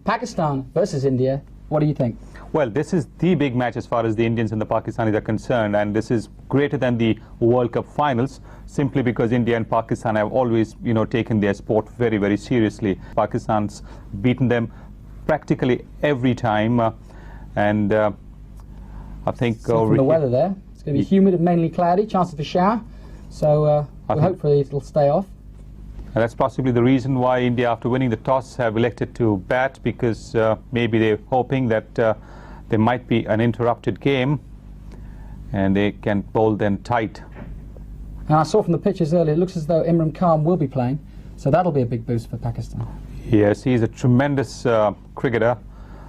Pakistan versus India. What do you think? Well, this is the big match as far as the Indians and the Pakistanis are concerned, and this is greater than the World Cup finals simply because India and Pakistan have always, taken their sport very, very seriously. Pakistan's beaten them practically every time, and I think from the weather there, it's going to be humid and mainly cloudy, chance of a shower, so hopefully it'll stay off. And that's possibly the reason why India, after winning the toss, have elected to bat, because maybe they're hoping that there might be an interrupted game and they can bowl then tight. And I saw from the pictures earlier, it looks as though Imran Khan will be playing, so that'll be a big boost for Pakistan. Yes, he's a tremendous cricketer,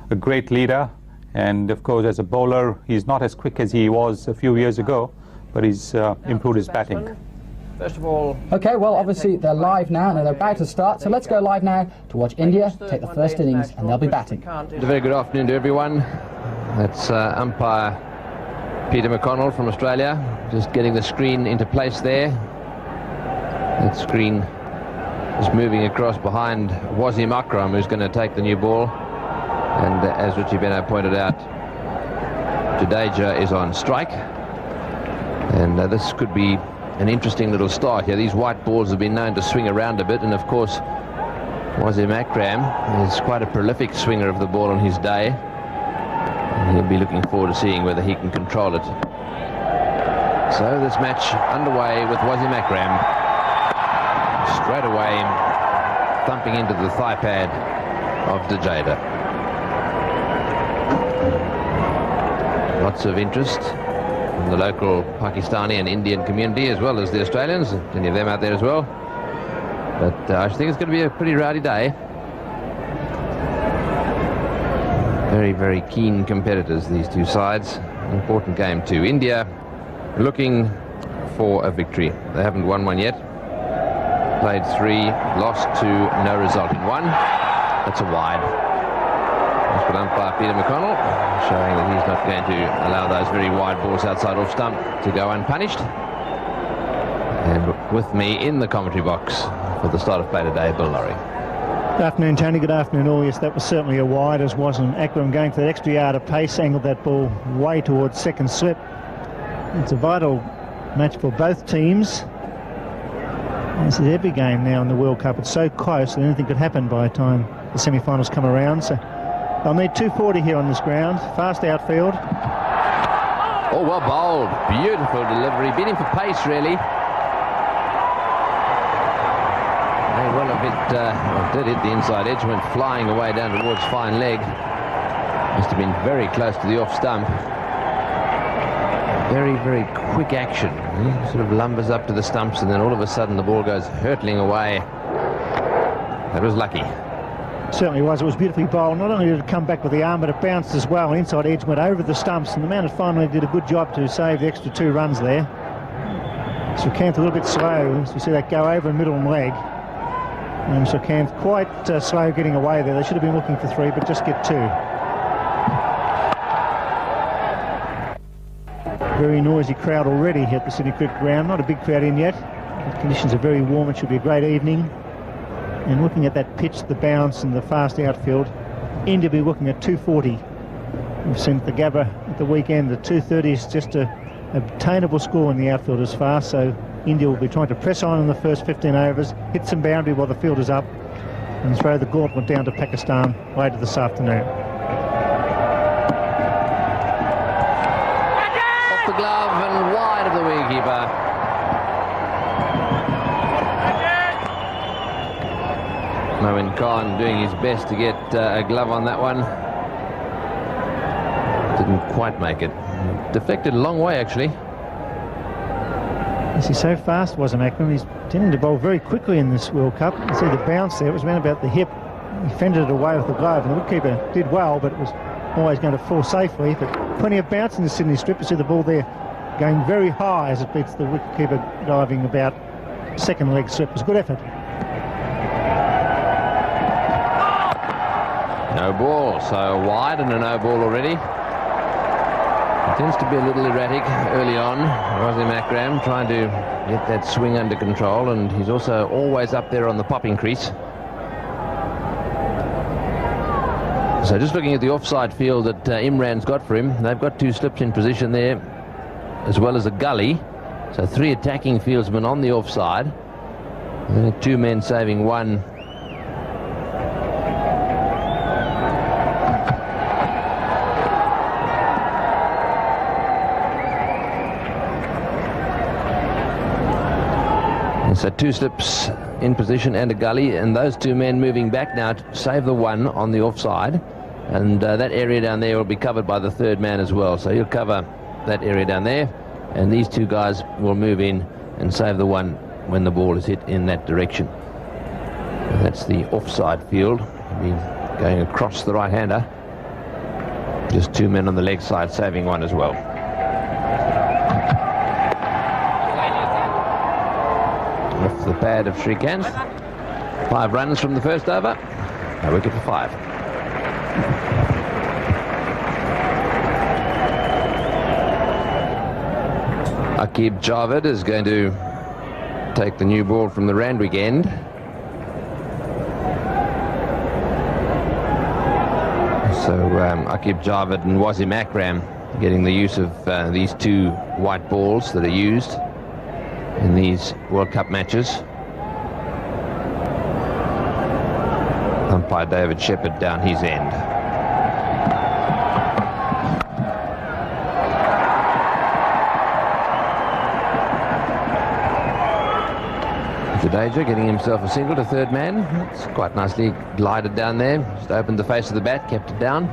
a great leader, and of course as a bowler he's not as quick as he was a few years ago, but he's improved his batting. First of all... Okay, well obviously they're live now and they're about to start, so let's go live now to watch India take the first innings, and they'll be batting. A very good afternoon to everyone. That's umpire Peter McConnell from Australia, just getting the screen into place there. That screen is moving across behind Wasim Akram, who's going to take the new ball. And as Richie Benno pointed out, Jadeja is on strike. And this could be an interesting little start here. These white balls have been known to swing around a bit, and of course Wasim Akram is quite a prolific swinger of the ball on his day, and he'll be looking forward to seeing whether he can control it. So this match underway with Wasim Akram straight away thumping into the thigh pad of Jadeja. Lots of interest from the local Pakistani and Indian community, as well as the Australians, plenty of them out there as well. But I think it's going to be a pretty rowdy day. Very, very keen competitors, these two sides. An important game too. India looking for a victory. They haven't won one yet. Played 3, lost 2, no result in 1. That's a wide. That's what umpire Peter McConnell, showing that he's not going to allow those very wide balls outside off stump to go unpunished. And with me in the commentary box for the start of play today, Bill Laurie. Good afternoon, Tony. Good afternoon, all. Yes, that was certainly a wide, as wasn't Akram going for that extra yard of pace, angled that ball way towards second slip. It's a vital match for both teams. This is every game now in the World Cup. It's so close that anything could happen by the time the semi-finals come around. So they'll need 240 here on this ground. Fast outfield. Oh, well bowled. Beautiful delivery. Beat him for pace, really. May well have did hit the inside edge, went flying away down towards fine leg. Must have been very close to the off stump. Very, very quick action. He sort of lumbers up to the stumps, and then all of a sudden the ball goes hurtling away. That was lucky. Certainly was. It was beautifully bowled. Not only did it come back with the arm, but it bounced as well. An inside edge went over the stumps, and the man finally did a good job to save the extra 2 runs there. Srikanth a little bit slow. So you see that go over middle and leg. And Srikanth quite slow getting away there. They should have been looking for 3, but just get 2. Very noisy crowd already here at the Sydney Cricket Ground. Not a big crowd in yet. The conditions are very warm. It should be a great evening. And looking at that pitch, the bounce and the fast outfield, India will be looking at 240. We've seen at the Gabba at the weekend, the 230 is just a obtainable score in the outfield as far, so India will be trying to press on in the first 15 overs, hit some boundary while the field is up, and throw the gauntlet down to Pakistan later this afternoon. Off the glove and wide of the wicketkeeper. Moin Khan doing his best to get a glove on that one. Didn't quite make it. Deflected a long way, actually. Yes, he's so fast, wasn't Akram? He's tending to bowl very quickly in this World Cup. You see the bounce there. It was around about the hip. He fended it away with the glove, and the wicketkeeper did well, but it was always going to fall safely. But plenty of bounce in the Sydney strip. You see the ball there going very high as it beats the wicketkeeper diving about second leg slip. It was a good effort. No ball, so wide and a no ball already. It tends to be a little erratic early on. Wasim Akram trying to get that swing under control, and he's also always up there on the popping crease. So just looking at the offside field that Imran's got for him, they've got 2 slips in position there, as well as a gully. So 3 attacking fieldsmen on the offside. 2 men saving 1. And so 2 slips in position and a gully, and those 2 men moving back now to save the 1 on the offside. And that area down there will be covered by the 3rd man as well. So he'll cover that area down there, and these 2 guys will move in and save the 1 when the ball is hit in that direction. And that's the offside field. He'll be going across the right-hander. Just 2 men on the leg side saving 1 as well. Off the pad of Srikanth. 5 runs from the first over. A wicket for 5. Aqib Javed is going to take the new ball from the Randwick end. So Aqib Javed and Wasim Akram getting the use of these 2 white balls that are used in these World Cup matches. Umpire David Shepherd down his end. Jadeja getting himself a single to 3rd man. It's quite nicely glided down there. Just opened the face of the bat, kept it down.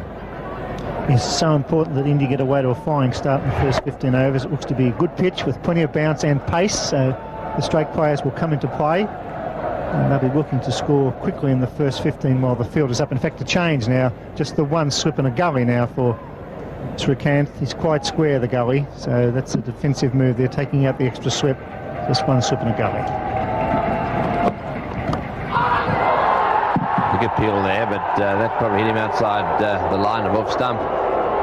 It's so important that India get away to a flying start in the first 15 overs. It looks to be a good pitch with plenty of bounce and pace, so the strike players will come into play. And they'll be looking to score quickly in the first 15 while the field is up. In fact, a change now. Just the 1 slip and a gully now for Srikanth. He's quite square, the gully, so that's a defensive move. They're taking out the extra slip. Just 1 slip and a gully. Big appeal there, but that probably hit him outside the line of off stump.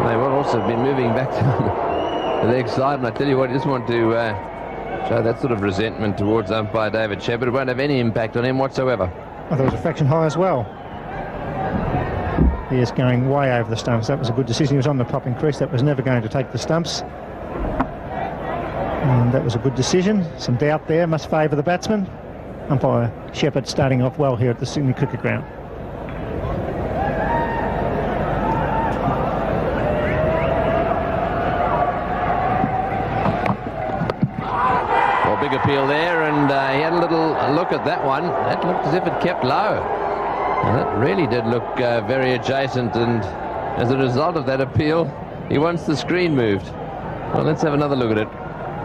They will also have been moving back to the leg side, and I tell you what, I just want to show that sort of resentment towards umpire David Shepherd. It won't have any impact on him whatsoever. I thought it was a fraction high as well. He is going way over the stumps. That was a good decision. He was on the popping crease. That was never going to take the stumps. And that was a good decision. Some doubt there must favour the batsman. Umpire Shepherd starting off well here at the Sydney Cricket Ground. Big appeal there, and he had a little look at that one. That looked as if it kept low. And that really did look very adjacent, and as a result of that appeal, he wants the screen moved. Well, let's have another look at it.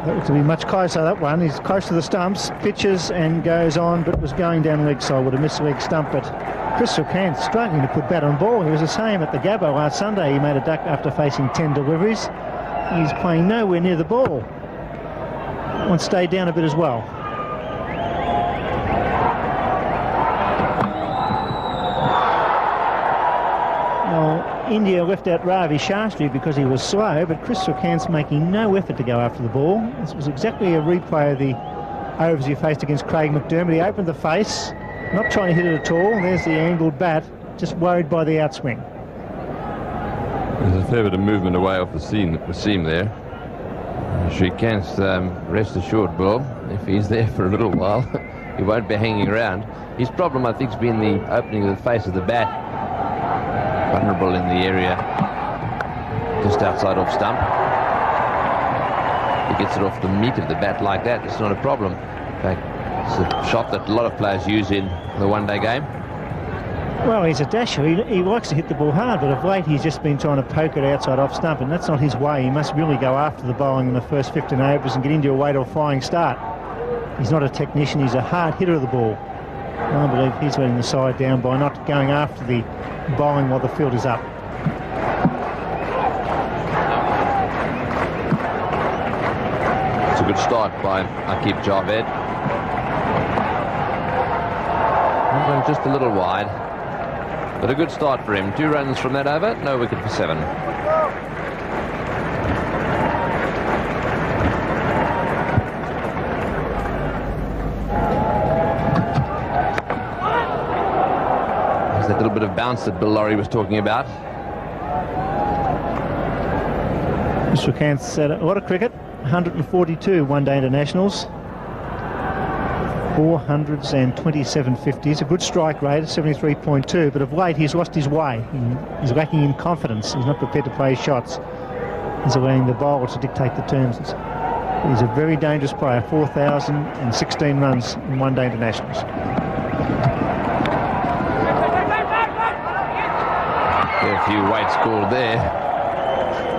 That looks to be much closer, that one. He's close to the stumps, pitches and goes on, but was going down leg side. Would have missed the leg stump, but Chris Srikanth struggling to put bat on ball. He was the same at the Gabba last Sunday. He made a duck after facing 10 deliveries. He's playing nowhere near the ball. One stayed down a bit as well. Well, India left out Ravi Shastri because he was slow, but Chris Srikanth's making no effort to go after the ball. This was exactly a replay of the overs he faced against Craig McDermott. He opened the face, not trying to hit it at all. There's the angled bat, just worried by the outswing. There's a fair bit of movement away off the seam there. Srikanth, rest assured, Bill, if he's there for a little while, he won't be hanging around. His problem, I think, has been the opening of the face of the bat. Vulnerable in the area just outside off stump. He gets it off the meat of the bat like that, it's not a problem. In fact, it's a shot that a lot of players use in the one-day game. Well, he's a dasher. He likes to hit the ball hard, but of late he's just been trying to poke it outside off stump, and that's not his way. He must really go after the bowling in the first 15 overs and get into away to a flying start. He's not a technician, he's a hard hitter of the ball. And I believe he's letting the side down by not going after the bowling while the field is up. It's a good start by Aqib Javed. Just a little wide, but a good start for him. 2 runs from that over, no wicket for 7. There's that little bit bit of bounce that Bill Laurie was talking about. Srikanth said a lot of cricket, 142 one-day internationals, 427 50s, a good strike rate of 73.2, but of late he's lost his way. He's lacking in confidence. He's not prepared to play shots. He's allowing the bowler to dictate the terms. He's a very dangerous player, 4,016 runs in one-day internationals. A few weights called there.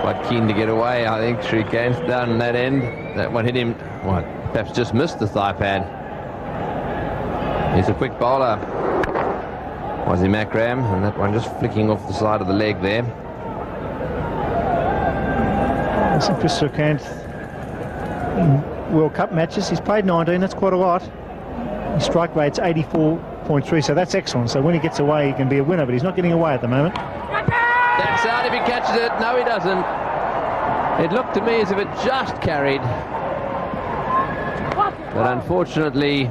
Quite keen to get away, I think. Srikanth down that end. That one hit him, well, perhaps just missed the thigh pad. He's a quick bowler. Mtach, and that one just flicking off the side of the leg there. So Chris Srikanth in World Cup matches, he's played 19, that's quite a lot. His strike rate's 84.3, so that's excellent. So when he gets away, he can be a winner, but he's not getting away at the moment. That's out if he catches it. No, he doesn't. It looked to me as if it just carried. But unfortunately,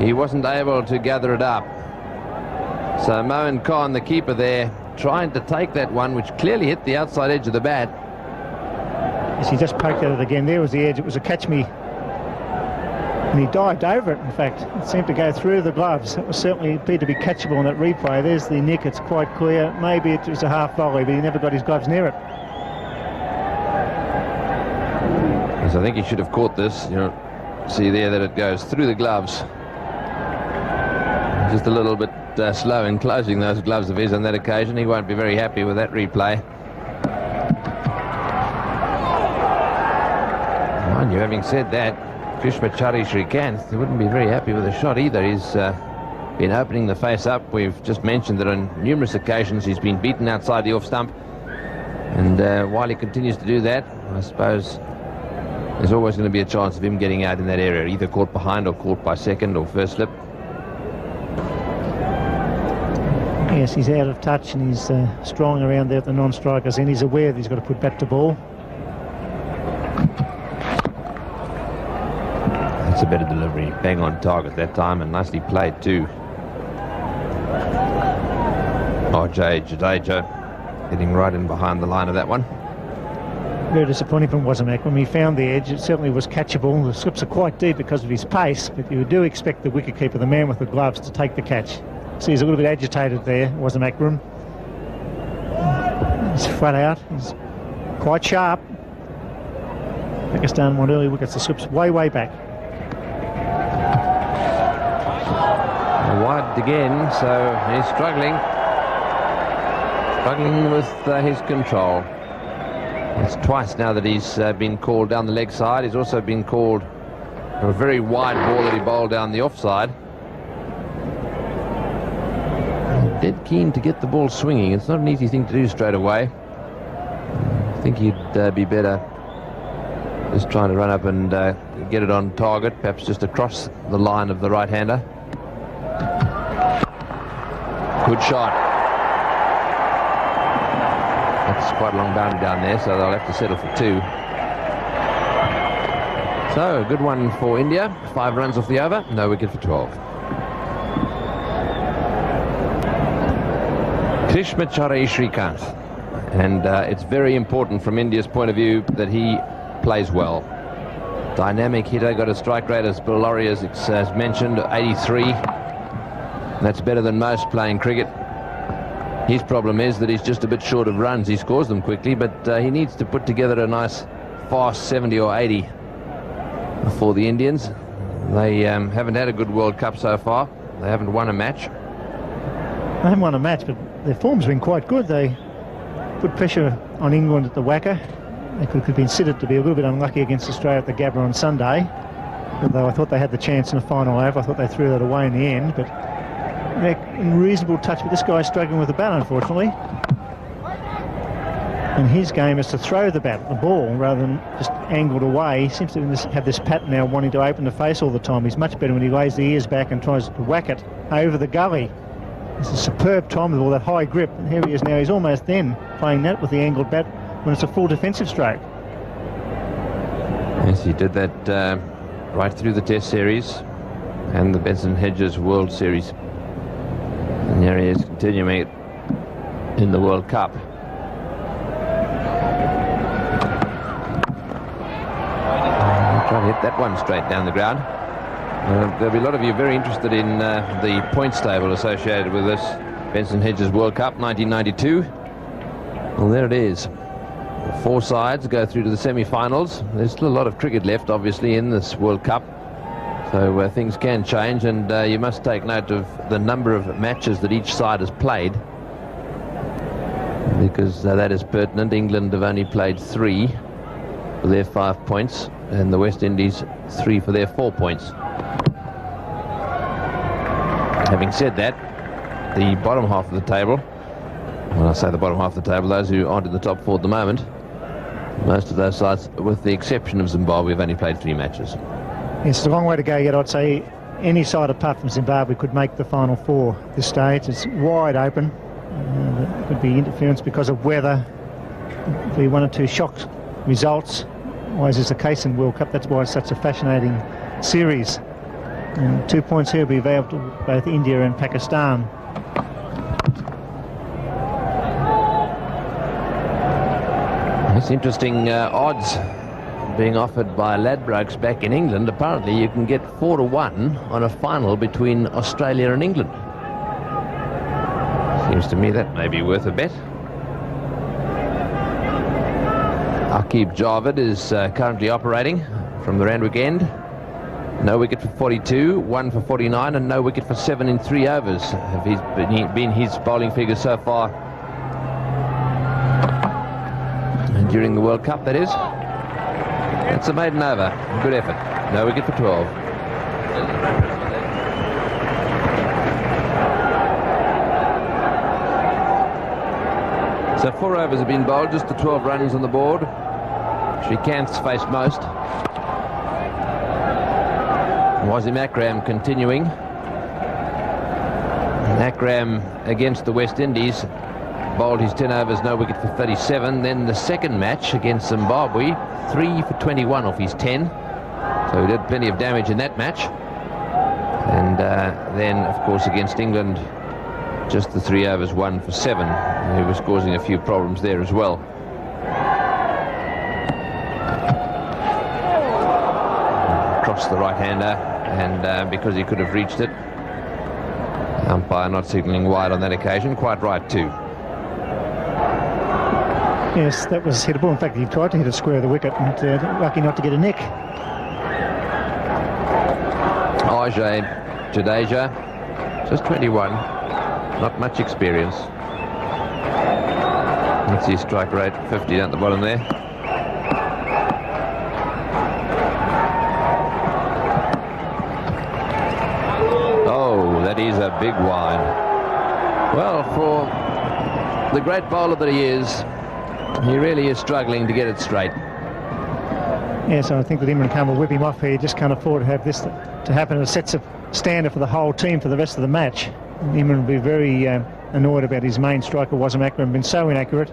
he wasn't able to gather it up. So Mohan Khan, the keeper there, trying to take that one, which clearly hit the outside edge of the bat. Yes, he just poked at it again. There was the edge. It was a catch me. And he dived over it, in fact. It seemed to go through the gloves. It was certainly appeared to be catchable in that replay. There's the nick. It's quite clear. Maybe it was a half volley, but he never got his gloves near it. Yes, I think he should have caught this. You know, see there that it goes through the gloves. Just a little bit slow in closing those gloves of his on that occasion. He won't be very happy with that replay. Mind you, having said that, Krishmachari Srikanth, he wouldn't be very happy with the shot either. He's been opening the face up. We've just mentioned that on numerous occasions he's been beaten outside the off stump. And while he continues to do that, I suppose there's always going to be a chance of him getting out in that area, either caught behind or caught by second or first slip. Yes, he's out of touch and he's strong around there at the non-strikers end. He's aware that he's got to put bat to ball. That's a better delivery. Bang on target that time, and nicely played too. RJ Jadeja hitting right in behind the line of that one. Very disappointing from Mtach. When he found the edge, it certainly was catchable. The slips are quite deep because of his pace, but you do expect the wicketkeeper, the man with the gloves, to take the catch. See, he's a little bit agitated there, Mtach. He's flat out. He's quite sharp. Pakistan won early wickets. The slips way, way back. Wide again, so he's struggling with his control. It's twice now that he's been called down the leg side. He's also been called for a very wide ball that he bowled down the offside. Dead keen to get the ball swinging. It's not an easy thing to do straight away. I think he'd be better just trying to run up and get it on target, perhaps just across the line of the right-hander. Good shot. That's quite a long boundary down there, so they'll have to settle for 2. So, a good one for India. 5 runs off the over, no wicket for 12. Krishmachari Srikanth. And it's very important from India's point of view that he plays well. Dynamic hitter, got a strike rate, as Bill Laurie has mentioned, 83. That's better than most playing cricket. His problem is that he's just a bit short of runs. He scores them quickly, but he needs to put together a nice fast 70 or 80 for the Indians. They haven't had a good World Cup so far. They haven't won a match. They haven't won a match, but their form's been quite good. They put pressure on England at the Wacker. They could have been considered to be a little bit unlucky against Australia at the Gabba on Sunday. Although I thought they had the chance in the final over. I thought they threw that away in the end, but they're in reasonable touch. But this guy's struggling with the bat, unfortunately. And his game is to throw the bat, the ball, rather than just angled away. He seems to have this pattern now, wanting to open the face all the time. He's much better when he lays the ears back and tries to whack it over the gully. It's a superb time with all that high grip. And here he is now. He's almost then playing that with the angled bat when it's a full defensive stroke. Yes, he did that right through the Test Series and the Benson Hedges World Series. And here he is continuing it in the World Cup. Trying to hit that one straight down the ground. There'll be a lot of you very interested in the points table associated with this Benson Hedges World Cup 1992. Well, there it is. 4 sides go through to the semi-finals. There's still a lot of cricket left, obviously, in this World Cup. So things can change, and you must take note of the number of matches that each side has played, because that is pertinent. England have only played 3 for their 5 points, and the West Indies 3 for their 4 points. Having said that, the bottom half of the table, when I say the bottom half of the table, those who aren't in the top 4 at the moment, most of those sides, with the exception of Zimbabwe, have only played 3 matches. It's the wrong way to go yet. I'd say any side apart from Zimbabwe could make the final 4 at this stage. It's wide open. There could be interference because of weather. Could be 1 or 2 shock results. Always is the case in World Cup. That's why it's such a fascinating series. And 2 points here will be available to both India and Pakistan. It's interesting odds being offered by Ladbrokes back in England. Apparently you can get 4-1 on a final between Australia and England. Seems to me that may be worth a bet. Aqib Javed is currently operating from the Randwick end. No wicket for 42, 1 for 49, and no wicket for 7 in 3 overs have been his bowling figures so far. And during the World Cup, that is. That's a maiden over. Good effort. No wicket for 12. So 4 overs have been bowled, just the 12 runs on the board. Shrikant's faced most. Wasim Akram continuing. Akram against the West Indies bowled his 10 overs, no wicket for 37. Then the second match against Zimbabwe, 3 for 21 off his 10. So he did plenty of damage in that match. And then, of course, against England, just the 3 overs, 1 for 7. He was causing a few problems there as well. Across the right-hander, and because he could have reached it, umpire not signalling wide on that occasion. Quite right too. Yes, that was hittable. In fact, he tried to hit it square of the wicket, and lucky not to get a nick. Ajay Jadeja, just 21, not much experience. Let's see, strike rate 50 down at the bottom there. Oh, that is a big wide. Well, for the great bowler that he is, he really is struggling to get it straight. Yes, I think that Imran Khan will whip him off here. He just can't afford to have this to happen. It sets a standard for the whole team for the rest of the match. Imran will be very annoyed about his main striker, Wasim Akram, been so inaccurate.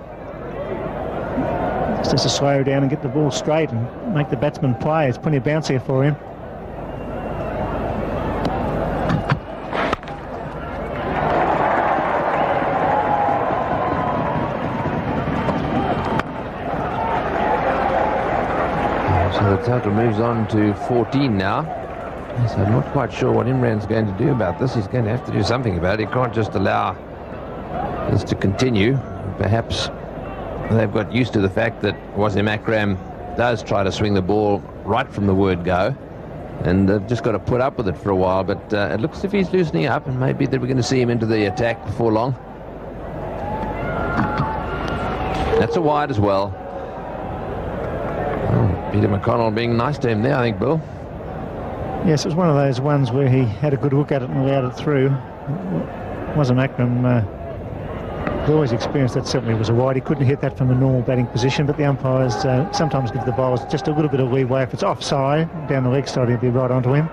Just has to slow down and get the ball straight and make the batsman play. There's plenty of bounce here for him. So the total moves on to 14 now. So I'm not quite sure what Imran's going to do about this. He's going to have to do something about it. He can't just allow this to continue. Perhaps they've got used to the fact that Wasim Akram does try to swing the ball right from the word go, and they've just got to put up with it for a while. But it looks as if he's loosening up, and maybe that we're going to see him into the attack before long. That's a wide as well. Peter McConnell being nice to him there, I think, Bill. Yes, it was one of those ones where he had a good look at it and allowed it through. Wasim Akram always experienced that certainly was a wide. He couldn't hit that from a normal batting position, but the umpires sometimes give the bowlers just a little bit of leeway. If it's offside, down the leg side, he'll be right onto him.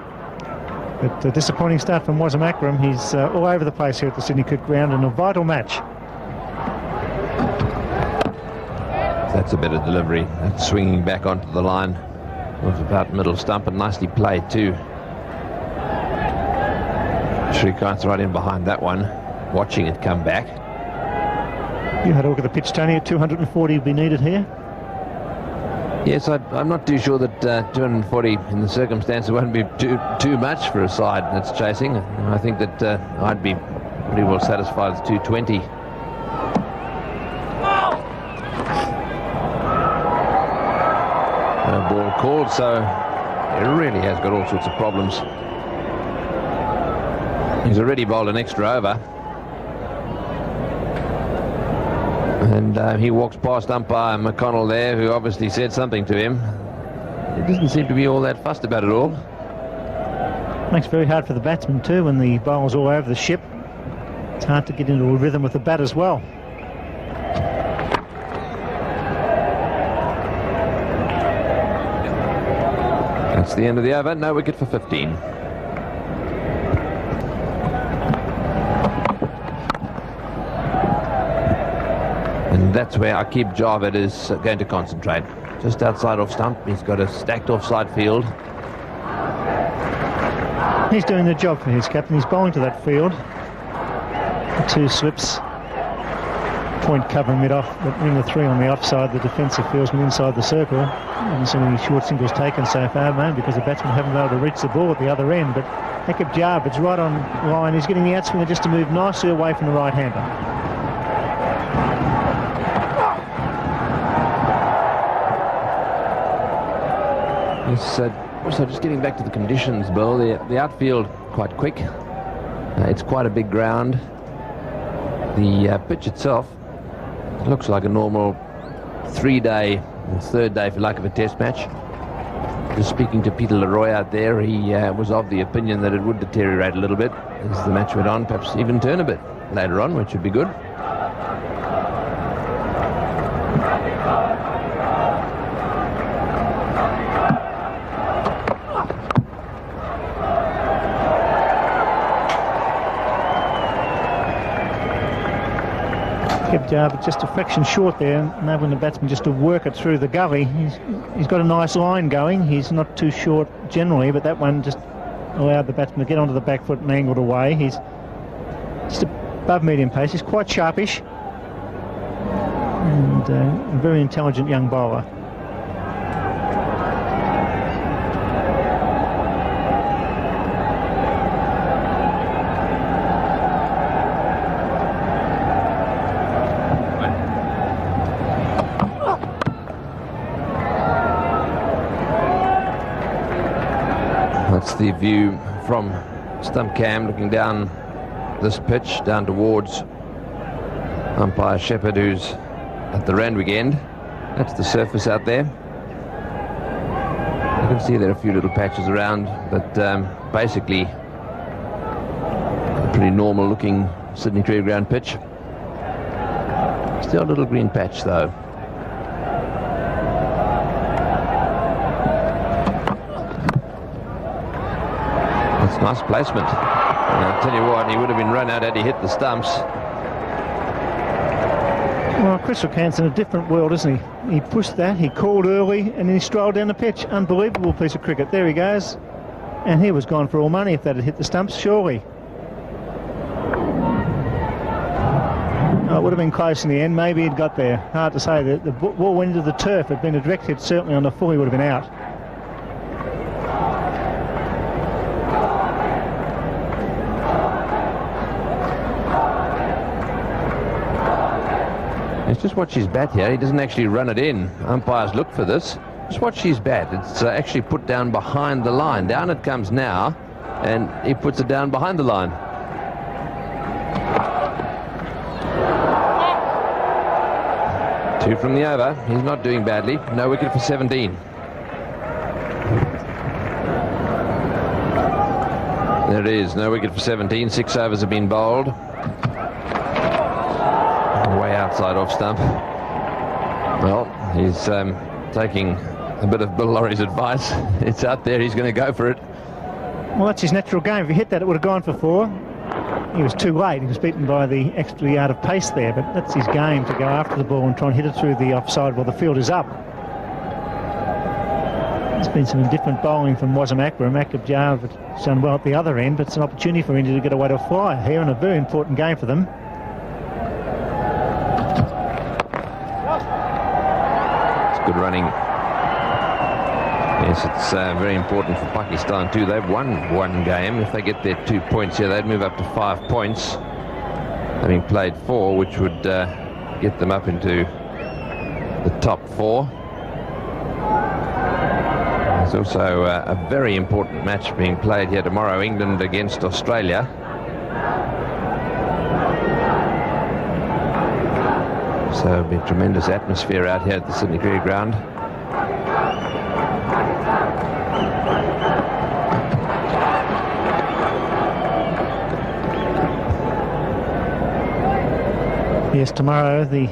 But a disappointing start from Wasim Akram. He's all over the place here at the Sydney Cricket Ground in a vital match. That's a better delivery. That's swinging back onto the line. Was about middle stump, and nicely played too. Shrikant's right in behind that one. watching it come back. You had a look at the pitch, Tony. At 240 would be needed here. Yes, I'm not too sure that 240 in the circumstances won't be too much for a side that's chasing. I think that I'd be pretty well satisfied with 220. No ball called, so it really has got all sorts of problems. He's already bowled an extra over. And he walks past umpire McConnell there, who obviously said something to him. He doesn't seem to be all that fussed about it all. Makes it very hard for the batsman too when the bowl's all over the ship. It's hard to get into a rhythm with the bat as well. That's the end of the over. No wicket for 15. And that's where Akib Javed is going to concentrate. Just outside off stump, he's got a stacked offside field. He's doing the job for his captain. He's bowling to that field. 2 slips. Point cover mid-off, but in the 3 on the offside, the defensive fieldsman inside the circle. Haven't seen any short singles taken so far, man, because the batsmen haven't been able to reach the ball at the other end. But Akib Javed's right on line. He's getting the outswinger just to move nicely away from the right-hander. Also, just getting back to the conditions, Bill, the outfield quite quick. It's quite a big ground. The pitch itself looks like a normal 3-day, or 3rd day, if you like, of a test match. Just speaking to Peter Leroy out there, he was of the opinion that it would deteriorate a little bit as the match went on, perhaps even turn a bit later on, which would be good. But just a fraction short there, enabling the batsman just to work it through the gully. He's got a nice line going. He's not too short generally, but that one just allowed the batsman to get onto the back foot and angled away. He's just above medium pace. He's quite sharpish and a very intelligent young bowler. That's the view from stump cam, looking down this pitch, down towards umpire Shepherd, who's at the Randwick end. That's the surface out there. You can see there are a few little patches around, but basically a pretty normal looking Sydney Tree Ground pitch. Still a little green patch though. That's nice placement. And I'll tell you what, he would have been run out had he hit the stumps. Well, Chris O'Cann's in a different world, isn't he? He pushed that, he called early, and then he strolled down the pitch. Unbelievable piece of cricket. There he goes. And he was gone for all money if that had hit the stumps, surely. Oh, it would have been close in the end. Maybe he'd got there. Hard to say. The ball went into the turf. It had been a direct hit, certainly on the full, he would have been out. Just watch his bat here. He doesn't actually run it in. Umpires look for this. Just watch his bat. It's actually put down behind the line. Down it comes now, and he puts it down behind the line. Two from the over. He's not doing badly. No wicket for 17. There it is. No wicket for 17. 6 overs have been bowled. Way outside off stump. Well, he's taking a bit of Bill Laurie's advice. It's out there, he's going to go for it. Well, that's his natural game. If he hit that, it would have gone for 4. He was too late. He was beaten by the extra yard of pace there, but that's his game, to go after the ball and try and hit it through the offside while the field is up. There's been some indifferent bowling from Wassim Akram. Akram's done well at the other end, but it's an opportunity for India to get away to a flyer here, and a very important game for them. It's good running. Yes, it's very important for Pakistan too. They've won one game. If they get their 2 points here, they'd move up to 5 points, having played 4, which would get them up into the top 4. There's also a very important match being played here tomorrow, England against Australia. So it'll be a tremendous atmosphere out here at the Sydney Cricket Ground. Yes, tomorrow the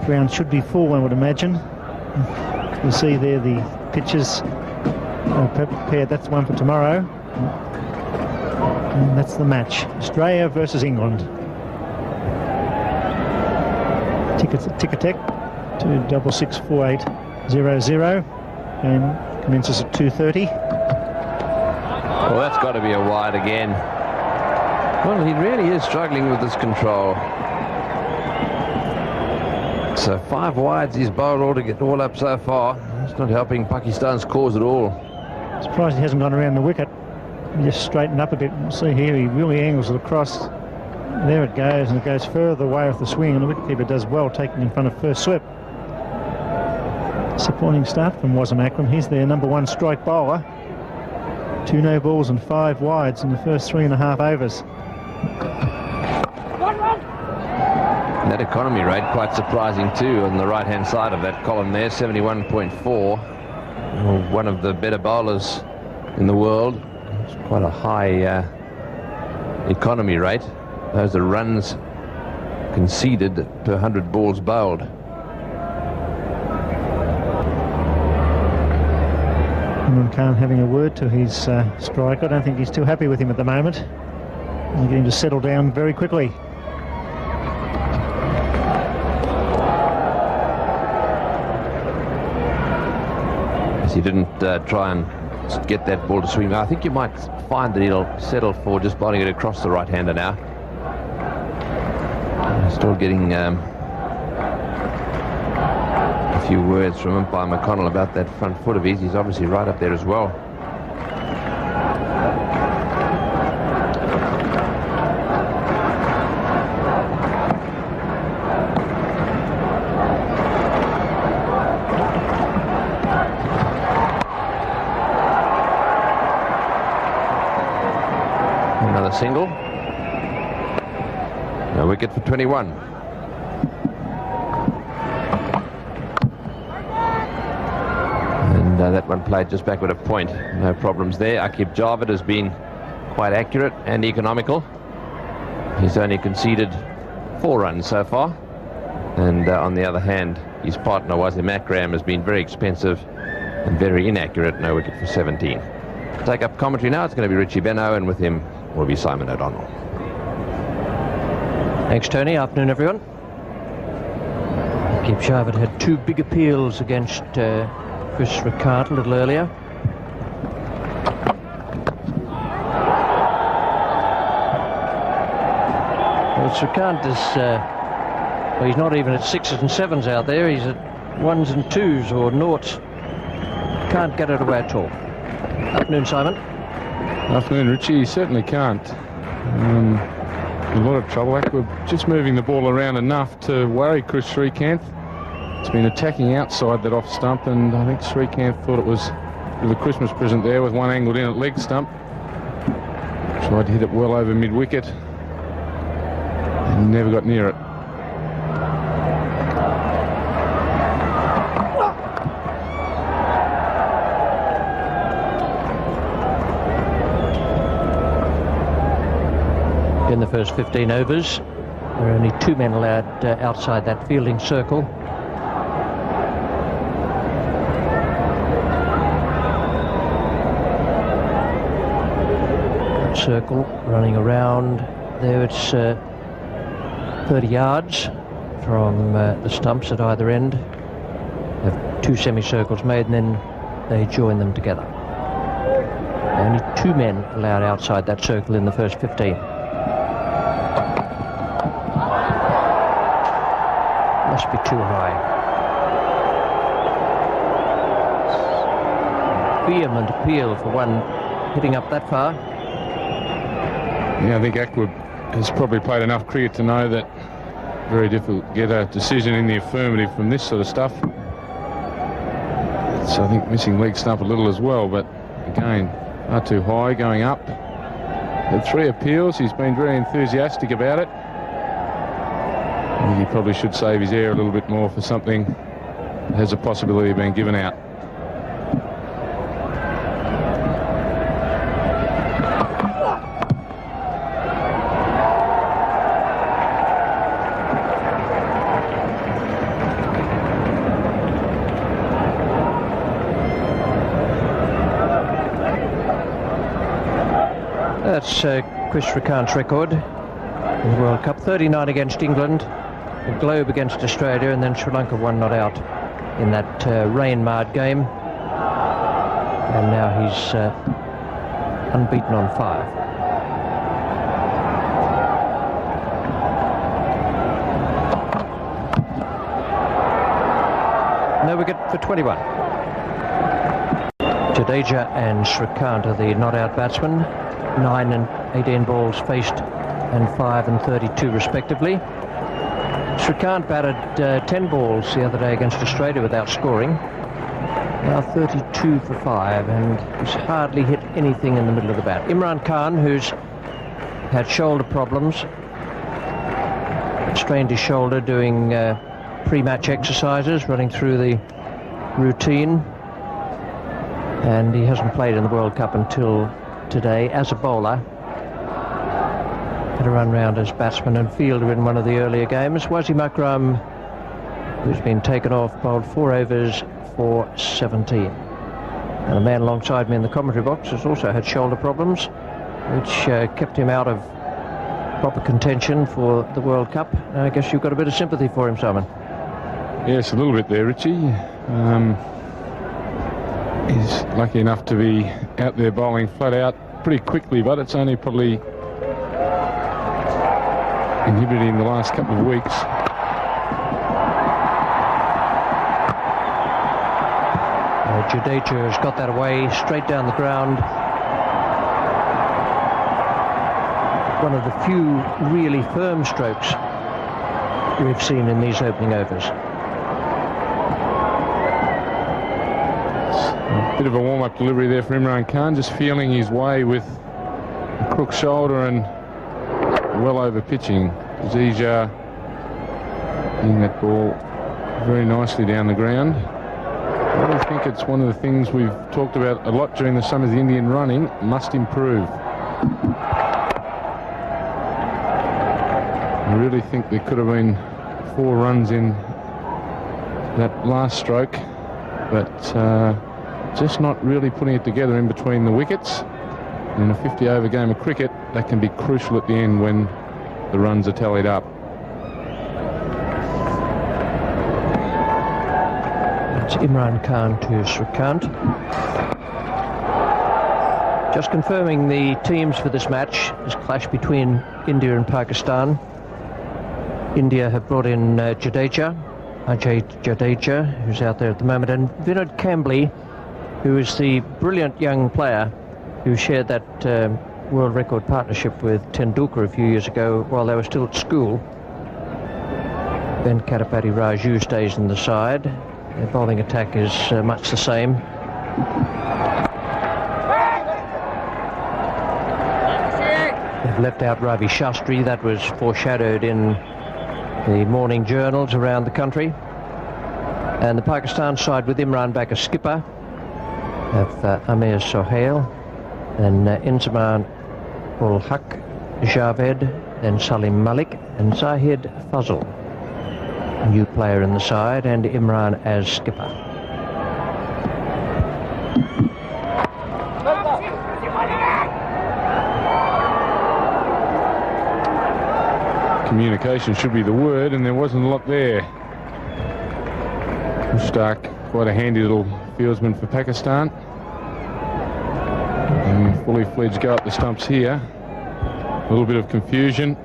ground should be full, one would imagine. You'll see there the pitches prepared. That's one for tomorrow. And that's the match. Australia versus England. Tick-a-tech to 664800 and commences at 2:30. Well, that's got to be a wide again. Well, he really is struggling with his control. So 5 wides he's bowled all up so far. It's not helping Pakistan's cause at all. Surprised he hasn't gone around the wicket. He just straightened up a bit. See here, he really angles it across. There it goes, and it goes further away off the swing, and the wicketkeeper does well taking in front of first slip. Disappointing start from Wassim Akram. He's their #1 strike bowler. 2 no balls and 5 wides in the first 3.5 overs. That economy rate quite surprising too on the right hand side of that column there, 71.4. One of the better bowlers in the world. It's quite a high economy rate. Those are runs conceded per 100 balls bowled. Imran Khan having a word to his striker. I don't think he's too happy with him at the moment. He's getting to settle down very quickly. He didn't try and get that ball to swing. I think you might find that he'll settle for just bowling it across the right-hander now. Still getting a few words from umpire McConnell about that front foot of his. He's obviously right up there as well. Another single. No wicket for 21. And that one played just backward of point. No problems there. Aqib Javed has been quite accurate and economical. He's only conceded 4 runs so far. And on the other hand, his partner Wassim Akram has been very expensive and very inaccurate. No wicket for 17. Take up commentary now. It's going to be Richie Benno, and with him will be Simon O'Donnell. Thanks, Tony. Afternoon, everyone. Aqib Javed had 2 big appeals against Chris Ricard a little earlier. Well, Ricard is, well, he's not even at 6s and 7s out there. He's at 1s and 2s or noughts. Can't get it away at all. Afternoon, Simon. Afternoon, Richie. You certainly can't. A lot of trouble. We're just moving the ball around enough to worry Chris Srikanth. It's been attacking outside that off stump, and I think Srikanth thought it was a Christmas present there with one angled in at leg stump. Tried to hit it well over mid-wicket and never got near it. In the first 15 overs, there are only 2 men allowed outside that fielding circle. That circle running around there, it's 30 yards from the stumps at either end. Have 2 semicircles made, and then they join them together. Only 2 men allowed outside that circle in the first 15. Must be too high. Vehement appeal for one hitting up that far. Yeah, I think Aqua has probably played enough cricket to know that very difficult to get a decision in the affirmative from this sort of stuff. So I think missing leg stump a little as well, but again, far too high going up. Had 3 appeals. He's been very enthusiastic about it. I think he probably should save his air a little bit more for something that has a possibility of being given out. That's Chris Shrikant's record in the World Cup. 39 against England, the Globe against Australia, and then Sri Lanka 1 not out in that rain-marred game. And now he's unbeaten on 5. No wicket for 21. Jadeja and Shrikant are the not-out batsmen. 9 and 18 balls faced and 5 and 32 respectively. Shrikant batted 10 balls the other day against Australia without scoring. Now 32 for 5, and he's hardly hit anything in the middle of the bat. Imran Khan, who's had shoulder problems, strained his shoulder doing pre-match exercises, running through the routine, and he hasn't played in the World Cup until today as a bowler. Had a run round as batsman and fielder in one of the earlier games. Wasim Akram, who's been taken off, bowled 4 overs for 17. And a man alongside me in the commentary box has also had shoulder problems, which kept him out of proper contention for the World Cup. I guess you've got a bit of sympathy for him, Simon. Yes, a little bit there, Richie. He's lucky enough to be out there bowling flat out pretty quickly, but it's only probably inhibited in the last couple of weeks. Jadeja has got that away, straight down the ground. One of the few really firm strokes we've seen in these opening overs. A bit of a warm-up delivery there for Imran Khan, just feeling his way with a crook shoulder and well over pitching. Jadeja hitting that ball very nicely down the ground. I really think it's one of the things we've talked about a lot during the summer. The Indian running must improve. I really think there could have been 4 runs in that last stroke, but just not really putting it together in between the wickets. In a 50-over game of cricket, that can be crucial at the end when the runs are tallied up. It's Imran Khan to Shrikant. Just confirming the teams for this match, this clash between India and Pakistan. India have brought in Jadeja, Ajay Jadeja, who's out there at the moment, and Vinod Kambli, who is the brilliant young player who shared that world record partnership with Tendulkar a few years ago while they were still at school. Ben Katapati Raju stays in the side. Their bowling attack is much the same. They've left out Ravi Shastri. That was foreshadowed in the morning journals around the country. And the Pakistan side with Imran back as skipper have Amir Sohail, then Inzaman ul Haq, Javed, then Salim Malik and Zahid Fazl, a new player in the side, and Imran as skipper. Communication should be the word, and there wasn't a lot there. Mtach, quite a handy little fieldsman for Pakistan. And fully fledged go up the stumps here. A little bit of confusion,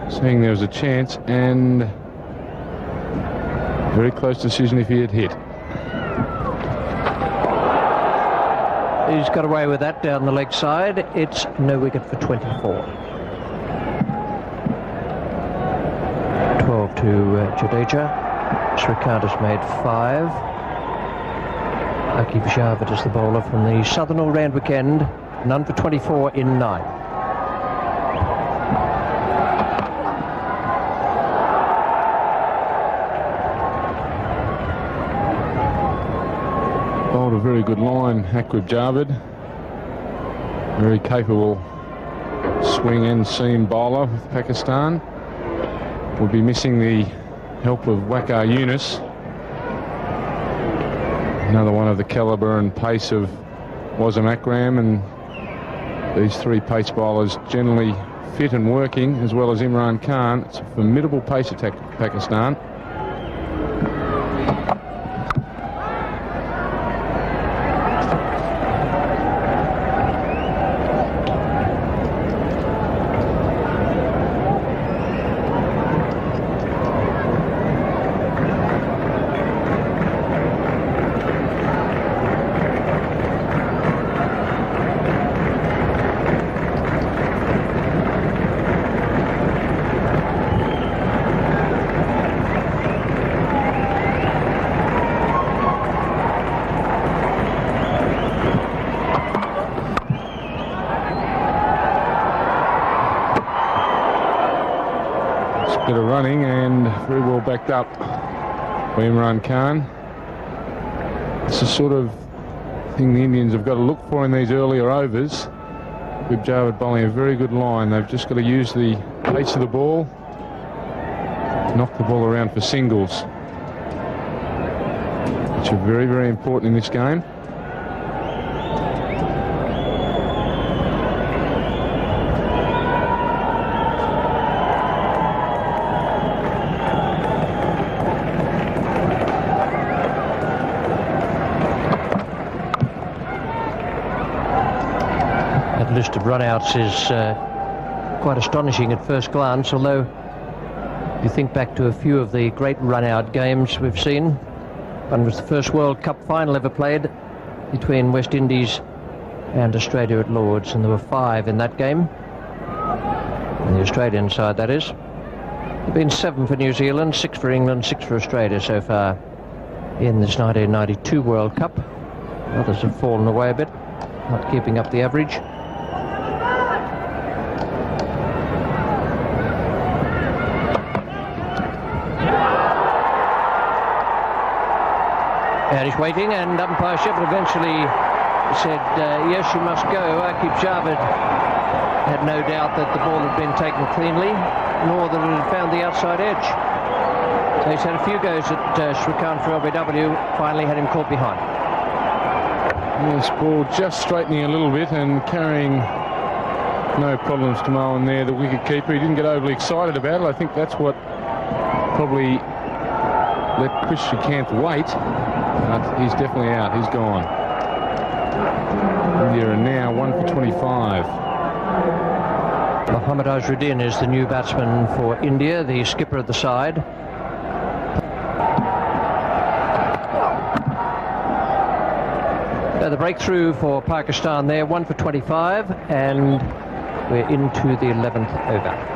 seeing there was a chance, and very close decision if he had hit. He's got away with that down the leg side. It's no wicket for 24. 12 to Jadeja. Srikant has made 5. Aqib Javed is the bowler from the Southern All-Round weekend. None for 24 in 9. Bowled a very good line, Aqib Javed. Very capable swing and seam bowler with Pakistan. Will be missing the help of Waqar Yunus. Another one of the calibre and pace of Wasim Akram, and these 3 pace bowlers generally fit and working, as well as Imran Khan. It's a formidable pace attack for Pakistan. Bit of running and very well backed up by Imran Khan. It's the sort of thing the Indians have got to look for in these earlier overs. Aqib Javed bowling a very good line. They've just got to use the pace of the ball, knock the ball around for singles, which are very, very important in this game. List of runouts is quite astonishing at first glance, although you think back to a few of the great run-out games we've seen. One was the first World Cup final ever played between West Indies and Australia at Lords, and there were 5 in that game, on the Australian side that is. There have been 7 for New Zealand, 6 for England, 6 for Australia so far in this 1992 World Cup. Others have fallen away a bit, not keeping up the average. And he's waiting, and umpire Shepard eventually said, yes, you must go. Aqib Javed had no doubt that the ball had been taken cleanly, nor that it had found the outside edge. So he's had a few goes at Srikant for LBW, finally had him caught behind. Yes, ball just straightening a little bit and carrying no problems to Mohan there, the wicket keeper. He didn't get overly excited about it. I think that's what probably let Chris Srikant wait. But he's definitely out. He's gone. India are now 1 for 25. Mohammad Azharuddin is the new batsman for India, the skipper of the side. The breakthrough for Pakistan there, 1 for 25, and we're into the 11th over.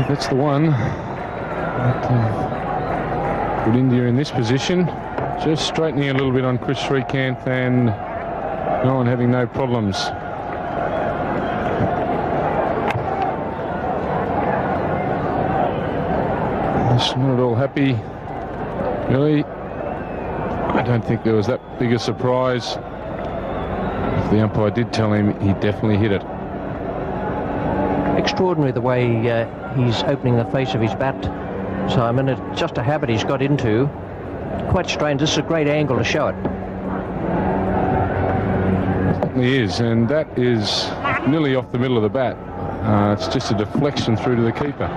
That's the one. Put India in this position. Just straightening a little bit on Chris Srikant, and no one having no problems. Just not at all happy, really. I don't think there was that big a surprise. If the umpire did tell him, he definitely hit it. Extraordinary the way he's opening the face of his bat, Simon. It's just a habit he's got into. Quite strange. This is a great angle to show it. It certainly is, and that is nearly off the middle of the bat. It's just a deflection through to the keeper.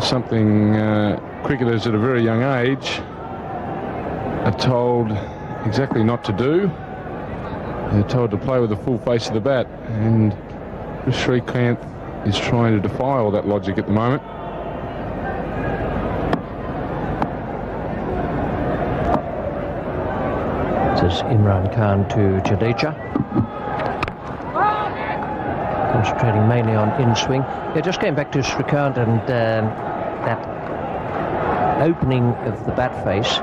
Something cricketers at a very young age are told exactly not to do. They're told to play with the full face of the bat, and Srikanth is trying to defy all that logic at the moment. This is Imran Khan to Jadeja. Concentrating mainly on in-swing. Yeah, just going back to Srikanth and that opening of the bat face.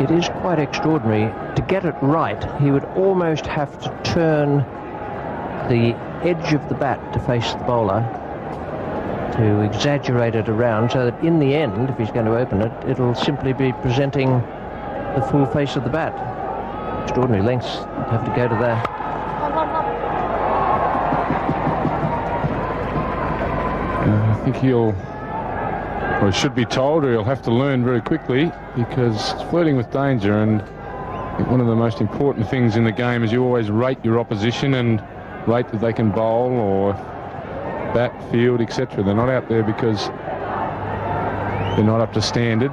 It is quite extraordinary. To get it right, he would almost have to turn the edge of the bat to face the bowler, to exaggerate it around, so that in the end, if he's going to open it, it'll simply be presenting the full face of the bat. Extraordinary lengths have to go to that. I think he should be told, or he'll have to learn very quickly, because it's flirting with danger. And I think one of the most important things in the game is you always rate your opposition and rate that they can bowl or bat, field, etc. They're not out there because they're not up to standard.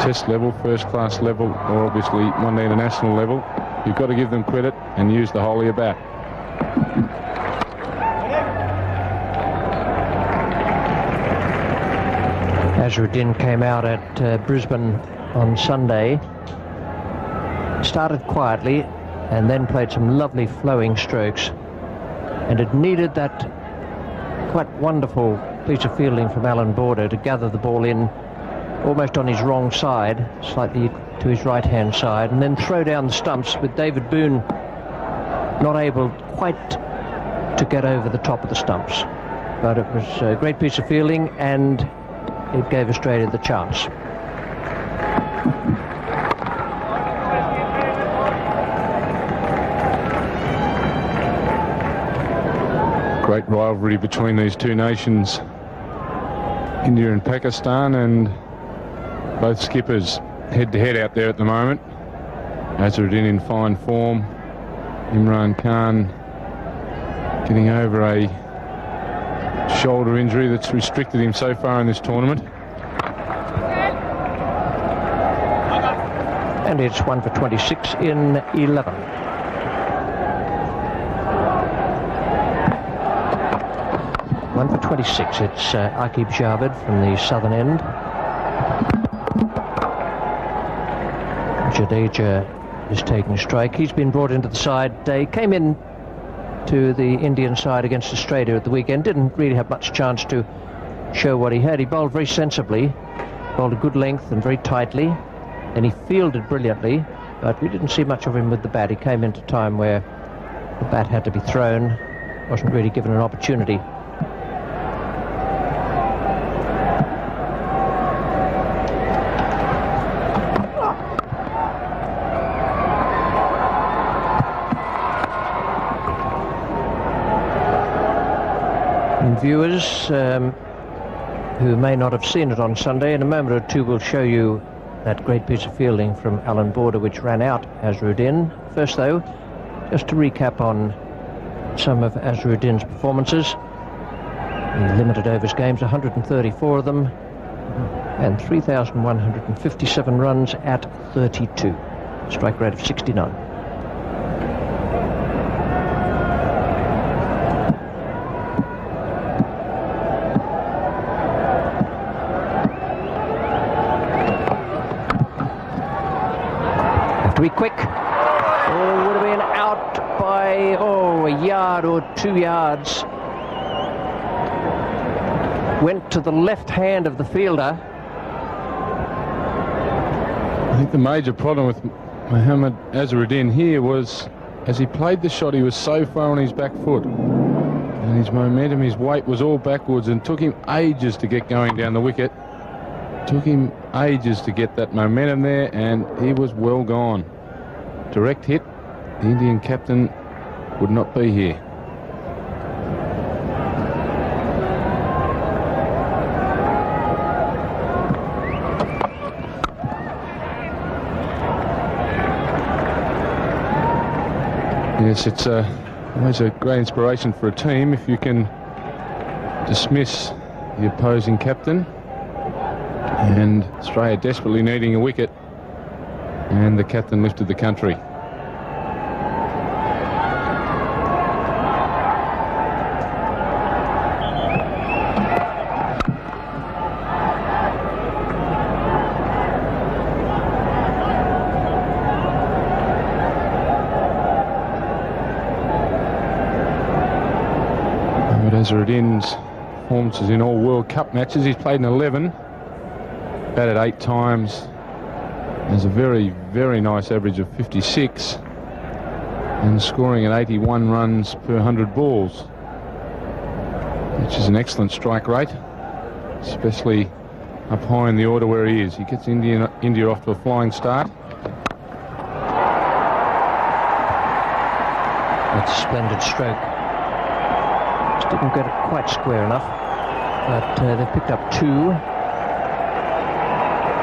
Test level, first class level, or obviously one-day international level. You've got to give them credit and use the whole of your bat. Azharuddin came out at Brisbane on Sunday, started quietly and then played some lovely flowing strokes, and it needed that quite wonderful piece of fielding from Alan Border to gather the ball in almost on his wrong side, slightly to his right-hand side, and then throw down the stumps, with David Boone not able quite to get over the top of the stumps. But it was a great piece of fielding, and it gave Australia the chance. Great rivalry between these two nations, India and Pakistan, and both skippers head-to-head out there at the moment. Azharuddin in fine form. Imran Khan getting over a shoulder injury that's restricted him so far in this tournament. And it's 1 for 26 in 11. One for 26. It's Aqib Javed from the southern end. Jadeja is taking a strike. He's been brought into the side. They came in to the Indian side against Australia at the weekend. Didn't really have much chance to show what he had. He bowled very sensibly, bowled a good length and very tightly, and he fielded brilliantly, but we didn't see much of him with the bat. He came into time where the bat had to be thrown, wasn't really given an opportunity. Viewers who may not have seen it on Sunday, in a moment or two we'll show you that great piece of fielding from Alan Border which ran out Azharuddin. First though, just to recap on some of Azharuddin's performances. He limited overs games, 134 of them, and 3,157 runs at 32. Strike rate of 69. To be quick, or would have been out by a yard or 2 yards. Went to the left hand of the fielder. I think the major problem with Mohammad Azharuddin here was, as he played the shot, he was so far on his back foot, and his momentum, his weight was all backwards, and took him ages to get going down the wicket. Took him ages to get that momentum there, and he was well gone. Direct hit, the Indian captain would not be here. Yes, it's a Always a great inspiration for a team if you can dismiss the opposing captain. And Australia desperately needing a wicket, and the captain lifted the country. But Azharuddin's performances in all World Cup matches, he's played in 11. Batted 8 times. There's a very, very nice average of 56 and scoring at 81 runs per 100 balls, which is an excellent strike rate, especially up high in the order where he is. He gets India off to a flying start. That's a splendid stroke. Just didn't get it quite square enough, but they've picked up 2.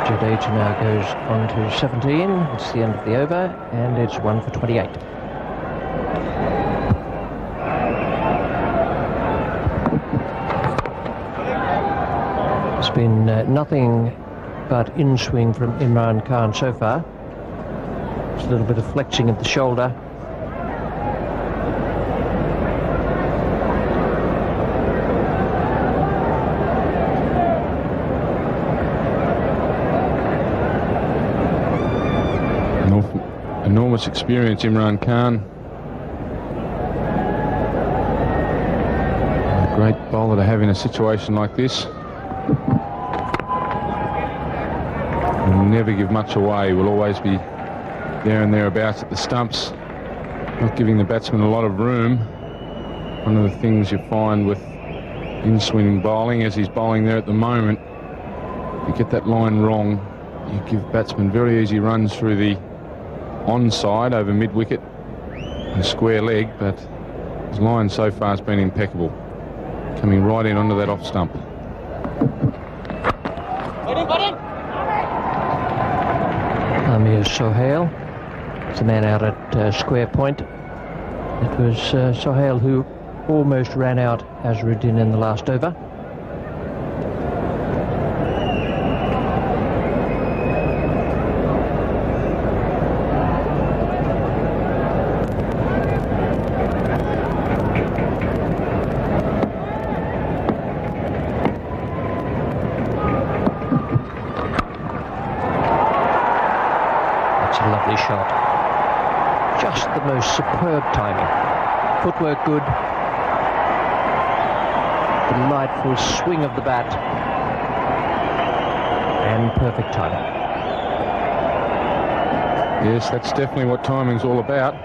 Jadeja now goes on to 17. It's the end of the over, and it's 1 for 28. It's been nothing but in-swing from Imran Khan so far. Just a little bit of flexing of the shoulder. Enormous experience, Imran Khan. A great bowler to have in a situation like this. Will never give much away. Will always be there and thereabouts at the stumps, not giving the batsman a lot of room. One of the things you find with in-swing bowling, as he's bowling there at the moment, you get that line wrong, you give batsmen very easy runs through the onside over mid-wicket and square leg, but his line so far has been impeccable, coming right in onto that off stump. Amir Sohail, it's the man out at square point. It was Sohail who almost ran out Azharuddin in the last over. Lovely shot. Just the most superb timing. Footwork good. Delightful swing of the bat. And perfect timing. Yes, that's definitely what timing's all about.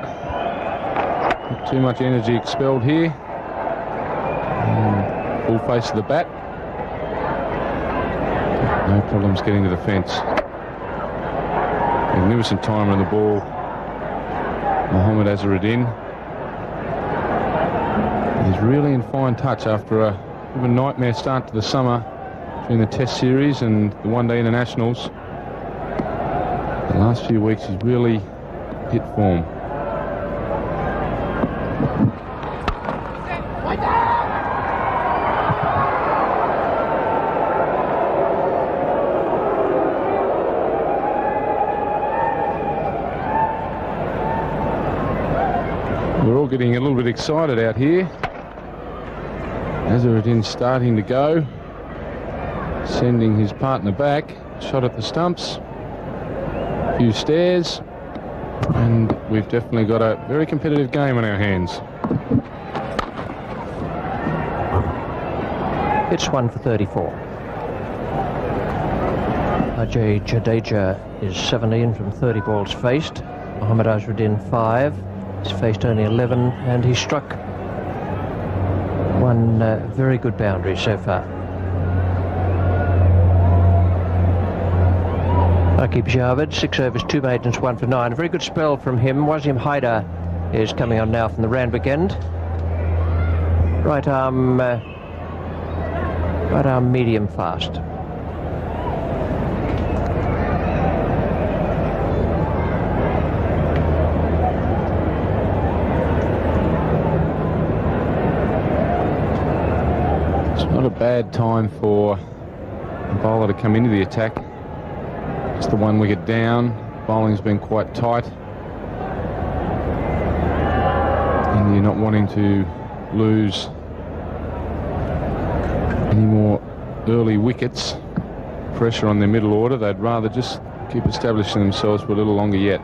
Not too much energy expelled here. Full face of the bat. No problems getting to the fence. Magnificent timer on the ball, Mohammad Azharuddin. He's really in fine touch after a bit of a nightmare start to the summer between the Test series and the one-day internationals. The last few weeks he's really hit form. We're all getting a little bit excited out here. Azharuddin starting to go, sending his partner back, shot at the stumps, a few stairs, and we've definitely got a very competitive game on our hands. It's 1 for 34. Ajay Jadeja is 17 from 30 balls faced. Mohammad Azharuddin 5. He's faced only 11, and he struck one very good boundary so far. Rakib Javed, 6 overs, 2 maidens, 1 for 9. A very good spell from him. Wasim Haider is coming on now from the Randwick end. Right arm medium fast. Not a bad time for a bowler to come into the attack. Just the 1 wicket down. Bowling's been quite tight. And you're not wanting to lose any more early wickets. Pressure on their middle order. They'd rather just keep establishing themselves for a little longer yet.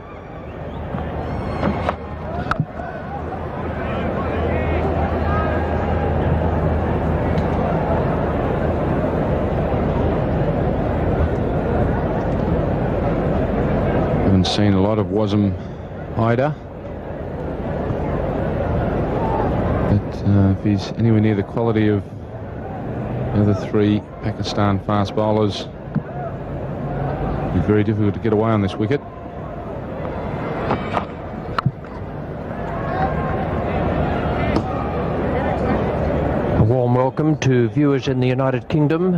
Haven't seen a lot of Wasm Ida. But if he's anywhere near the quality of the other 3 Pakistan fast bowlers, it'll be very difficult to get away on this wicket. A warm welcome to viewers in the United Kingdom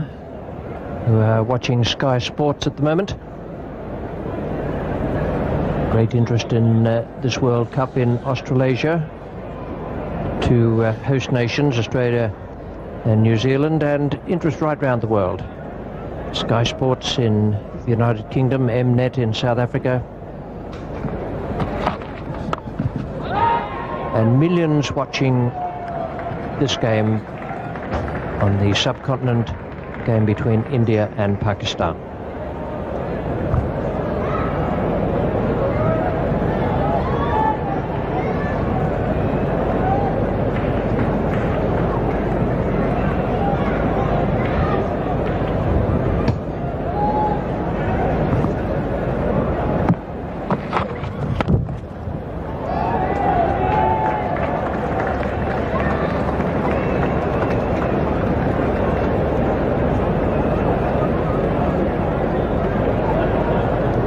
who are watching Sky Sports at the moment. Great interest in this World Cup in Australasia. 2 host nations, Australia and New Zealand, and interest right round the world. Sky Sports in the United Kingdom, Mnet in South Africa, and millions watching this game on the subcontinent, game between India and Pakistan.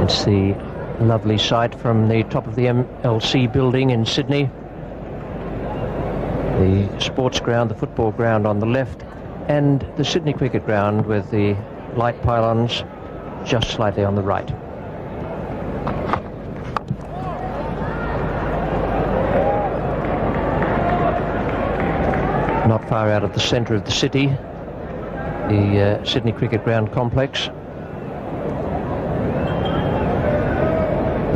It's the lovely sight from the top of the MLC building in Sydney. The sports ground, the football ground on the left, and the Sydney cricket ground with the light pylons just slightly on the right. Not far out of the centre of the city, the Sydney cricket ground complex.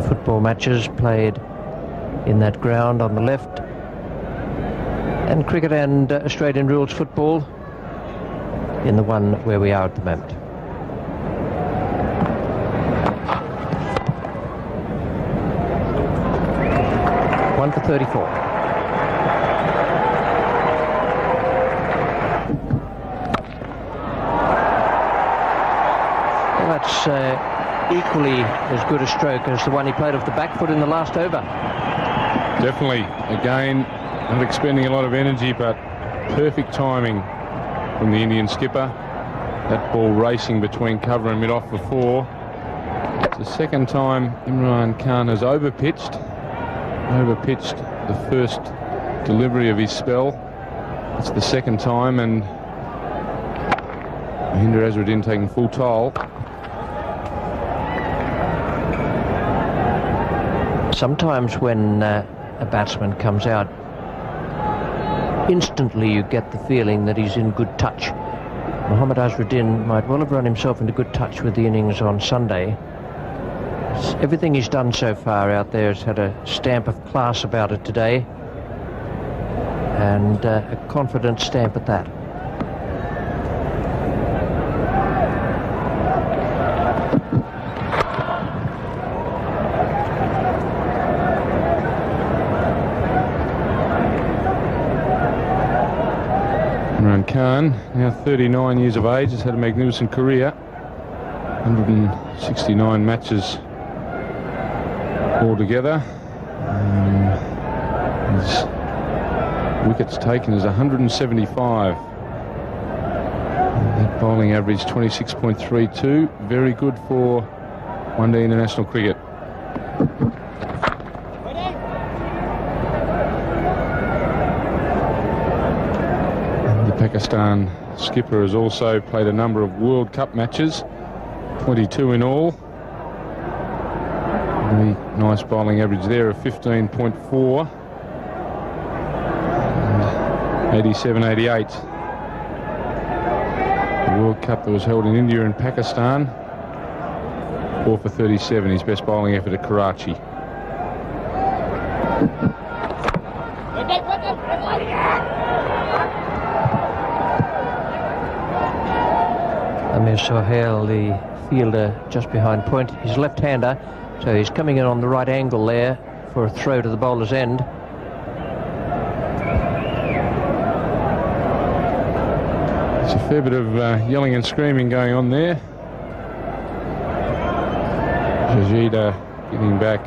Football matches played in that ground on the left, and cricket and Australian rules football in the one where we are at the moment. One for 34. Well, that's equally as good a stroke as the one he played off the back foot in the last over. Definitely. Again, not expending a lot of energy, but perfect timing from the Indian skipper. That ball racing between cover and mid-off for 4. It's the second time Imran Khan has overpitched the first delivery of his spell. It's the second time, and Mahendra Azharuddin taking full toll. Sometimes when a batsman comes out, instantly you get the feeling that he's in good touch. Mohammad Azharuddin might well have run himself into good touch with the innings on Sunday. Everything he's done so far out there has had a stamp of class about it today, and a confident stamp at that. Imran Khan, now 39 years of age, has had a magnificent career. 169 matches altogether. His wickets taken is 175. That bowling average 26.32. Very good for one-day international cricket. Pakistan skipper has also played a number of World Cup matches, 22 in all. Really nice bowling average there of 15.4 and 87-88. The World Cup that was held in India and Pakistan. 4 for 37, his best bowling effort at Karachi. Amir Sohail, the fielder just behind point, he's left-hander, so he's coming in on the right angle there for a throw to the bowler's end. There's a fair bit of yelling and screaming going on there. Jajida getting back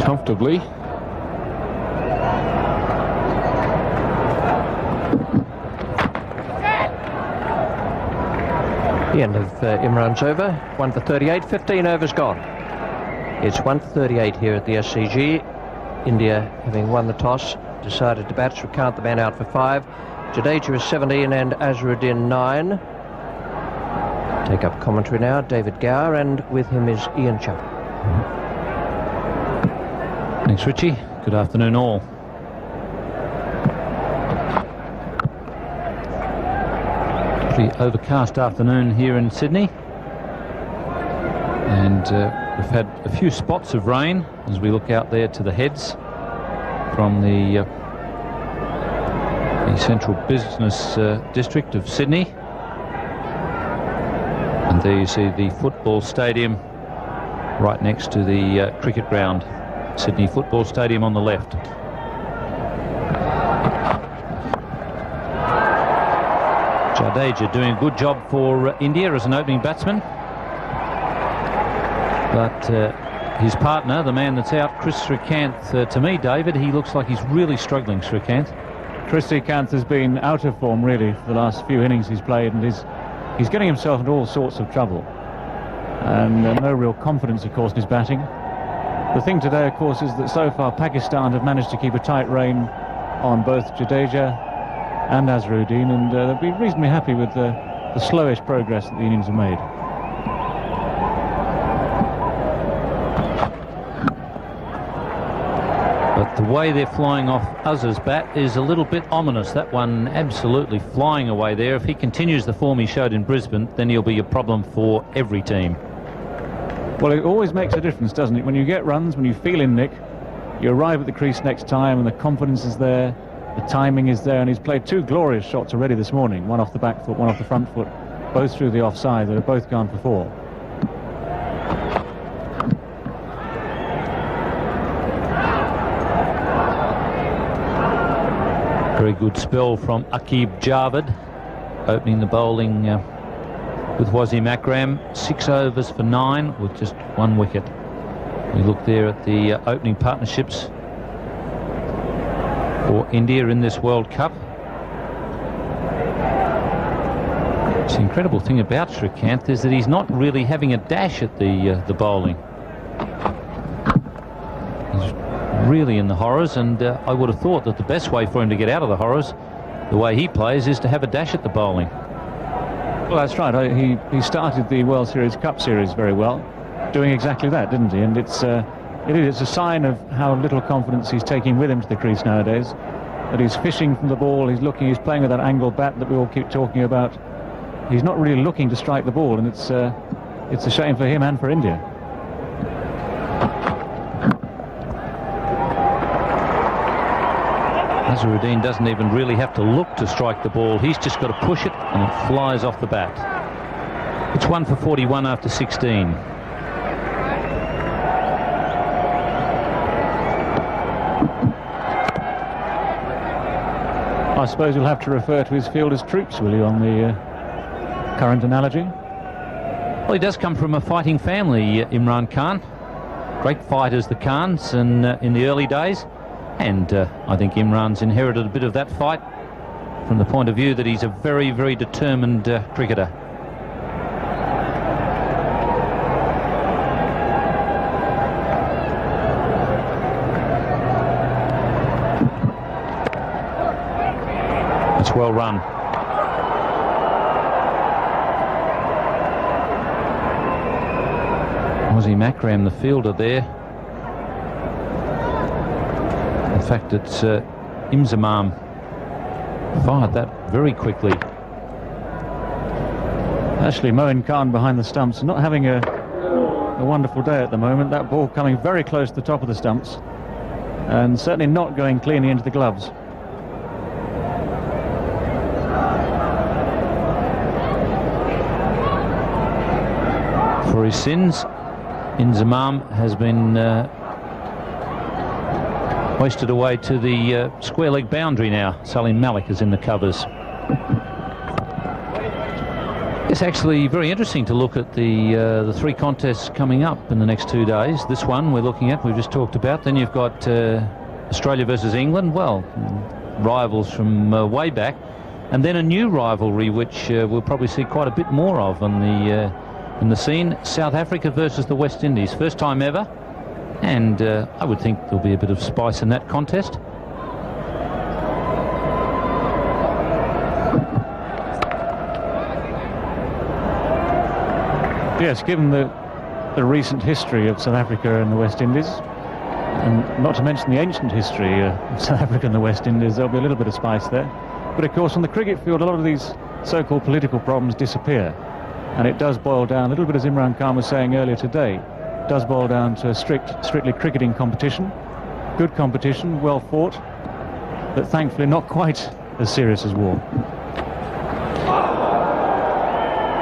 comfortably. The end of Imran's over, 1 for 38, 15 overs gone. It's 1 for 38 here at the SCG. India, having won the toss, decided to bat. Srikanth, the man, out for 5. Jadeja is 17 and Azharuddin 9. Take up commentary now, David Gower, and with him is Ian Chubb. Thanks, Richie. Good afternoon, all. Pretty overcast afternoon here in Sydney, and we've had a few spots of rain as we look out there to the heads from the central business district of Sydney. And there you see the football stadium right next to the cricket ground. Sydney Football Stadium on the left. Jadeja doing a good job for India as an opening batsman. But his partner, the man that's out, Chris Srikanth, to me, David, he looks like he's really struggling, Srikanth. Chris Srikanth has been out of form, really, for the last few innings he's played, and he's getting himself into all sorts of trouble. And no real confidence, of course, in his batting. The thing today, of course, is that so far Pakistan have managed to keep a tight rein on both Jadeja and Azharuddin, and they'll be reasonably happy with the slowish progress that the Indians have made. But the way they're flying off Azhar's bat is a little bit ominous. That one absolutely flying away there. If he continues the form he showed in Brisbane, then he'll be a problem for every team. Well, it always makes a difference, doesn't it? When you get runs, when you feel in nick, you arrive at the crease next time and the confidence is there, the timing is there, and he's played 2 glorious shots already this morning, one off the back foot, one off the front foot, both through the offside. They've both gone for 4. Very good spell from Aqib Javed, opening the bowling with Wasim Akram. 6 overs for 9 with just 1 wicket. We look there at the opening partnerships for India in this World Cup. The incredible thing about Srikanth is that he's not really having a dash at the bowling. He's really in the horrors, and I would have thought that the best way for him to get out of the horrors, the way he plays, is to have a dash at the bowling. Well, that's right. He started the World Series Cup Series very well, doing exactly that, didn't he? And it's a sign of how little confidence he's taking with him to the crease nowadays. That he's fishing from the ball, he's playing with that angled bat that we all keep talking about. He's not really looking to strike the ball, and it's a shame for him and for India. Azharuddin doesn't even really have to look to strike the ball. He's just got to push it and it flies off the bat. It's 1 for 41 after 16. I suppose you'll have to refer to his field as troops, will you, on the current analogy? Well, he does come from a fighting family, Imran Khan. Great fighters, the Khans, in the early days. And I think Imran's inherited a bit of that fight from the point of view that he's a very, very determined cricketer. It's well run. Wasim Akram, the fielder there. In fact, it's Imzamam Fired that very quickly. Actually, Moin Khan behind the stumps, not having a wonderful day at the moment. That ball coming very close to the top of the stumps, and certainly not going cleanly into the gloves. For his sins, Inzamam has been hoisted away to the square leg boundary now. Salim Malik is in the covers. It's actually very interesting to look at the three contests coming up in the next 2 days. This one we're looking at, we've just talked about. Then you've got Australia versus England, well, rivals from way back. And then a new rivalry, which we'll probably see quite a bit more of on in the scene. South Africa versus the West Indies. First time ever. And I would think there'll be a bit of spice in that contest. Yes, given the recent history of South Africa and the West Indies, and not to mention the ancient history of South Africa and the West Indies, there'll be a little bit of spice there. But of course, on the cricket field, a lot of these so-called political problems disappear. And it does boil down, a little bit as Imran Khan was saying earlier today, it does boil down to a strictly cricketing competition. Good competition, well fought, but thankfully not quite as serious as war.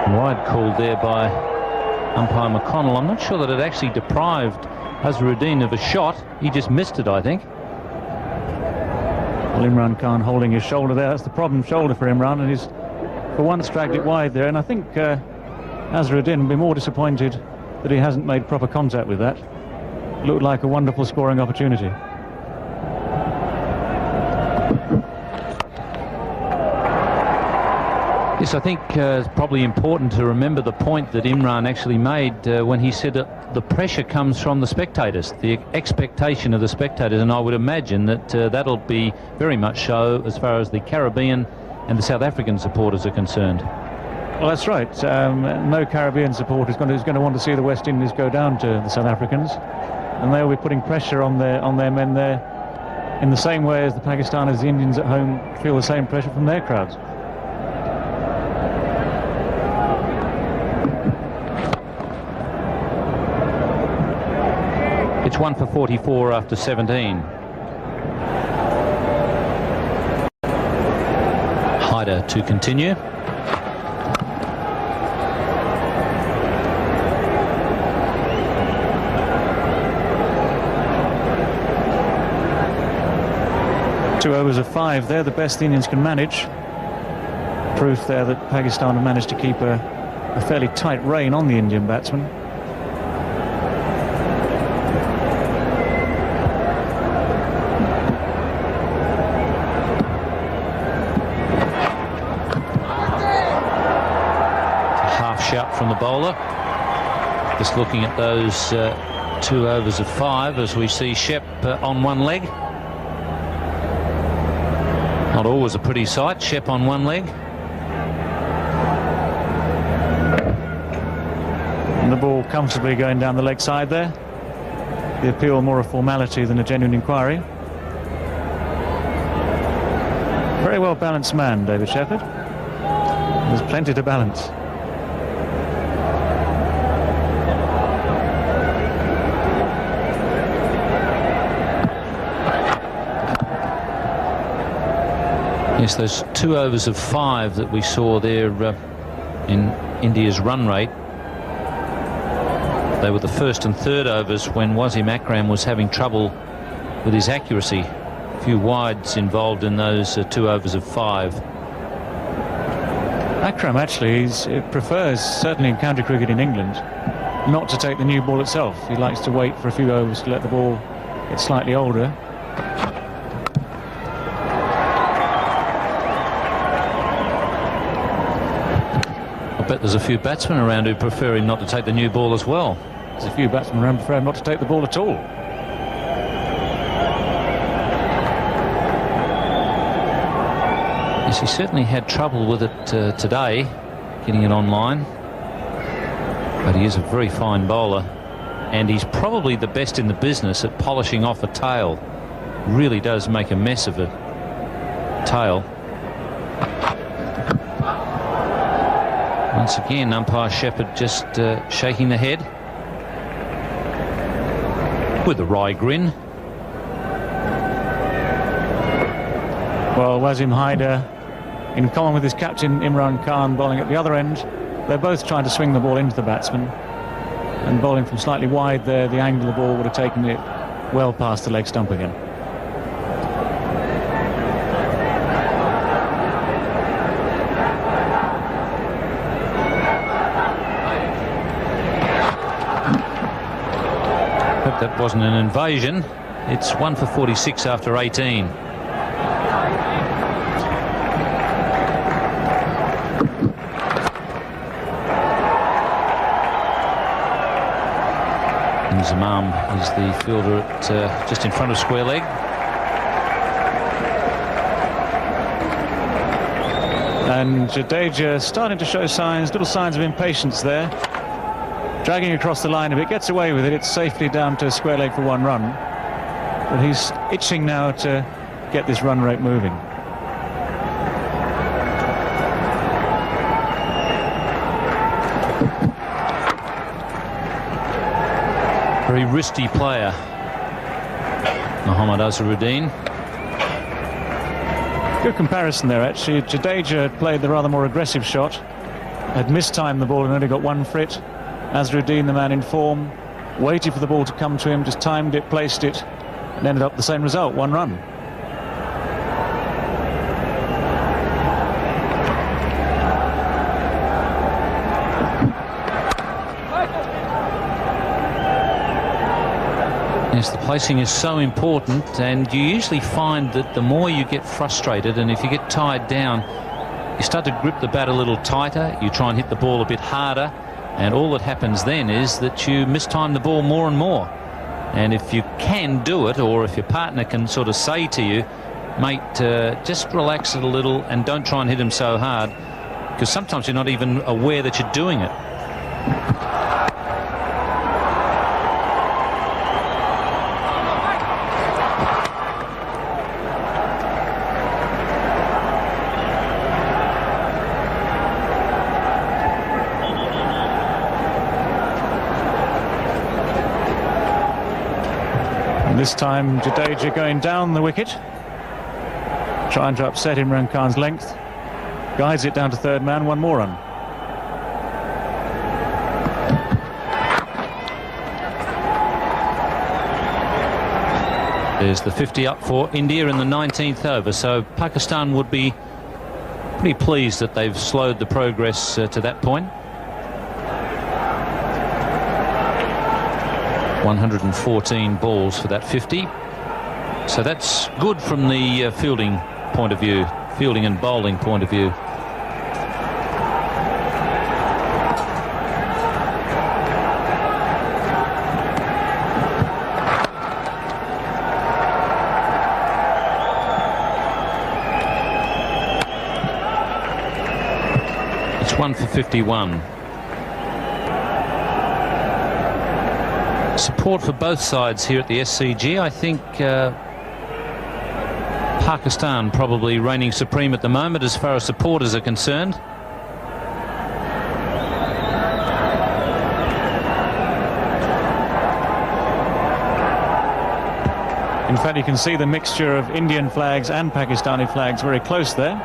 Wide called there by umpire McConnell. I'm not sure that it actually deprived Azharuddin of a shot. He just missed it, I think. Well, Imran Khan holding his shoulder there. That's the problem shoulder for Imran, and he's for once dragged it wide there. And I think Azharuddin will be more disappointed that he hasn't made proper contact with that. Looked like a wonderful scoring opportunity. Yes, I think it's probably important to remember the point that Imran actually made when he said the pressure comes from the spectators, the expectation of the spectators, and I would imagine that that'll be very much so as far as the Caribbean and the South African supporters are concerned. Well, that's right. No Caribbean supporter is going to want to see the West Indies go down to the South Africans, and they'll be putting pressure on their men there in the same way as the Pakistanis, the Indians at home, feel the same pressure from their crowds. It's 1 for 44 after 17. Hyder to continue. Two overs of 5 there, the best the Indians can manage. Proof there that Pakistan have managed to keep a fairly tight rein on the Indian batsmen. Shot from the bowler. Just looking at those 2 overs of 5 as we see Shep on one leg. Not always a pretty sight, Shep on one leg. And the ball comfortably going down the leg side there. The appeal more a formality than a genuine inquiry. Very well balanced man, David Shepherd. There's plenty to balance. Yes, those 2 overs of 5 that we saw there in India's run rate, they were the first and third overs when Wasim Akram was having trouble with his accuracy. A few wides involved in those 2 overs of 5. Akram actually prefers, certainly in county cricket in England, not to take the new ball itself. He likes to wait for a few overs to let the ball get slightly older. I bet there's a few batsmen around who prefer him not to take the new ball as well. There's a few batsmen around who prefer him not to take the ball at all. Yes, he certainly had trouble with it today, getting it online. But he is a very fine bowler, and he's probably the best in the business at polishing off a tail. Really does make a mess of a tail. Once again, umpire Shepherd just shaking the head with a wry grin. Well, Wasim Haider, in common with his captain Imran Khan, bowling at the other end. They're both trying to swing the ball into the batsman, and bowling from slightly wide there, the angle of the ball would have taken it well past the leg stump again. Hope that wasn't an invasion. It's 1 for 46 after 18. Zamam is the fielder at just in front of square leg. And Jadeja starting to show little signs of impatience there. Dragging across the line a bit, gets away with it. It's safely down to square leg for 1 run. But he's itching now to get this run rate moving. Very wristy player, Mohammad Azharuddin. Good comparison there, actually. Jadeja had played the rather more aggressive shot, had mistimed the ball and only got 1 for it. Azharuddin, the man in form, waited for the ball to come to him, just timed it, placed it, and ended up the same result, 1 run. Yes, the placing is so important, and you usually find that the more you get frustrated and if you get tied down, you start to grip the bat a little tighter, you try and hit the ball a bit harder, and all that happens then is that you mistime the ball more and more. And if you can do it, or if your partner can sort of say to you, mate, just relax it a little and don't try and hit him so hard, because sometimes you're not even aware that you're doing it. This time Jadeja going down the wicket, trying to upset Imran Khan's length, guides it down to 3rd man, 1 more run. There's the 50 up for India in the 19th over, so Pakistan would be pretty pleased that they've slowed the progress to that point. 114 balls for that 50, so that's good from the fielding point of view, fielding and bowling point of view. It's 1 for 51. Support for both sides here at the SCG. I think Pakistan probably reigning supreme at the moment as far as supporters are concerned. In fact, you can see the mixture of Indian flags and Pakistani flags very close there.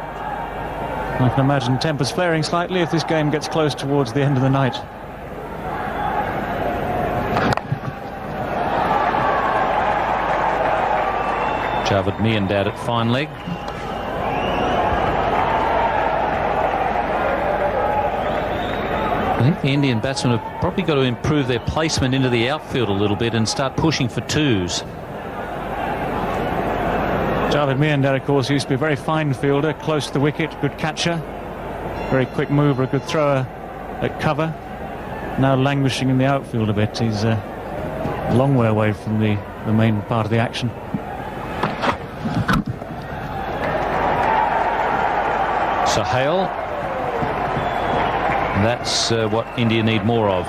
I can imagine tempers flaring slightly if this game gets close towards the end of the night. Javed Miandad at fine leg. I think the Indian batsmen have probably got to improve their placement into the outfield a little bit and start pushing for 2s. Javed Miandad, of course, used to be a very fine fielder, close to the wicket, good catcher, very quick mover, a good thrower at cover. Now languishing in the outfield a bit. He's a long way away from the main part of the action. Sahel. That's what India need more of.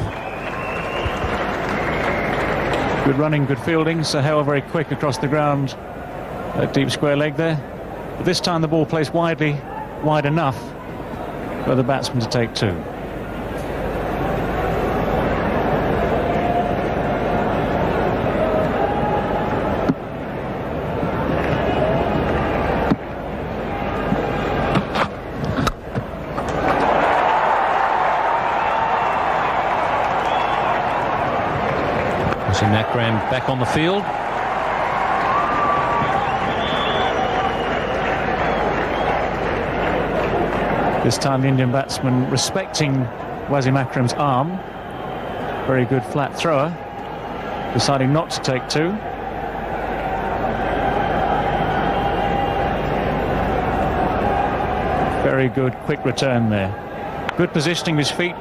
Good running, good fielding. Sahel very quick across the ground at deep square leg there. But this time the ball placed widely wide enough for the batsman to take 2. Mtach back on the field. This time the Indian batsman respecting Wasim Akram's arm. Very good flat thrower, deciding not to take 2. Very good quick return there. Good positioning of his feet,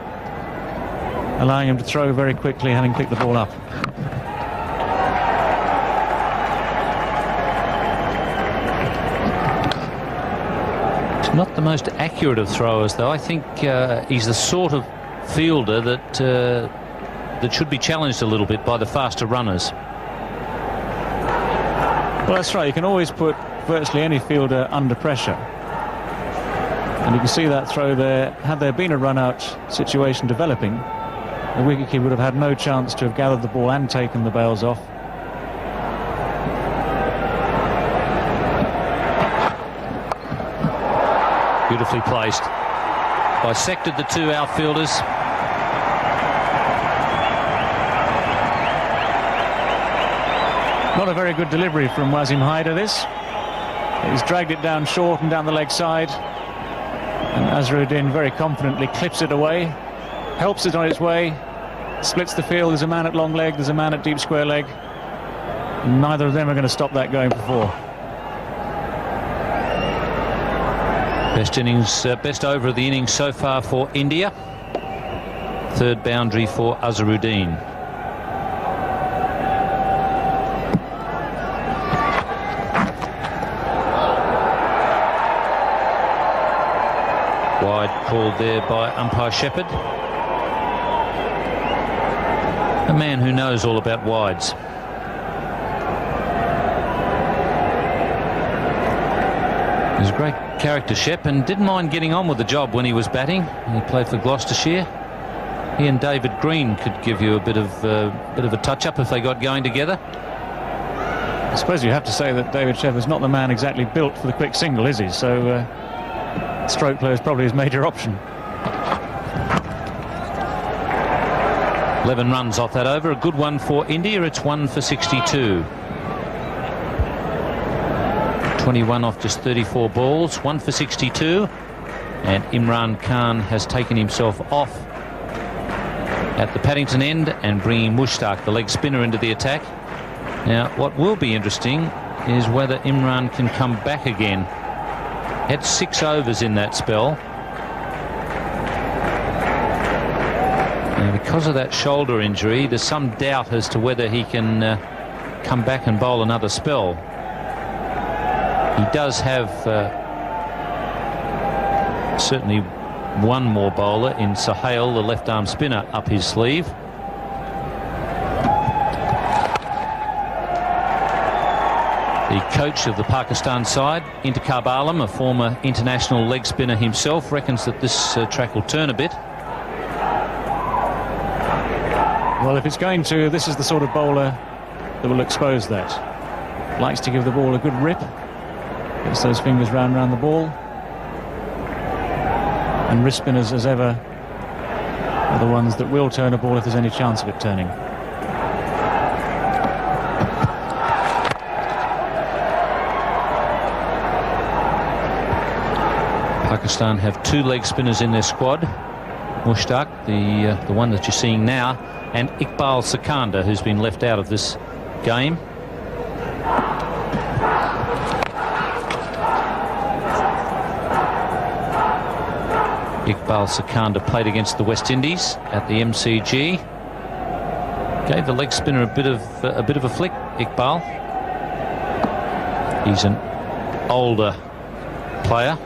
allowing him to throw very quickly, having picked the ball up. Not the most accurate of throwers, though. I think he's the sort of fielder that that should be challenged a little bit by the faster runners. Well, that's right. You can always put virtually any fielder under pressure. And you can see that throw there. Had there been a run-out situation developing, the wicketkeeper would have had no chance to have gathered the ball and taken the bails off. Beautifully placed. Bisected the 2 outfielders. Not a very good delivery from Wasim Haider, this. He's dragged it down short and down the leg side. And Azharuddin very confidently clips it away, helps it on its way, splits the field. There's a man at long leg, there's a man at deep square leg. Neither of them are going to stop that going for 4. Best innings, best over of the innings so far for India. 3rd boundary for Azharuddin. Wide called there by umpire Shepherd. A man who knows all about wides. He's a great character, Shep, and didn't mind getting on with the job when he was batting. He played for Gloucestershire. He and David Green could give you a bit of a touch-up if they got going together. I suppose you have to say that David Shepherd's not the man exactly built for the quick single, is he? So stroke play is probably his major option. 11 runs off that over. A good one for India. It's 1 for 62. 21 off just 34 balls, 1 for 62, and Imran Khan has taken himself off at the Paddington end and bringing Mtach, the leg spinner, into the attack. Now, what will be interesting is whether Imran can come back again. Had 6 overs in that spell. Now, because of that shoulder injury, there's some doubt as to whether he can come back and bowl another spell. He does have certainly one more bowler in Sohail, the left-arm spinner, up his sleeve. The coach of the Pakistan side, Intikhab Alam, a former international leg spinner himself, reckons that this track will turn a bit. Well, if it's going to, this is the sort of bowler that will expose that. Likes to give the ball a good rip. Gets those fingers round the ball. And wrist spinners, as ever, are the ones that will turn a ball if there's any chance of it turning. Pakistan have 2 leg spinners in their squad. Mtach, the one that you're seeing now, and Iqbal Sikandar, who's been left out of this game. Iqbal Sikandar played against the West Indies at the MCG. Gave the leg spinner a bit of a flick. Iqbal. He's an older player.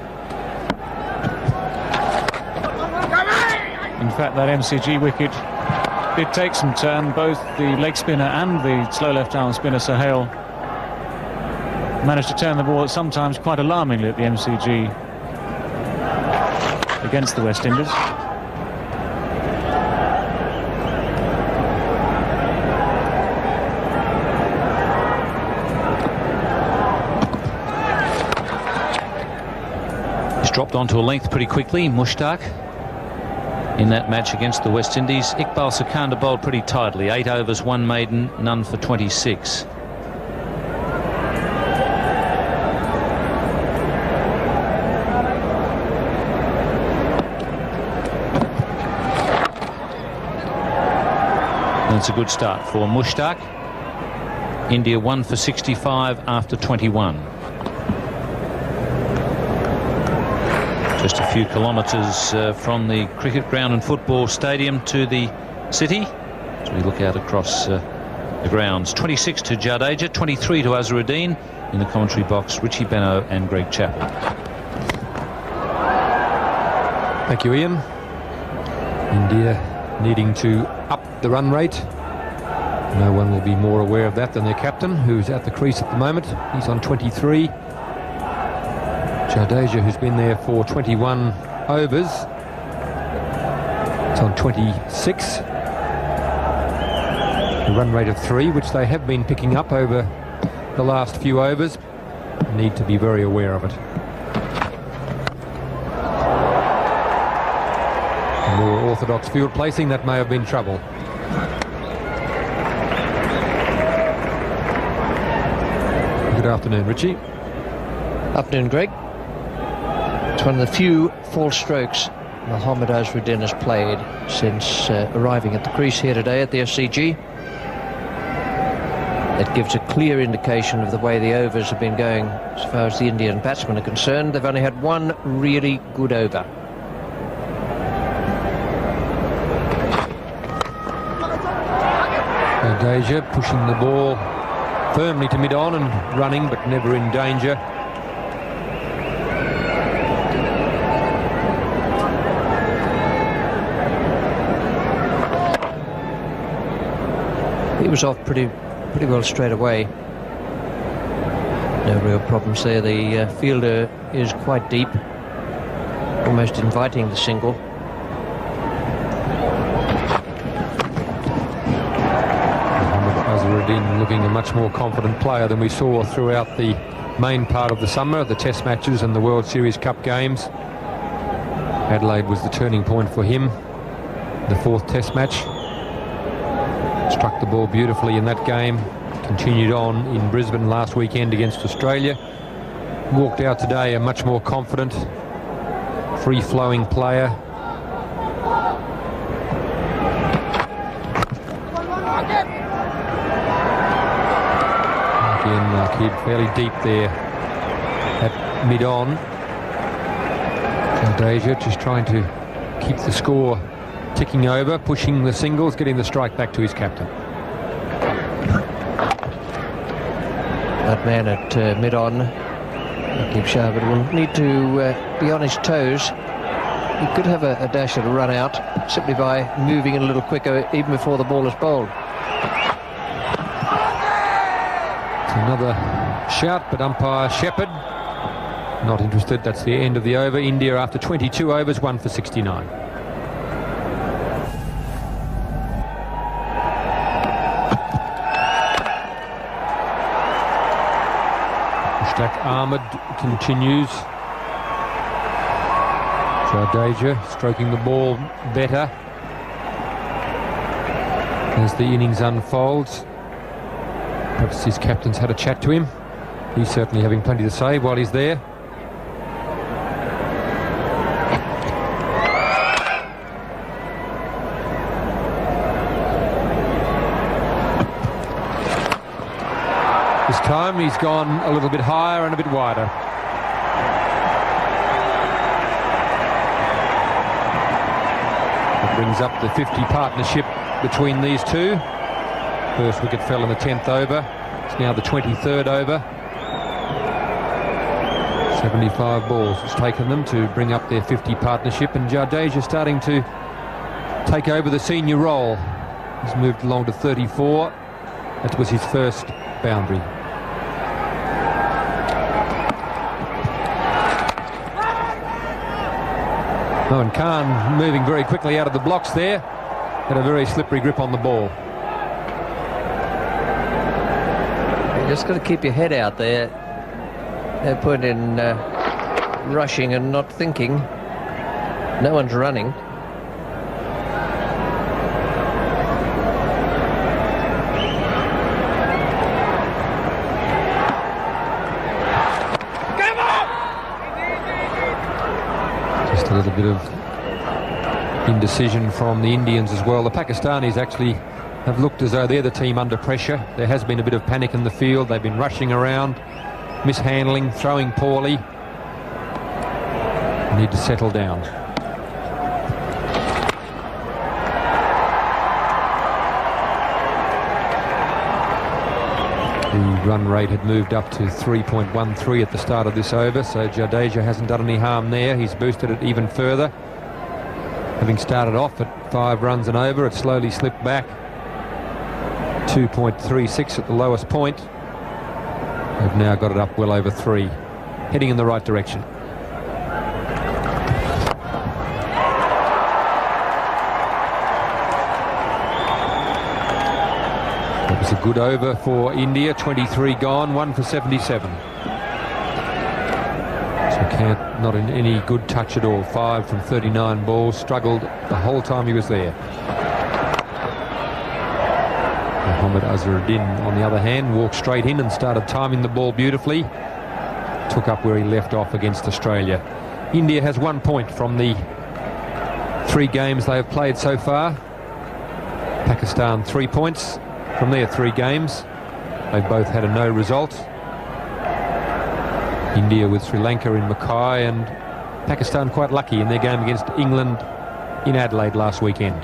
In fact, that MCG wicket did take some turn. Both the leg spinner and the slow left-arm spinner Sohail managed to turn the ball sometimes quite alarmingly at the MCG against the West Indies. He's dropped onto a length pretty quickly, Mtach, in that match against the West Indies. Iqbal Sikandar bowled pretty tidily. 8 overs, 1 maiden, none for 26. It's a good start for Mtach. India 1 for 65 after 21. Just a few kilometres from the cricket ground and football stadium to the city, as we look out across the grounds. 26 to Jadeja, 23 to Azharuddin. In the commentary box, Richie Benaud and Greg Chappell. Thank you, Ian. India needing to up the run rate. No one will be more aware of that than their captain, who's at the crease at the moment. He's on 23. Jadeja, who's been there for 21 overs, it's on 26. A run rate of 3, which they have been picking up over the last few overs. Need to be very aware of it. A more orthodox field placing, that may have been trouble. Good afternoon, Richie. Afternoon, Greg. It's one of the few false strokes Mohammad Azharuddin has played since arriving at the crease here today at the SCG. It gives a clear indication of the way the overs have been going as far as the Indian batsmen are concerned. They've only had one really good over. Jadeja pushing the ball firmly to mid-on and running, but never in danger. He was off pretty well straight away. No real problems there. The fielder is quite deep, almost inviting the single. Azharuddin looking a much more confident player than we saw throughout the main part of the summer, the Test matches and the World Series Cup games. Adelaide was the turning point for him, the 4th Test match. Struck the ball beautifully in that game, continued on in Brisbane last weekend against Australia. Walked out today a much more confident, free-flowing player. Again, kid fairly deep there at mid-on. Jadeja just trying to keep the score ticking over, pushing the singles, getting the strike back to his captain. That man at mid-on, Aqib Shahbad, will need to be on his toes. He could have a dash at a run out simply by moving a little quicker even before the ball is bowled. It's another shout, but umpire Shepherd not interested. That's the end of the over. India after 22 overs, 1 for 69. Ahmed continues. Jadeja stroking the ball better as the innings unfolds. Perhaps his captain's had a chat to him. He's certainly having plenty to say while he's there. This time he's gone a little bit higher and a bit wider. It brings up the 50 partnership between these two. First wicket fell in the 10th over. It's now the 23rd over. 75 balls it's taken them to bring up their 50 partnership, and Jadeja starting to take over the senior role. He's moved along to 34. That was his first boundary. Oh, and Khan moving very quickly out of the blocks there. Had a very slippery grip on the ball. You just got to keep your head out there. No point in rushing and not thinking. No one's running. Just a little bit of indecision from the Indians as well. The Pakistanis actually have looked as though they're the team under pressure. There has been a bit of panic in the field. They've been rushing around, mishandling, throwing poorly. Need to settle down. The run rate had moved up to 3.13 at the start of this over, so Jadeja hasn't done any harm there. He's boosted it even further. Having started off at 5 runs and over, it slowly slipped back. 2.36 at the lowest point. They've now got it up well over 3, heading in the right direction. It was a good over for India, 23 gone, 1 for 77. So Kant not in any good touch at all, 5 from 39 balls, struggled the whole time he was there. Mohammad Azharuddin, on the other hand, walked straight in and started timing the ball beautifully. Took up where he left off against Australia. India has 1 point from the 3 games they have played so far. Pakistan 3 points from their 3 games. They've both had a no result. India with Sri Lanka in Mackay, and Pakistan quite lucky in their game against England in Adelaide last weekend.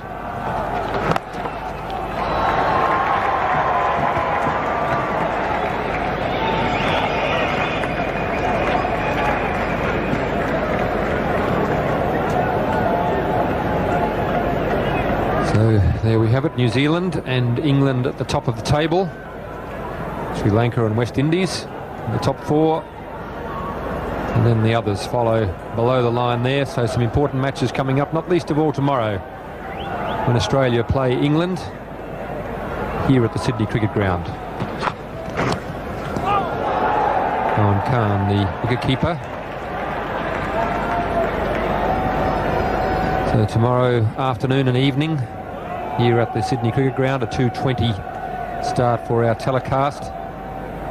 So there we have it, New Zealand and England at the top of the table. Sri Lanka and West Indies in the top 4. And then the others follow below the line there. So some important matches coming up, not least of all tomorrow, when Australia play England here at the Sydney Cricket Ground. Owen Khan, the wicketkeeper. So tomorrow afternoon and evening here at the Sydney Cricket Ground, a 2:20 start for our telecast.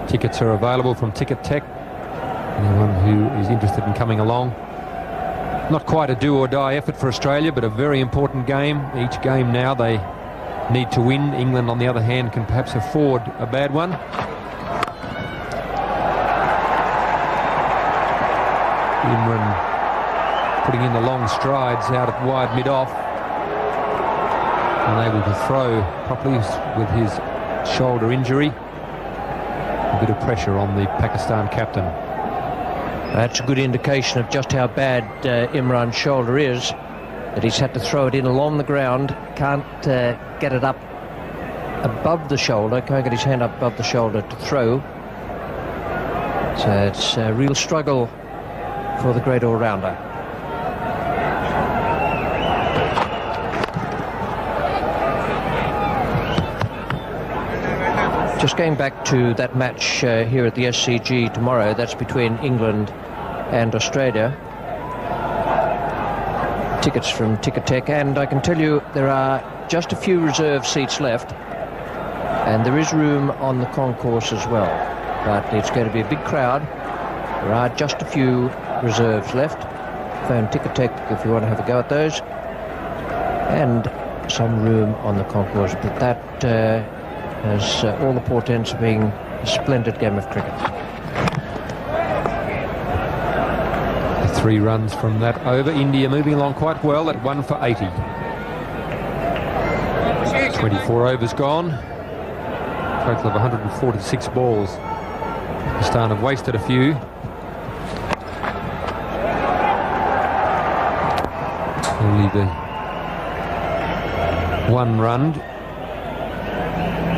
Tickets are available from Ticket Tech. Anyone who is interested in coming along. Not quite a do-or-die effort for Australia, but a very important game. Each game now they need to win. England, on the other hand, can perhaps afford a bad one. Imran putting in the long strides out at wide mid-off. Unable to throw properly with his shoulder injury. A bit of pressure on the Pakistan captain. That's a good indication of just how bad Imran's shoulder is, that he's had to throw it in along the ground, can't get it up above the shoulder, can't get his hand up above the shoulder to throw. So it's a real struggle for the great all-rounder. Just going back to that match here at the SCG tomorrow, that's between England and Australia. Tickets from Ticket Tech, and I can tell you there are just a few reserve seats left, and there is room on the concourse as well, but it's going to be a big crowd. There are just a few reserves left. Phone Ticket Tech if you want to have a go at those, and some room on the concourse, but that has all the portents of being a splendid game of cricket. 3 runs from that over. India moving along quite well at 1 for 80. 24 overs gone. Total of 146 balls. Pakistan have wasted a few. Only the 1 run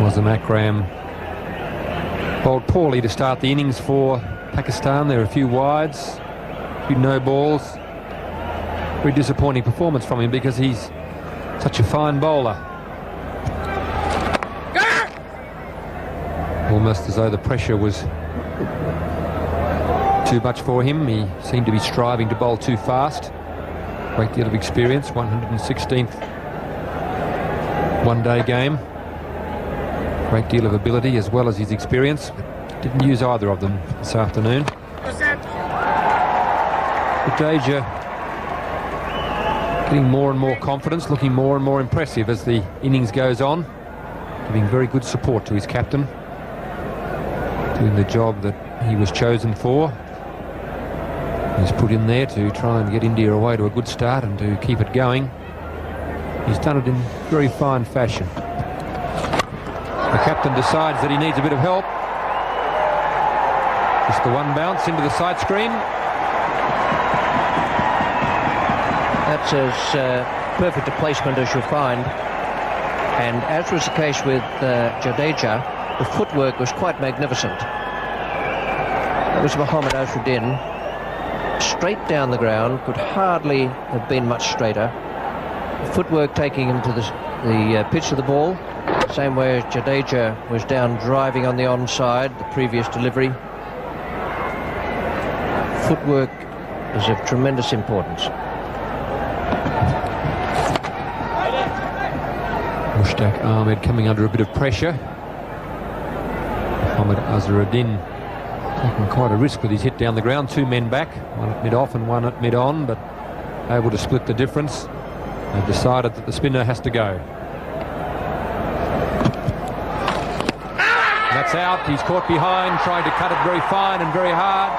was Akram. Bowled poorly to start the innings for Pakistan. There are a few wides, a few no balls. Very disappointing performance from him because he's such a fine bowler. Almost as though the pressure was too much for him. He seemed to be striving to bowl too fast. Great deal of experience, 116th one-day game. Great deal of ability as well as his experience. Didn't use either of them this afternoon. Jadeja getting more and more confidence, looking more and more impressive as the innings goes on, giving very good support to his captain, doing the job that he was chosen for. He's put in there to try and get India away to a good start and to keep it going. He's done it in very fine fashion. The captain decides that he needs a bit of help. Just the one bounce into the side screen. That's as perfect a placement as you'll find. And as was the case with Jadeja, the footwork was quite magnificent. That was Mohammad Azharuddin. Straight down the ground, could hardly have been much straighter. Footwork taking him to the pitch of the ball, same way as Jadeja was down driving on the onside, the previous delivery. Footwork is of tremendous importance. Mtach Ahmed coming under a bit of pressure. Mohammad Azharuddin taking quite a risk with his hit down the ground. Two men back, one at mid-off and one at mid-on, but able to split the difference. They've decided that the spinner has to go. That's out. He's caught behind, trying to cut it very fine and very hard.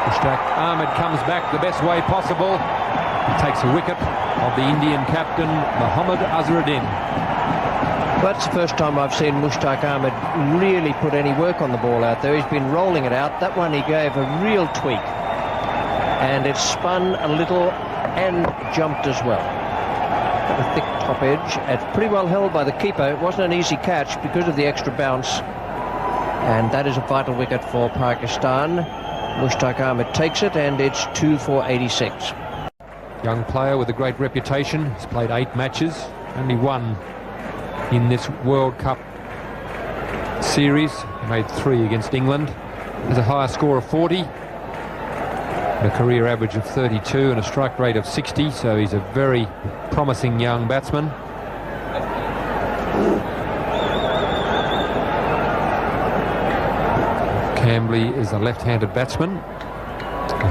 Mtach Ahmed comes back the best way possible. He takes a wicket of the Indian captain, Mohammad Azharuddin. Well, that's the first time I've seen Mtach Ahmed really put any work on the ball out there. He's been rolling it out. That one he gave a real tweak. And it spun a little and jumped as well. Got a thick top edge. It's pretty well held by the keeper. It wasn't an easy catch because of the extra bounce. And that is a vital wicket for Pakistan. Mtach Ahmed takes it, and it's 2 for 86. Young player with a great reputation. He's played 8 matches, only one in this World Cup series. He made 3 against England. Has a higher score of 40, a career average of 32 and a strike rate of 60, so he's a very promising young batsman. Cambly is a left-handed batsman.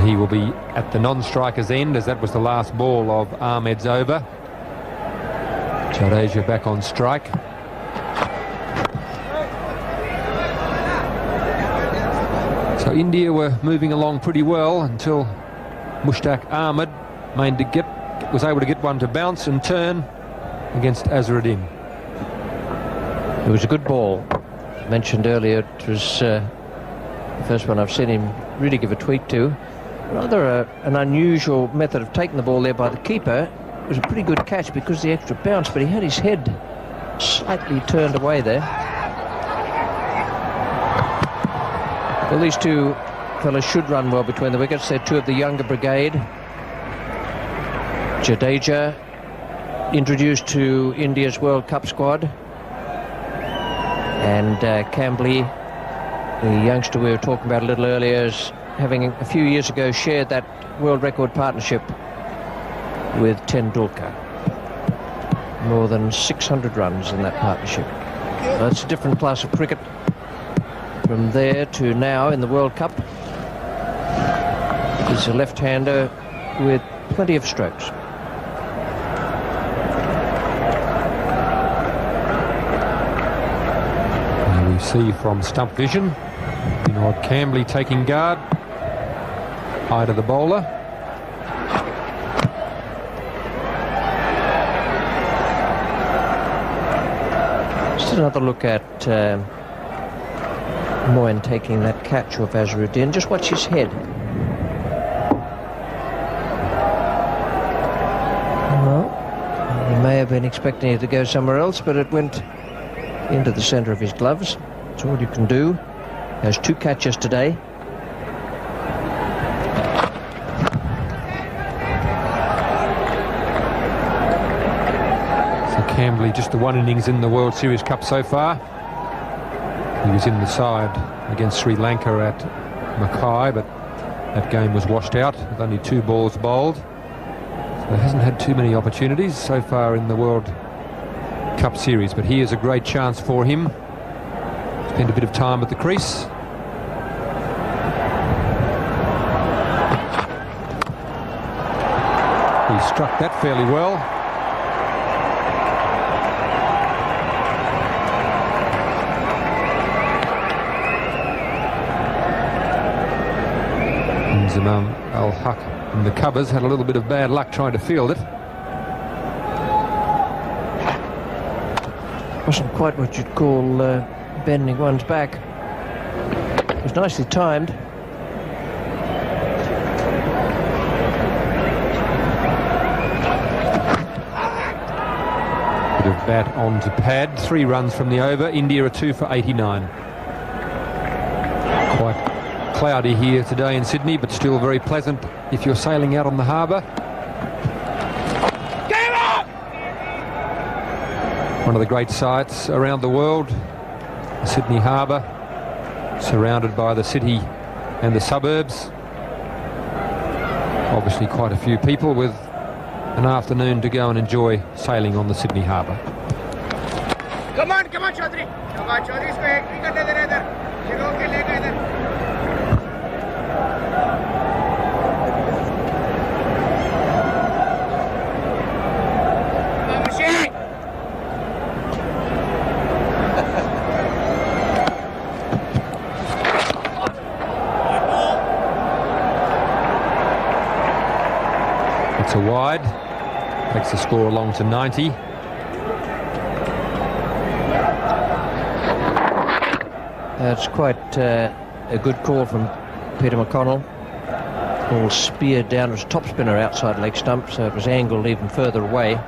He will be at the non-striker's end, as that was the last ball of Ahmed's over. Jadeja back on strike. So India were moving along pretty well until Mtach Ahmed was able to get one to bounce and turn against Azharuddin. It was a good ball. Mentioned earlier, it was the first one I've seen him really give a tweak to. Rather an unusual method of taking the ball there by the keeper. It was a pretty good catch because of the extra bounce, but he had his head slightly turned away there. Well, these two fellas should run well between the wickets. They're two of the younger brigade. Jadeja, introduced to India's World Cup squad. And Cambly, the youngster we were talking about a little earlier, is having a few years ago shared that world record partnership with Tendulkar. More than 600 runs in that partnership. That's a different class of cricket from there to now in the World Cup. He's a left-hander with plenty of strokes. And we see from stump vision, Cambly taking guard. High to the bowler. Just another look at Moin taking that catch of Azharuddin. Just watch his head. Well, he may have been expecting it to go somewhere else, but it went into the centre of his gloves. That's all you can do. He has 2 catches today. Cambly just the one innings in the World Series Cup so far. He was in the side against Sri Lanka at Mackay, but that game was washed out with only 2 balls bowled. So hasn't had too many opportunities so far in the World Cup Series, but here's a great chance for him. Spent a bit of time at the crease. He struck that fairly well. Zaman al-Haq and the covers had a little bit of bad luck trying to field it. Wasn't quite what you'd call bending one's back. It was nicely timed. Bit of bat on to pad. 3 runs from the over. India are 2 for 89. Quite cloudy here today in Sydney, but still very pleasant if you're sailing out on the harbour. One of the great sights around the world, Sydney Harbour, surrounded by the city and the suburbs. Obviously quite a few people with an afternoon to go and enjoy sailing on the Sydney Harbour. Come on, Chaudhary. Come on, Chaudhary. Isko ek wicket de dena idhar. Ye roke le ga idhar. It's a wide, takes the score along to 90. That's quite a good call from Peter McConnell. Ball speared down as top spinner outside leg stump, so it was angled even further away.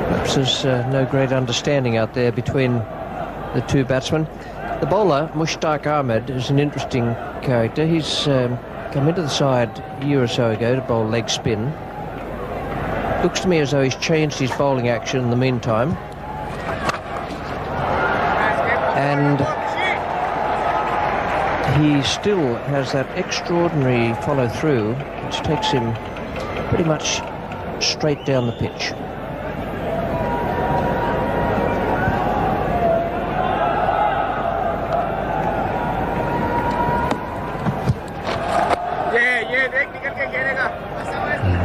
Perhaps there's no great understanding out there between the 2 batsmen. The bowler, Mtach Ahmed, is an interesting character. He's come into the side a year or so ago to bowl leg spin. Looks to me as though he's changed his bowling action in the meantime. And he still has that extraordinary follow-through, which takes him pretty much straight down the pitch.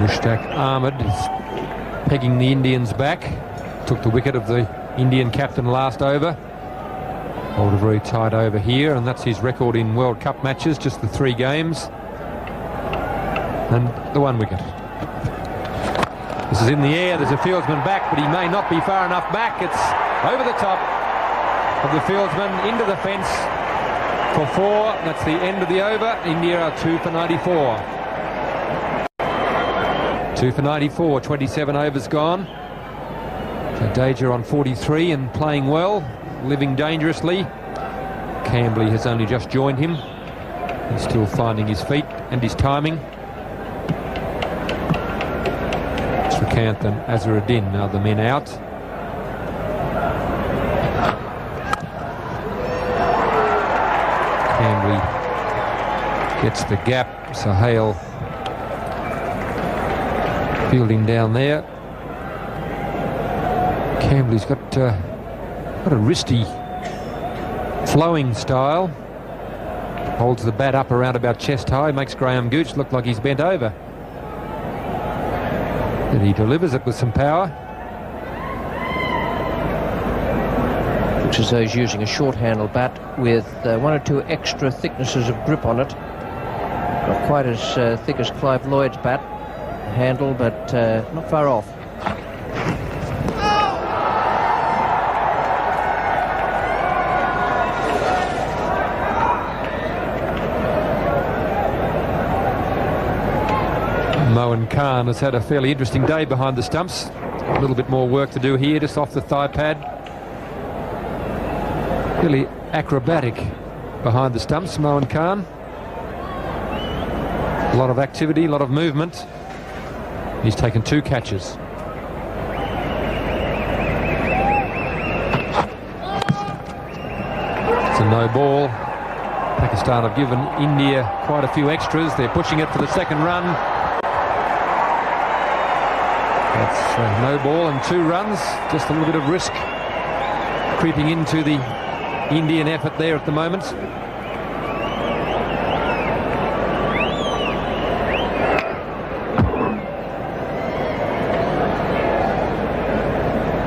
Mtach Ahmed is pegging the Indians back. Took the wicket of the Indian captain last over. Bowled a very tight over here, and that's his record in World Cup matches, just the 3 games. And the 1 wicket. This is in the air, there's a fieldsman back, but he may not be far enough back. It's over the top of the fieldsman, into the fence for 4. That's the end of the over. India are 2 for 94. 2 for 94, 27 overs gone. So Deja on 43 and playing well, living dangerously. Cambly has only just joined him. He's still finding his feet and his timing. Srikanth and Azharuddin are the men out. Cambly gets the gap. Sohail fielding down there. Cambly's got a wristy, flowing style. Holds the bat up around about chest high, makes Graham Gooch look like he's bent over. And he delivers it with some power. Looks as though he's using a short-handle bat with 1 or 2 extra thicknesses of grip on it. Not quite as thick as Clive Lloyd's bat handle, but not far off. Moeen Khan has had a fairly interesting day behind the stumps. A little bit more work to do here, just off the thigh pad. Really acrobatic behind the stumps, Moeen Khan. A lot of activity, a lot of movement. He's taken 2 catches. It's a no ball. Pakistan have given India quite a few extras. They're pushing it for the second run. That's no ball and 2 runs. Just a little bit of risk creeping into the Indian effort there at the moment.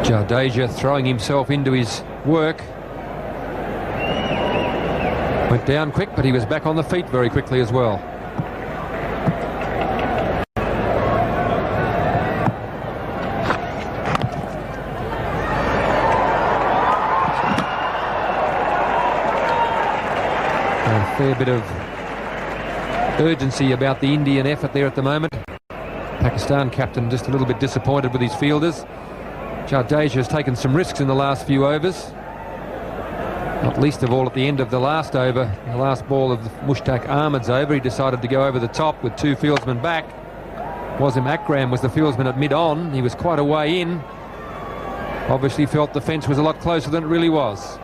Jadeja throwing himself into his work. Went down quick, but he was back on the feet very quickly as well. A fair bit of urgency about the Indian effort there at the moment. Pakistan captain just a little bit disappointed with his fielders. Jadeja has taken some risks in the last few overs. Not least of all at the end of the last over, the last ball of Mtach Ahmed's over. He decided to go over the top with 2 fieldsmen back. Wasim Akram was the fieldsman at mid-on. He was quite a way in. Obviously felt the fence was a lot closer than it really was.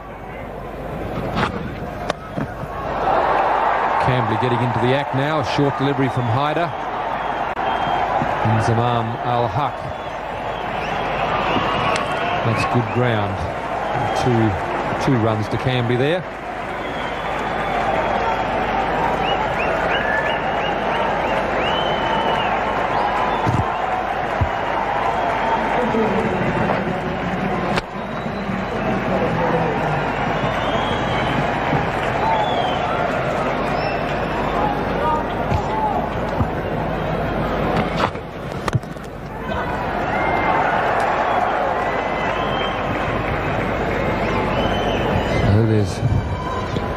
Cambly getting into the act now. A short delivery from Haider. Zamam Al-Haq. That's good ground. Two runs to Cambly there.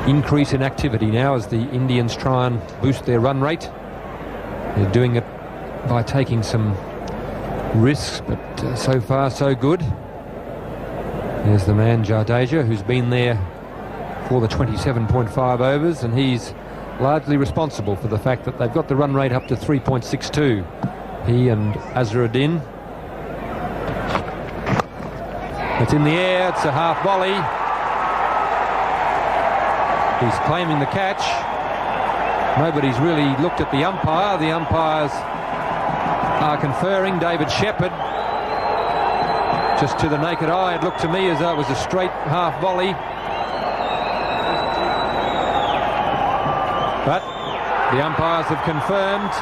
Increase in activity now as the Indians try and boost their run rate. They're doing it by taking some risks, but so far so good. There's the man Jadeja, who's been there for the 27.5 overs, and he's largely responsible for the fact that they've got the run rate up to 3.62. He and Azharuddin. It's in the air, it's a half volley. He's claiming the catch. Nobody's really looked at the umpire. The umpires are conferring. David Shepherd, just to the naked eye, it looked to me as though it was a straight half volley. But the umpires have confirmed.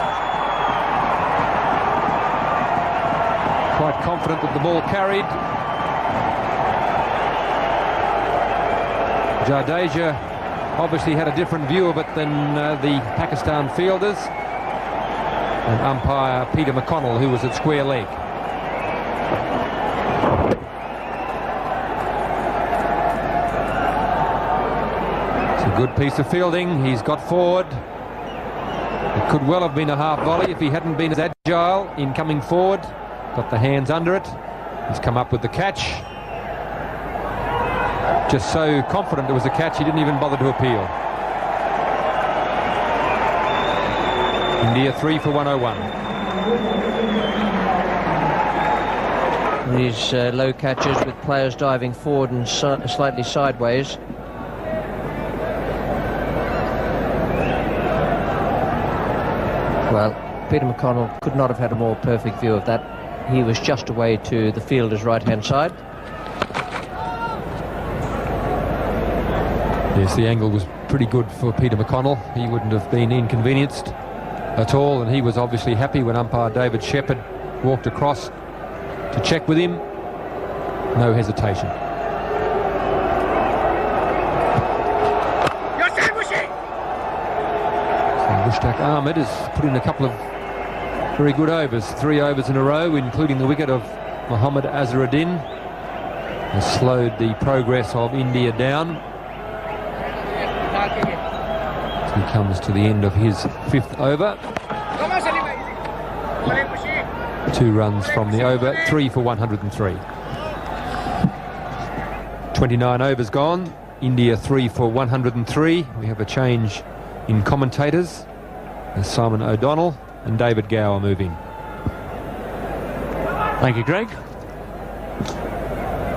Quite confident that the ball carried. Jadeja obviously had a different view of it than the Pakistan fielders, and umpire Peter McConnell, who was at square leg. It's a good piece of fielding. He's got forward. It could well have been a half volley if he hadn't been as agile in coming forward. Got the hands under it. He's come up with the catch. Just so confident it was a catch, he didn't even bother to appeal. India 3 for 101. These low catches with players diving forward and slightly sideways. Well, Peter McConnell could not have had a more perfect view of that. He was just away to the fielder's right-hand side. Yes, the angle was pretty good for Peter McConnell. He wouldn't have been inconvenienced at all, and he was obviously happy when umpire David Shepherd walked across to check with him. No hesitation. So Mtach Ahmed has put in a couple of very good overs, 3 overs in a row, including the wicket of Mohammad Azharuddin. Has slowed the progress of India down. He comes to the end of his 5th over. 2 runs from the over, 3 for 103. 29 overs gone. India 3 for 103. We have a change in commentators as Simon O'Donnell and David Gower move in. Thank you, Greg.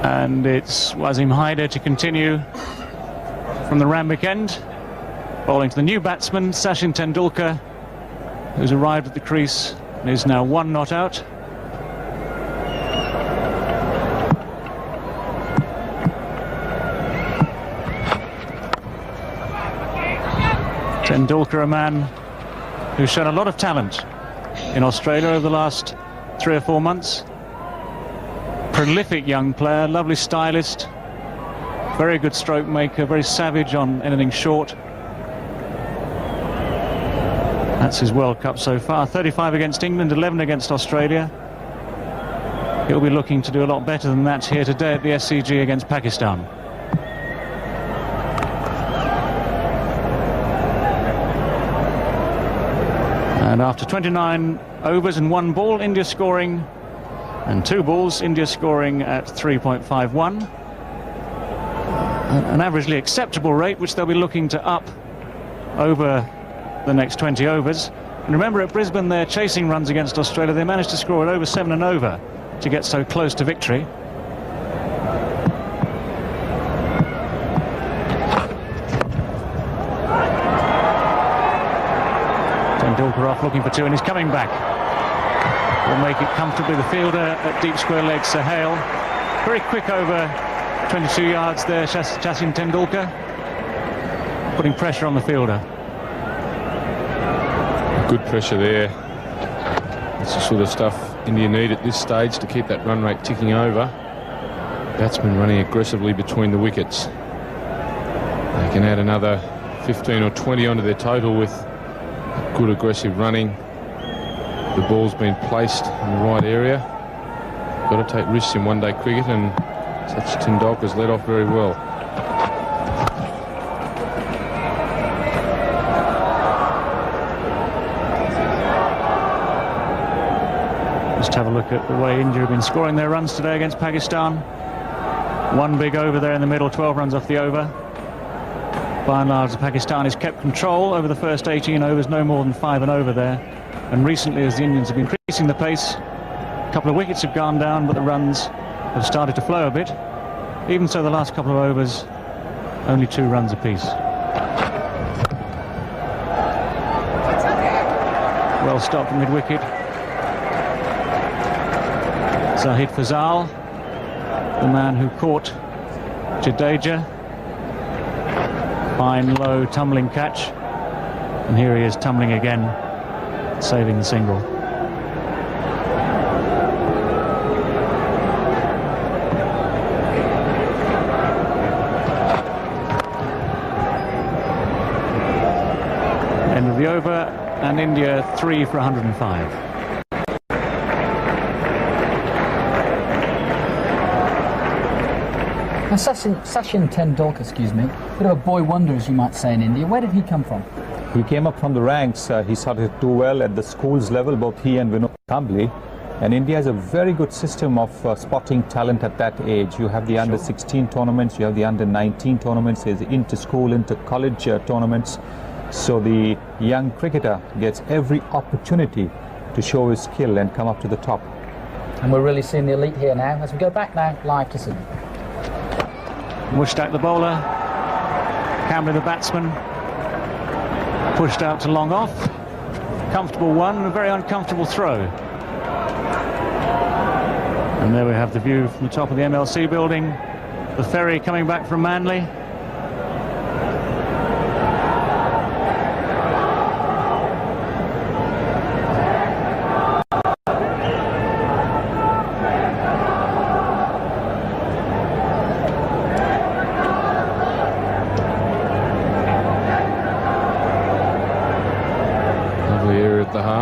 And it's Wasim Haider to continue from the Rambik end, bowling to the new batsman, Sachin Tendulkar, who's arrived at the crease and is now 1 not out. Tendulkar, a man who's shown a lot of talent in Australia over the last 3 or 4 months. Prolific young player, lovely stylist, very good stroke maker, very savage on anything short. That's his World Cup so far. 35 against England, 11 against Australia. He'll be looking to do a lot better than that here today at the SCG against Pakistan. And after 29 overs and 1 ball, India scoring, and 2 balls, India scoring at 3.51. An averagely acceptable rate, which they'll be looking to up over the next 20 overs. And remember, at Brisbane, they're chasing runs against Australia. They managed to score at over 7 and over to get so close to victory. Tendulkar off looking for 2, and he's coming back. Will make it comfortably. The fielder at deep square leg, Sahel. Very quick over 22 yards there, Sachin Tendulkar, putting pressure on the fielder. Good pressure there. That's the sort of stuff India need at this stage to keep that run rate ticking over. Batsmen running aggressively between the wickets. They can add another 15 or 20 onto their total with good aggressive running. The ball's been placed in the right area. Got to take risks in one-day cricket, and Sachin Tendulkar's led off very well. Just have a look at the way India have been scoring their runs today against Pakistan. 1 big over there in the middle, 12 runs off the over. By and large, the Pakistanis kept control over the first 18 overs, no more than 5 and over there. And recently, as the Indians have been increasing the pace, a couple of wickets have gone down, but the runs have started to flow a bit. Even so, the last couple of overs, only 2 runs apiece. Well stopped at mid-wicket. Zahid Fazal, the man who caught Jadeja. Fine, low, tumbling catch. And here he is tumbling again, saving the single. End of the over, and India 3 for 105. Now, Sachin Tendulkar, excuse me, bit of a boy wonder, as you might say in India. Where did he come from? He came up from the ranks. He started to do well at the schools level, both he and Vinod Kambli. And India has a very good system of spotting talent at that age. You have the under-16 tournaments, you have the under-19 tournaments, there's inter-school, inter-college tournaments. So the young cricketer gets every opportunity to show his skill and come up to the top. And we're really seeing the elite here now, as we go back now live to Sydney. Mushtaq the bowler, Kambli the batsman, pushed out to long off. Comfortable one, and a very uncomfortable throw. And there we have the view from the top of the MLC building. The ferry coming back from Manly.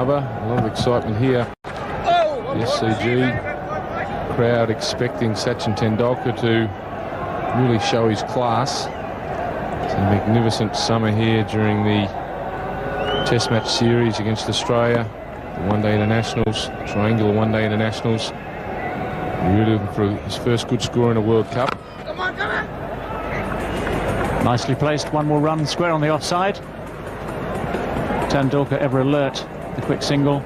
A lot of excitement here. The SCG crowd expecting Sachin Tendulkar to really show his class. It's a magnificent summer here during the Test match series against Australia, the one-day internationals, triangular one-day internationals. Really looking for his first good score in a World Cup. Come on, come on. Nicely placed, 1 more run, square on the offside. Tendulkar ever alert, the quick single.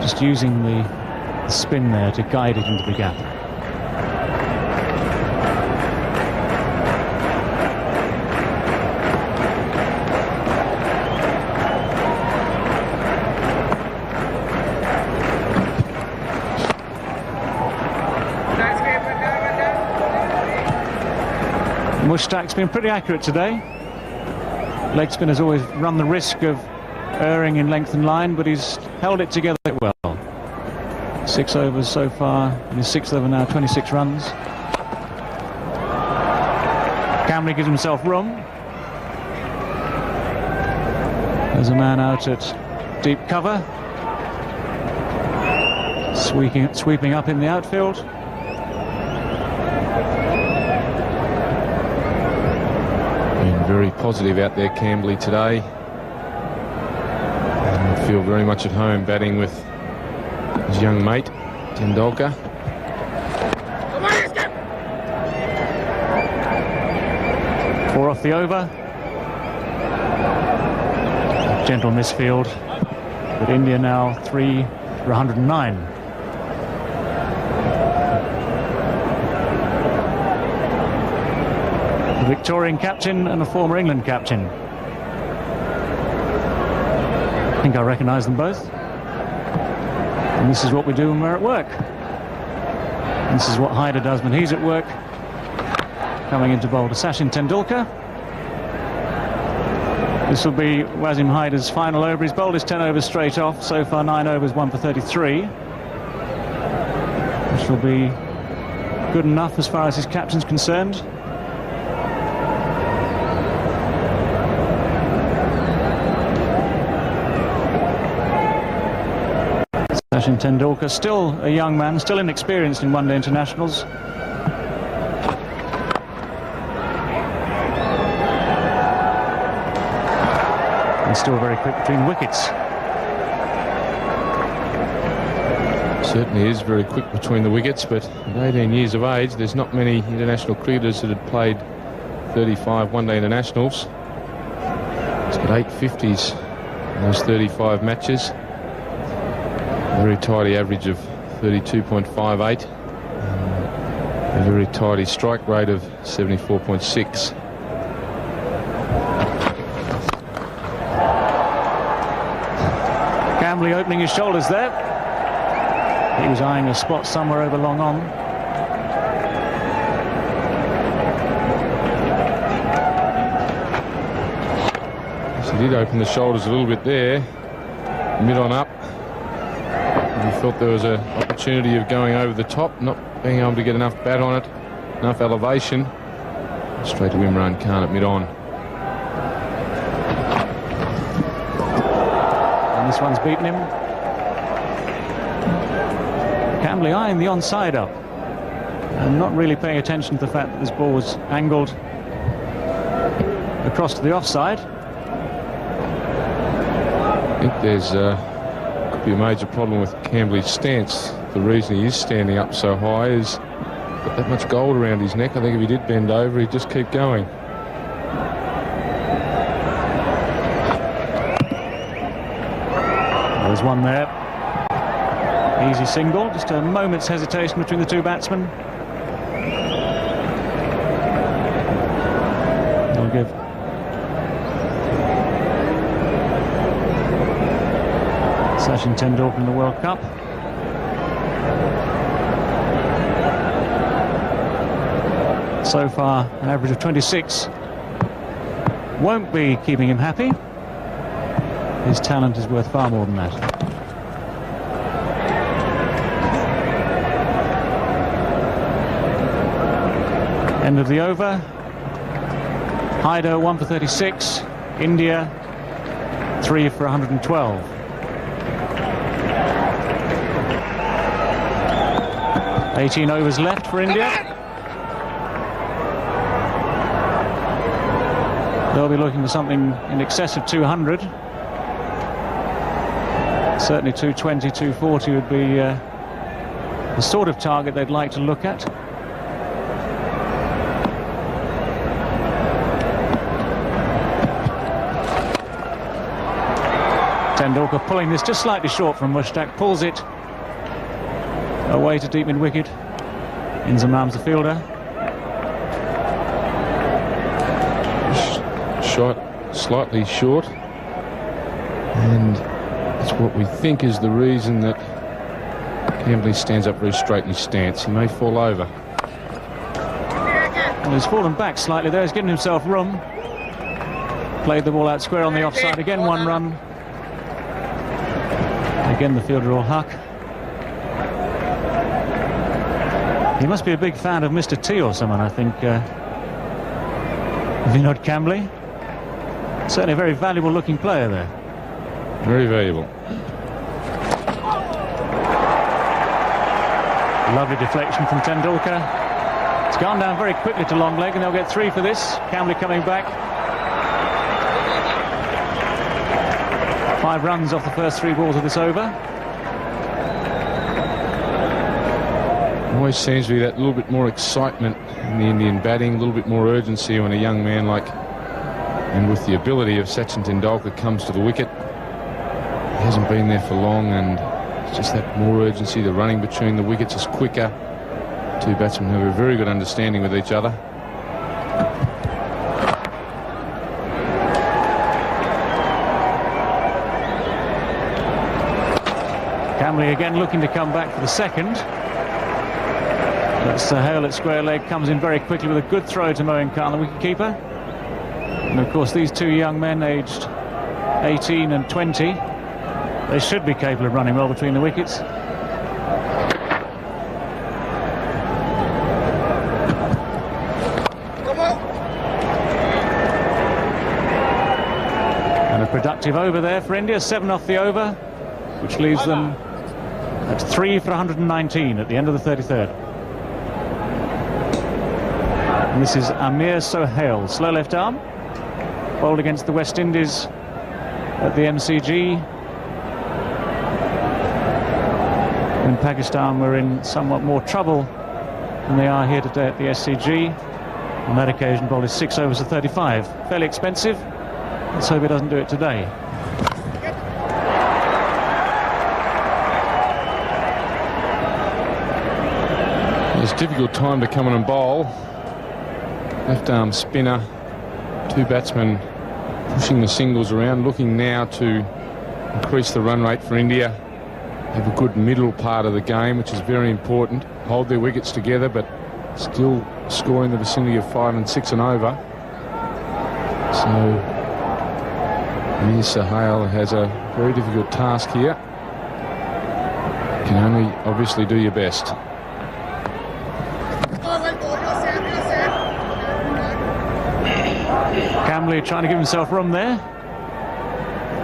Just using the the spin there to guide it into the gap. Mtach's been pretty accurate today. Leg spinner's always run the risk of erring in length and line, but he's held it together well. 6 overs so far, in his 6th over now, 26 runs. Camley gives himself room. There's a man out at deep cover, sweeping up in the outfield. Very positive out there, Camley, today. And I feel very much at home batting with his young mate, Tendulkar. Come on, escape! 4 off the over. Gentle misfield. But India now 3 for 109. A Victorian captain and a former England captain. I think I recognise them both. And this is what we do when we're at work. This is what Haider does when he's at work. Coming into bowl to Sachin Tendulkar. This will be Wasim Haider's final over. He's bowled his 10 overs straight off. So far 9 overs, 1 for 33. Which will be good enough as far as his captain's concerned. Sachin Tendulkar, still a young man, still inexperienced in one-day internationals. And still very quick between wickets. Certainly is very quick between the wickets, but at 18 years of age, there's not many international cricketers that had played 35 one-day internationals. He's got 8 50s in those 35 matches. A very tidy average of 32.58. A very tidy strike rate of 74.6. Camley opening his shoulders there. He was eyeing a spot somewhere over long on. So he did open the shoulders a little bit there, mid on up. He felt there was an opportunity of going over the top, not being able to get enough bat on it, enough elevation. Straight to Imran Khan at mid-on. And this one's beaten him. Camley eyeing the onside up and not really paying attention to the fact that this ball was angled across to the offside. I think there's could be a major problem with Camley's stance. The reason he is standing up so high is got that much gold around his neck. I think if he did bend over, he'd just keep going. There's one there. Easy single, just a moment's hesitation between the two batsmen. They'll give Sachin Tendulkar in the World Cup. So far, an average of 26 won't be keeping him happy. His talent is worth far more than that. End of the over. Haider 1 for 36. India 3 for 112. "18 overs left for India. They'll be looking for something in excess of 200. Certainly 220, 240 would be the sort of target they'd like to look at. Tendulkar pulling this just slightly short from Mtach, pulls it away to deep mid-wicket. Inzamam's the fielder. Shot slightly short, and that's what we think is the reason that Kembley stands up very straight in his stance. He may fall over. Well, he's fallen back slightly there. He's given himself room. Played the ball out square on the offside. Again, 1 run. Again, the fielder will huck. He must be a big fan of Mr. T or someone, I think. Vinod Kembley. Certainly a very valuable looking player there. Very valuable. Lovely deflection from Tendulkar. It's gone down very quickly to long leg, and they'll get 3 for this. Kembley coming back. 5 runs off the first 3 balls of this over. Always seems to be that little bit more excitement in the Indian batting, a little bit more urgency when a young man like, and with the ability of Sachin Tendulkar, comes to the wicket. He hasn't been there for long, and it's just that more urgency. The running between the wickets is quicker. 2 batsmen have a very good understanding with each other. Kembley again looking to come back for the second. But Sahel at square leg comes in very quickly with a good throw to Moin Khan, the wicketkeeper. And of course these 2 young men aged 18 and 20, they should be capable of running well between the wickets. And a productive over there for India, 7 off the over, which leaves them at 3 for 119 at the end of the 33rd. And this is Amir Sohail, slow left arm, bowled against the West Indies at the MCG. When Pakistan were in somewhat more trouble than they are here today at the SCG. On that occasion, bowled is 6 overs to 35. Fairly expensive. Let's hope he doesn't do it today. It's a difficult time to come in and bowl. Left arm spinner, 2 batsmen pushing the singles around, looking now to increase the run rate for India. Have a good middle part of the game, which is very important. Hold their wickets together, but still score in the vicinity of 5 and 6 and over. So Amir Sohail has a very difficult task here. You can only obviously do your best. Kembley trying to give himself room there,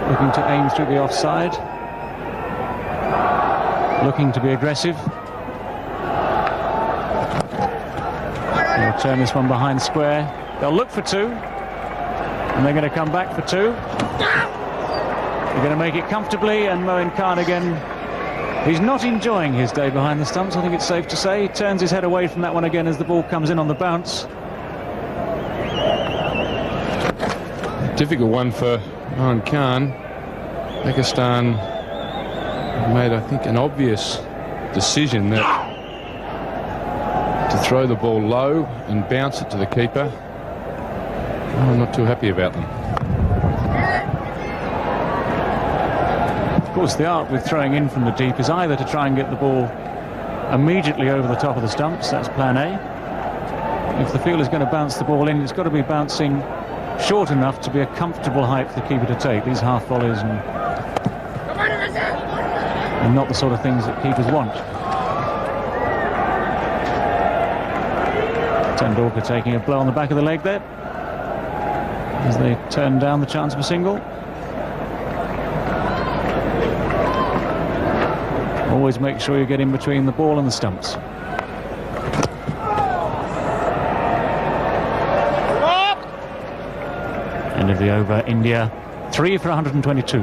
looking to aim through the offside, looking to be aggressive. They'll turn this one behind square. They'll look for 2, and they're going to come back for 2. They're going to make it comfortably, and Moin Khan again, he's not enjoying his day behind the stumps, I think it's safe to say. He turns his head away from that one again as the ball comes in on the bounce. Difficult one for Moin Khan. Pakistan made, I think, an obvious decision that to throw the ball low and bounce it to the keeper. I'm not too happy about them. Of course, the art with throwing in from the deep is either to try and get the ball immediately over the top of the stumps, that's plan A. If the fielder's going to bounce the ball in, it's got to be bouncing short enough to be a comfortable height for the keeper to take. These half volleys and not the sort of things that keepers want. Tendulkar taking a blow on the back of the leg there as they turn down the chance of a single. Always make sure you get in between the ball and the stumps. End of the over, India 3 for 122.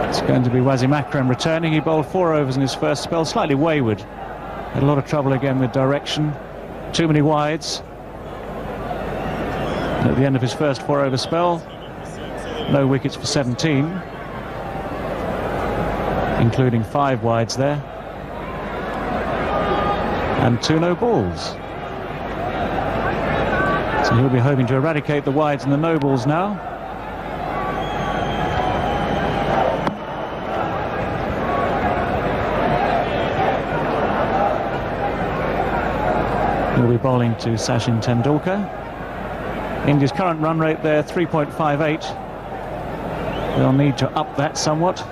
It's going to be Wasim Akram returning. He bowled 4 overs in his first spell, slightly wayward. Had a lot of trouble again with direction, too many wides. And at the end of his first 4 over spell, no wickets for 17, including 5 wides there. And 2 no balls. So he'll be hoping to eradicate the wides and the no balls now. He'll be bowling to Sachin Tendulkar. India's current run rate there, 3.58. They'll need to up that somewhat.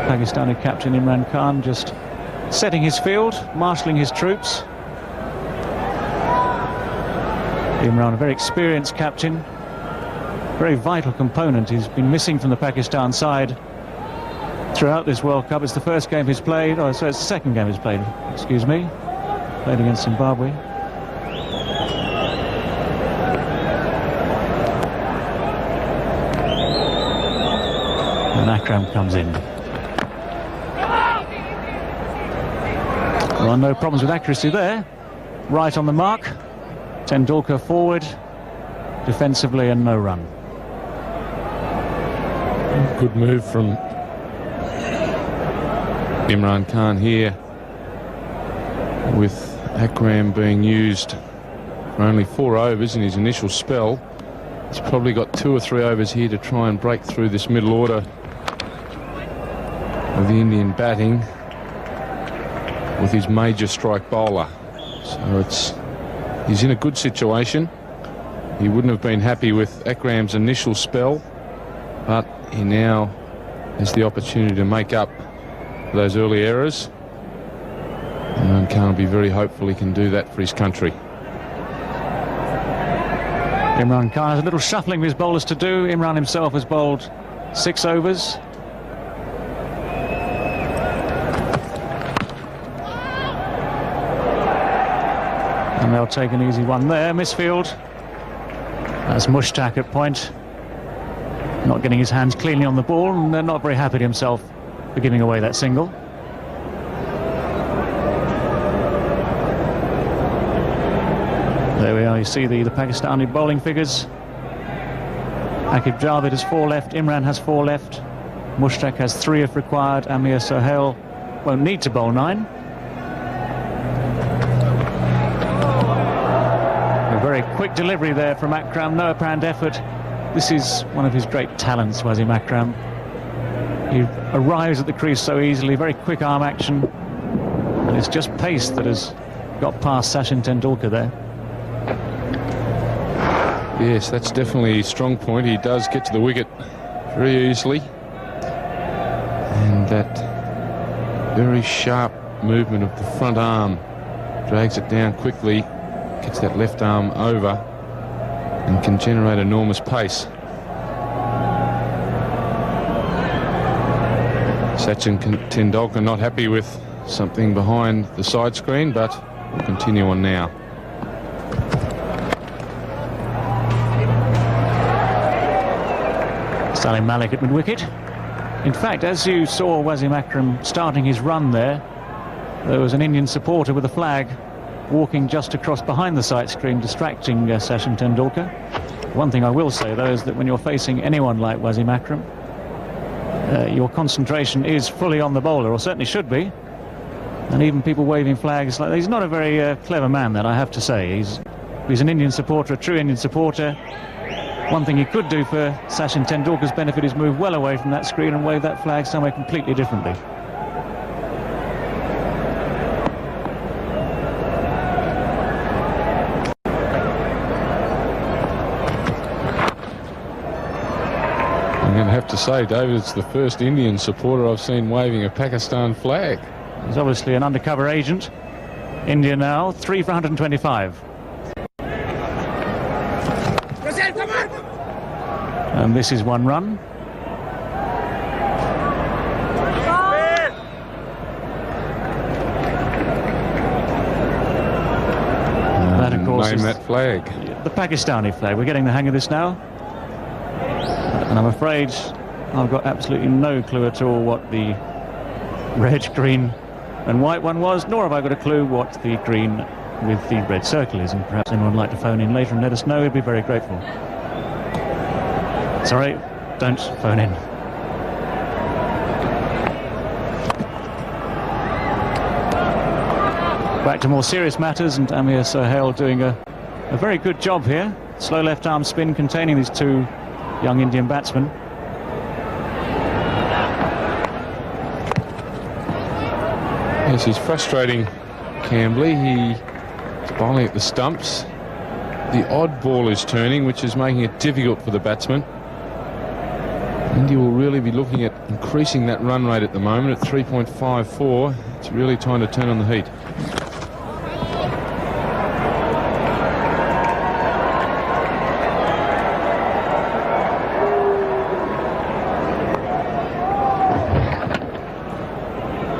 Pakistani captain Imran Khan just setting his field, marshalling his troops. Imran, a very experienced captain, very vital component. He's been missing from the Pakistan side throughout this World Cup. It's the first game he's played, oh, so it's the second game he's played, excuse me. Played against Zimbabwe. And Akram comes in. Well, no problems with accuracy there. Right on the mark. Tendulkar forward, defensively, and no run. Good move from Imran Khan here, with Akram being used for only 4 overs in his initial spell. He's probably got 2 or 3 overs here to try and break through this middle order of the Indian batting with his major strike bowler. So he's in a good situation. He wouldn't have been happy with Akram's initial spell, but he now has the opportunity to make up for those early errors. And Khan will be very hopeful he can do that for his country. Imran Khan has a little shuffling of his bowlers to do. Imran himself has bowled 6 overs. And they'll take an easy one there. Misfield. That's Mtach at point. Not getting his hands cleanly on the ball, and they're not very happy to himself for giving away that single. There we are, you see the Pakistani bowling figures. Akib Javid has 4 left, Imran has 4 left, Mtach has 3 if required, Amir Sohail won't need to bowl 9. A very quick delivery there from Akram, no apparent effort. This is one of his great talents, Wasim Akram. He arrives at the crease so easily, very quick arm action, and it's just pace that has got past Sachin Tendulkar there. Yes, that's definitely a strong point. He does get to the wicket very easily, and that very sharp movement of the front arm drags it down quickly, gets that left arm over, and can generate enormous pace. Sachin Tendulkar not happy with something behind the side screen, but we'll continue on now. Salim Malik at mid-wicket. In fact, as you saw Wasim Akram starting his run there was an Indian supporter with a flag walking just across behind the sight screen, distracting Sachin Tendulkar. One thing I will say, though, is that when you're facing anyone like Wasim Akram, your concentration is fully on the bowler, or certainly should be. And even people waving flags, like he's not a very clever man, that I have to say. He's an Indian supporter, a true Indian supporter. One thing he could do for Sachin Tendulkar's benefit is move well away from that screen and wave that flag somewhere completely differently. I'm going to have to say, David, it's the first Indian supporter I've seen waving a Pakistan flag. He's obviously an undercover agent. India now 3 for 125. And this is 1 run. That, of course, name is that flag. The Pakistani flag. We're getting the hang of this now. And I'm afraid I've got absolutely no clue at all what the red, green and white one was, nor have I got a clue what the green with the red circle is. And perhaps anyone would like to phone in later and let us know. We'd be very grateful. Sorry, don't phone in. Back to more serious matters, and Amir Sohail doing a very good job here. Slow left arm spin containing these two young Indian batsmen. Yes, he's frustrating Cambley. He's bowling at the stumps. The odd ball is turning, which is making it difficult for the batsman. India will really be looking at increasing that run rate at the moment at 3.54. It's really time to turn on the heat.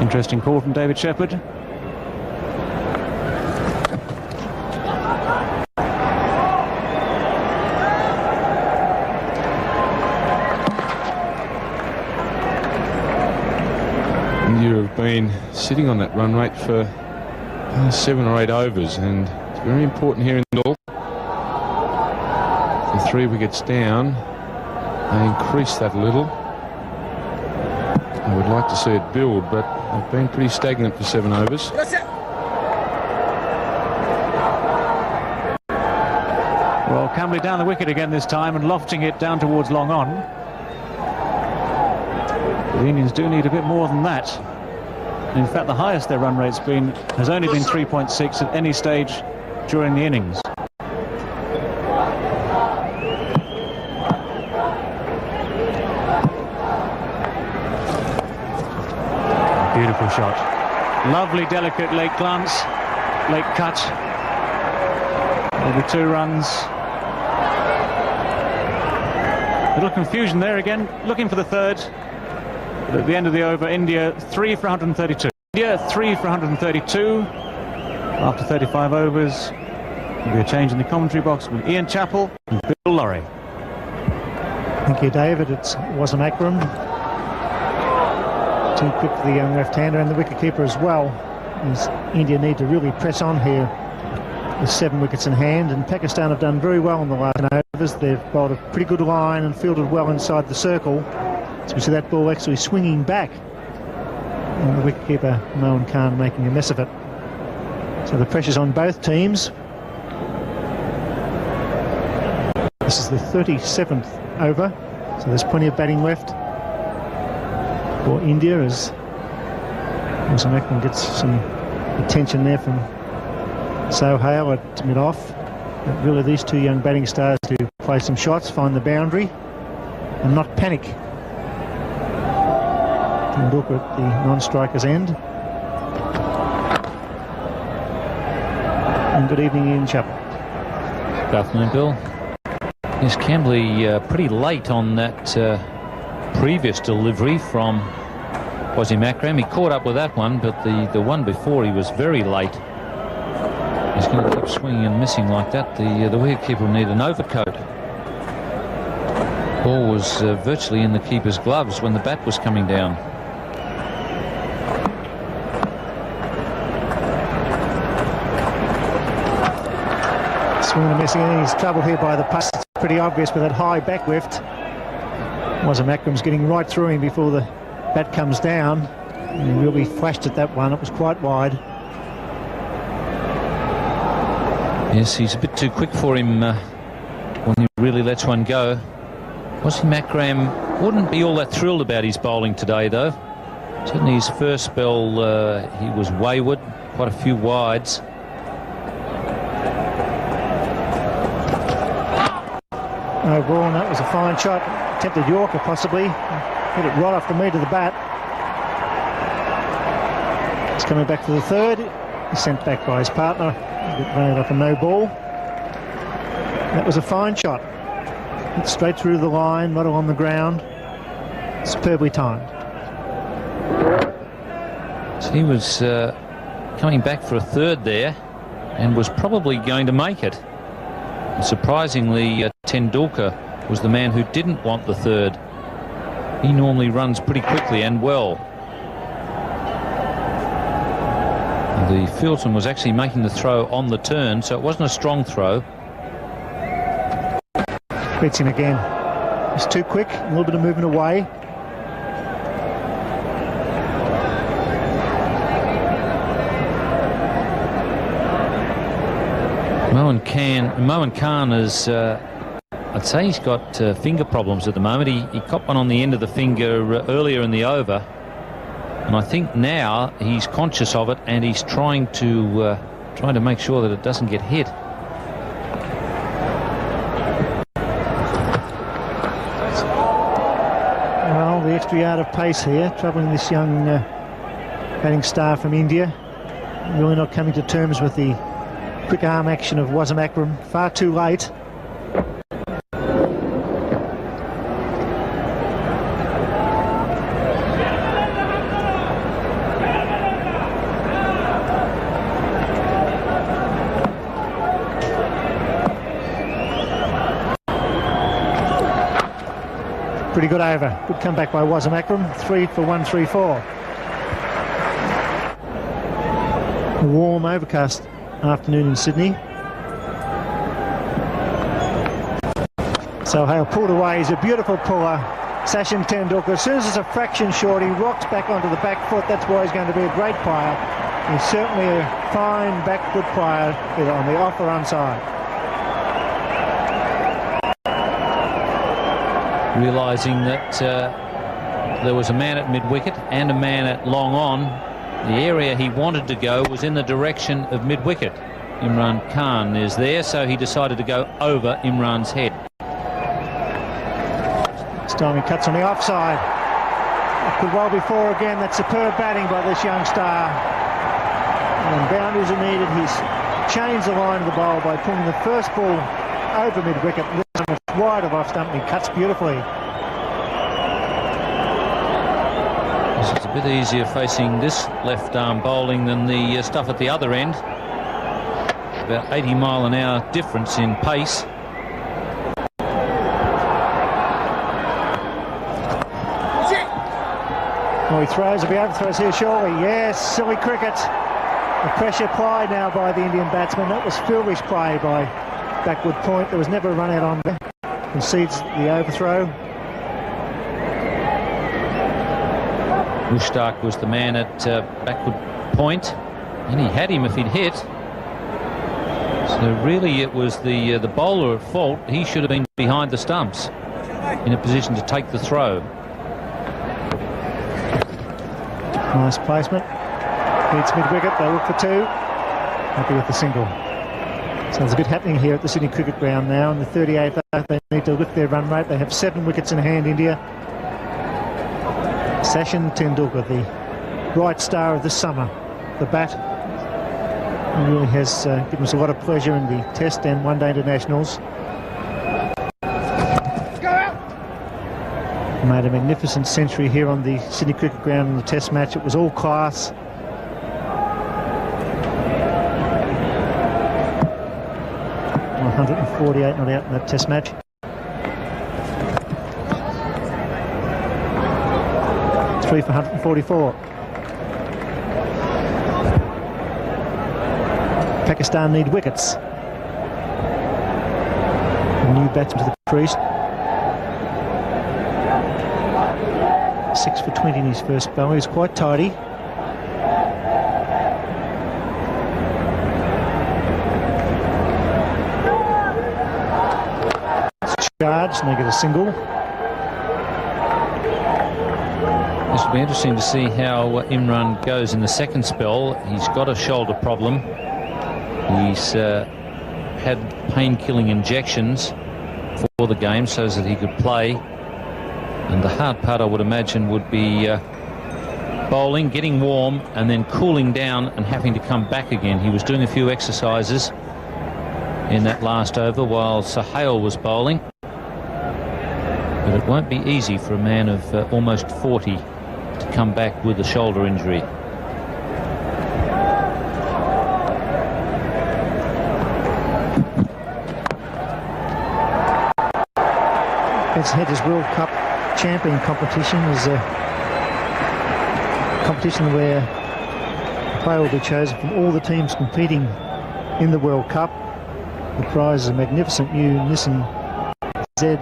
Interesting call from David Shepherd. India have been sitting on that run rate for 7 or 8 overs, and it's very important here in the middle. The 3 wickets down, they increase that a little. I would like to see it build, but they've been pretty stagnant for 7 overs. Well, Cambley down the wicket again this time and lofting it down towards long on. The Indians do need a bit more than that. In fact, the highest their run rate's been has only been 3.6 at any stage during the innings. Beautiful shot. Lovely, delicate late glance, late cut. There'll be 2 runs. Little confusion there again, looking for the third. But at the end of the over, India 3 for 132. India 3 for 132 after 35 overs. There'll be a change in the commentary box with Ian Chappell and Bill Lorry. Thank you, David. It wasn't Akram. Too quick for the young left-hander and the wicket-keeper as well. As India need to really press on here with 7 wickets in hand, and Pakistan have done very well in the last 10 overs. They've bowled a pretty good line and fielded well inside the circle. So we see that ball actually swinging back, and the wicketkeeper Mohan Khan making a mess of it. So the pressure's on both teams. This is the 37th over, so there's plenty of batting left for India as Akram gets some attention there from Sohail at mid-off. But really these 2 young batting stars to play some shots, find the boundary and not panic. Tendulkar at the non-striker's end. And good evening, Ian Chappell. Good afternoon, Bill. Yes, Cambley pretty late on that previous delivery from Wasim Akram. He caught up with that one, but the one before he was very late. He's going to keep swinging and missing like that. The wicketkeeper will need an overcoat. Ball was virtually in the keeper's gloves when the bat was coming down. Swinging and missing, and he's troubled here by the pass. It's pretty obvious with that high back lift. Wasim Akram's getting right through him before the bat comes down. And he really flashed at that one. It was quite wide. Yes, he's a bit too quick for him when he really lets one go. Wasim Akram wouldn't be all that thrilled about his bowling today, though. Certainly his first spell, he was wayward, quite a few wides. No ball, and that was a fine shot. Attempted Yorker possibly. Hit it right off the meat of the bat. He's coming back for the third. He's sent back by his partner. Ran it off a no ball. That was a fine shot. Hit straight through the line, not on the ground. Superbly timed. So he was coming back for a third there and was probably going to make it. Surprisingly, Tendulkar was the man who didn't want the third. He normally runs pretty quickly and well. The fieldsman was actually making the throw on the turn, so it wasn't a strong throw. Beats him again. It's too quick, a little bit of movement away. Moen Khan is, I'd say he's got finger problems at the moment. He copped one on the end of the finger earlier in the over, and I think now he's conscious of it and he's trying to make sure that it doesn't get hit. Well, the extra yard of pace here, troubling this young batting star from India. Really not coming to terms with the quick arm action of Wasim Akram. Far too late. Pretty good over. Good comeback by Wasim Akram. 3 for 134. A warm, overcast afternoon in Sydney. So Hale pulled away. He's a beautiful puller. Sachin Tendulkar, as soon as it's a fraction short, he rocks back onto the back foot. That's why he's going to be a great player. He's certainly a fine backward player, either on the off or onside. Realising that there was a man at mid-wicket and a man at long on, the area he wanted to go was in the direction of mid-wicket. Imran Khan is there, so he decided to go over Imran's head. This time he cuts on the offside. Could well be four again. That's superb batting by this young star. And when boundaries are needed, he's changed the line of the bowl by pulling the first ball over mid-wicket. This time it's wide of off stump and he cuts beautifully. It's a bit easier facing this left arm bowling than the stuff at the other end. About 80-mile-an-hour difference in pace. Oh, he throws, if he overthrows here surely. Yes, silly cricket. The pressure applied now by the Indian batsman. That was foolish play by backward point. There was never a run out on there. Concedes the overthrow. Mtach was the man at backward point, and he had him if he'd hit. So really it was the bowler at fault. He should have been behind the stumps in a position to take the throw. Nice placement. Beats mid-wicket. They look for two. Happy with the single. So there's a bit happening here at the Sydney Cricket Ground now. In the 38th, they need to lift their run rate. They have 7 wickets in hand, India. Sachin Tendulkar, the bright star of the summer. The bat, he really has given us a lot of pleasure in the Test and One Day Internationals. Made a magnificent century here on the Sydney Cricket Ground in the Test match. It was all class. .148 not out in that Test match. Three for 144. Pakistan need wickets. A new batsman to the crease. 6 for 20 in his first spell. He was quite tidy. It's charged and they get a single. This will be interesting to see how Imran goes in the second spell. He's got a shoulder problem. He's had pain-killing injections for the game so that he could play. And the hard part, I would imagine, would be bowling, getting warm, and then cooling down and having to come back again. He was doing a few exercises in that last over while Sahale was bowling. But it won't be easy for a man of almost 40 to come back with a shoulder injury. It's Hedges World Cup champion competition is a competition where a player will be chosen from all the teams competing in the World Cup. The prize is a magnificent new Nissan Z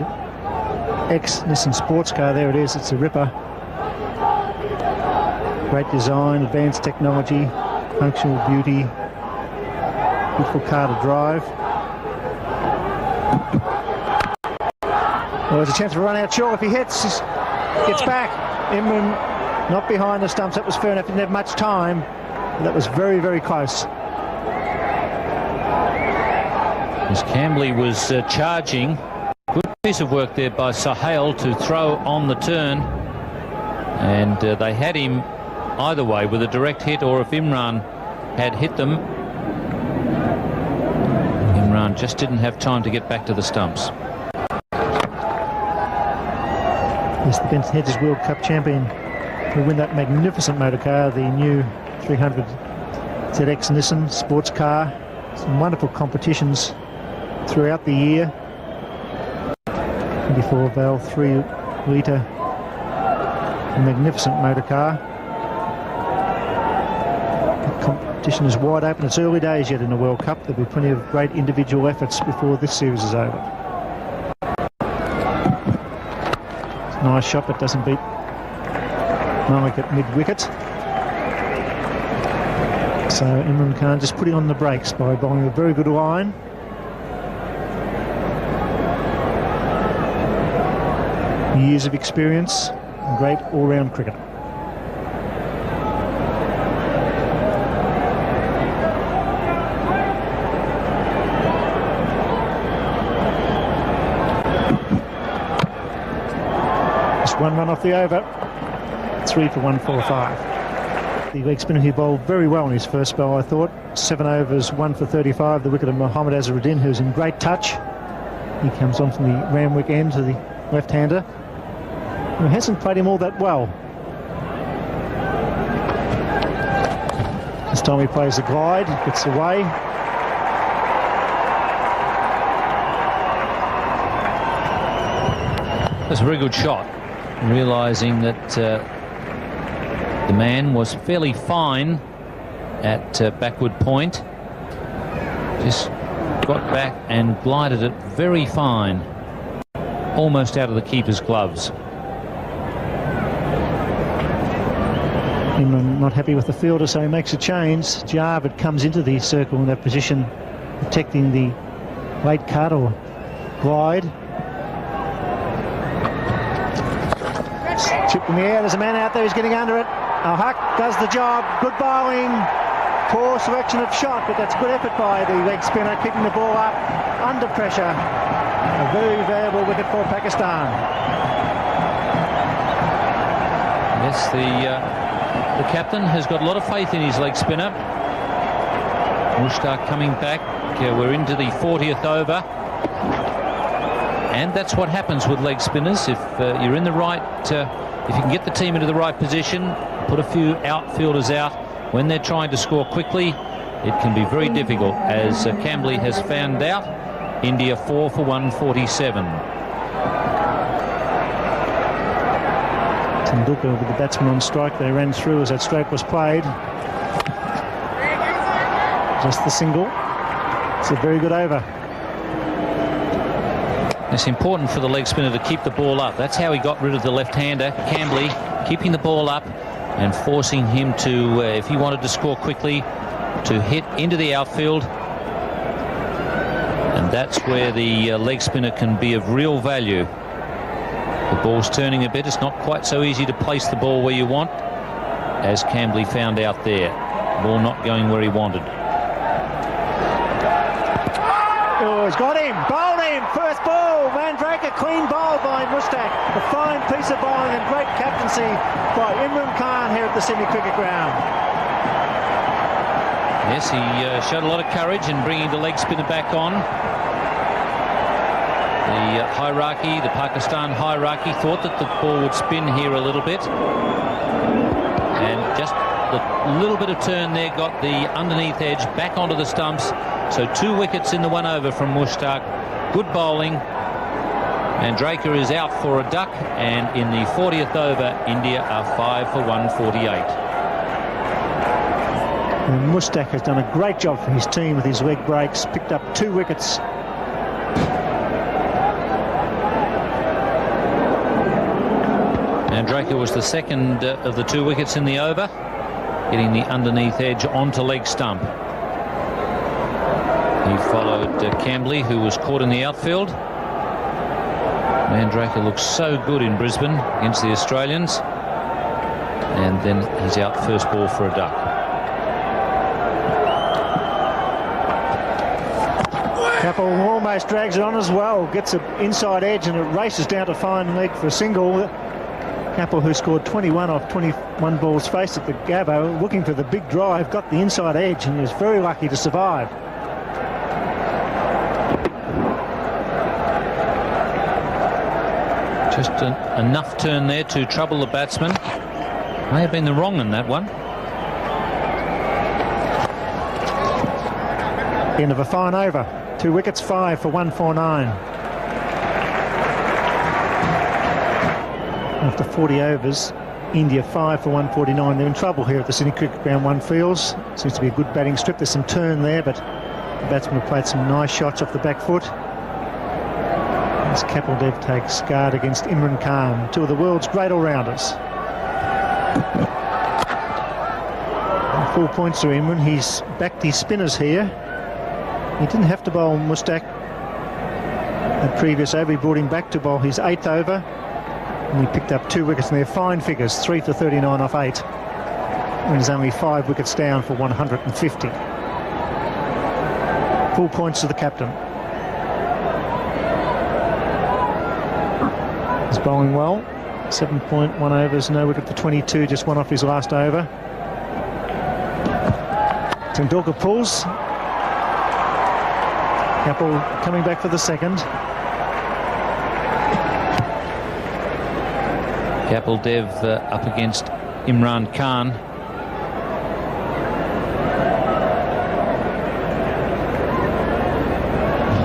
ex-Nissan sports car. There it is, it's a ripper. Great design, advanced technology, functional beauty, beautiful car to drive. Well, there's a chance of a run out short. If he hits, gets back. Imran not behind the stumps. That was fair enough. Didn't have much time. But that was very, very close. As Cambley was charging, good piece of work there by Sahel to throw on the turn. And they had him either way with a direct hit, or if Imran had hit them, Imran just didn't have time to get back to the stumps. Yes, the Benson Hedges World Cup champion will win that magnificent motor car, the new 300 ZX Nissan sports car. Some wonderful competitions throughout the year. 24 valve, 3 litre, magnificent motor car. The competition is wide open. It's early days yet in the World Cup. There'll be plenty of great individual efforts before this series is over. Nice shot, but doesn't beat Malik at mid-wicket. So Imran Khan just putting on the brakes by bowling a very good line. Years of experience, great all-round cricketer. One run off the over, 3 for 145. The leg spinner who bowled very well in his first spell, I thought. 7 overs, 1 for 35. The wicket of Mohammad Azharuddin, who's in great touch. He comes on from the Ramwick end to the left-hander, who hasn't played him all that well. This time he plays the glide, gets away. That's a very good shot. Realising that the man was fairly fine at backward point. Just got back and glided it very fine. Almost out of the keeper's gloves. Imran not happy with the fielder, so he makes a change. Javed comes into the circle in that position, protecting the late cut or glide. Chip in the air, there's a man out there who's getting under it. Al-Haq does the job, good bowling, poor selection of shot, but that's good effort by the leg spinner, keeping the ball up under pressure. A very valuable wicket for Pakistan. Yes, the captain has got a lot of faith in his leg spinner. Mtach coming back, we're into the 40th over. And that's what happens with leg spinners. If you're in the right, if you can get the team into the right position, put a few outfielders out when they're trying to score quickly, it can be very difficult. As Cambley has found out, India 4 for 147. Tendulkar with the batsman on strike. They ran through as that stroke was played. Just the single. It's a very good over. It's important for the leg spinner to keep the ball up. That's how he got rid of the left-hander, Cambley, keeping the ball up and forcing him to, if he wanted to score quickly, to hit into the outfield. And that's where the leg spinner can be of real value. The ball's turning a bit. It's not quite so easy to place the ball where you want, as Cambley found out there. Ball not going where he wanted. Oh, he's got him, bowled him, first ball, Mandrake, a clean bowl by Mtach. A fine piece of bowling and great captaincy by Imran Khan here at the Sydney Cricket Ground. Yes, he showed a lot of courage in bringing the leg spinner back on. The hierarchy, the Pakistan hierarchy, thought that the ball would spin here a little bit. And just the little bit of turn there got the underneath edge back onto the stumps. So 2 wickets in the 1 over from Mtach. Good bowling. And Draker is out for a duck. And in the 40th over, India are 5 for 148. And Mtach has done a great job for his team with his leg breaks. Picked up 2 wickets. Mandrake was the second of the 2 wickets in the over, getting the underneath edge onto leg stump. He followed Cambley, who was caught in the outfield. Mandrake looks so good in Brisbane against the Australians. And then he's out first ball for a duck. Capel almost drags it on as well, gets an inside edge and it races down to fine leg for a single. Capel, who scored 21 off 21 balls faced at the Gabbo, looking for the big drive, got the inside edge and is very lucky to survive. Just enough turn there to trouble the batsman. May have been the wrong in that one. End of a fine over. 2 wickets, 5 for 149. After 40 overs, India 5 for 149. They're in trouble here at the Sydney Cricket Ground 1 fields. Seems to be a good batting strip. There's some turn there, but the batsmen have played some nice shots off the back foot. As Kapil Dev takes guard against Imran Khan, 2 of the world's great all-rounders. 4 points to Imran. He's backed his spinners here. He didn't have to bowl Mtach at previous over. He brought him back to bowl his 8th over. And he picked up 2 wickets, and they're fine figures, 3 for 39 off 8. And he's only 5 wickets down for 150. 4 points to the captain. He's bowling well. 7.1 overs, no wicket for 22, just 1 off his last over. Tendulkar pulls. Kapil coming back for the second. Kapil Dev up against Imran Khan.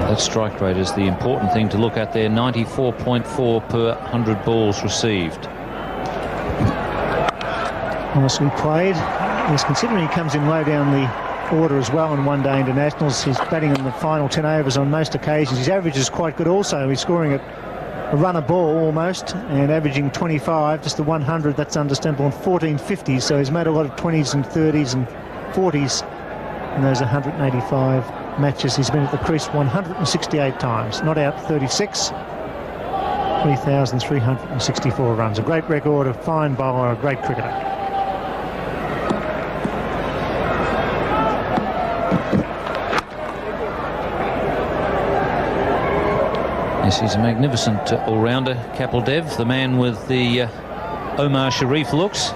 That strike rate is the important thing to look at there. 94.4 per 100 balls received. Nicely played. Yes, considering he comes in low down the order as well in one-day internationals, he's batting in the final 10 overs on most occasions. His average is quite good also. He's scoring at a run a ball almost and averaging 25, just the 100, that's understandable, and 14 50s, so he's made a lot of 20s and 30s and 40s in those 185 matches. He's been at the crease 168 times, not out 36, 3,364 runs. A great record, a fine bowler, a great cricketer. Yes, he's a magnificent all-rounder, Kapil Dev, the man with the Omar Sharif looks,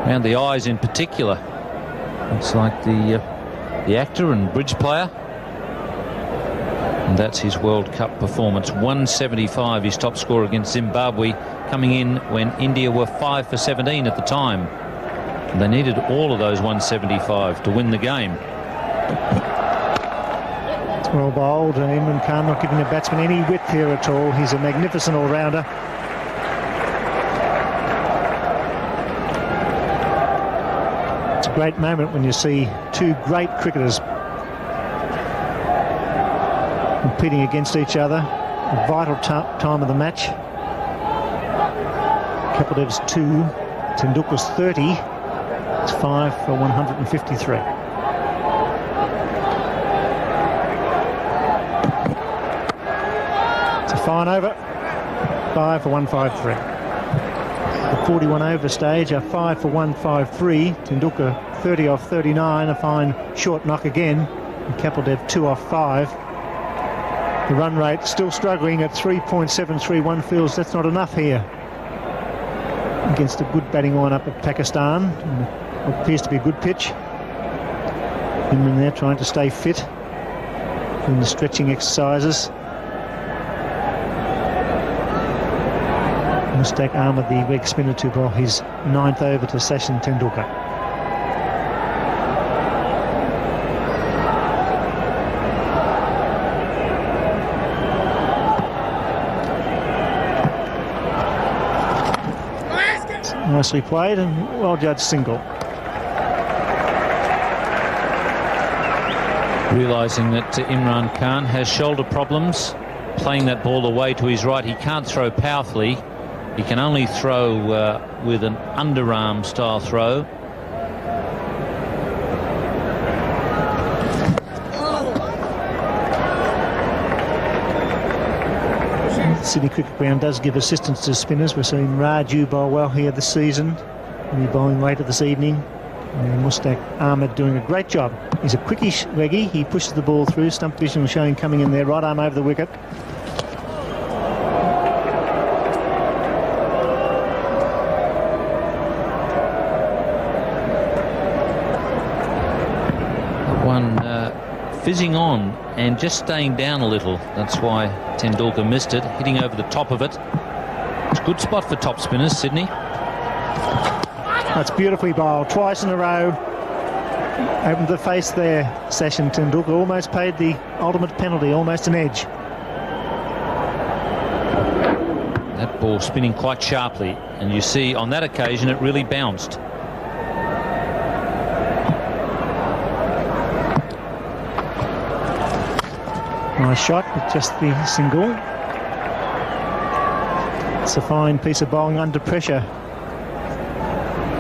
around the eyes in particular. Looks like the actor and bridge player. And that's his World Cup performance. 175, his top score against Zimbabwe, coming in when India were 5 for 17 at the time. And they needed all of those 175 to win the game. Well bowled, and Imran Khan not giving the batsman any width here at all. He's a magnificent all-rounder. It's a great moment when you see 2 great cricketers competing against each other. A vital time of the match. Kapil Dev's 2, Tendulkar's 30. It's 5 for 153. Fine over, 5 for 153. The 41 over stage, a 5 for 153. Tendulkar 30 off 39, a fine short knock again. And Kapil Dev 2 off 5. The run rate still struggling at 3.731. Feels that's not enough here against a good batting lineup of Pakistan. What appears to be a good pitch. Imran there trying to stay fit in the stretching exercises. Mtach armoured the leg spinner to bowl his 9th over to Sachin Tendulkar. Nicely played and well judged single. Realising that Imran Khan has shoulder problems, playing that ball away to his right, he can't throw powerfully. He can only throw with an underarm style throw. Sydney Cricket Ground does give assistance to spinners. We're seeing Raju bowl well here this season. He'll be bowling later this evening. And Mtach Ahmed doing a great job. He's a quickish leggy. He pushes the ball through. Stump vision was showing coming in there. Right arm over the wicket. Fizzing on and just staying down a little. That's why Tendulkar missed it, hitting over the top of it. It's a good spot for top spinners, Sydney. That's beautifully bowled, twice in a row. Opened the face there, Sachin Tendulkar. Almost paid the ultimate penalty, almost an edge. That ball spinning quite sharply, and you see on that occasion it really bounced. Nice shot with just the single. It's a fine piece of bowling under pressure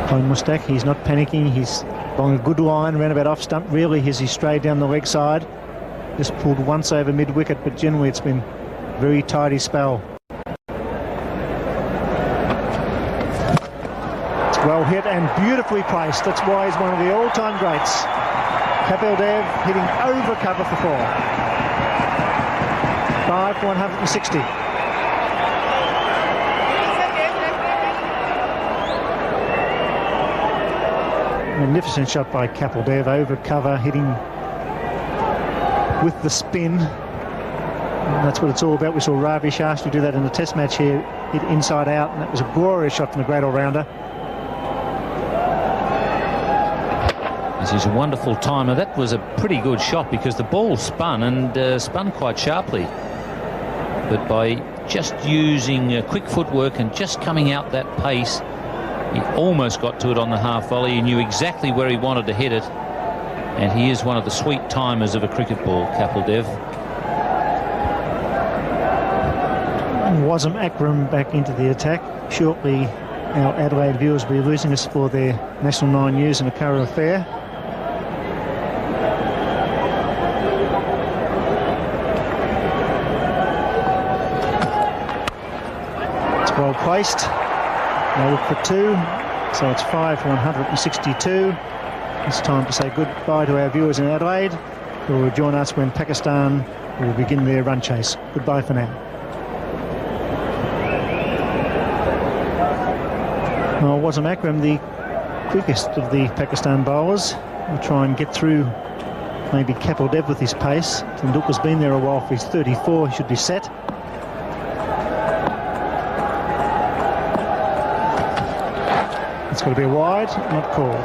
by Mtach. He's not panicking. He's bowling a good line round about off stump. Really, as he strayed down the leg side. Just pulled once over mid-wicket, but generally it's been a very tidy spell. It's well hit and beautifully placed. That's why he's one of the all-time greats. Kapil Dev hitting over cover for 4. 5 for 160. Magnificent shot by Kapil Dev, over cover, hitting with the spin. And that's what it's all about. We saw Ravi Shastri do that in the test match here, hit inside out, and that was a glorious shot from the great all-rounder. This is a wonderful timer. That was a pretty good shot because the ball spun and spun quite sharply. But by just using quick footwork and just coming out that pace, he almost got to it on the half volley. He knew exactly where he wanted to hit it. And he is one of the sweet timers of a cricket ball, Kapil Dev. Wasm Akram back into the attack. Shortly, our Adelaide viewers will be losing us for their National 9 News and a current affair. Well placed. Now look for 2. So it's 5 for 162. It's time to say goodbye to our viewers in Adelaide, who will join us when Pakistan will begin their run chase. Goodbye for now. Well, Wasm Akram, the quickest of the Pakistan bowlers, will try and get through maybe Kapil Dev with his pace. Tendulkar's been there a while for his 34. He should be set. It's got to be a wide, not called.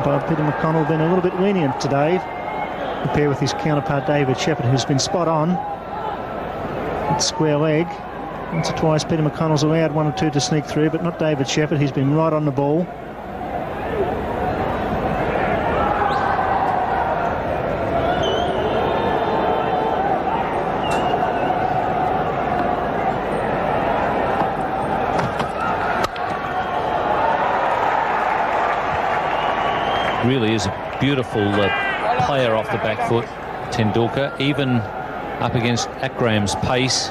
But Peter McConnell been a little bit lenient today, compared with his counterpart David Shepherd, who's been spot on. It's square leg. Once or twice Peter McConnell's allowed 1 or 2 to sneak through, but not David Shepherd. He's been right on the ball. Really is a beautiful player off the back foot, Tendulkar, even up against Akram's pace.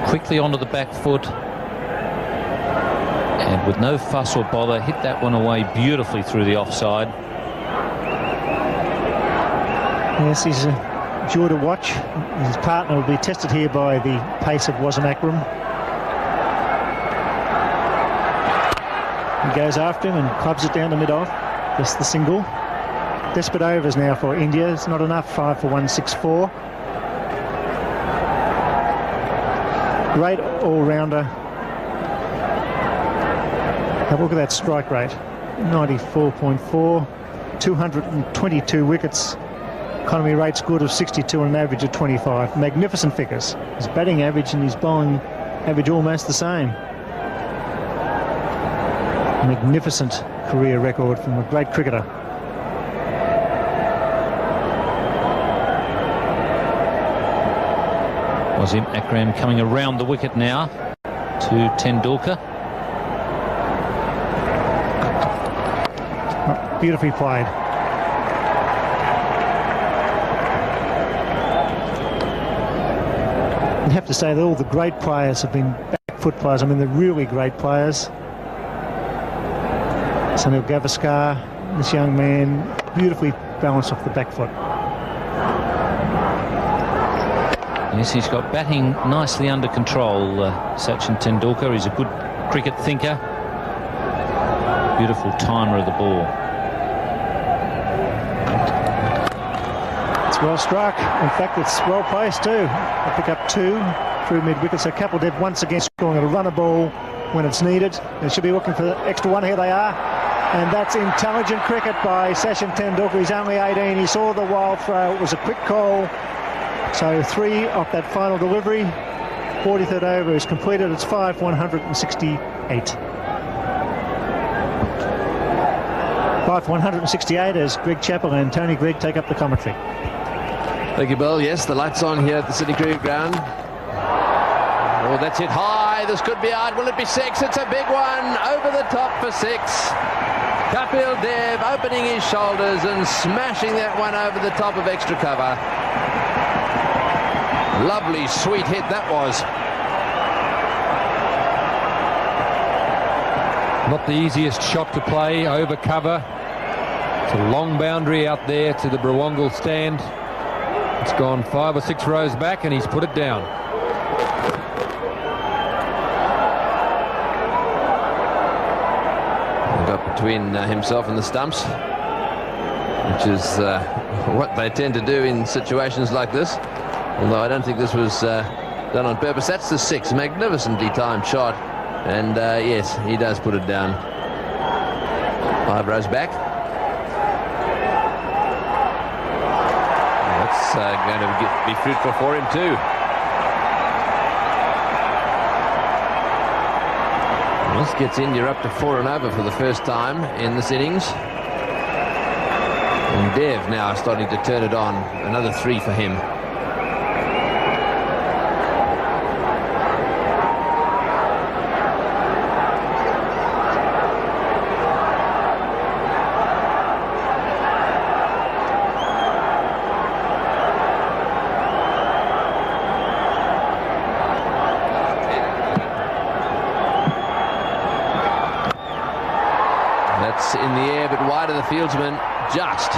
Quickly onto the back foot, and with no fuss or bother, hit that one away beautifully through the offside. Yes, he's a joy to watch. His partner will be tested here by the pace of Wasm Akram. He goes after him and clubs it down to mid-off. Just the single. Desperate overs now for India. It's not enough. 5 for 164. Great all-rounder. Have a look at that strike rate. 94.4. 222 wickets. Economy rate's good of 62 and an average of 25. Magnificent figures. His batting average and his bowling average almost the same. Magnificent career record from a great cricketer. Wasm Akram coming around the wicket now. to Tendulkar. Beautifully played. I have to say that all the great players have been back foot players. I mean, the really great players. Sunil Gavaskar, this young man, beautifully balanced off the back foot. Yes, he's got batting nicely under control, Sachin Tendulkar. He's a good cricket thinker. Beautiful timer of the ball. It's well struck. In fact, it's well placed too. They pick up 2 through mid-wicket. So Kapildev once again scoring a runner ball when it's needed. They should be looking for the extra one. Here they are. And that's intelligent cricket by Sachin Tendulkar. He's only 18. He saw the wild throw. It was a quick call. So 3 off that final delivery. 43rd over is completed. It's 5 for 168. 5 for 168 as Greg Chappell and Tony Gregg take up the commentary. Thank you, Bill. Yes, the lights on here at the Sydney Cricket Ground. Oh, that's it high. This could be out. Will it be 6? It's a big one. Over the top for 6. Kapil Dev opening his shoulders and smashing that one over the top of extra cover. Lovely, sweet hit that was. Not the easiest shot to play, over cover. It's a long boundary out there to the Brawangal stand. It's gone 5 or 6 rows back and he's put it down. Got between himself and the stumps, which is what they tend to do in situations like this. Although I don't think this was done on purpose. That's the 6, magnificently timed shot. And yes, he does put it down. 5 rows back. That's going to be fruitful for him too. This gets India up to 4 and over for the first time in this innings. And Dev now starting to turn it on. Another 3 for him. In the air, but wide of the fieldsman, just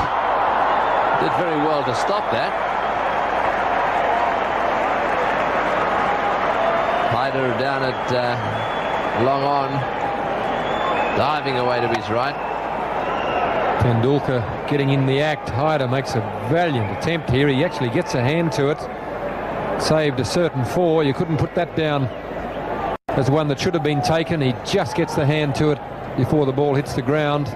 did very well to stop that. Hyder down at long on, diving away to his right. Tendulkar getting in the act. Hyder makes a valiant attempt here. He actually gets a hand to it. Saved a certain 4. You couldn't put that down as one that should have been taken. He just gets the hand to it before the ball hits the ground.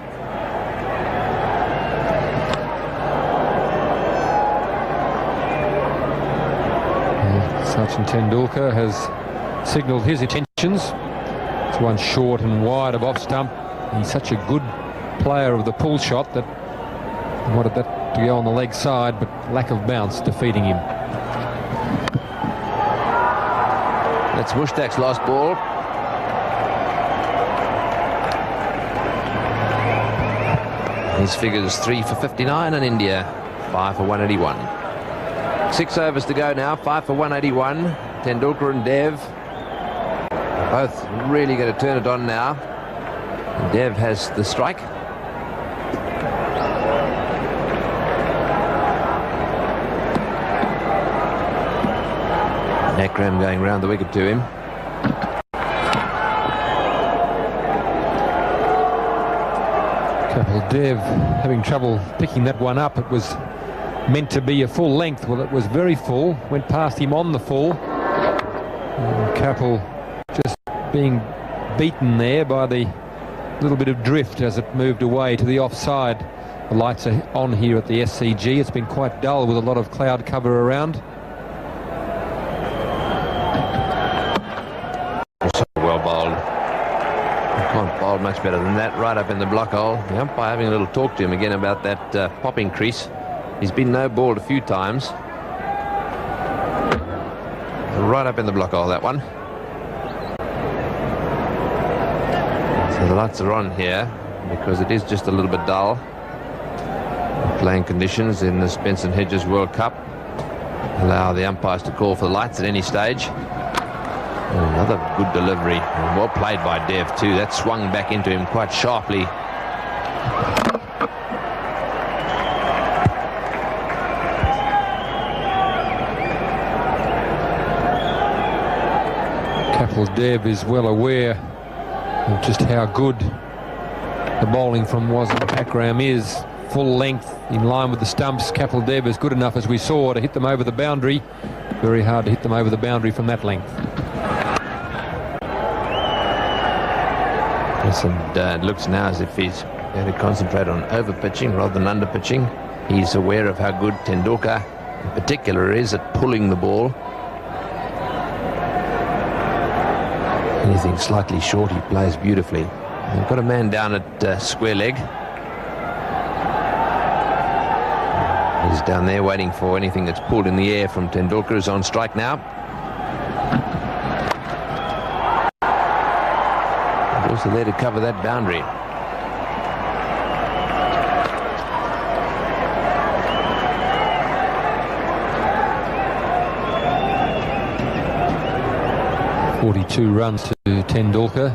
Sachin Tendulkar has signalled his intentions. It's one short and wide of off stump. He's such a good player of the pull shot that he wanted that to go on the leg side, but lack of bounce defeating him. That's Mtach's last ball. His figures 3 for 59 and India 5 for 181. 6 overs to go now, 5 for 181. Tendulkar and Dev both really going to turn it on now. Dev has the strike. Akram going round the wicket to him. Kapil Dev having trouble picking that one up. It was meant to be a full length. Well, it was very full. Went past him on the full. And Kapil just being beaten there by the little bit of drift as it moved away to the offside. The lights are on here at the SCG. It's been quite dull with a lot of cloud cover around. Well bowled. Can't bowl much better than that. Right up in the block hole. The umpire having a little talk to him again about that popping crease. He's been no balled a few times. Right up in the block hole, that one. So the lights are on here because it is just a little bit dull. Playing conditions in the Spencer Hedges World Cup allow the umpires to call for the lights at any stage. Another good delivery, and well played by Dev too. That swung back into him quite sharply. Dev is well aware of just how good the bowling from Wasim Akram is. Full length in line with the stumps. Kapil Dev is good enough, as we saw, to hit them over the boundary. Very hard to hit them over the boundary from that length. Yes, and it looks now as if he's going to concentrate on over-pitching rather than under-pitching. He's aware of how good Tendulkar in particular is at pulling the ball. Anything slightly short, he plays beautifully. They've got a man down at square leg. He's down there waiting for anything that's pulled in the air from Tendulkar, who's on strike now. He's also there to cover that boundary. .42 runs to Tendulkar,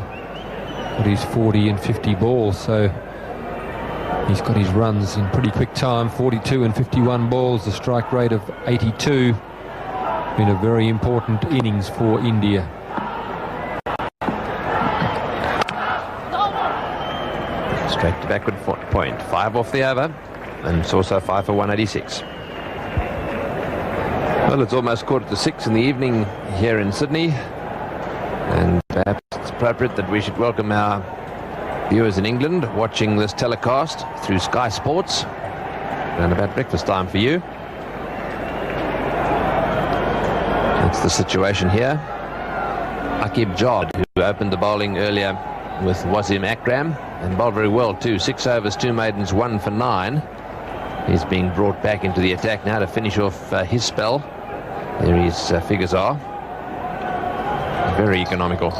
but he's 40 and 50 balls, so he's got his runs in pretty quick time. 42 and 51 balls, the strike rate of 82. Been a very important innings for India. Straight to backward point. 5 off the over, and it's also 5 for 186. Well, it's almost 5:45 in the evening here in Sydney. And perhaps it's appropriate that we should welcome our viewers in England watching this telecast through Sky Sports. Around about breakfast time for you. That's the situation here. Aqib Jod, who opened the bowling earlier with Wasim Akram, and bowled very well too. 6 overs, 2 maidens, 1 for 9. He's being brought back into the attack now to finish off his spell. There his figures are. Very economical.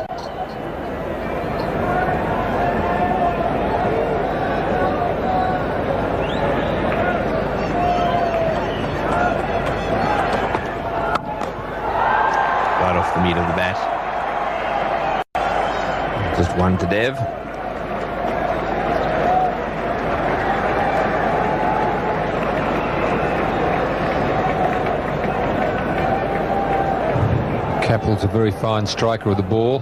Right off the meat of the bat. Just 1 to Dev. Kapil's a very fine striker of the ball.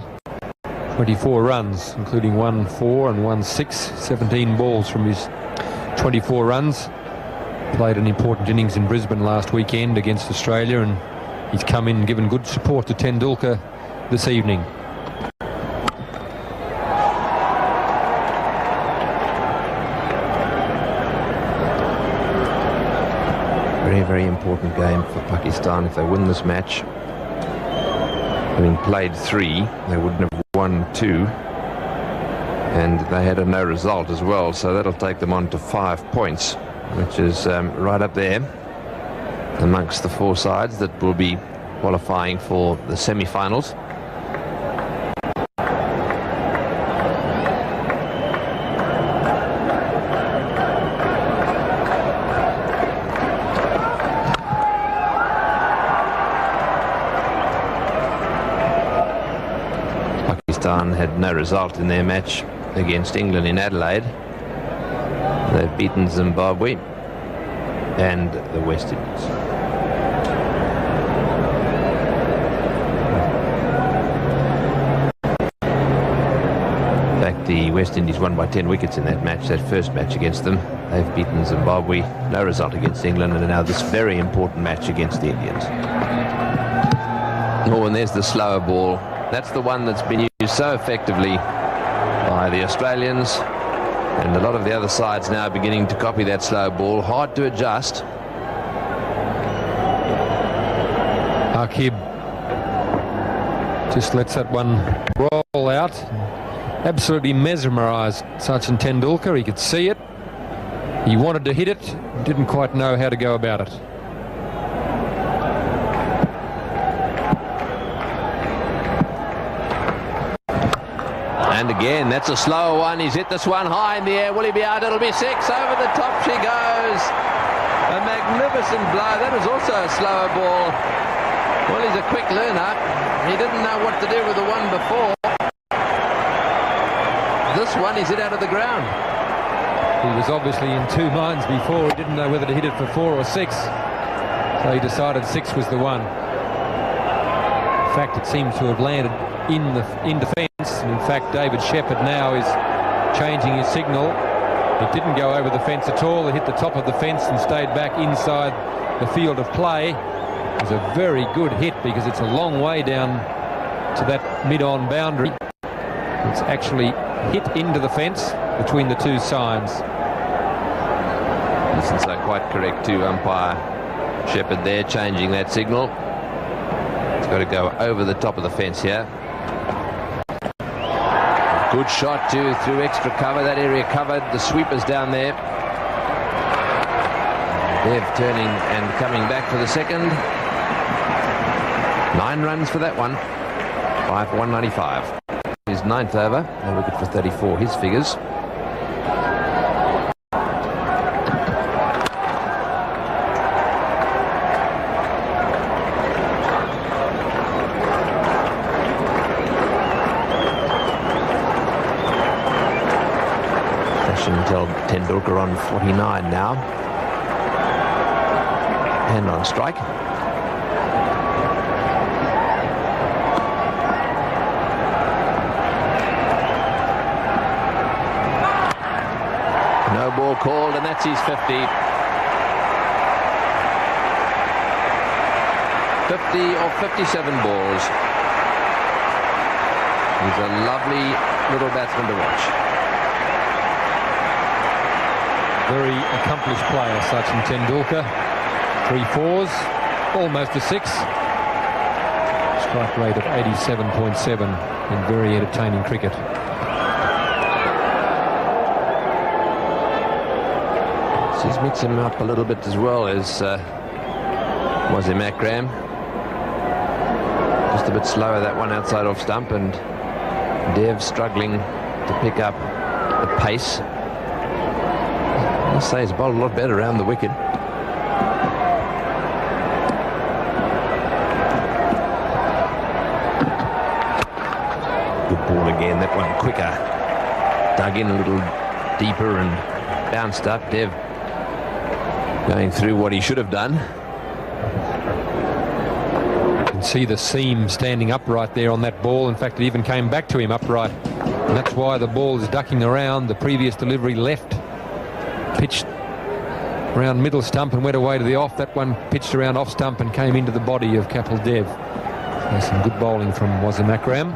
24 runs, including 1 4 and 1 6. 17 balls from his 24 runs. Played an important innings in Brisbane last weekend against Australia, and he's come in and given good support to Tendulkar this evening. Very, very important game for Pakistan. If they win this match, having played 3, they wouldn't have won 2, and they had a no result as well, so that'll take them on to 5 points, which is right up there amongst the 4 sides that will be qualifying for the semi-finals. Had no result in their match against England in Adelaide. They've beaten Zimbabwe and the West Indies. In fact, the West Indies won by 10 wickets in that match, that first match against them. They've beaten Zimbabwe, no result against England, and now this very important match against the Indians. Oh, and there's the slower ball. That's the one that's been used so effectively by the Australians, and a lot of the other sides now beginning to copy that slow ball. Hard to adjust. Aqib just lets that one roll out. Absolutely mesmerised Sachin Tendulkar. He could see it. He wanted to hit it. Didn't quite know how to go about it. And again, that's a slower one. He's hit this one high in the air. Will he be out? It'll be 6. Over the top she goes. A magnificent blow. That was also a slower ball. Well, he's a quick learner. He didn't know what to do with the one before. This one he's hit out of the ground. He was obviously in two minds before. He didn't know whether to hit it for 4 or 6. So he decided 6 was the one. In fact, it seems to have landed in defence. And in fact, David Shepherd now is changing his signal. It didn't go over the fence at all. It hit the top of the fence and stayed back inside the field of play. It was a very good hit because it's a long way down to that mid-on boundary. It's actually hit into the fence between the two signs. Listens are quite correct too, umpire Shepherd there, changing that signal. It's got to go over the top of the fence here. Good shot too, through extra cover, that area covered, the sweepers down there. Dev turning and coming back for the second. 9 runs for that one, 5 for 195. His 9th over, no wicket for 34, his figures. Tendulkar on 49 now. And on strike. No ball called, and that's his 50. 50 or 57 balls. He's a lovely little batsman to watch. Very accomplished player, Sachin Tendulkar. 3 4s, almost a 6. Strike rate of 87.7 in very entertaining cricket. He's mixed him up a little bit as well as Wasim Akram. Just a bit slower, that one outside off stump, and Dev struggling to pick up the pace. I must say he's bowled a lot better around the wicket. Good ball again, that one quicker. Dug in a little deeper and bounced up. Dev going through what he should have done. You can see the seam standing upright there on that ball. In fact, it even came back to him upright. And that's why the ball is ducking around. The previous delivery left, pitched around middle stump and went away to the off. That one pitched around off stump and came into the body of Kapil Dev. So some good bowling from Wasim Akram.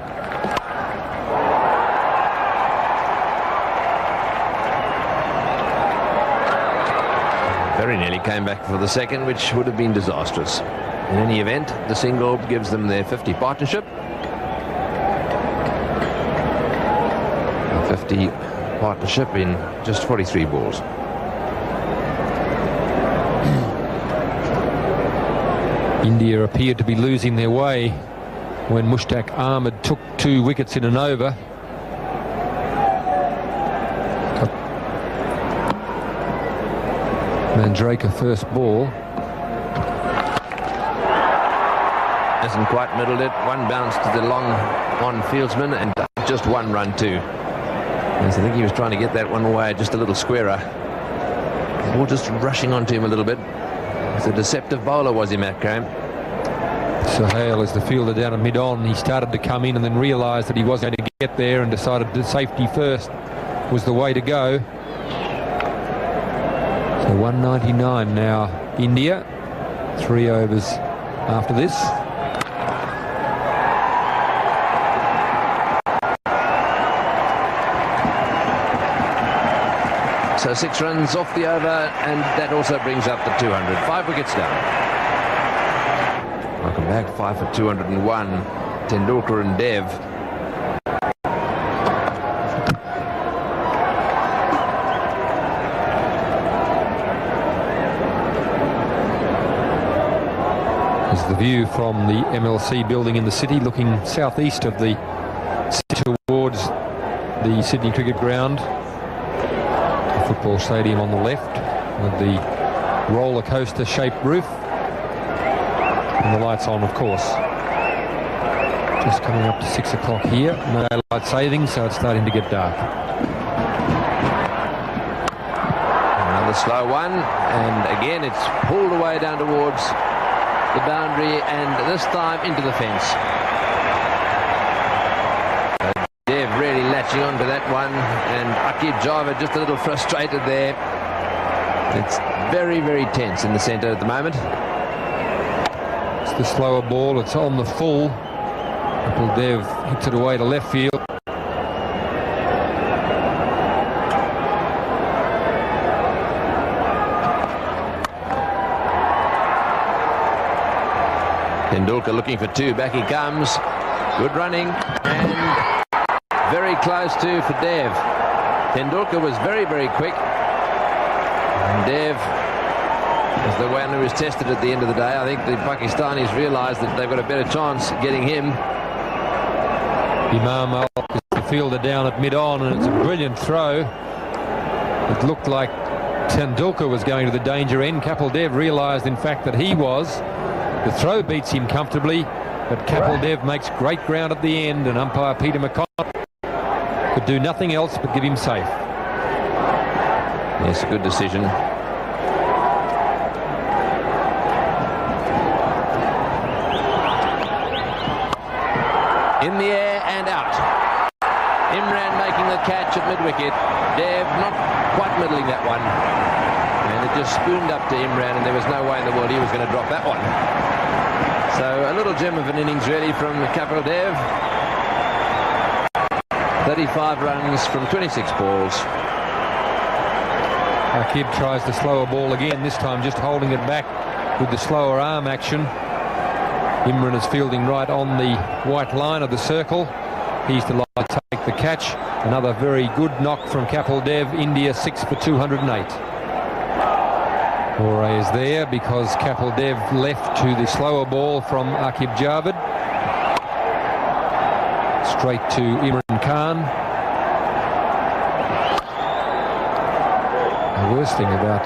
Very nearly came back for the second, which would have been disastrous. In any event, the single gives them their 50 partnership. 50 partnership in just 43 balls. India appeared to be losing their way when Mtach Ahmed took 2 wickets in an over. Mandrake first ball. Hasn't quite middled it. One bounce to the long on fieldsman and just 1 run too. Yes, I think he was trying to get that one away just a little squarer. The ball just rushing onto him a little bit. It's a deceptive bowler, Wasim Akram. Sohail is the fielder down at mid-on. He started to come in and then realised that he wasn't going to get there and decided that safety first was the way to go. So 199 now, India. 3 overs after this. So 6 runs off the over, and that also brings up the 200. 5 wickets down. Welcome back, 5 for 201. Tendulkar and Dev. There's the view from the MLC building in the city, looking southeast of the city towards the Sydney Cricket Ground. The football stadium on the left with the roller coaster shaped roof. And the lights on, of course. Just coming up to 6 o'clock here. No daylight saving, so it's starting to get dark. Another slow one, and again it's pulled away down towards the boundary, and this time into the fence. Dev really latching onto that one, and Akib Javed just a little frustrated there. It's very, very tense in the centre at the moment. It's the slower ball, it's on the full. Dev hits it away to left field. Tendulkar looking for two, back he comes. Good running, and very close to for Dev. Tendulkar was very, very quick. And Dev was the one who was tested at the end of the day. I think the Pakistanis realised that they've got a better chance getting him. Imam Al is the fielder down at mid-on, and it's a brilliant throw. It looked like Tendulkar was going to the danger end. Kapil Dev realised, in fact, that he was. The throw beats him comfortably, but Kapil Dev makes great ground at the end, and umpire Peter McConnell could do nothing else but give him safe. Yes, good decision. In the air and out. Imran making the catch at mid-wicket. Dev not quite middling that one. And it just spooned up to Imran, and there was no way in the world he was going to drop that one. So a little gem of an innings really from Kapil Dev. 35 runs from 26 balls. Akib tries the slower ball again, this time just holding it back with the slower arm action. Imran is fielding right on the white line of the circle. He's the line to take the catch. Another very good knock from Kapil Dev. India 6 for 208. Moray is there because Kapil Dev left to the slower ball from Akib Javed. Straight to Imran Khan. The worst thing about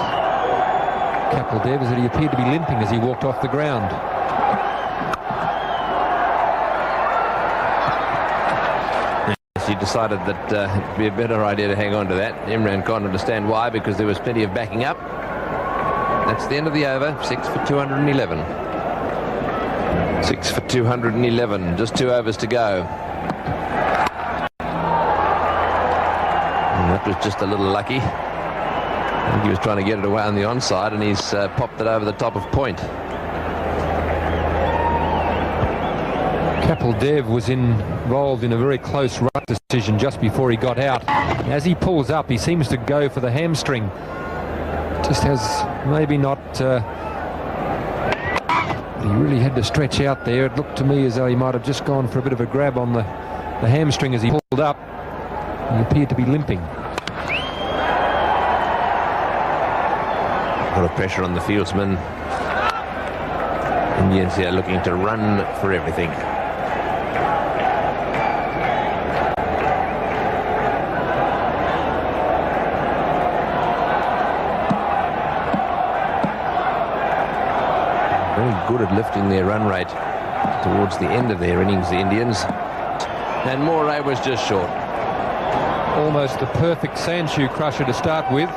Kapil Dev is that he appeared to be limping as he walked off the ground. He decided that it'd be a better idea to hang on to that. Imran can't understand why, because there was plenty of backing up. That's the end of the over. 6 for 211. 6 for 211. Just 2 overs to go. And that was just a little lucky. I think he was trying to get it away on the onside, and he's popped it over the top of point. Kapil Dev was involved in a very close run decision just before he got out. As he pulls up, he seems to go for the hamstring. Just has maybe not... he really had to stretch out there. It looked to me as though he might have just gone for a bit of a grab on the hamstring as he pulled up. He appeared to be limping. A lot of pressure on the fieldsman. Indians here looking to run for everything. Very good at lifting their run rate towards the end of their innings, the Indians. And Moray was just short. Almost the perfect Sandshoe crusher to start with.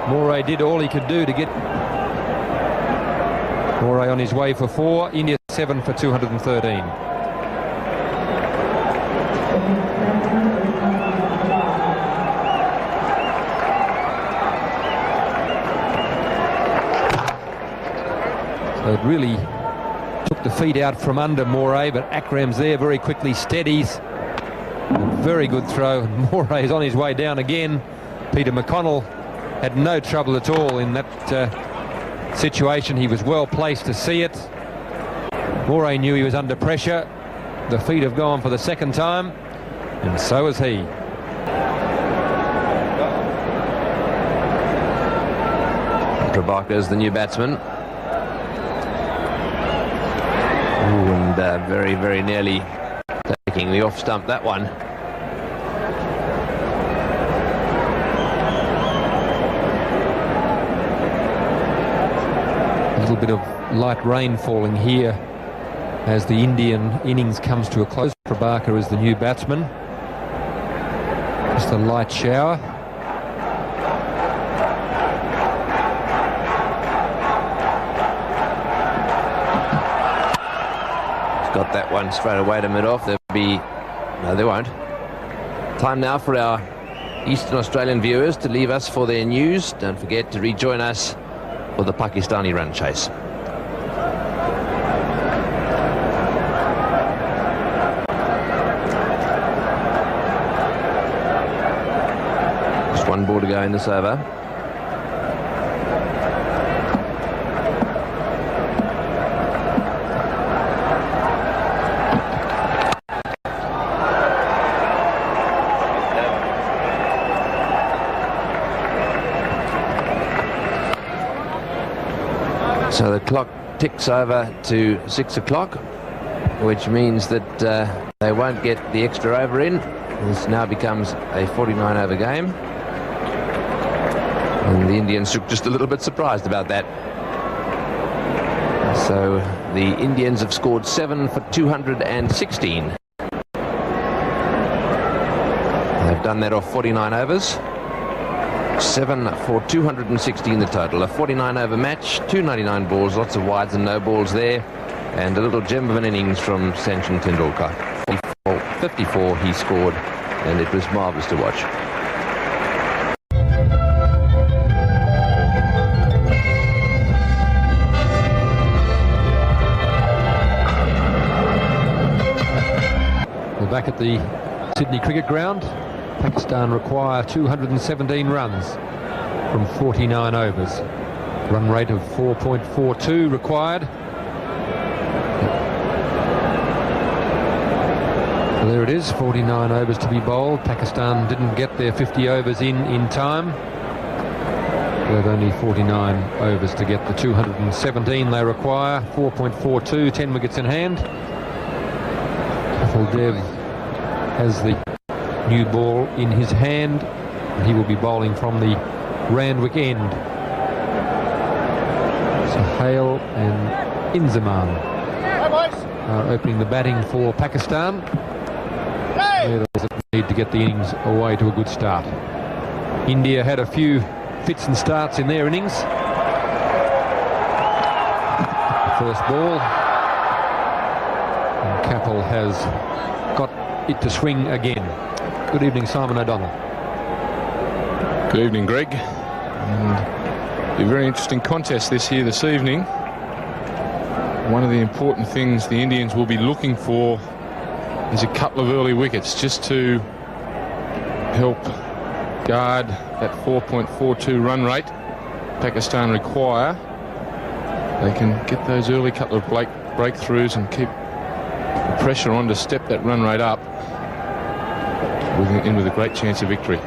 Moray did all he could do to get... Moray on his way for 4. India 7 for 213. So it really took the feet out from under Moray, but Akram's there very quickly, steadies. Very good throw. Moray is on his way down again. Peter McConnell had no trouble at all in that situation. He was well placed to see it. Moray knew he was under pressure. The feet have gone for the second time, and so has he. Prabhakar is the new batsman. Ooh, and very, very nearly taking the off stump, that one. bit of light rain falling here as the Indian innings comes to a close. Prabhakar is the new batsman. Just a light shower. He's got that one straight away to mid-off. There'll be... No, there won't. Time now for our Eastern Australian viewers to leave us for their news. Don't forget to rejoin us for the Pakistani run chase. Just one ball to go in this over. So the clock ticks over to 6 o'clock, which means that they won't get the extra over in. This now becomes a 49-over game. And the Indians look just a little bit surprised about that. So the Indians have scored 7 for 216. They've done that off 49 overs. 7 for 216 the total. A 49-over match, 299 balls, lots of wides and no balls there, and a little gem of an innings from Sachin Tendulkar. 54 he scored, and it was marvellous to watch. We're back at the Sydney Cricket Ground. Pakistan require 217 runs from 49 overs. Run rate of 4.42 required. So there it is, 49 overs to be bowled. Pakistan didn't get their 50 overs in time. With only 49 overs to get the 217 they require. 4.42, 10 wickets in hand. Dev has the new ball in his hand, and he will be bowling from the Randwick end. So Hale and Inzamam are opening the batting for Pakistan. They're those that need to get the innings away to a good start. India had a few fits and starts in their innings. First ball. And Capel has got it to swing again. Good evening, Simon O'Donnell. Good evening, Greg. And a very interesting contest this evening. One of the important things the Indians will be looking for is a couple of early wickets just to help guard that 4.42 run rate Pakistan require. They can get those early couple of breakthroughs and keep the pressure on to step that run rate up, in with a great chance of victory.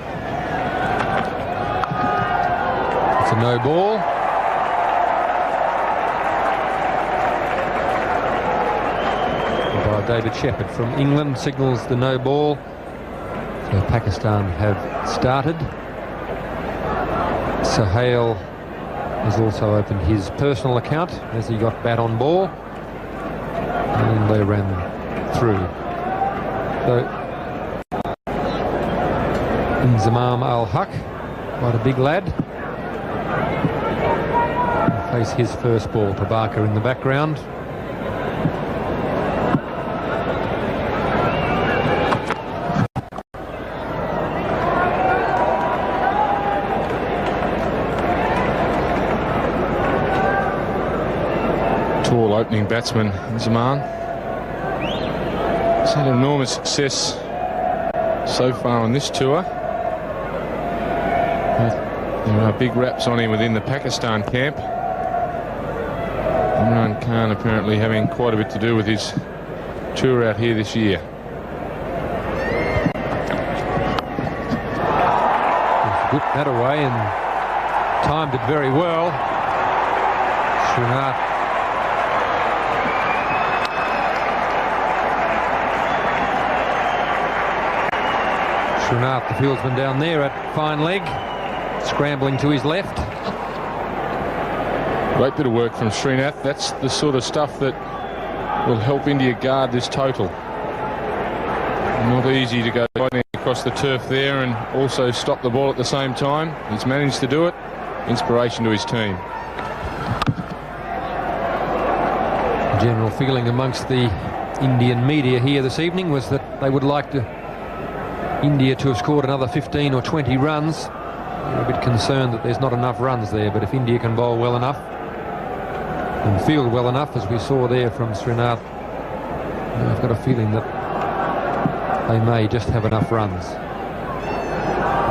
It's a no ball. By David Shepherd from England signals the no ball. So Pakistan have started. Sohail has also opened his personal account as he got bat on ball, and they ran through. So Inzamam Al-Haq, quite a big lad. Face his first ball. Prabhakar in the background. Tall opening batsman Inzamam. He's had enormous success so far on this tour. There are big raps on him within the Pakistan camp. Imran Khan apparently having quite a bit to do with his tour out here this year. Whipped that away and timed it very well. Srinath Srinath, the fieldsman down there at fine leg, scrambling to his left. Great bit of work from Srinath. That's the sort of stuff that will help India guard this total. Not easy to go across the turf there and also stop the ball at the same time. He's managed to do it. Inspiration to his team. The general feeling amongst the Indian media here this evening was that they would like India to have scored another 15 or 20 runs. They're a bit concerned that there's not enough runs there, but if India can bowl well enough and field well enough, as we saw there from Srinath, I've got a feeling that they may just have enough runs.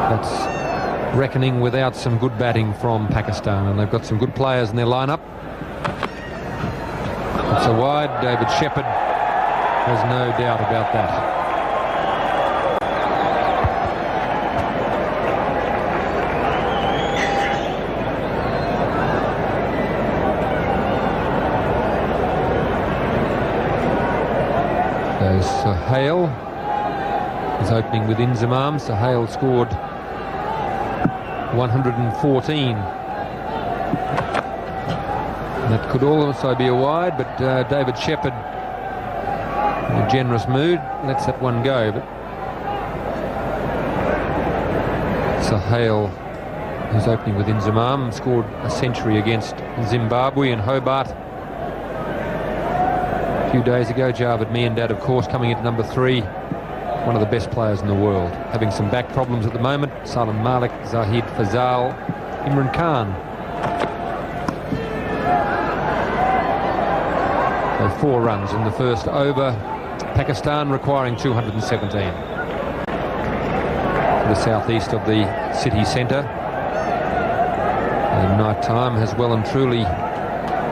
That's reckoning without some good batting from Pakistan, and they've got some good players in their lineup. It's a wide. David Shepherd has no doubt about that. So Sohail is opening with Inzamam. Sohail scored 114. That could also be a wide, but David Shepherd, in a generous mood, lets that one go. But Sohail, who's opening with Inzamam, scored a century against Zimbabwe in Hobart a few days ago. Javed Miandad, of course, coming into number 3. One of the best players in the world. Having some back problems at the moment. Salim Malik, Zahid Fazal, Imran Khan. So 4 runs in the first over. Pakistan requiring 217. To the southeast of the city centre. And night time has well and truly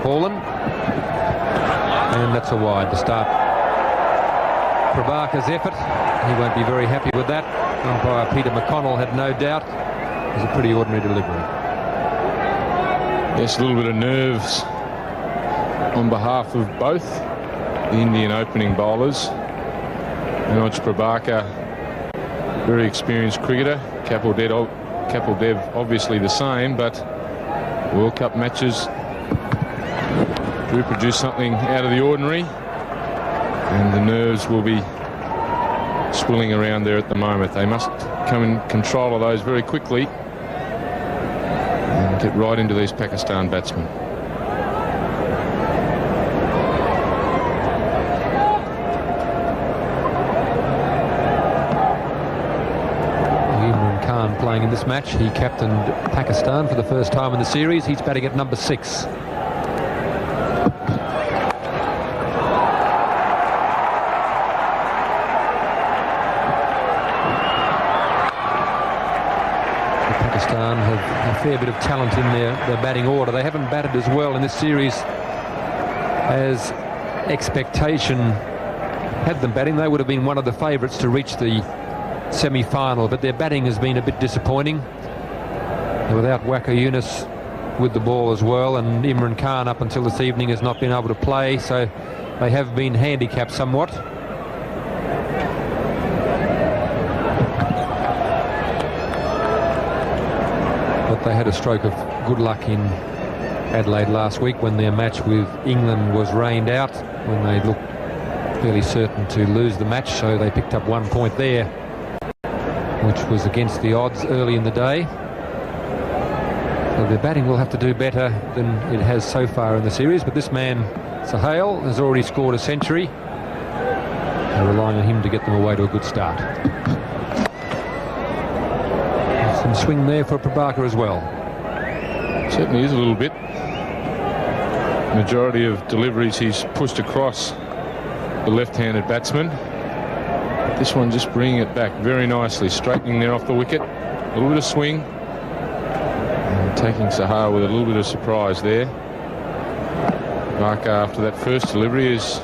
fallen. And that's a wide to start Prabhakar's effort. He won't be very happy with that. Umpire Peter McConnell had no doubt. It was a pretty ordinary delivery. Yes, a little bit of nerves on behalf of both the Indian opening bowlers. Manoj Prabhakar, very experienced cricketer. Kapil Dev obviously the same, but World Cup matches do produce something out of the ordinary, and the nerves will be swirling around there at the moment. They must come in control of those very quickly and get right into these Pakistan batsmen. Imran Khan playing in this match. He captained Pakistan for the first time in the series. He's batting at number 6. Have a fair bit of talent in their batting order. They haven't batted as well in this series as expectation had them batting. They would have been one of the favourites to reach the semi-final, but their batting has been a bit disappointing. They're without Waqar Younis with the ball as well, and Imran Khan up until this evening has not been able to play, so they have been handicapped somewhat. They had a stroke of good luck in Adelaide last week when their match with England was rained out, when they looked fairly certain to lose the match, so they picked up 1 point there, which was against the odds early in the day. So their batting will have to do better than it has so far in the series, but this man, Sohail, has already scored a century. They're relying on him to get them away to a good start. Some swing there for Prabhakar as well. Certainly is a little bit. Majority of deliveries he's pushed across the left-handed batsman. But this one just bringing it back very nicely, straightening there off the wicket. A little bit of swing. And taking Sohail with a little bit of surprise there. Prabhakar, after that first delivery, is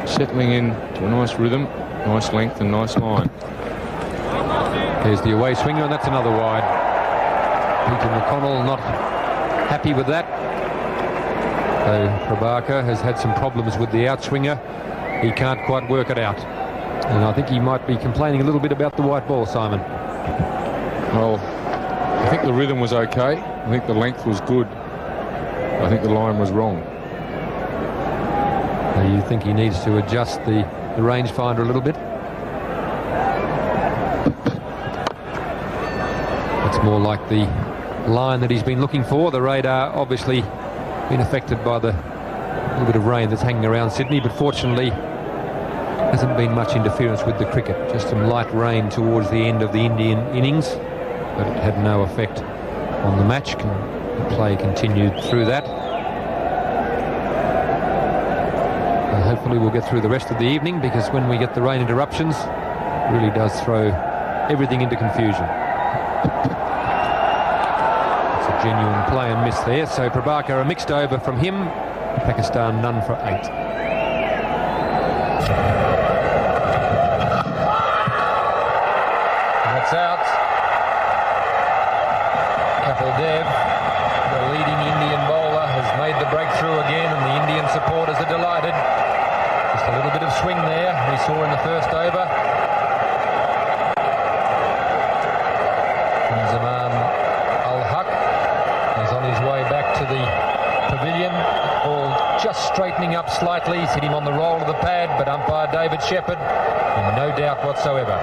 settling in to a nice rhythm, nice length and nice line. There's the away swinger, and that's another wide. Peter McConnell not happy with that. So Prabhakar has had some problems with the outswinger. He can't quite work it out. And I think he might be complaining a little bit about the white ball, Simon. Well, I think the rhythm was okay. I think the length was good. I think the line was wrong. You think he needs to adjust the rangefinder a little bit? It's more like the line that he's been looking for. The radar obviously been affected by the little bit of rain that's hanging around Sydney, but fortunately hasn't been much interference with the cricket. Just some light rain towards the end of the Indian innings, but it had no effect on the match. The play continued through that. And hopefully we'll get through the rest of the evening, because when we get the rain interruptions, it really does throw everything into confusion. It's a genuine play and miss there. So Prabhakar, a mixed over from him. Pakistan none for 8. That's out. Kapil Dev, the leading Indian bowler, has made the breakthrough again, and the Indian supporters are delighted. Just a little bit of swing there we saw in the first over. Zaman Al-Haq is on his way back to the pavilion. Ball just straightening up slightly. He's hit him on the roll of the pad, but umpire David Shepherd in no doubt whatsoever.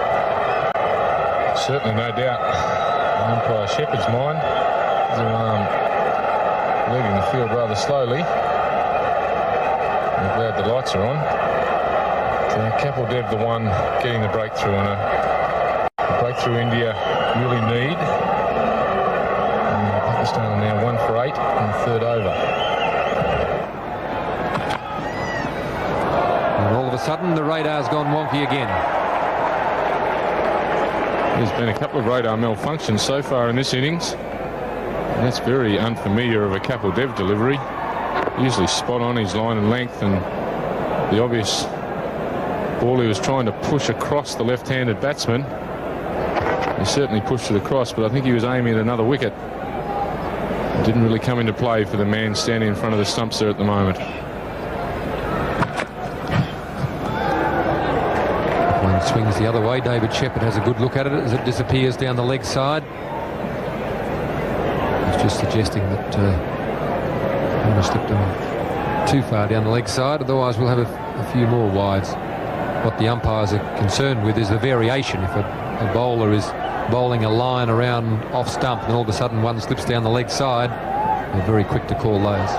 Certainly no doubt. Umpire Shepherd's mind. Zaman leaving the field rather slowly. I'm glad the lights are on. Kapil Dev the one getting the breakthrough, and a breakthrough India really need. And Pakistan are now 1 for 8 in the third over. And all of a sudden the radar's gone wonky again. There's been a couple of radar malfunctions so far in this innings. And that's very unfamiliar of a Kapil Dev delivery. Usually spot on his line and length, and the obvious ball he was trying to push across the left-handed batsman. He certainly pushed it across, but I think he was aiming at another wicket. It didn't really come into play for the man standing in front of the stumps there at the moment. One swings the other way. David Shepherd has a good look at it as it disappears down the leg side. He's just suggesting that I want to slip them too far down the leg side, otherwise we'll have a few more wides. What the umpires are concerned with is the variation. If a bowler is bowling a line around off stump and all of a sudden one slips down the leg side, they're very quick to call those.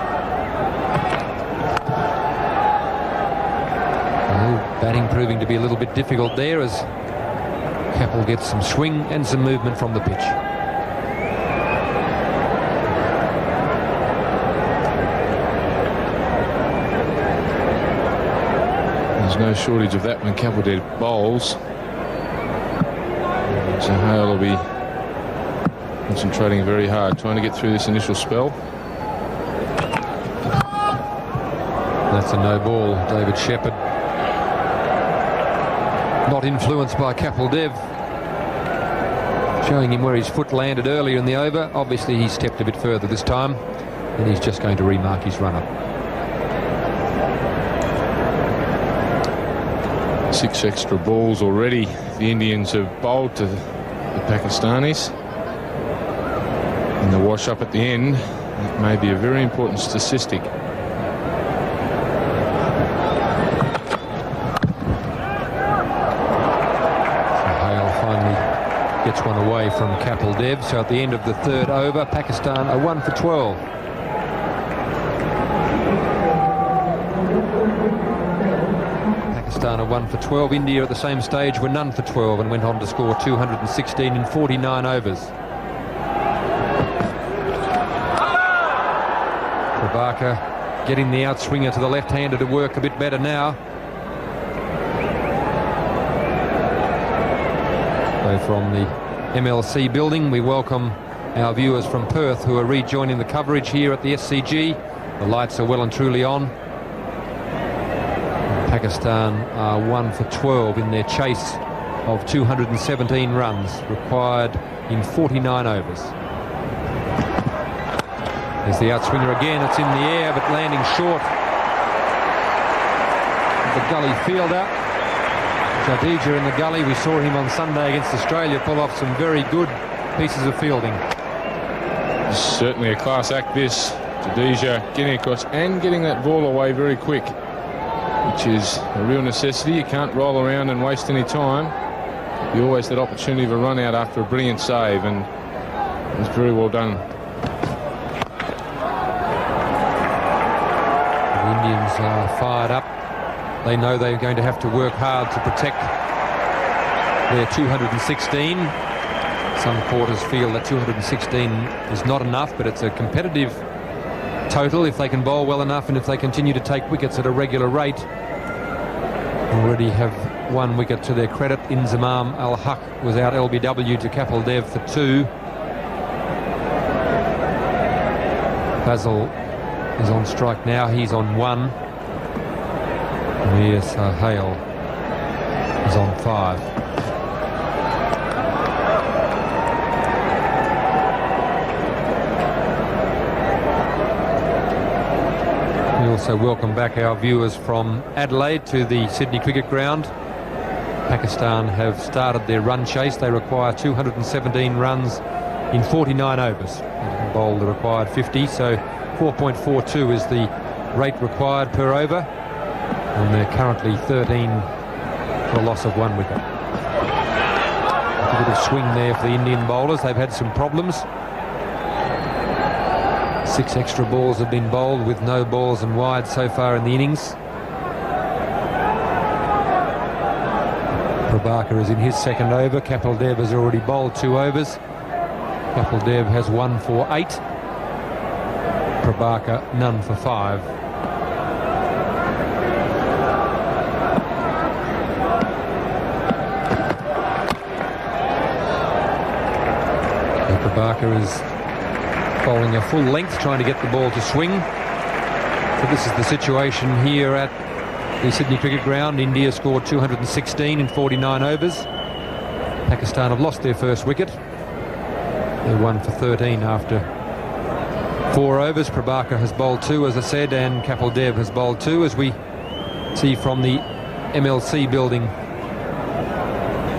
Batting proving to be a little bit difficult there as Kapil gets some swing and some movement from the pitch. There's no shortage of that when Kapil Dev bowls. So Hale will be concentrating very hard, trying to get through this initial spell. That's a no ball. David Shepherd, not influenced by Kapil Dev, showing him where his foot landed earlier in the over. Obviously he stepped a bit further this time, and he's just going to remark his run-up. 6 extra balls already the Indians have bowled to the Pakistanis. And the wash up at the end, it may be a very important statistic. Gets one away from Kapil Dev. So at the end of the third over, Pakistan are 1 for 12. Pakistan are 1 for 12. India at the same stage were none for 12 and went on to score 216 in 49 overs. Prabhakar getting the outswinger to the left-hander to work a bit better now. So from the MLC building, we welcome our viewers from Perth who are rejoining the coverage here at the SCG. The lights are well and truly on. Pakistan are 1 for 12 in their chase of 217 runs required in 49 overs. There's the outswinger again. It's in the air, but landing short. The gully fielder. Jadeja in the gully. We saw him on Sunday against Australia pull off some very good pieces of fielding. Certainly a class act this. Jadeja getting across and getting that ball away very quick, which is a real necessity. You can't roll around and waste any time. You always that opportunity of a run out after a brilliant save, and it's very well done. The Indians are fired up. They know they're going to have to work hard to protect their 216. Some quarters feel that 216 is not enough, but it's a competitive total if they can bowl well enough and if they continue to take wickets at a regular rate. Already have one wicket to their credit. Inzamam Al-Haq was out LBW to Kapil Dev for 2. Basil is on strike now. He's on 1. Mir Sahel is on 5. We also welcome back our viewers from Adelaide to the Sydney Cricket Ground. Pakistan have started their run chase. They require 217 runs in 49 overs. They can bowl the required 50, so 4.42 is the rate required per over, and they're currently 13 for a loss of 1 wicket. A bit of swing there for the Indian bowlers. They've had some problems. 6 extra balls have been bowled with no balls and wide so far in the innings. Prabhakar is in his second over. Kapil Dev has already bowled 2 overs. Kapil Dev has 1 for 8. Prabhakar none for 5. Prabhakar is bowling a full length, trying to get the ball to swing. So this is the situation here at the Sydney Cricket Ground. India scored 216 in 49 overs. Pakistan have lost their first wicket. They're 1 for 13 after 4 overs. Prabhakar has bowled 2, as I said, and Kapil Dev has bowled 2, as we see from the MLC building.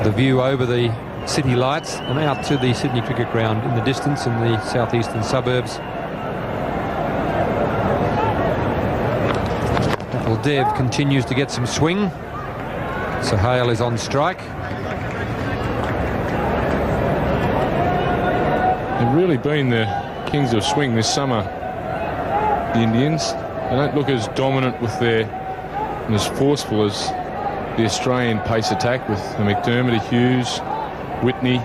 The view over the city lights and out to the Sydney Cricket Ground in the distance in the southeastern suburbs. Kapil Dev continues to get some swing. Sahel is on strike. They've really been the kings of swing this summer, the Indians. They don't look as dominant with their, and as forceful as the Australian pace attack with the McDermott, Hughes, Whitney,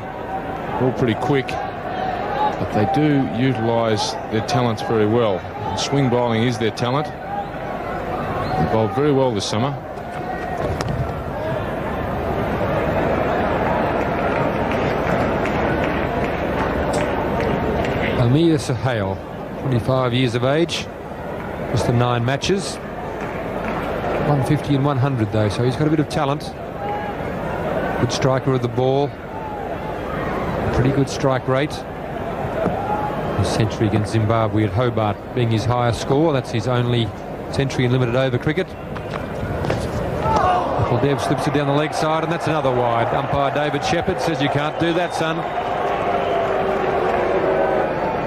all pretty quick, but they do utilise their talents very well. And swing bowling is their talent. They bowled very well this summer. Amir Sahel, 25 years of age, just the 9 matches, 150 and 100 though, so he's got a bit of talent. Good striker of the ball. Pretty good strike rate. His century against Zimbabwe at Hobart being his highest score. That's his only century in limited over cricket. Kapil Dev slips it down the leg side, and that's another wide. Umpire David Shepherd says, "You can't do that, son."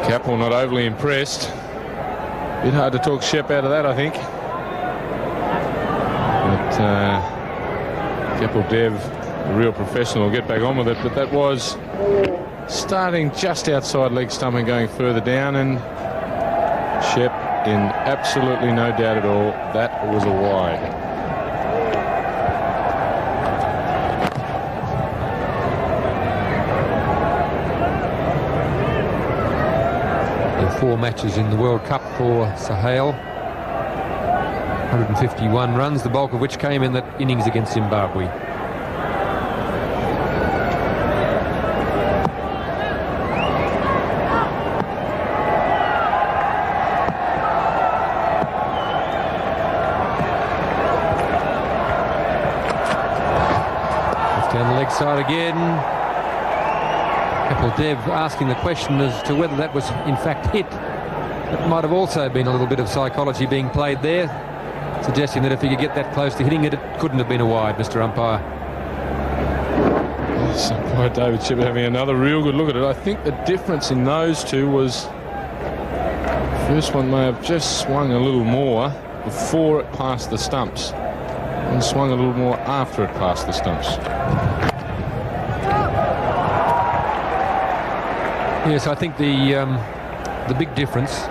Kapil not overly impressed. Bit hard to talk Shep out of that, I think. But Kapil Dev, a real professional, will get back on with it. But that was starting just outside leg stump and going further down, and Shep, in absolutely no doubt at all, that was a wide. There are 4 matches in the World Cup for Sahel. 151 runs, the bulk of which came in that innings against Zimbabwe. Down the leg side again. Kapil Dev asking the question as to whether that was in fact hit. It might have also been a little bit of psychology being played there, suggesting that if he could get that close to hitting it, it couldn't have been a wide, Mr. Umpire. Yes, umpire David Shepherd having another real good look at it. I think the difference in those two was First one may have just swung a little more before it passed the stumps, and swung a little more after it passed the stumps. Yes, I think the big difference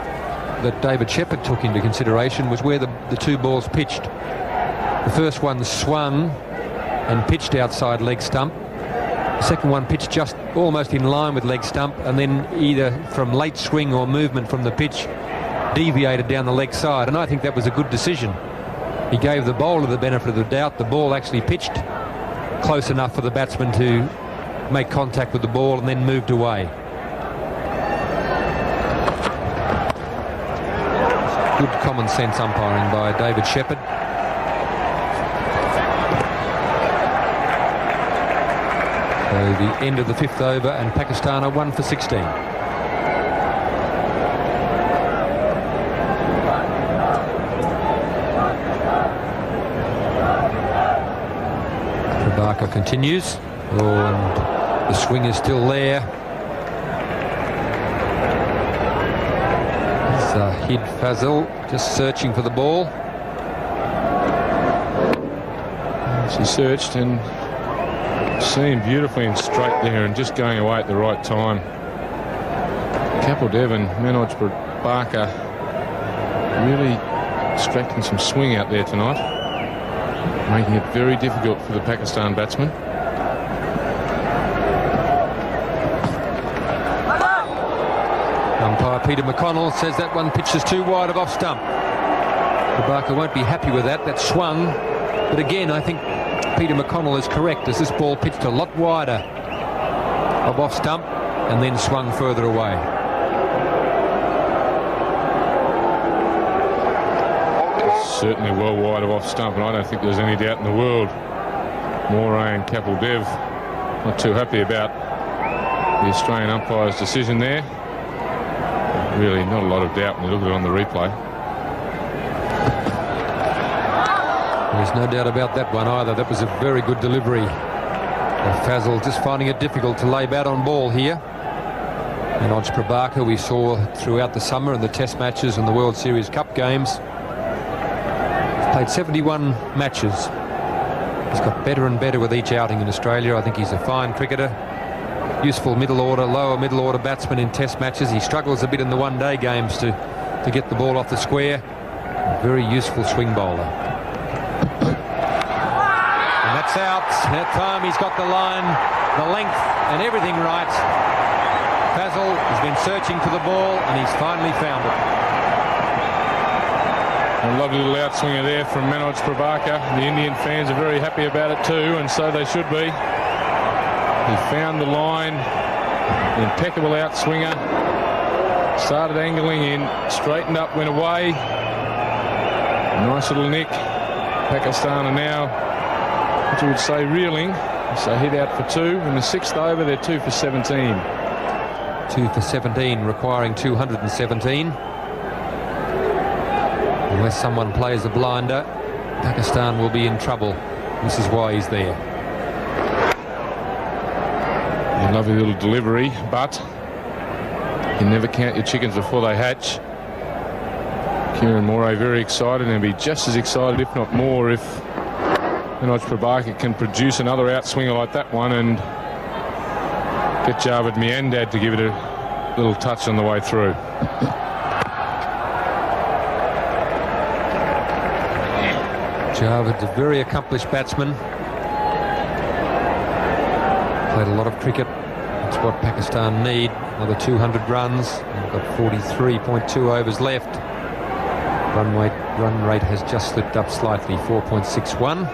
that David Shepherd took into consideration was where the two balls pitched. The first one swung and pitched outside leg stump. The second one pitched just almost in line with leg stump, and then either from late swing or movement from the pitch deviated down the leg side, and I think that was a good decision. He gave the bowler the benefit of the doubt. The ball actually pitched close enough for the batsman to make contact with the ball and then moved away. Good common sense umpiring by David Shepherd. So the end of the 5th over, and Pakistan are 1 for 16. Prabhakar continues. Oh, and the swing is still there. Zahid Fazil just searching for the ball. She searched and seen beautifully and straight there, and just going away at the right time. Kapil Dev and Manoj Prabhakar really extracting some swing out there tonight, making it very difficult for the Pakistan batsmen. Umpire Peter McConnell says that one pitches too wide of off stump. Prabhakar won't be happy with that. That swung, but again I think Peter McConnell is correct, as this ball pitched a lot wider of off stump and then swung further away. Certainly well wide of off stump, and I don't think there's any doubt in the world Moray and Kapil Dev not too happy about the Australian umpire's decision there. Really not a lot of doubt when you look at it on the replay. There's no doubt about that one either. That was a very good delivery. Fazil just finding it difficult to lay bat on ball here. Manoj Prabhakar we saw throughout the summer in the Test matches and the World Series Cup games. He's played 71 matches. He's got better and better with each outing in Australia. I think he's a fine cricketer. Useful middle order, lower middle order batsman in Test matches. He struggles a bit in the one-day games to get the ball off the square. A very useful swing bowler. That's out. That time he's got the line, the length and everything right. Fazil has been searching for the ball and he's finally found it. A lovely little outswinger there from Manoj Prabhakar. The Indian fans are very happy about it too, and so they should be. He found the line, impeccable outswinger. Started angling in, straightened up, went away. Nice little nick. Pakistan are now, what you would say, reeling. So hit out for 2. In the 6th over, they're 2 for 17. 2 for 17, requiring 217. Unless someone plays a blinder, Pakistan will be in trouble. This is why he's there. A lovely little delivery, but you never count your chickens before they hatch. Kieran Moray very excited, and be just as excited, if not more, if Manoj Prabhakar can produce another outswinger like that one and get Javed Miandad to give it a little touch on the way through. Javed, a very accomplished batsman. Played a lot of cricket. That's what Pakistan need. Another 200 runs. They've got 43.2 overs left. Run rate has just slipped up slightly, 4.61.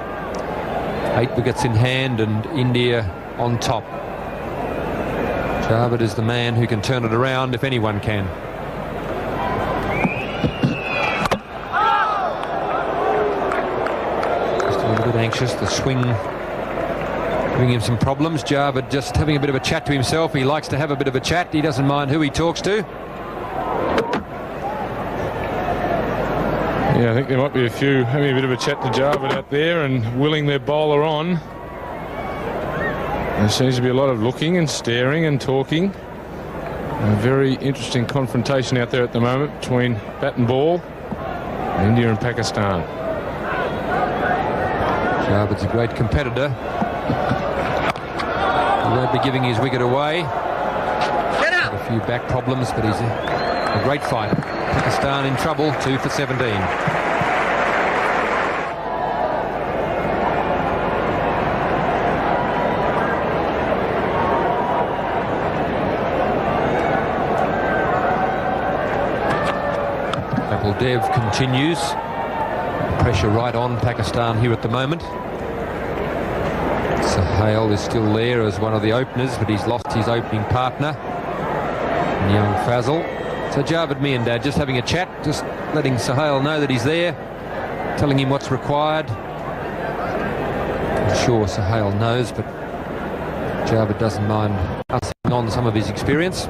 8 wickets in hand and India on top. Javed is the man who can turn it around if anyone can. Just a little bit anxious. The swing giving him some problems. Javed just having a bit of a chat to himself. He likes to have a bit of a chat. He doesn't mind who he talks to. Yeah, I think there might be a few having a bit of a chat to Javed out there and willing their bowler on. There seems to be a lot of looking and staring and talking. A very interesting confrontation out there at the moment between bat and ball, India and Pakistan. Javad's a great competitor. He won't be giving his wicket away. Had a few back problems, but he's a great fighter. Pakistan in trouble, 2 for 17. Dev continues. Pressure right on Pakistan here at the moment. Sohail is still there as one of the openers, but he's lost his opening partner, young Fazal. So Javed Miandad just having a chat, just letting Sohail know that he's there, telling him what's required. I'm sure Sohail knows, but Javed doesn't mind passing on some of his experience.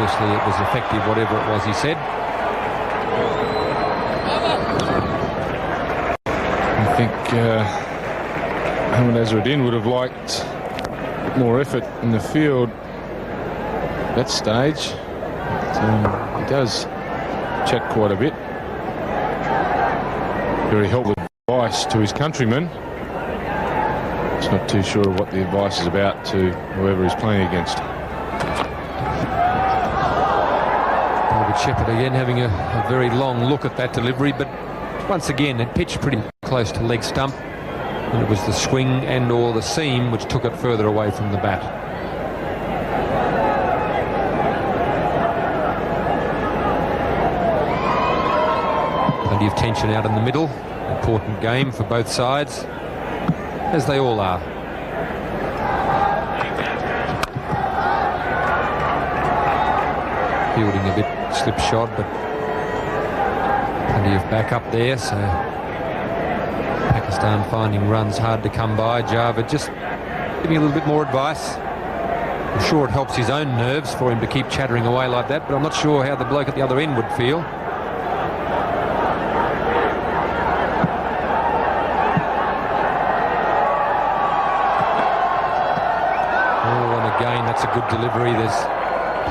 Obviously it was effective, whatever it was he said. I think Ahmed Azharuddin would have liked more effort in the field at that stage. But, he does chat quite a bit. Very helpful advice to his countrymen. Just not too sure of what the advice is about to whoever he's playing against. Shepherd again having a very long look at that delivery, but once again it pitched pretty close to leg stump, and it was the swing and or the seam which took it further away from the bat. Plenty of tension out in the middle. Important game for both sides, as they all are. Fielding a bit slipshod, but plenty of backup there, so Pakistan finding runs hard to come by. Javed just giving a little bit more advice. I'm sure it helps his own nerves for him to keep chattering away like that, but I'm not sure how the bloke at the other end would feel. Oh, and again, that's a good delivery. There's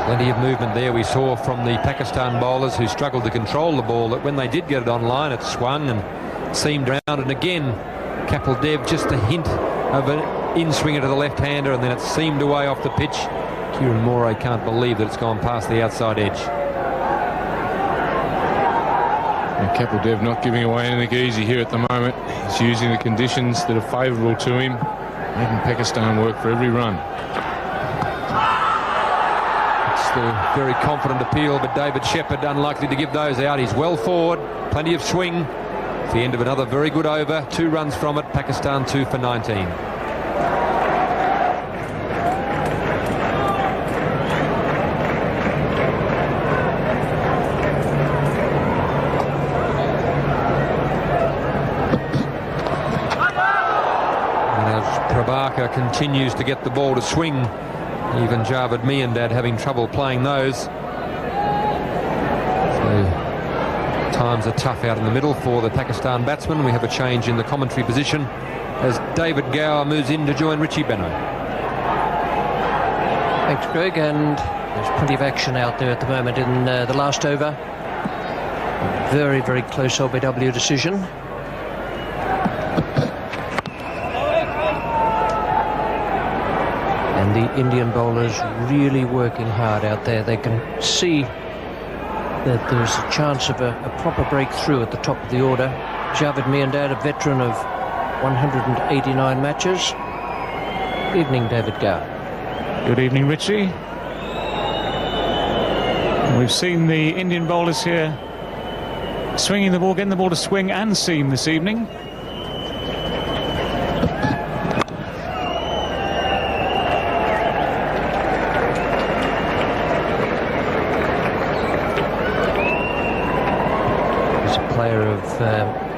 plenty of movement there. We saw from the Pakistan bowlers who struggled to control the ball that when they did get it on line, it swung and seamed round. And again, Kapil Dev just a hint of an in-swinger to the left-hander, and then it seamed away off the pitch. Kieran Moore can't believe that it's gone past the outside edge. And Kapil Dev not giving away anything easy here at the moment. He's using the conditions that are favourable to him, making Pakistan work for every run. The very confident appeal, but David Shepherd unlikely to give those out. He's well forward, plenty of swing. At the end of another very good over, 2 runs from it. Pakistan 2 for 19. And as Prabhakar continues to get the ball to swing, even Javed Miandad having trouble playing those. So times are tough out in the middle for the Pakistan batsmen. We have a change in the commentary position as David Gower moves in to join Richie Beno. Thanks, Greg, and there's plenty of action out there at the moment in the last over. Very, very close LBW decision. And the Indian bowlers really working hard out there. They can see that there's a chance of a proper breakthrough at the top of the order. Javed Miandad, a veteran of 189 matches. Good evening, David Gower. Good evening, Richie. We've seen the Indian bowlers here swinging the ball, getting the ball to swing and seam this evening.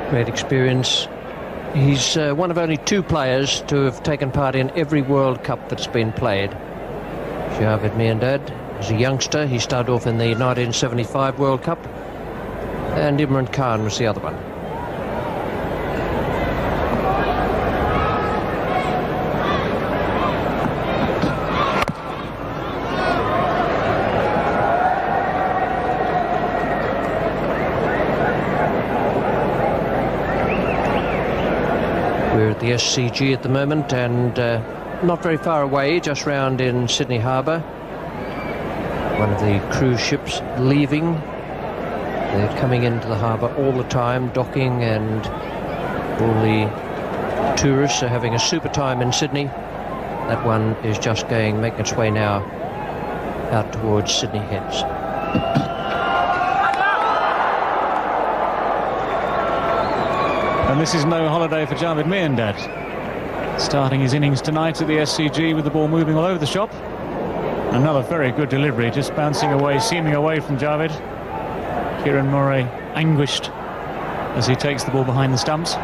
Great experience. He's one of only 2 players to have taken part in every World Cup that's been played. Javed Miandad is a youngster. He started off in the 1975 World Cup, and Imran Khan was the other one. SCG at the moment, and not very far away, just round in Sydney Harbour. One of the cruise ships leaving. They're coming into the harbour all the time, docking, and all the tourists are having a super time in Sydney. That one is just making its way now out towards Sydney Heads. And this is no holiday for Javed Miandad. Starting his innings tonight at the SCG with the ball moving all over the shop. Another very good delivery, just bouncing away, seaming away from Javed. Kieran Murray anguished as he takes the ball behind the stumps.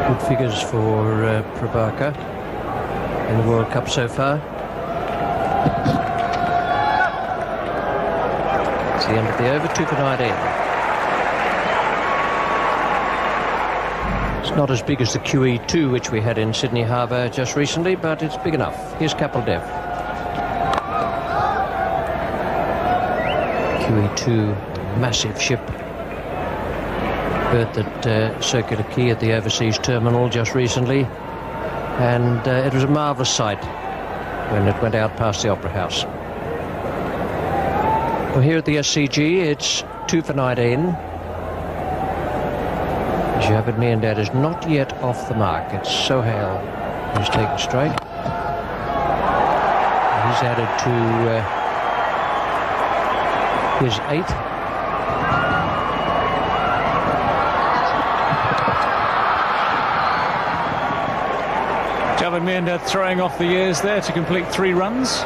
Good figures for Prabhakar in the World Cup so far. It's the end of the over, 2 for 19. It's not as big as the QE2 which we had in Sydney Harbour just recently, but it's big enough. Here's Kapil Dev. QE2, massive ship. Berthed at Circular Quay at the overseas terminal just recently, and it was a marvellous sight when it went out past the Opera House. Well, here at the SCG, it's 2 for 19. Javed Miandad is not yet off the mark. It's Sohail who's taken strike. He's added to his 8th. Javed Miandad throwing off the years there to complete 3 runs.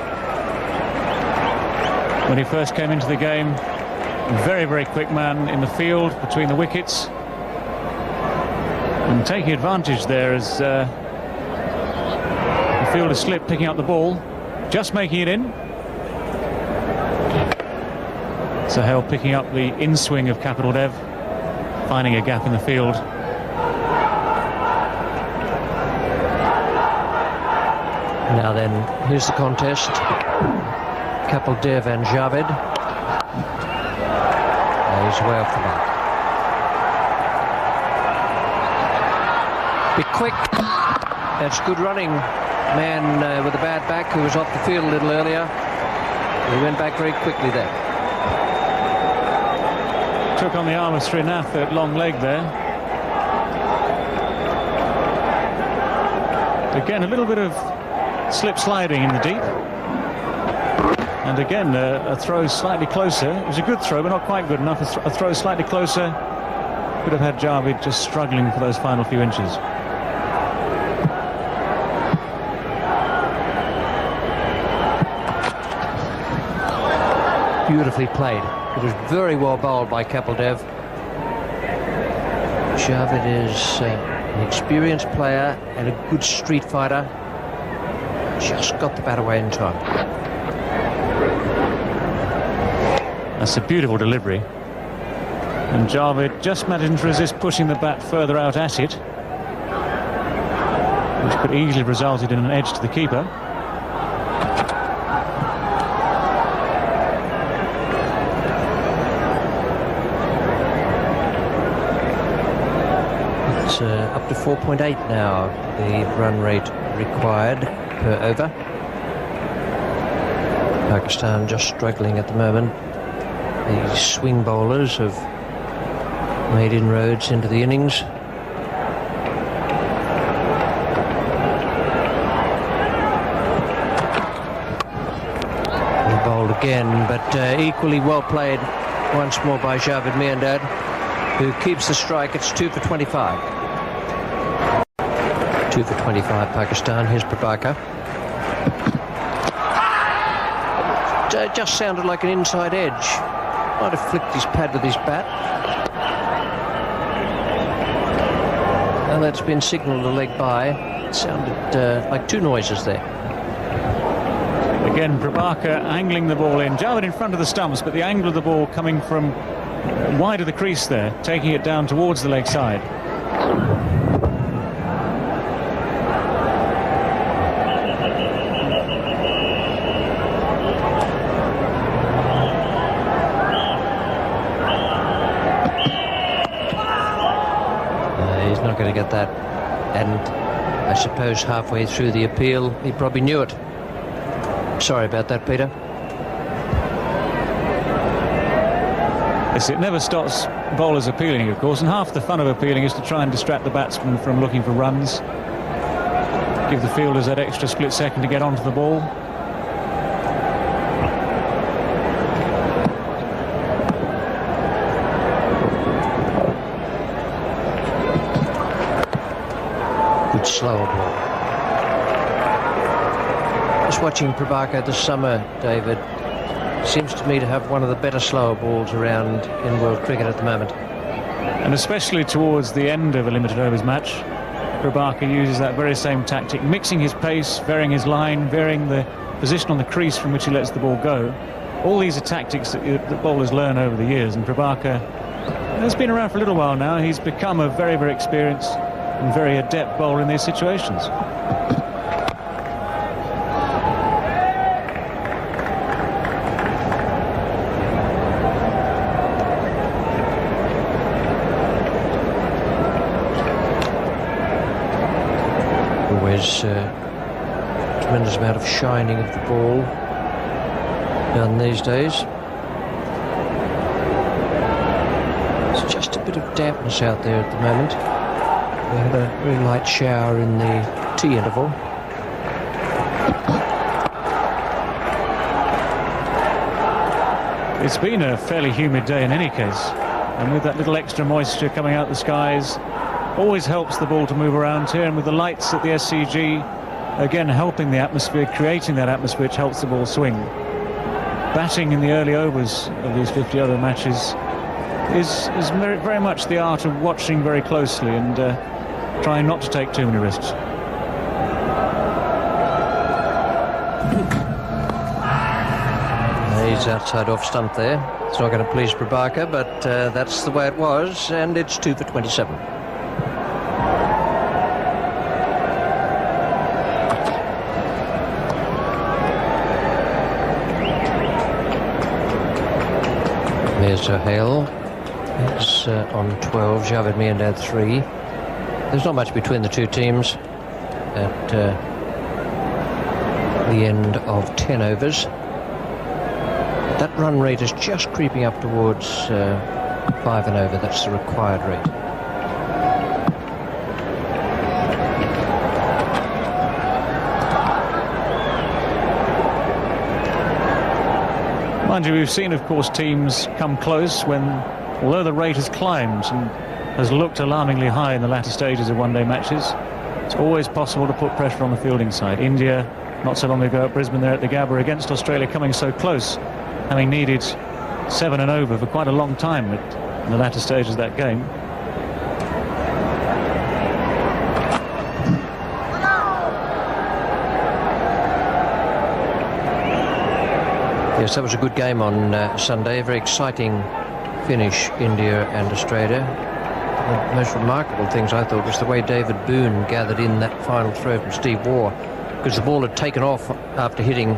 When he first came into the game, very, very quick man in the field between the wickets. And taking advantage there as the fielder slipped, picking up the ball, just making it in. Sohail picking up the in-swing of Kapil Dev, finding a gap in the field. Now then, here's the contest. Kapil Dev and Javed. He's way off the mark. Be quick. That's good running. Man with a bad back who was off the field a little earlier. He went back very quickly there. Took on the arm of Srinath at long leg there. Again, a little bit of slip sliding in the deep. And again, a throw slightly closer. It was a good throw, but not quite good enough. A throw slightly closer could have had Javed just struggling for those final few inches. Beautifully played. It was very well bowled by Kapil Dev. Javed is an experienced player and a good street fighter. Just got the bat away in time. That's a beautiful delivery. And Javed just managed to resist pushing the bat further out at it, which could easily have resulted in an edge to the keeper. It's up to 4.8 now, the run rate required per over. Pakistan just struggling at the moment. The swing bowlers have made inroads into the innings. He bowled again, but equally well played once more by Javed Miandad, who keeps the strike. It's 2 for 25. 2 for 25 Pakistan. Here's Prabhakar. It just sounded like an inside edge. Might have flicked his pad with his bat. And that's been signalled a leg by. It sounded like 2 noises there. Again, Prabhakar angling the ball in. Javed in front of the stumps, but the angle of the ball coming from wide of the crease there, taking it down towards the leg side. He's not going to get that. And I suppose halfway through the appeal, he probably knew it. Sorry about that, Peter. Yes, it never stops bowlers appealing, of course, and half the fun of appealing is to try and distract the batsman from looking for runs. Give the fielders that extra split second to get onto the ball. Good slower ball. Just watching Prabhakar this summer, David, seems to me to have one of the better slower balls around in world cricket at the moment. And especially towards the end of a limited overs match, Prabhakar uses that very same tactic, mixing his pace, varying his line, varying the position on the crease from which he lets the ball go. All these are tactics that bowlers learn over the years, and Prabhakar has been around for a little while now. He's become a very, very experienced and very adept bowler in these situations. Always tremendous amount of shining of the ball done these days. There's just a bit of dampness out there at the moment. We had a very light shower in the tea interval. It's been a fairly humid day in any case, and with that little extra moisture coming out the skies, always helps the ball to move around here, and with the lights at the SCG again helping the atmosphere, creating that atmosphere which helps the ball swing. Batting in the early overs of these 50 over matches is very much the art of watching very closely and trying not to take too many risks. He's outside off stump there. It's not going to please Prabhakar, but that's the way it was, and it's 2 for 27. There's Hale. It's on 12, Javed Miandad 3. There's not much between the two teams at the end of 10 overs. That run rate is just creeping up towards 5 and over. That's the required rate. Mind you, we've seen, of course, teams come close when, although the rate has climbed and has looked alarmingly high in the latter stages of one-day matches, it's always possible to put pressure on the fielding side. India, not so long ago at Brisbane there at the Gabba against Australia, coming so close, having needed 7 and over for quite a long time in the latter stages of that game. Yes, that was a good game on Sunday. A very exciting finish, India and Australia. The most remarkable things, I thought, was the way David Boone gathered in that final throw from Steve Waugh, because the ball had taken off after hitting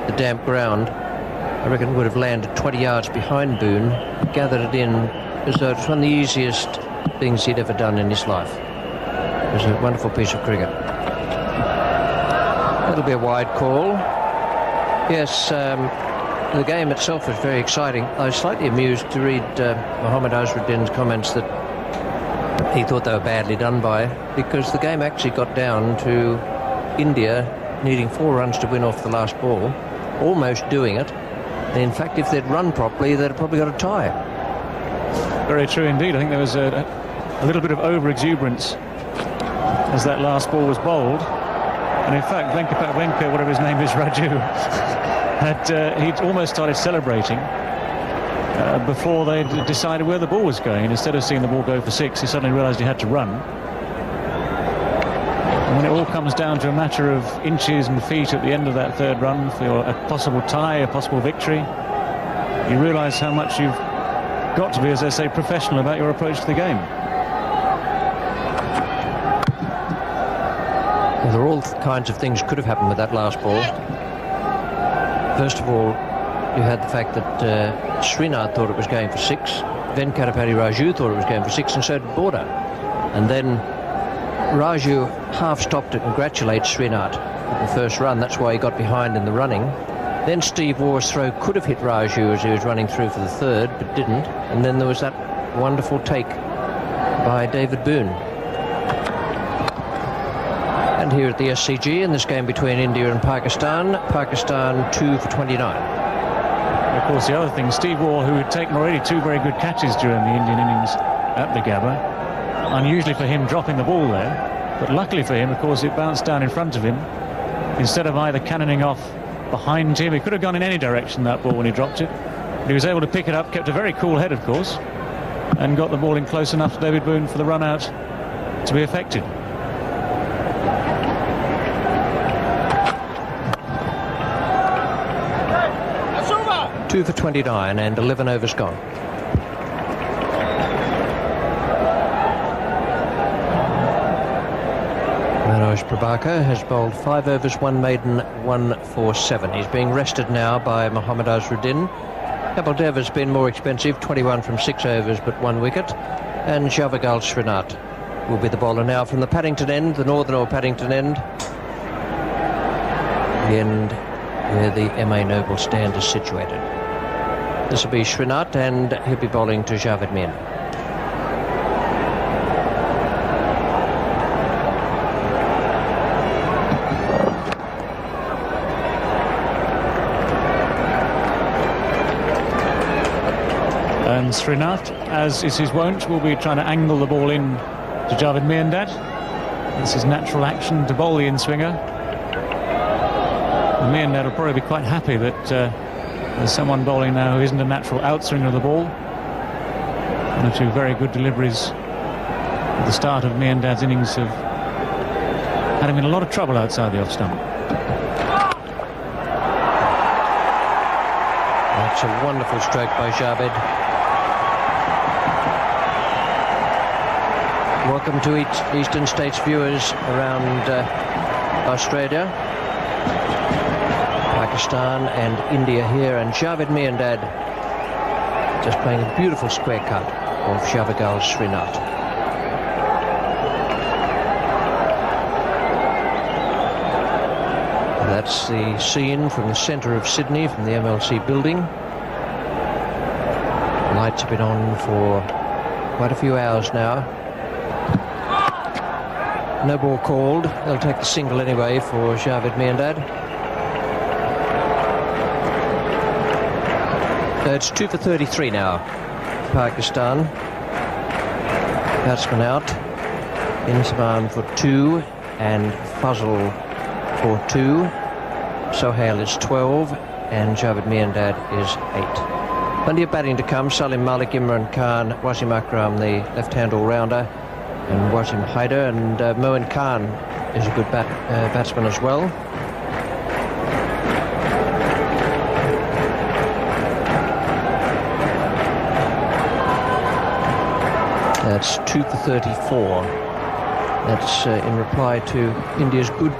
the damp ground. I reckon it would have landed 20 yards behind Boone. He gathered it in as though it was one of the easiest things he'd ever done in his life. It was a wonderful piece of cricket. That'll be a wide call. Yes, the game itself was very exciting. I was slightly amused to read Mohammad Azharuddin's comments that he thought they were badly done by, because the game actually got down to India needing 4 runs to win off the last ball, almost doing it. And in fact, if they'd run properly, they'd have probably got a tie. Very true indeed. I think there was a little bit of over-exuberance as that last ball was bowled. And in fact, Venka, whatever his name is, Raju, he'd almost started celebrating before they decided where the ball was going. And instead of seeing the ball go for 6, he suddenly realised he had to run. And when it all comes down to a matter of inches and feet at the end of that 3rd run for a possible tie, a possible victory, you realise how much you've got to be, as they say, professional about your approach to the game. Well, there are all kinds of things could have happened with that last ball. First of all, you had the fact that Srinath thought it was going for 6, Venkatapati Raju thought it was going for 6, and so did Border. And then Raju half stopped to congratulate Srinath with the first run. That's why he got behind in the running. Then Steve Waugh's throw could have hit Raju as he was running through for the third, but didn't. And then there was that wonderful take by David Boone. And here at the SCG in this game between India and Pakistan, Pakistan 2 for 29. Of course, the other thing, Steve Waugh, who had taken already 2 very good catches during the Indian innings at the Gabba, unusually for him dropping the ball there, but luckily for him, of course, it bounced down in front of him. Instead of either cannoning off behind him, he could have gone in any direction, that ball, when he dropped it. But he was able to pick it up, kept a very cool head, of course, and got the ball in close enough to David Boone for the run out to be effective. Two for 29 and 11 overs gone. Manoj Prabhakar has bowled 5 overs, 1 maiden, 1 for 7. He's being rested now by Mohammad Azharuddin. Kapil Dev has been more expensive, 21 from 6 overs but 1 wicket. And Javagal Srinath will be the bowler now from the Paddington end, the northern or Paddington end. The end where the MA Noble stand is situated. This will be Srinath and he'll be bowling to Javed Mir. And Srinath, as is his wont, will be trying to angle the ball in to Javed Miandad. This is natural action to bowl the in-swinger. Miandad will probably be quite happy that there's someone bowling now who isn't a natural outswinger of the ball. 1 or 2 very good deliveries at the start of Miandad's innings have had him in a lot of trouble outside the off-stump. That's a wonderful stroke by Javed. Welcome to Eastern States viewers around Australia, Pakistan and India here, and Javed Miandad just playing a beautiful square cut of Javagal Srinath. That's the scene from the centre of Sydney, from the MLC building. Lights have been on for quite a few hours now. No ball called. They'll take the single anyway for Javed Miandad. It's 2 for 33 now. Pakistan. Batsman out. Insaman for 2 and Fazal for 2. Sohail is 12 and Javed Miandad is 8. Plenty of batting to come. Salim Malik, Imran Khan, Wasim Akram, the left-hand all-rounder, and Wasim Haider, and Moin Khan is a good batsman as well. That's 2 for 34. That's in reply to India's good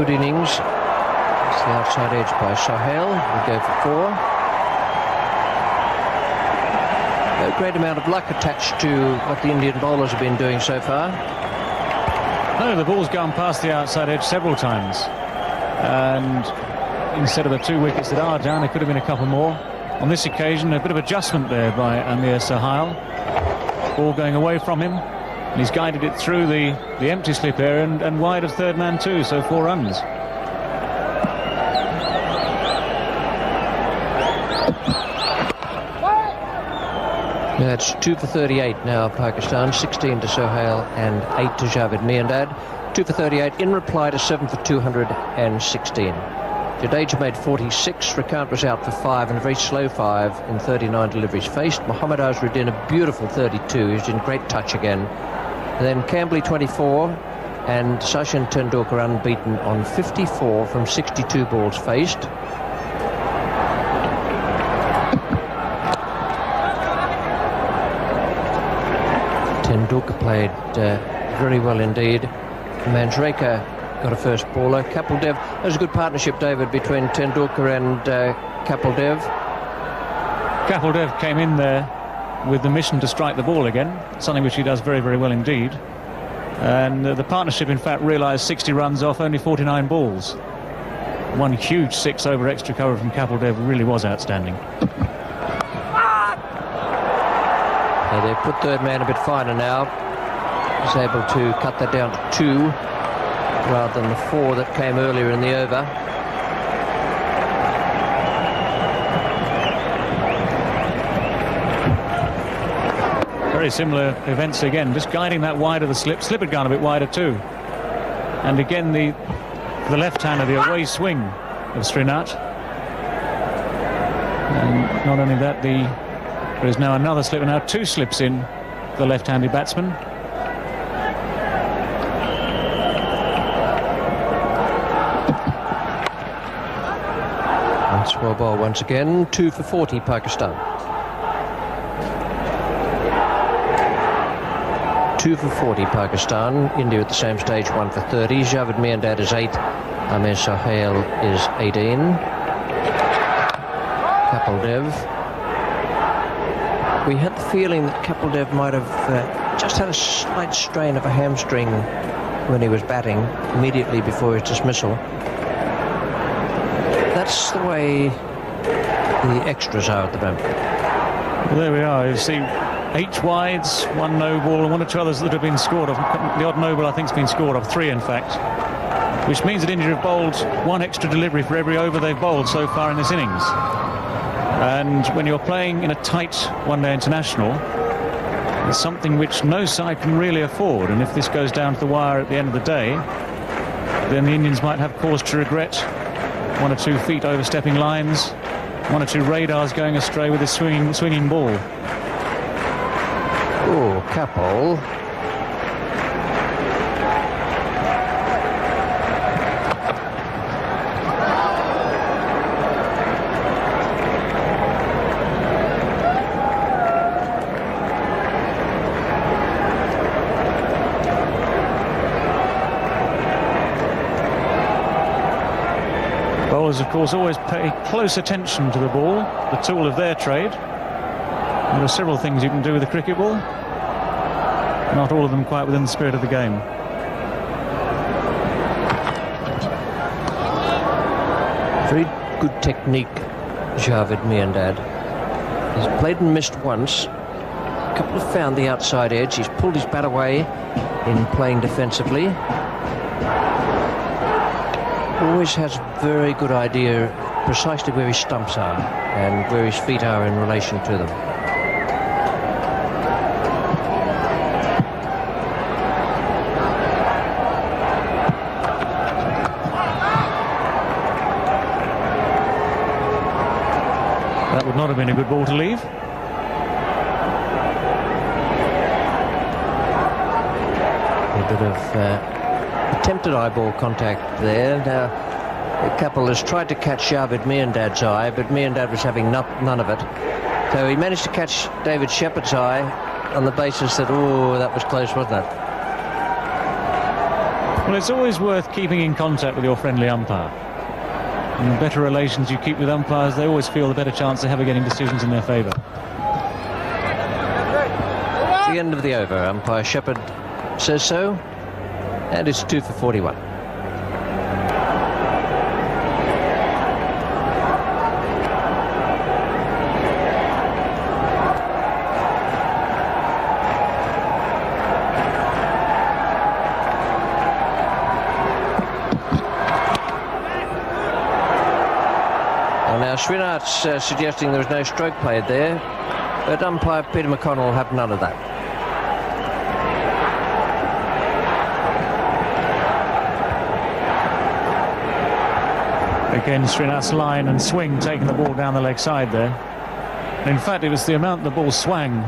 innings. It's the outside edge by Sohail. We'll go for 4. A great amount of luck attached to what the Indian bowlers have been doing so far. No, the ball's gone past the outside edge several times. And instead of the 2 wickets that are down, there could have been a couple more. On this occasion, a bit of adjustment there by Amir Sohail. Ball going away from him, and he's guided it through the empty slip area and wide of third man too, so 4 runs. That's 2 for 38 now, Pakistan. 16 to Sohail and 8 to Javed Miandad. 2 for 38 in reply to 7 for 216. Jadeja made 46. Srikanth was out for 5 and a very slow 5 in 39 deliveries faced. Mohammad Azharuddin a beautiful 32. He's in great touch again. And then Camberley 24 and Sachin Tendulkar unbeaten on 54 from 62 balls faced. Tendulkar played very well indeed. Manjrekar got a first baller. Kapil Dev, there's a good partnership, David, between Tendulkar and Kapil Dev. Kapil Dev came in there with the mission to strike the ball again, something which he does very, very well indeed. And the partnership, in fact, realised 60 runs off only 49 balls. One huge 6 over extra cover from Kapildev really was outstanding. Yeah, they've put third man a bit finer now. He's able to cut that down to 2 rather than the 4 that came earlier in the over. Very similar events again, just guiding that wide of the slip. Slip had gone a bit wider too. And again the left-hander, the away swing of Srinath. And not only that, there is now another slip, and now 2 slips in the left-handed batsman. And small ball once again, 2 for 40 Pakistan. 2 for 40 Pakistan. India at the same stage, 1 for 30. Javed Miandad is 8. Amir Sohail is 18. Kapildev. We had the feeling that Kapildev might have just had a slight strain of a hamstring when he was batting immediately before his dismissal. That's the way the extras are at the moment. Well, there we are. You see 8 wides, 1 no ball, and 1 or 2 others that have been scored off. The odd no ball, I think, has been scored off, 3 in fact, which means that India have bowled 1 extra delivery for every over they've bowled so far in this innings. And when you're playing in a tight one-day international, it's something which no side can really afford. And if this goes down to the wire at the end of the day, then the Indians might have cause to regret 1 or 2 feet overstepping lines, 1 or 2 radars going astray with a swinging ball. Oh, Kapil. Bowlers, of course, always pay close attention to the ball, the tool of their trade. There are several things you can do with a cricket ball. Not all of them quite within the spirit of the game. Very good technique, Javed Miandad. He's played and missed once. A couple have found the outside edge. He's pulled his bat away in playing defensively. Always has a very good idea precisely where his stumps are and where his feet are in relation to them. That would not have been a good ball to leave. A bit of attempted eyeball contact there. Now, Kapil has tried to catch Javed Miandad's eye, but Miandad was having none of it. So he managed to catch David Shepherd's eye on the basis that, oh, that was close, wasn't it? Well, it's always worth keeping in contact with your friendly umpire. And the better relations you keep with umpires, they always feel the better chance they have of getting decisions in their favour. The end of the over. Umpire Shepherd says so. And it's 2 for 41. Well, now Srinath's suggesting there was no stroke played there, but umpire Peter McConnell will have none of that. Again, Srinath's line and swing taking the ball down the leg side there. And in fact, it was the amount the ball swung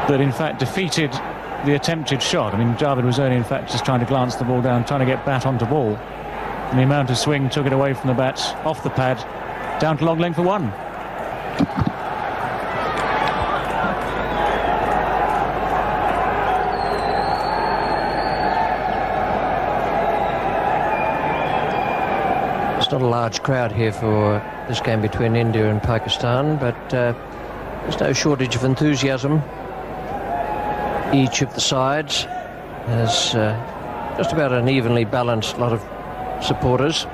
that in fact defeated the attempted shot. I mean, Javed was only in fact just trying to glance the ball down, trying to get bat onto ball. And the amount of swing took it away from the bat, off the pad, down to long length for 1. Not a large crowd here for this game between India and Pakistan, but There's no shortage of enthusiasm. Each of the sides has just about an evenly balanced lot of supporters.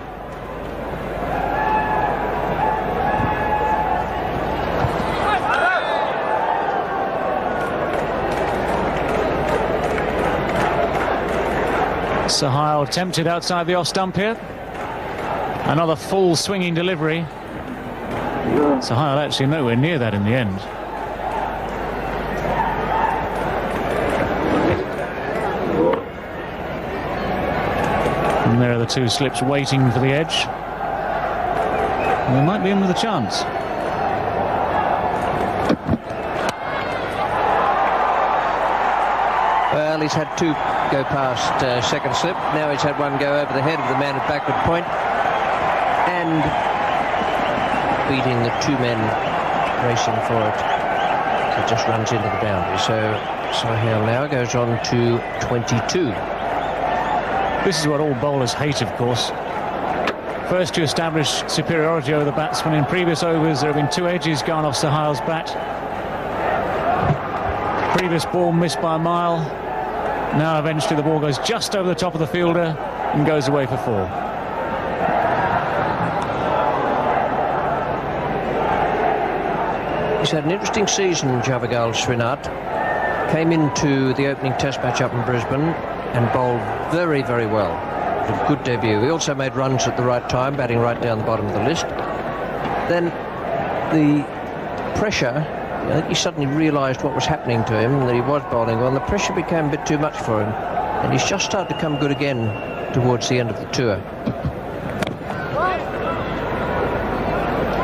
Sahil tempted outside the off stump here. Another full swinging delivery. Sahil actually nowhere near that in the end. And there are the two slips waiting for the edge. And they might be in with a chance. Well, he's had two go past second slip. Now he's had one go over the head of the man at backward point. And beating the two men racing for it. It just runs into the boundary. So Sahil now goes on to 22. This is what all bowlers hate, of course. First to establish superiority over the batsman. In previous overs, there have been two edges gone off Sahil's bat. Previous ball missed by a mile. Now eventually the ball goes just over the top of the fielder and goes away for four. He's had an interesting season, Javagal Srinath. Came into the opening test match up in Brisbane and bowled very, very well. A good debut. He also made runs at the right time, batting right down the bottom of the list. Then the pressure, I think he suddenly realised what was happening to him, that he was bowling well, and the pressure became a bit too much for him. And he's just started to come good again towards the end of the tour.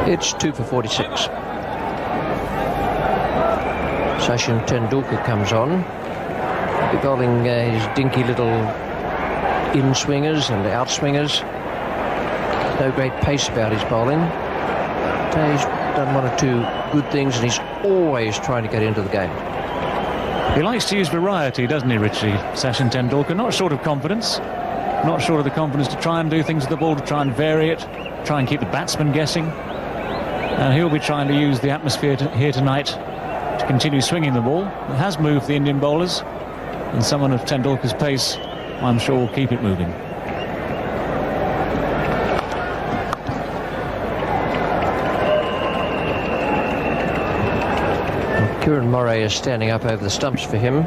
It's 2 for 46. Sachin Tendulkar comes on. He'll be bowling his dinky little in-swingers and out-swingers. No great pace about his bowling. He's done one or two good things, and he's always trying to get into the game. He likes to use variety, doesn't he, Richie? Sachin Tendulkar, not short of confidence. Not short of the confidence to try and do things with the ball, to try and vary it, try and keep the batsman guessing. And he'll be trying to use the atmosphere here tonight to continue swinging the ball. It has moved the Indian bowlers, and someone of Tendulkar's pace, I'm sure, will keep it moving. Kieran Murray is standing up over the stumps for him.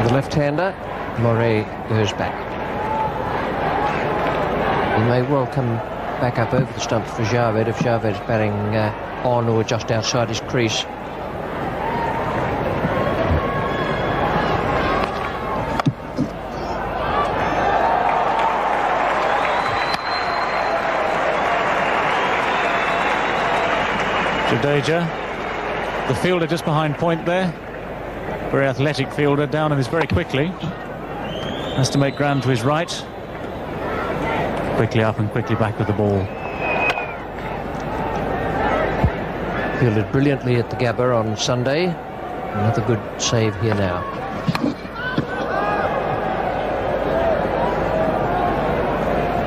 The left-hander, Murray goes back. He may well come back up over the stumps for Javed if Javed is batting on or just outside his crease. Jadeja, the fielder just behind point there. Very athletic fielder, down on this very quickly. Has to make ground to his right. Quickly up and quickly back with the ball. Fielded brilliantly at the Gabba on Sunday. Another good save here now.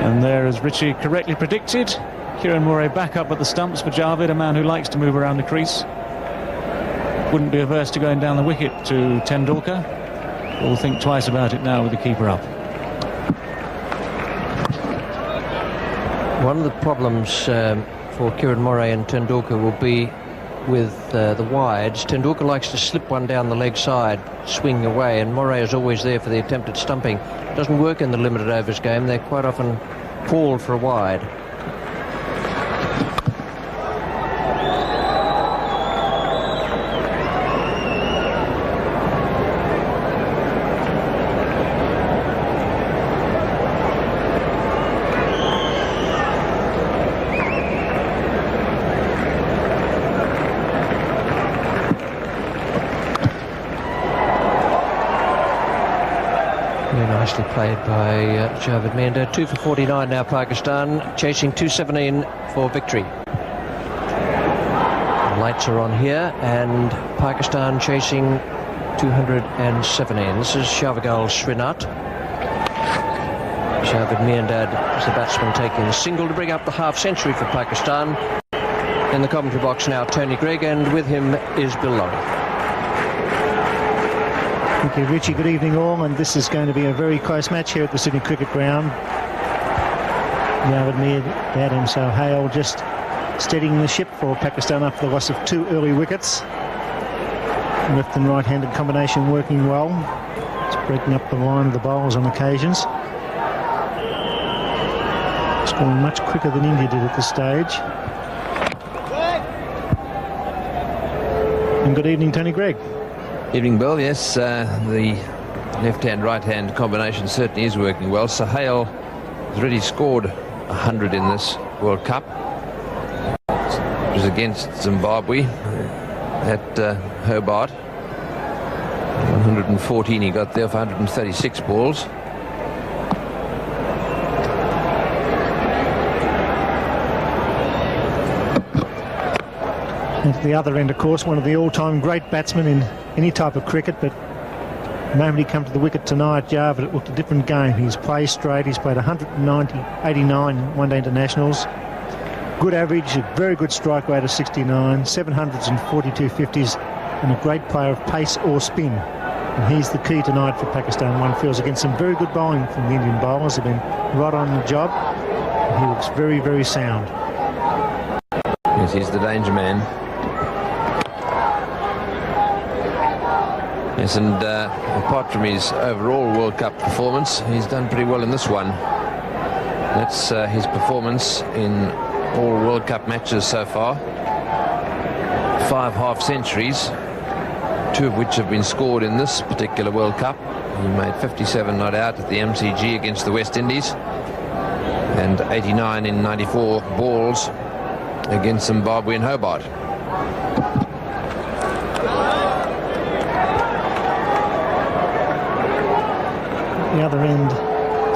And there, as Richie correctly predicted, Kieran Murray back up at the stumps for Javed, a man who likes to move around the crease. Wouldn't be averse to going down the wicket to Tendulkar. We'll think twice about it now with the keeper up. One of the problems for Kieran Murray and Tendulkar will be with the wides. Tendulkar likes to slip one down the leg side, swing away, and Murray is always there for the attempted stumping. Doesn't work in the limited overs game. They're quite often called for a wide. Nicely played by Javed Minder. 2 for 49 now, Pakistan, chasing 217 for victory. lights are on here, and Pakistan chasing 217. This is Shavagal Srinath. Shahid Miandad is the batsman taking the single to bring up the half-century for Pakistan. In the commentary box now, Tony Greig, and with him is Bill Lawrie. Thank you, Richie. Good evening all, and this is going to be a very close match here at the Sydney Cricket Ground. Javed Miandad and Sohail just steadying the ship for Pakistan after the loss of 2 early wickets. Left and right-handed combination working well. It's breaking up the line of the bowlers on occasions. Scoring much quicker than India did at this stage. And good evening, Tony Greig. Evening, Bill. Yes, the left-hand, right-hand combination certainly is working well. Sohail has already scored 100 in this World Cup. It was against Zimbabwe at Hobart. 114 he got there for 136 balls. And at the other end, of course, one of the all-time great batsmen in any type of cricket, but the moment he came to the wicket tonight, Javed, it looked a different game. He's played straight, he's played 89 one-day internationals. Good average, a very good strike rate of 69, 700s and 42 50s, and a great player of pace or spin. And he's the key tonight for Pakistan. One feels against some very good bowling from the Indian bowlers. They've been right on the job. And he looks very, very sound. Yes, he's the danger man. Yes, and apart from his overall World Cup performance, he's done pretty well in this one. That's his performance in all World Cup matches so far. 5 half-centuries, 2 of which have been scored in this particular World Cup. He made 57 not out at the MCG against the West Indies, and 89 in 94 balls against Zimbabwe in Hobart. The other end,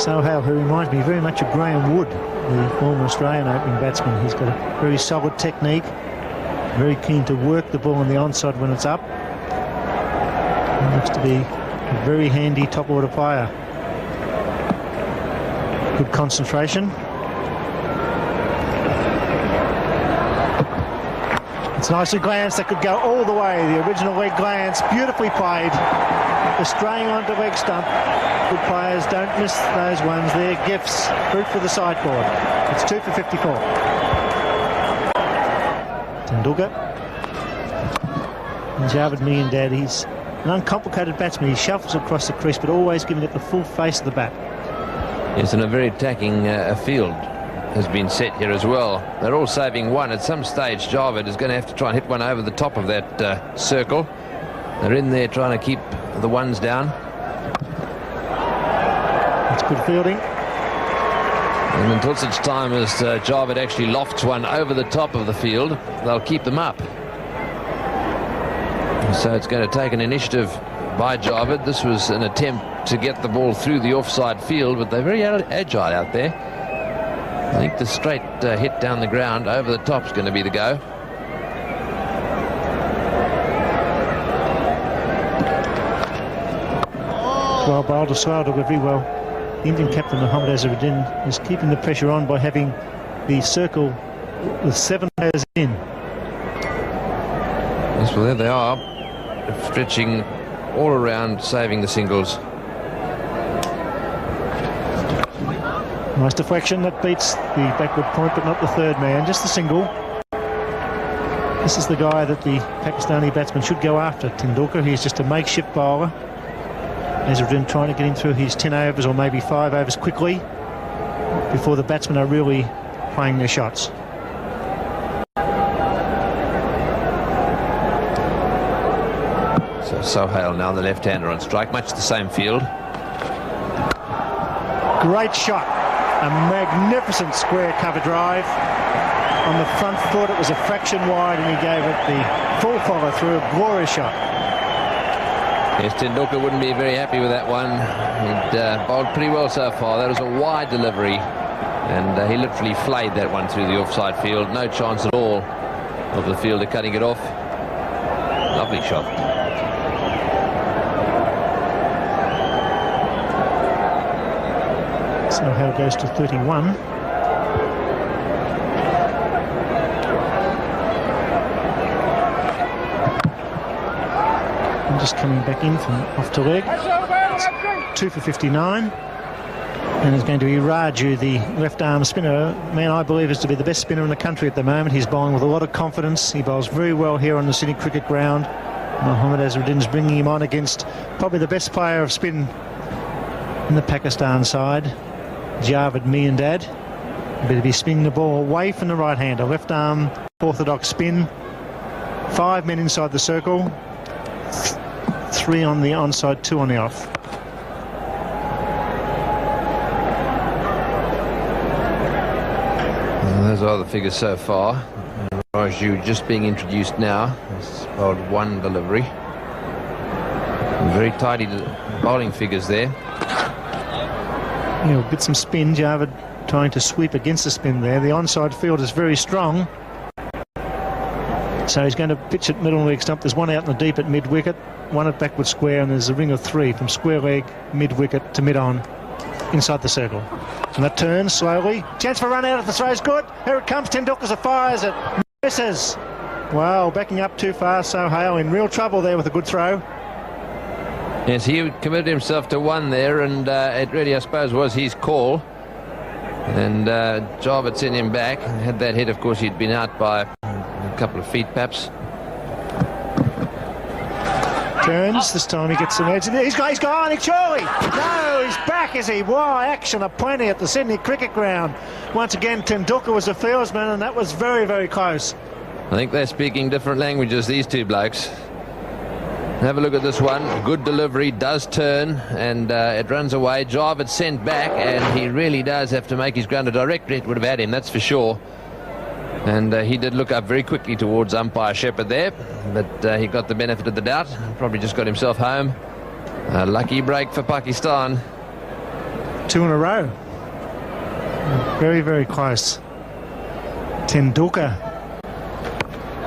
Sohail, who reminds me very much of Graham Wood, the former Australian opening batsman. He's got a very solid technique, very keen to work the ball on the onside when it's up. He looks to be a very handy top order player. Good concentration. It's nicely glanced. That could go all the way. The original leg glance, beautifully played. The straying onto leg stump. Good players don't miss those ones. They're gifts. Fruit for the sideboard. It's 2 for 54. Tendulkar. And Javed Miandad, he's an uncomplicated batsman. He shuffles across the crease, but always giving it the full face of the bat. Yes, and a very attacking field has been set here as well. They're all saving one. At some stage, Javed is going to have to try and hit one over the top of that circle. They're in there trying to keep the ones down. That's good fielding. And until such time as Javed actually lofts one over the top of the field, they'll keep them up. So it's going to take an initiative by Javed. This was an attempt to get the ball through the offside field, but they're very agile out there. I think the straight hit down the ground over the top is going to be the go. Well bowled to slow delivery. Well, the Indian captain Mohammad Azharuddin is keeping the pressure on by having the circle with 7 players in. Yes, well, there they are, stretching all around, saving the singles. Nice deflection. That beats the backward point, but not the third man, just the single. This is the guy that the Pakistani batsman should go after, Tendulkar. He's just a makeshift bowler. Azharuddin trying to get him through his 10 overs or maybe 5 overs quickly before the batsmen are really playing their shots. So Sohail now the left-hander on strike, much the same field. Great shot. A magnificent square cover drive. On the front foot, it was a fraction wide, and he gave it the full follow through. A glorious shot. Yes, Tendulkar wouldn't be very happy with that one. He'd bowled pretty well so far. That was a wide delivery, and he literally flayed that one through the offside field. No chance at all of the fielder cutting it off. Lovely shot. So Hale goes to 31. And just coming back in from off to leg. It's 2 for 59. And it's going to be Raju, the left-arm spinner, man I believe is to be the best spinner in the country at the moment. He's bowling with a lot of confidence. He bowls very well here on the Sydney cricket ground. Mohammad Azharuddin's bringing him on against probably the best player of spin in the Pakistan side, Javed Miandad. Better be spinning the ball away from the right hand. A left-arm orthodox spin. 5 men inside the circle. 3 on the onside, 2 on the off. Those are the figures so far. Raju just being introduced now. He's bowled 1 delivery. Very tidy bowling figures there. You know, get some spin. Javed trying to sweep against the spin there. The onside field is very strong. So he's going to pitch at middle leg stump. There's 1 out in the deep at mid-wicket, 1 at backward square, and there's a ring of 3 from square leg, mid-wicket to mid-on, inside the circle. And that turns slowly. Chance for run out if the throw's good. Here it comes. Tendulkar fires it. Misses. Wow, backing up too far. So Hale in real trouble there with a good throw. Yes, he committed himself to 1 there, and it really, I suppose, was his call. And Javed sent him back. Had that hit, of course, he'd been out by a couple of feet, perhaps. Turns. This time he gets some edge. He's gone. Surely. No, he's back, is he? Wow, action aplenty at the Sydney cricket ground. Once again, Tendulkar was the fieldsman, and that was very, very close. I think they're speaking different languages, these 2 blokes. Have a look at this one. Good delivery, does turn, and it runs away. Javed sent back, and he really does have to make his ground. A direct hit would have had him, that's for sure. And he did look up very quickly towards umpire Shepherd there, but he got the benefit of the doubt. Probably just got himself home. A lucky break for Pakistan. 2 in a row. Very, very close. Tendulkar.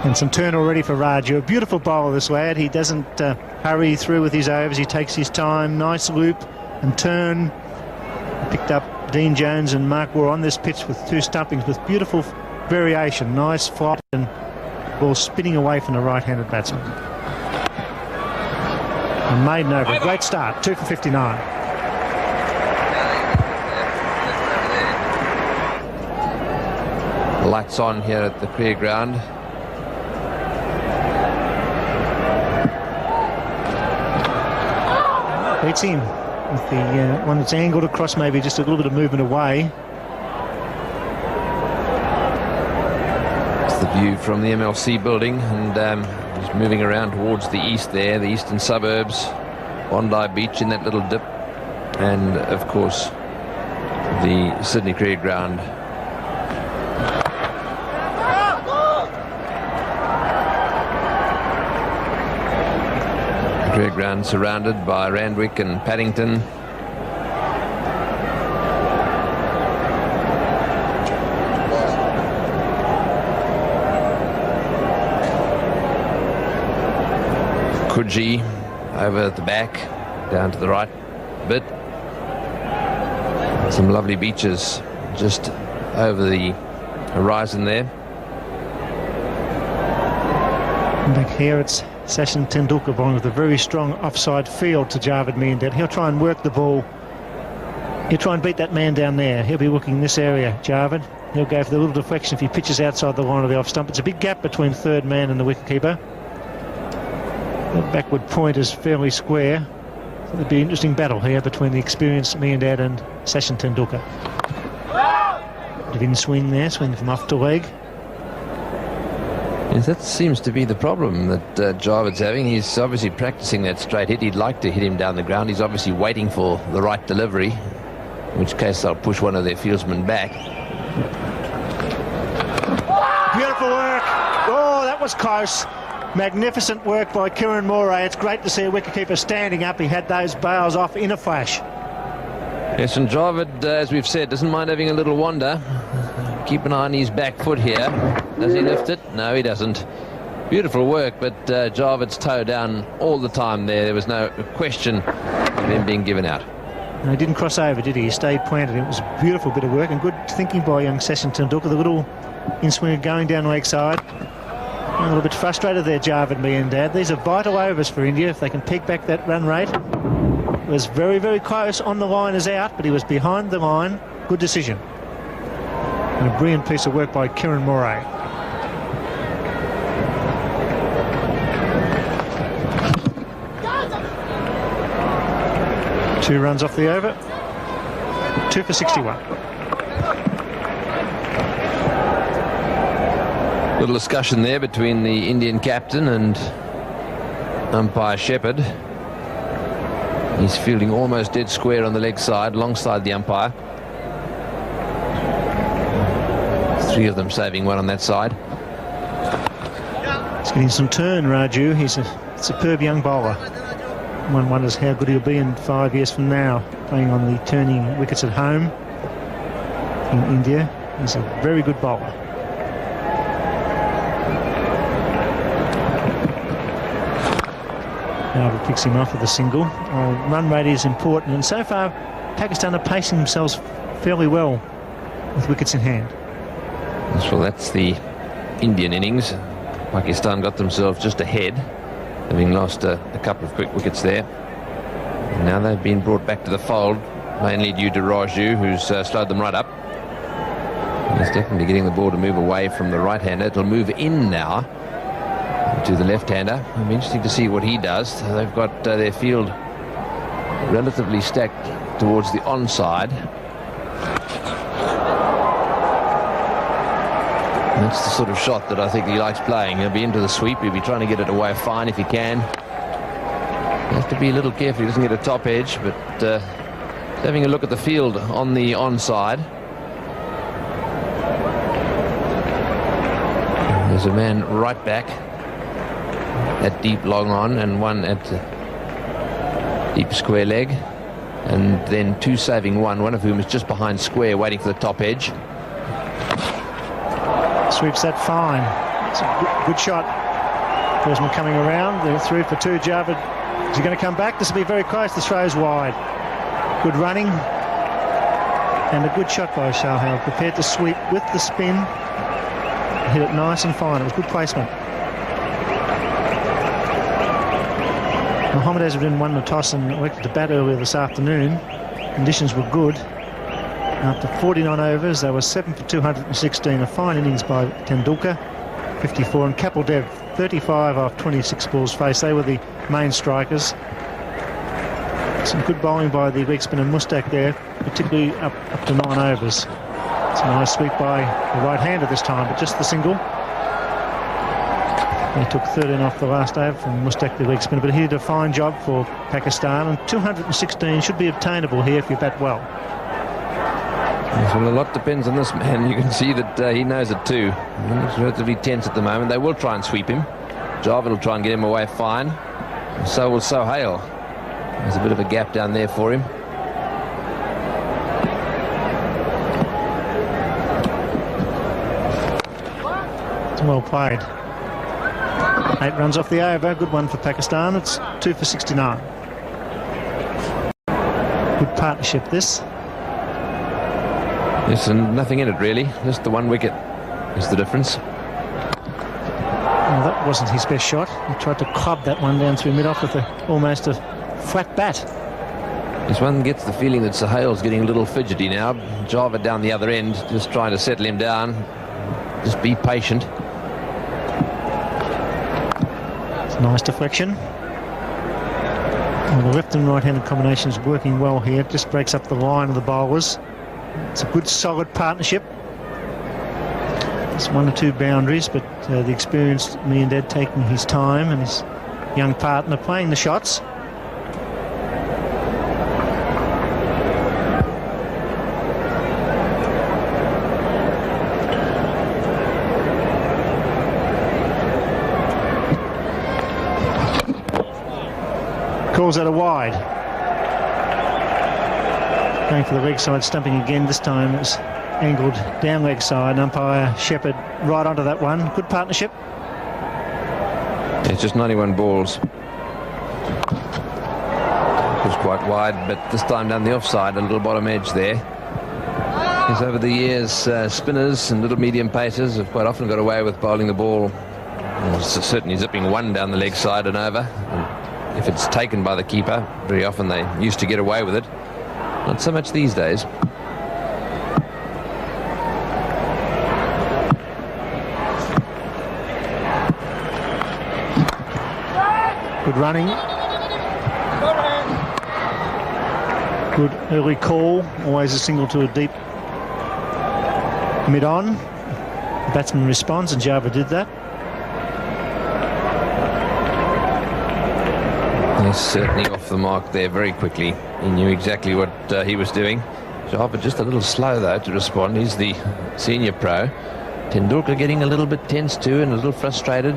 And some turn already for Raju. A beautiful bowler, this lad. He doesn't hurry through with his overs. He takes his time. Nice loop and turn. Picked up Dean Jones and Mark Waugh on this pitch with 2 stumpings with beautiful variation. Nice flight and ball spinning away from the right-handed batsman. And maiden over. A great start. 2 for 59. Lights on here at the clear ground. Beats him with the one that's angled across, maybe just a little bit of movement away. It's the view from the MLC building, and he's moving around towards the east there, the eastern suburbs, Bondi Beach in that little dip, and of course the Sydney cricket ground. Cricket ground surrounded by Randwick and Paddington. Coogee over at the back, down to the right a bit. Some lovely beaches just over the horizon there. Back here it's Sachin Tendulkar bowling with a very strong offside field to Javed Miandad. He'll try and work the ball. He'll try and beat that man down there. He'll be looking this area, Javed. He'll go for the little deflection if he pitches outside the line of the off stump. It's a big gap between third man and the wicketkeeper. The backward point is fairly square. So there'll be an interesting battle here between the experienced Miandad and Sachin Tendulkar. Bit of in swing there, swing from off to leg. Yes, that seems to be the problem that Javed's having. He's obviously practicing that straight hit. He'd like to hit him down the ground. He's obviously waiting for the right delivery, in which case they'll push one of their fieldsmen back. Beautiful work. Oh, that was close. Magnificent work by Kieran Moray. It's great to see a wicketkeeper standing up. He had those bails off in a flash. Yes, and Javed, as we've said, doesn't mind having a little wander. Keep an eye on his back foot here. Does he lift it? No, he doesn't. Beautiful work, but Javid's toe down all the time there. There was no question of him being given out. And he didn't cross over, did he? He stayed planted. It was a beautiful bit of work and good thinking by young Sachin Tendulkar. The little in-swinger going down leg side. A little bit frustrated there, Javid, me and Dad. These are vital overs for India if they can peg back that run rate. It was very, very close on the line as out, but he was behind the line. Good decision. And a brilliant piece of work by Kiran Moray. Two runs off the over. 2 for 61. Little discussion there between the Indian captain and umpire Shepherd. He's fielding almost dead square on the leg side, alongside the umpire. Three of them saving one on that side. He's getting some turn, Raju. He's a superb young bowler. One wonders how good he'll be in 5 years from now, playing on the turning wickets at home in India. He's a very good bowler. Now picks him off with a single. Run rate is important, and so far Pakistan are pacing themselves fairly well with wickets in hand. Well, that's the Indian innings. Pakistan got themselves just ahead, having lost a couple of quick wickets there. And now they've been brought back to the fold, mainly due to Raju, who's slowed them right up. He's definitely getting the ball to move away from the right-hander. It'll move in now to the left-hander. It'll be interesting to see what he does. They've got their field relatively stacked towards the onside. That's the sort of shot that I think he likes playing. He'll be into the sweep. He'll be trying to get it away fine if he can. He has to be a little careful he doesn't get a top edge, but having a look at the field on the onside. There's a man right back at deep long on and one at deep square leg. And then two saving one of whom is just behind square waiting for the top edge. Sweeps that fine. It's a good shot. First one coming around. They're 3 for 2. Javid, is he going to come back? This will be very close. The throw's wide. Good running. And a good shot by Shahal. Prepared to sweep with the spin. Hit it nice and fine. It was good placement. Mohammad Azharuddin won the toss and elected to bat earlier this afternoon. Conditions were good. After 49 overs, they were 7 for 216, a fine innings by Tendulkar, 54, and Kapil Dev, 35 off 26 balls faced. They were the main strikers. Some good bowling by the leg spinner Mtach there, particularly up to 9 overs. It's a nice sweep by the right-hander this time, but just the single. He took 13 off the last over from Mtach, the leg spinner, but he did a fine job for Pakistan, and 216 should be obtainable here if you bat well. Well, a lot depends on this man. You can see that he knows it too. He's relatively tense at the moment. They will try and sweep him. Javid will try and get him away fine. So will Sohail. There's a bit of a gap down there for him. It's well played. 8 runs off the over. Good one for Pakistan. It's 2 for 69. Good partnership this. Yes, and nothing in it really. Just the 1 wicket is the difference. Well, that wasn't his best shot. He tried to club that one down through mid-off with almost a flat bat. This one gets the feeling that Sohail's getting a little fidgety now. Javid down the other end, just trying to settle him down. Just be patient. It's a nice deflection. Well, the left and right-handed combination is working well here. It just breaks up the line of the bowlers. It's a good, solid partnership. It's 1 or 2 boundaries, but the experienced me and Dad taking his time and his young partner playing the shots. Calls out a wide. Going for the leg side, stumping again. This time it's angled down leg side, and umpire Shepherd right onto that one. Good partnership. It's just 91 balls. It was quite wide, but this time down the offside, a little bottom edge there. Because over the years, spinners and little medium pacers have quite often got away with bowling the ball, certainly zipping one down the leg side and over. And if it's taken by the keeper, very often they used to get away with it. Not so much these days. Good running. Good early call. Always a single to a deep mid-on. The batsman responds, and Java did that. He's certainly off the mark there very quickly. He knew exactly what he was doing. Java just a little slow, though, to respond. He's the senior pro. Tendulkar getting a little bit tense too and a little frustrated.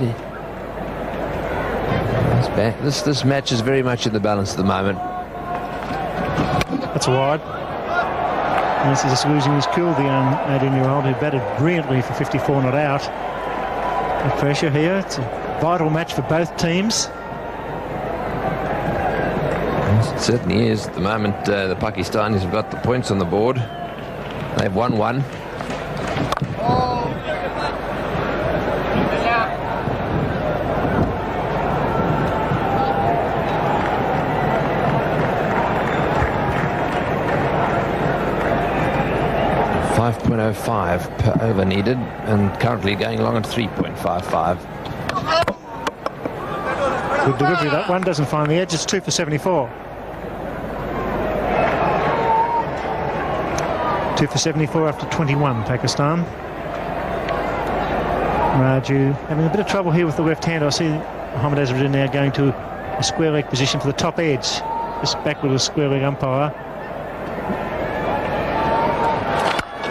This match is very much in the balance at the moment. That's wide. This is just losing his cool, the young 18-year-old who batted brilliantly for 54 not out. The pressure here. It's a vital match for both teams. It certainly is. At the moment, the Pakistanis have got the points on the board. They've won one. 5.05 per over needed, and currently going along at 3.55. Good delivery, that one. Doesn't find the edge. It's 2 for 74. 2 for 74 after 21, Pakistan. Raju having a bit of trouble here with the left hand. I see Mohammad Azharuddin now going to a square leg position for the top edge. Just back with a square leg umpire.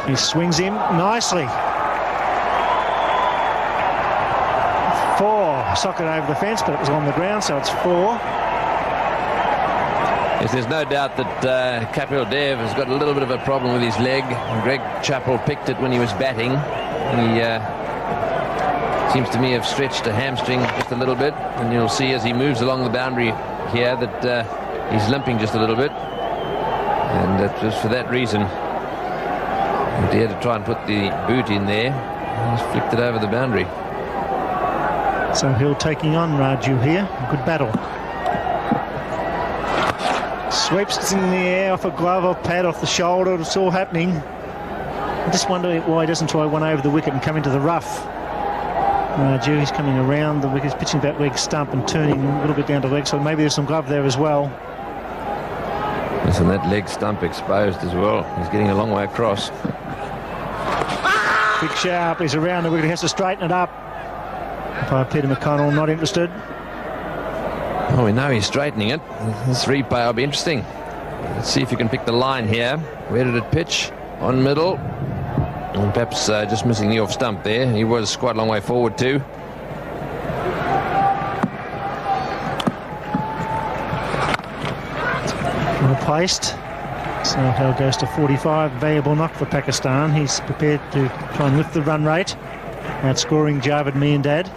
He swings him nicely. 4. Socket over the fence, but it was on the ground, so it's 4. Yes, there's no doubt that Kapil Dev has got a little bit of a problem with his leg. Greg Chappell picked it when he was batting. He seems to me have stretched a hamstring just a little bit, and you'll see as he moves along the boundary here that he's limping just a little bit, and it was for that reason. He had to try and put the boot in there. He's flicked it over the boundary. So Hill taking on Raju here. Good battle. Sweeps it in the air off a glove, off pad, off the shoulder. It's all happening. I just wonder why he doesn't try one over the wicket and come into the rough. Raju, he's coming around the wicket, he's pitching back leg stump and turning a little bit down to leg, so maybe there's some glove there as well. Listen, that leg stump exposed as well. He's getting a long way across. Big Sharp, he's around the wicket, he has to straighten it up. Umpire Peter McConnell not interested. Oh, we know he's straightening it. This replay will be interesting. Let's see if you can pick the line here. Where did it pitch? On middle. And perhaps just missing the off stump there. He was quite a long way forward too. Well placed. So Hell goes to 45. Valuable knock for Pakistan. He's prepared to try and lift the run rate, outscoring Javed Miandad.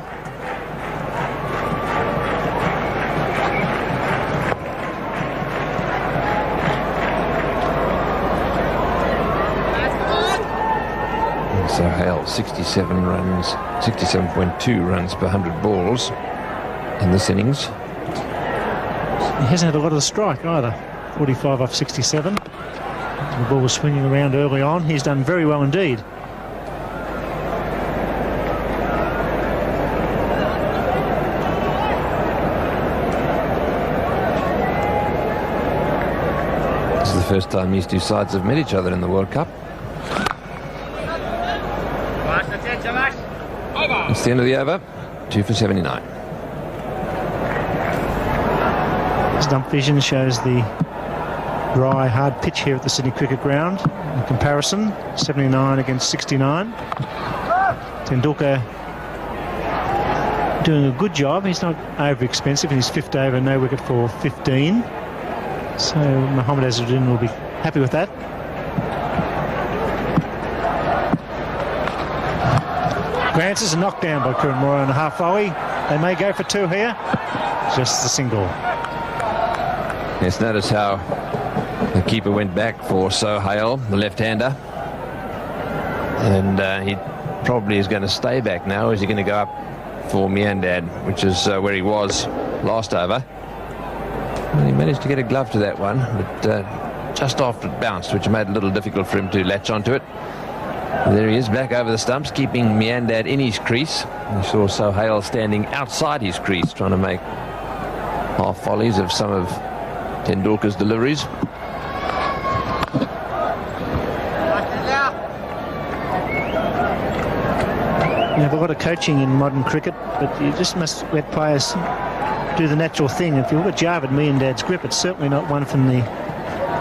So Hale, 67 runs, 67.2 runs per 100 balls in this innings. He hasn't had a lot of the strike either. 45 off 67. The ball was swinging around early on. He's done very well indeed. This is the first time these two sides have met each other in the World Cup. It's the end of the over. 2 for 79. Stump vision shows the dry, hard pitch here at the Sydney Cricket Ground. In comparison, 79 against 69. Tendulkar doing a good job. He's not over expensive in his 5th over, no wicket for 15. So Mohammad Azharuddin will be happy with that. Grants is a knockdown by Kuranmora on a half volley. They may go for two here. Just the single. Yes, notice how the keeper went back for Sohail, the left-hander. And he probably is going to stay back now. Is he going to go up for Miandad, which is where he was last over? Well, he managed to get a glove to that one, but just after it bounced, which made it a little difficult for him to latch onto it. And there he is, back over the stumps, keeping Miandad in his crease. We saw Sohail standing outside his crease, trying to make half volleys of some of Tendulkar's deliveries. You have a lot of coaching in modern cricket, but you just must let players do the natural thing. If you look at Javed Miandad's grip, it's certainly not one from the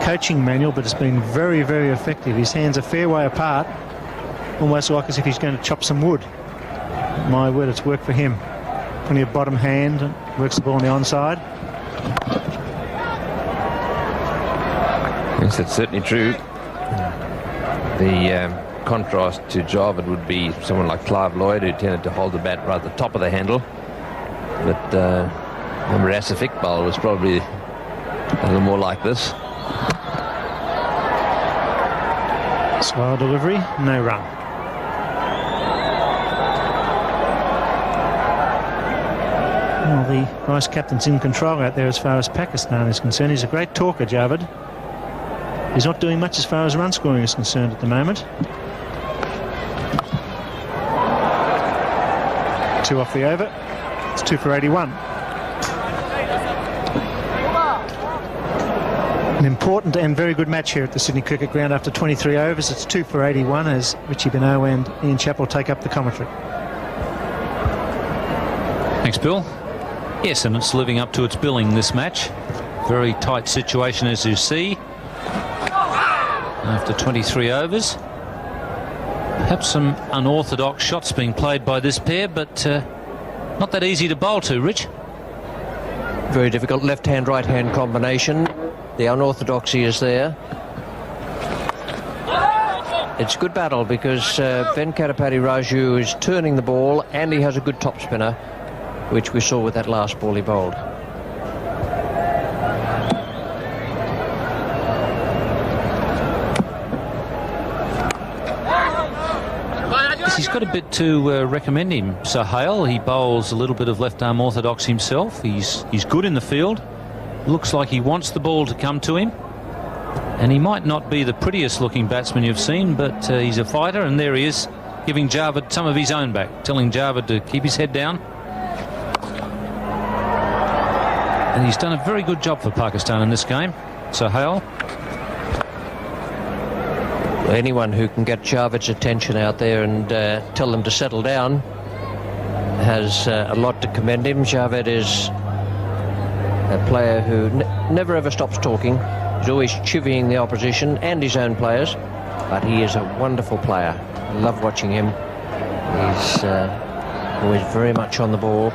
coaching manual, but it's been very, very effective. His hands are fair way apart, almost like as if he's going to chop some wood. My word, it's worked for him. Plenty of bottom hand, works the ball on the onside. Yes, that's certainly true. The contrast to Javed would be someone like Clive Lloyd, who tended to hold the bat right at the top of the handle. But remember, Asif Iqbal was probably a little more like this. Slow delivery, no run. Well, the vice captain's in control out there as far as Pakistan is concerned. He's a great talker, Javed. He's not doing much as far as run scoring is concerned at the moment. Two off the over. It's 2 for 81. An important and very good match here at the Sydney Cricket Ground after 23 overs. It's 2 for 81 as Richie Benaud and Ian Chappell take up the commentary. Thanks, Bill. Yes, and it's living up to its billing, this match. Very tight situation, as you see. After 23 overs. Perhaps some unorthodox shots being played by this pair, but not that easy to bowl to, Rich. Very difficult left-hand, right-hand combination. The unorthodoxy is there. It's a good battle because Venkatapati Raju is turning the ball and he has a good top spinner, which we saw with that last ball he bowled. He's got a bit to recommend him, Sohail. He bowls a little bit of left-arm orthodox himself. He's good in the field. Looks like he wants the ball to come to him. And he might not be the prettiest looking batsman you've seen, but he's a fighter, and there he is, giving Javed some of his own back, telling Javed to keep his head down. And he's done a very good job for Pakistan in this game, Sohail. Anyone who can get Javed's attention out there and tell them to settle down has a lot to commend him. Javed is a player who never ever stops talking. He's always chivying the opposition and his own players, but he is a wonderful player. I love watching him. He's always very much on the ball.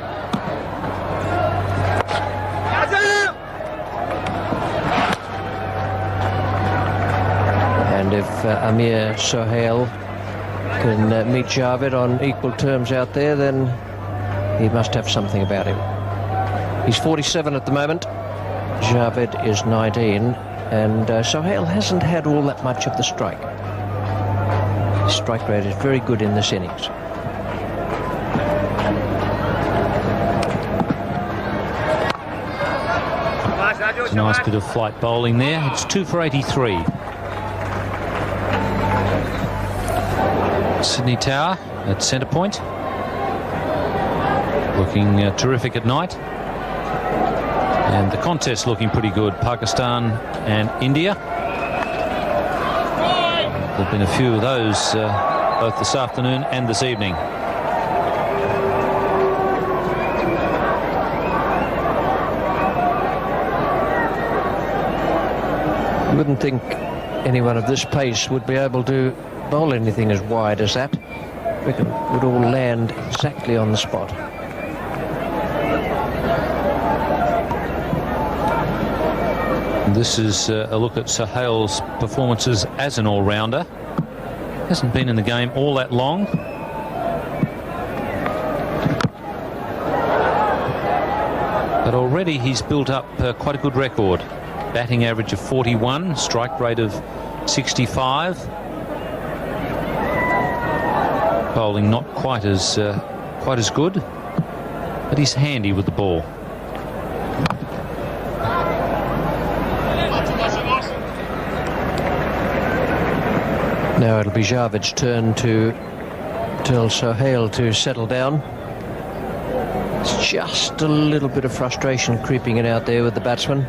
And if Amir Sohail can meet Javed on equal terms out there, then he must have something about him. He's 47 at the moment. Javed is 19, and Sohail hasn't had all that much of the strike. His strike rate is very good in this innings. It's a nice bit of flight bowling there. It's 2 for 83. Sydney Tower at centre point. Looking terrific at night. And the contest looking pretty good. Pakistan and India. There have been a few of those both this afternoon and this evening. You wouldn't think anyone of this pace would be able to bowl anything as wide as that. It would all land exactly on the spot. This is a look at Sohail's performances as an all-rounder. Hasn't been in the game all that long. But already he's built up quite a good record. Batting average of 41, strike rate of 65. Bowling not quite as good, but he's handy with the ball. Now it'll be Javed's turn to tell Sohail to settle down. It's just a little bit of frustration creeping in out there with the batsman.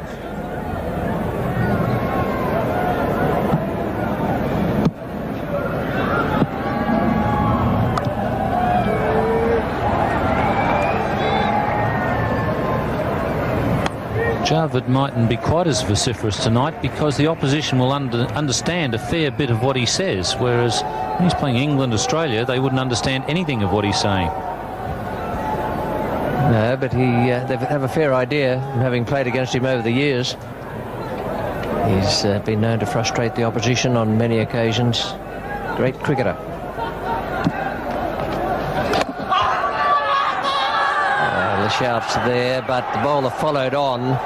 Javed mightn't be quite as vociferous tonight because the opposition will understand a fair bit of what he says, whereas when he's playing England, Australia, they wouldn't understand anything of what he's saying. No, but they have a fair idea, having played against him over the years. He's been known to frustrate the opposition on many occasions. Great cricketer. The shouts there, but the bowler followed on.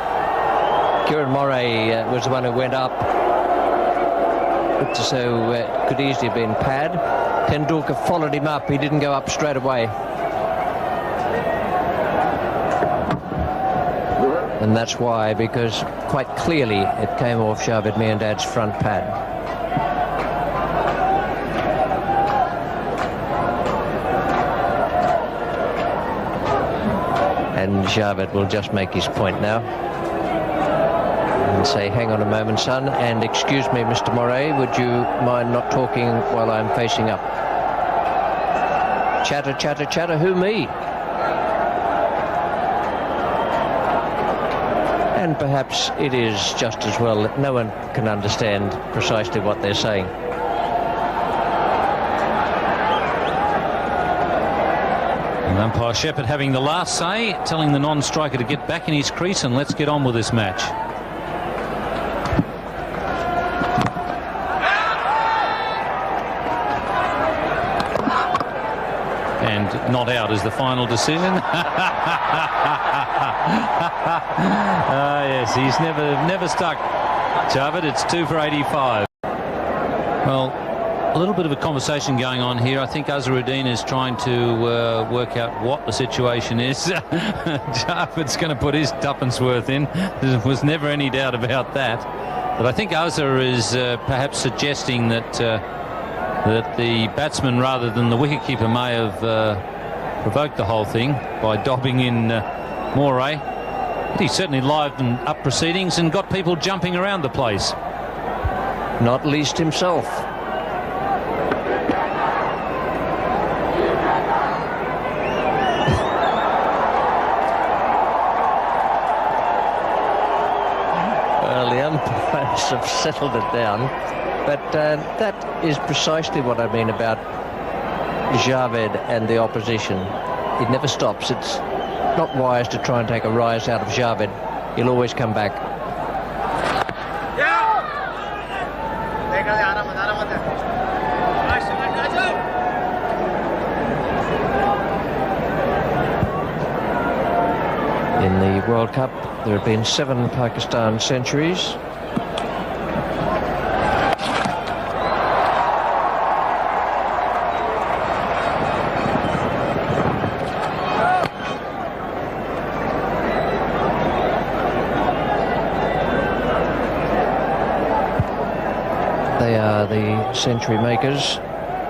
Kieran Moray was the one who went up. Looked as though it could easily have been pad. Tendulkar followed him up. He didn't go up straight away. And that's why, because quite clearly it came off Javed Miandad's front pad. And Javed will just make his point now and say, hang on a moment, son, and excuse me, Mr. Moray, would you mind not talking while I'm facing up? Chatter, chatter, chatter, who, me? And perhaps it is just as well that no one can understand precisely what they're saying. And umpire Shepherd having the last say, telling the non-striker to get back in his crease and let's get on with this match. And not out is the final decision. Yes, he's never stuck. Javed, it's 2 for 85. Well, a little bit of a conversation going on here. I think Azharuddin is trying to work out what the situation is. Javed's going to put his tuppence worth in. There was never any doubt about that. But I think Azhar is perhaps suggesting that that the batsman rather than the wicketkeeper may have provoked the whole thing by dobbing in Moray. He certainly livened up proceedings and got people jumping around the place. Not least himself. Well, the umpires have settled it down. But that is precisely what I mean about Javed and the opposition. It never stops. It's not wise to try and take a rise out of Javed. He'll always come back. In the World Cup, there have been 7 Pakistan centuries. They are the century makers,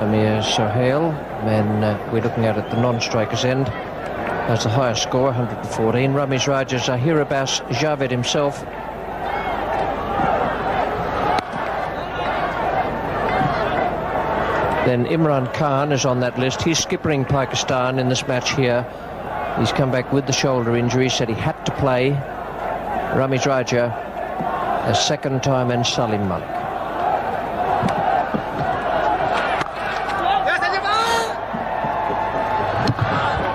Amir Sohail, and we're looking at the non-striker's end. Has the highest score, 114. Ramiz Raja, Zahir Abbas, Javed himself. Then Imran Khan is on that list. He's skippering Pakistan in this match here. He's come back with the shoulder injury, said he had to play. Ramiz Raja, a second time, and Salim Malik.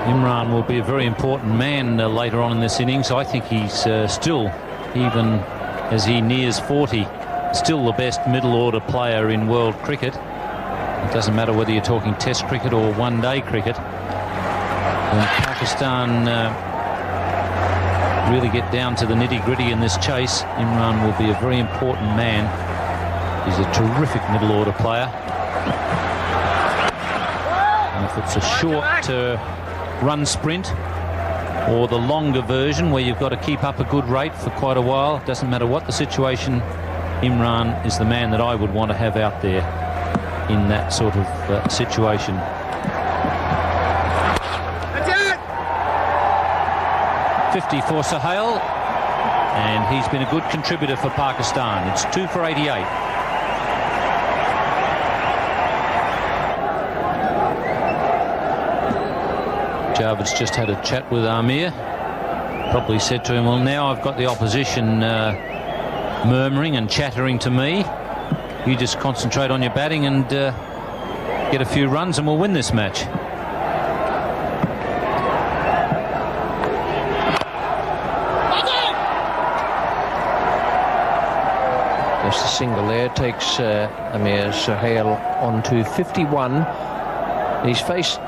Imran will be a very important man later on in this innings. I think he's still, even as he nears 40, still the best middle order player in world cricket. It doesn't matter whether you're talking test cricket or one-day cricket. And Pakistan really get down to the nitty-gritty in this chase, Imran will be a very important man. He's a terrific middle order player. And if it's a short run sprint or the longer version where you've got to keep up a good rate for quite a while, doesn't matter what the situation, Imran is the man that I would want to have out there in that sort of situation. That's it! 50 for Sohail, and he's been a good contributor for Pakistan. It's 2 for 88. Javad's just had a chat with Amir. Probably said to him, well, now I've got the opposition murmuring and chattering to me. You just concentrate on your batting and get a few runs and we'll win this match. Just a single there takes Amir Sohail on to 51. He's faced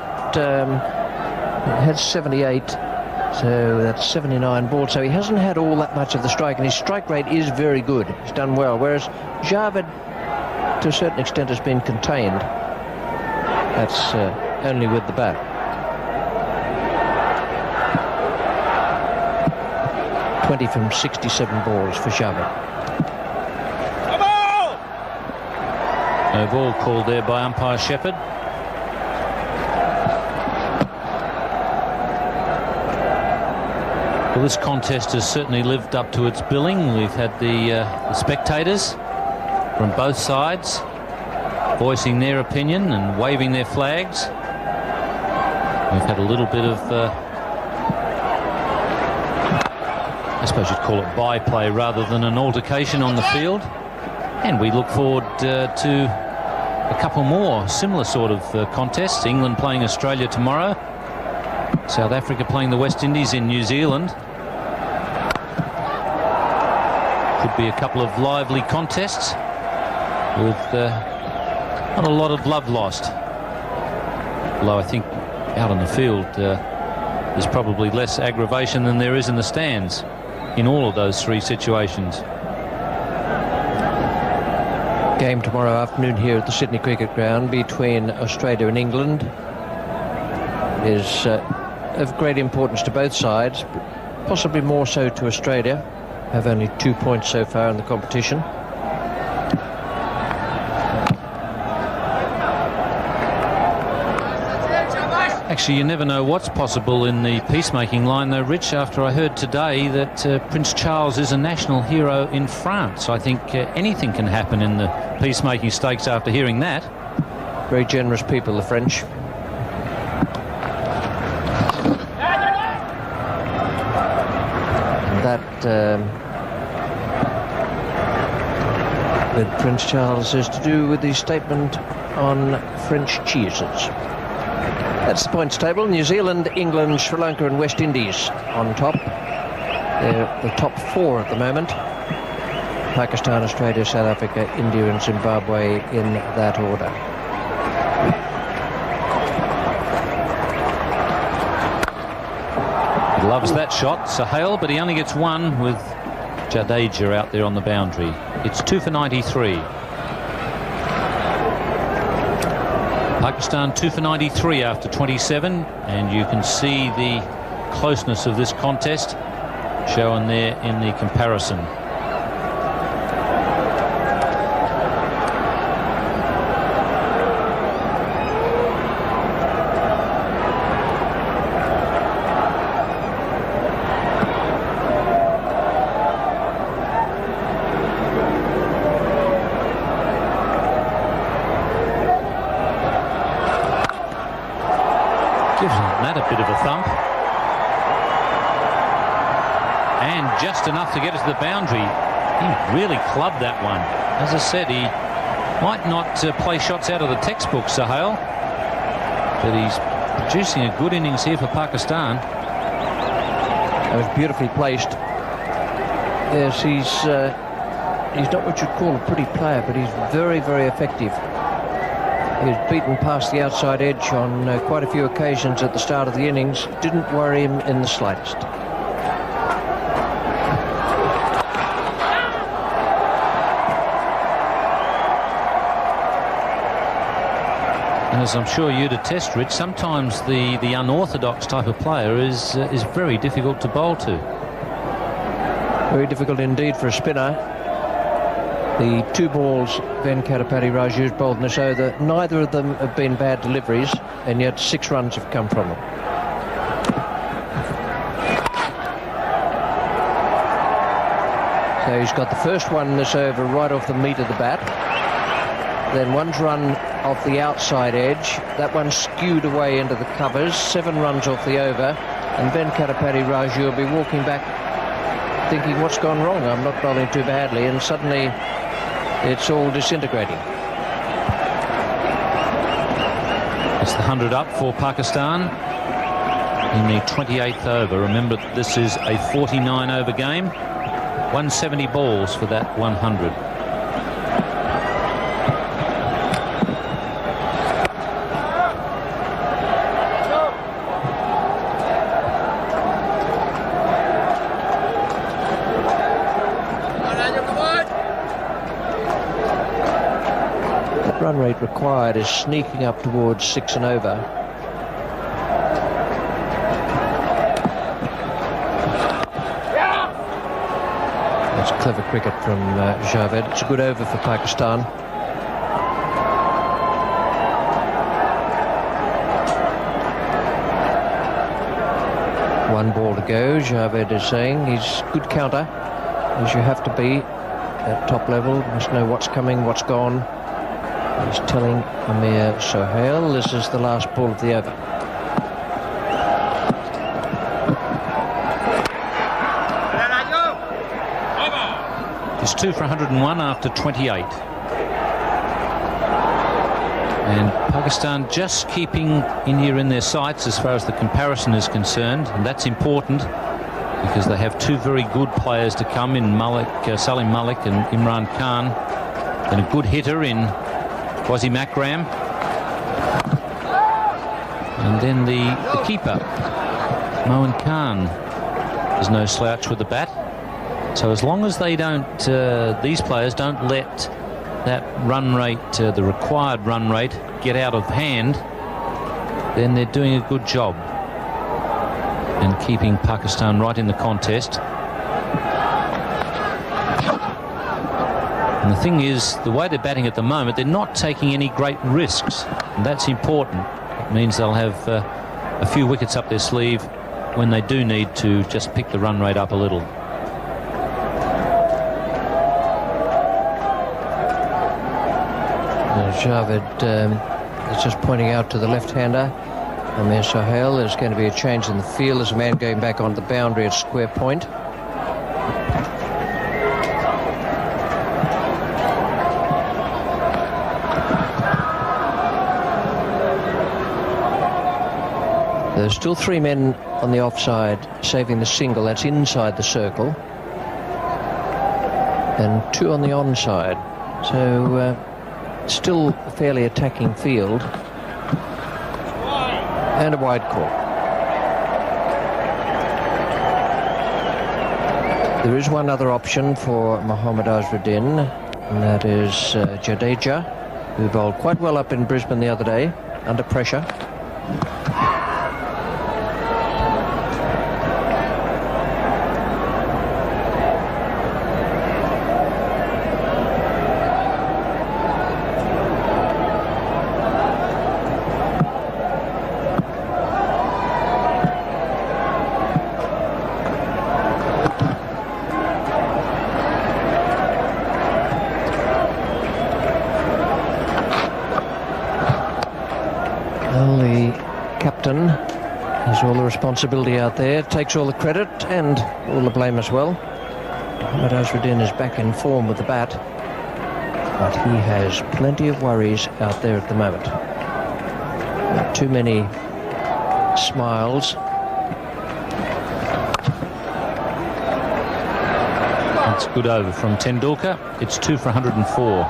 had 78, so that's 79 balls, so he hasn't had all that much of the strike, and his strike rate is very good. He's done well, whereas Javad to a certain extent has been contained. That's only with the bat. 20 from 67 balls for Javad. No ball called there by umpire Shepherd. Well, this contest has certainly lived up to its billing. We've had the spectators from both sides voicing their opinion and waving their flags. We've had a little bit of, I suppose you'd call it byplay rather than an altercation on the field. And we look forward to a couple more similar sort of contests. England playing Australia tomorrow. South Africa playing the West Indies in New Zealand. Could be a couple of lively contests with not a lot of love lost. Although I think out on the field there's probably less aggravation than there is in the stands in all of those three situations. Game tomorrow afternoon here at the Sydney Cricket Ground between Australia and England is of great importance to both sides, possibly more so to Australia. Have only 2 points so far in the competition. Actually, you never know what's possible in the peacemaking line, though, Rich, after I heard today that Prince Charles is a national hero in France. I think anything can happen in the peacemaking stakes after hearing that. Very generous people, the French. And that with Prince Charles is to do with the statement on French cheeses. That's the points table. New Zealand, England, Sri Lanka and West Indies on top. They're the top four at the moment. Pakistan, Australia, South Africa, India and Zimbabwe in that order. He loves that shot, Sohail, but he only gets one with Jadeja out there on the boundary. It's 2 for 93. Pakistan 2 for 93 after 27, and you can see the closeness of this contest shown there in the comparison. Gives that a bit of a thump. And just enough to get it to the boundary. He really clubbed that one. As I said, he might not play shots out of the textbook, Sohail, but he's producing a good innings here for Pakistan. That was beautifully placed. Yes, he's not what you'd call a pretty player, but he's very, very effective. He was beaten past the outside edge on quite a few occasions at the start of the innings. Didn't worry him in the slightest. And as I'm sure you'd attest, Rich, sometimes the unorthodox type of player is very difficult to bowl to. Very difficult indeed for a spinner. The 2 balls Venkatapati Raju's bowled in this over, neither of them have been bad deliveries, and yet 6 runs have come from them. So he's got the first one in this over right off the meat of the bat. Then one's run off the outside edge. That one skewed away into the covers. 7 runs off the over. And Venkatapati Raju will be walking back thinking, what's gone wrong? I'm not bowling too badly. And suddenly it's all disintegrating. It's the 100 up for Pakistan in the 28th over. Remember, this is a 49 over game. 170 balls for that 100. Run rate required is sneaking up towards 6 and over. That's clever cricket from Javed. It's a good over for Pakistan. One ball to go. Javed is saying he's good counter, as you have to be at top level. You must know what's coming, what's gone. He's telling Amir Sohail this is the last ball of the over. It's 2 for 101 after 28. And Pakistan just keeping India in their sights as far as the comparison is concerned, and that's important because they have 2 very good players to come in Salim Malik and Imran Khan, and a good hitter in Wasim Akram, and then the keeper Moin Khan is no slouch with the bat. So as long as they don't, these players don't let that run rate, the required run rate, get out of hand, then they're doing a good job and keeping Pakistan right in the contest. And the thing is, the way they're batting at the moment, they're not taking any great risks, and that's important. It means they'll have a few wickets up their sleeve when they do need to just pick the run rate up a little. Javed is just pointing out to the left-hander, Amir Sohail, there's going to be a change in the field. There's a man going back onto the boundary at square point. There's still 3 men on the offside, saving the single. That's inside the circle. And 2 on the onside. So still a fairly attacking field. And a wide call. There is one other option for Mohammad Azharuddin, and that is Jadeja, who bowled quite well up in Brisbane the other day, under pressure. All the responsibility out there, takes all the credit and all the blame as well. Mohammad Azharuddin is back in form with the bat, but he has plenty of worries out there at the moment. Not too many smiles. That's good over from Tendulkar. It's 2 for 104.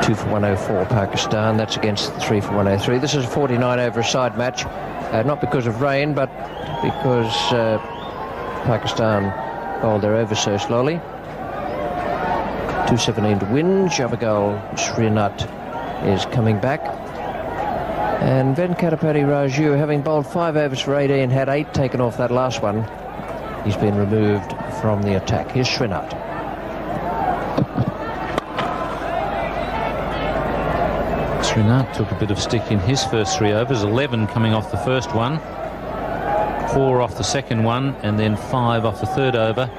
2 for 104 Pakistan. That's against the 3 for 103. This is a 49 over a side match, not because of rain, but because Pakistan bowled their over so slowly. 2:17 to win. Javagal Srinath is coming back. And Venkatapati Raju, having bowled 5 overs for 18, had 8 taken off that last one. He's been removed from the attack. Here's Srinath. Srinath took a bit of stick in his first 3 overs, 11 coming off the first one, 4 off the second one, and then 5 off the third over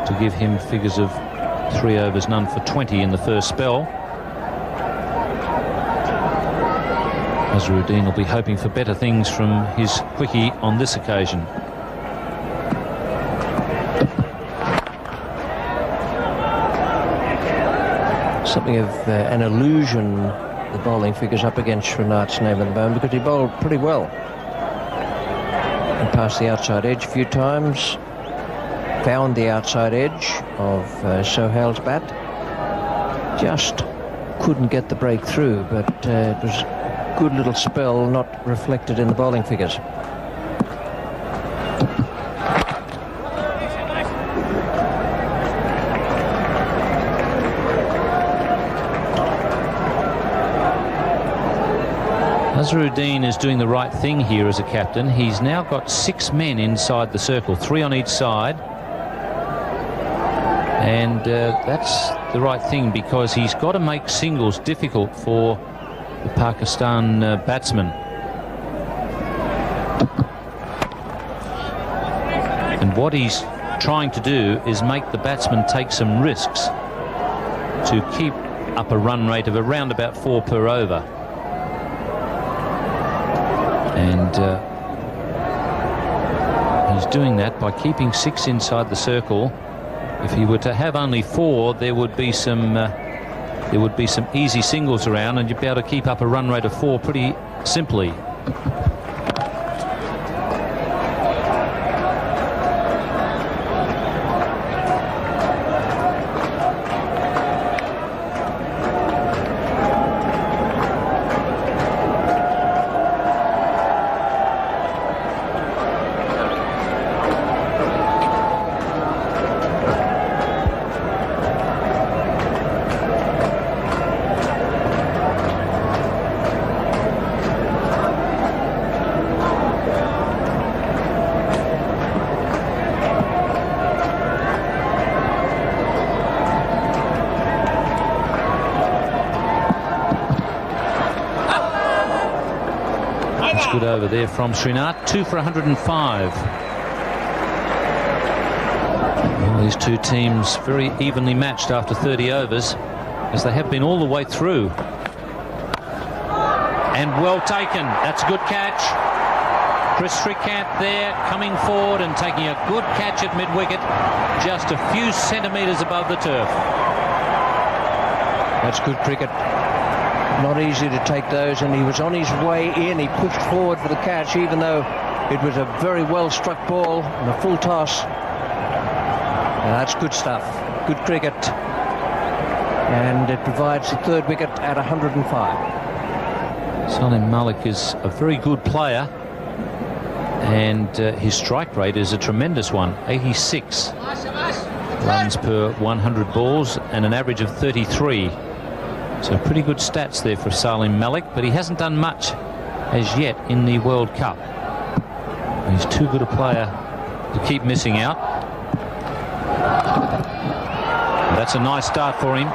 to give him figures of 3 overs, none for 20 in the first spell. Azharuddin will be hoping for better things from his quickie on this occasion. Something of an illusion, the bowling figures up against Srinath's name at the moment, because he bowled pretty well. And passed the outside edge a few times, found the outside edge of Sohail's bat. Just couldn't get the break through, but it was a good little spell, not reflected in the bowling figures. Azharuddin is doing the right thing here as a captain. He's now got 6 men inside the circle, 3 on each side. And that's the right thing, because he's got to make singles difficult for the Pakistan batsmen. And what he's trying to do is make the batsmen take some risks to keep up a run rate of around about 4 per over. And he's doing that by keeping 6 inside the circle. If he were to have only 4, there would be some easy singles around, and you'd be able to keep up a run rate of 4 pretty simply. Good over there from Srinath, 2 for 105. Well, these two teams very evenly matched after 30 overs, as they have been all the way through. And well taken. That's a good catch. Chris Srikanth there, coming forward and taking a good catch at mid-wicket, just a few centimetres above the turf. That's good cricket. Not easy to take those, and he was on his way in. He pushed forward for the catch, even though it was a very well struck ball and a full toss. Now, that's good stuff. Good cricket. And it provides the 3rd wicket at 105. Salim Malik is a very good player, and his strike rate is a tremendous one, 86 runs per 100 balls and an average of 33. So pretty good stats there for Salim Malik, but he hasn't done much as yet in the World Cup. He's too good a player to keep missing out. That's a nice start for him.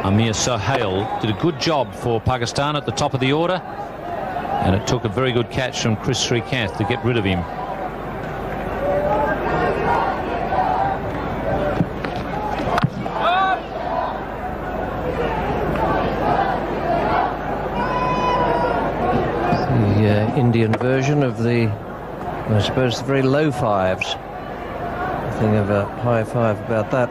Amir Sohail did a good job for Pakistan at the top of the order. And it took a very good catch from Chris Srikanth to get rid of him. The Indian version of the, I suppose, the very low 5s. Nothing of a high 5 about that.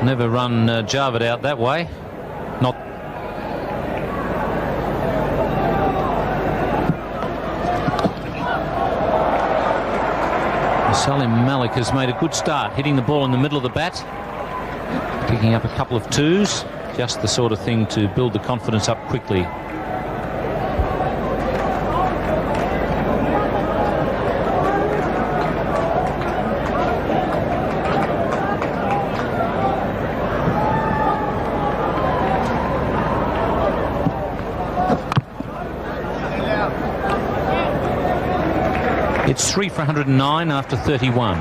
Never run Javed out that way. Not. Salim Malik has made a good start, hitting the ball in the middle of the bat, picking up a couple of twos, just the sort of thing to build the confidence up quickly. It's 3 for 109 after 31.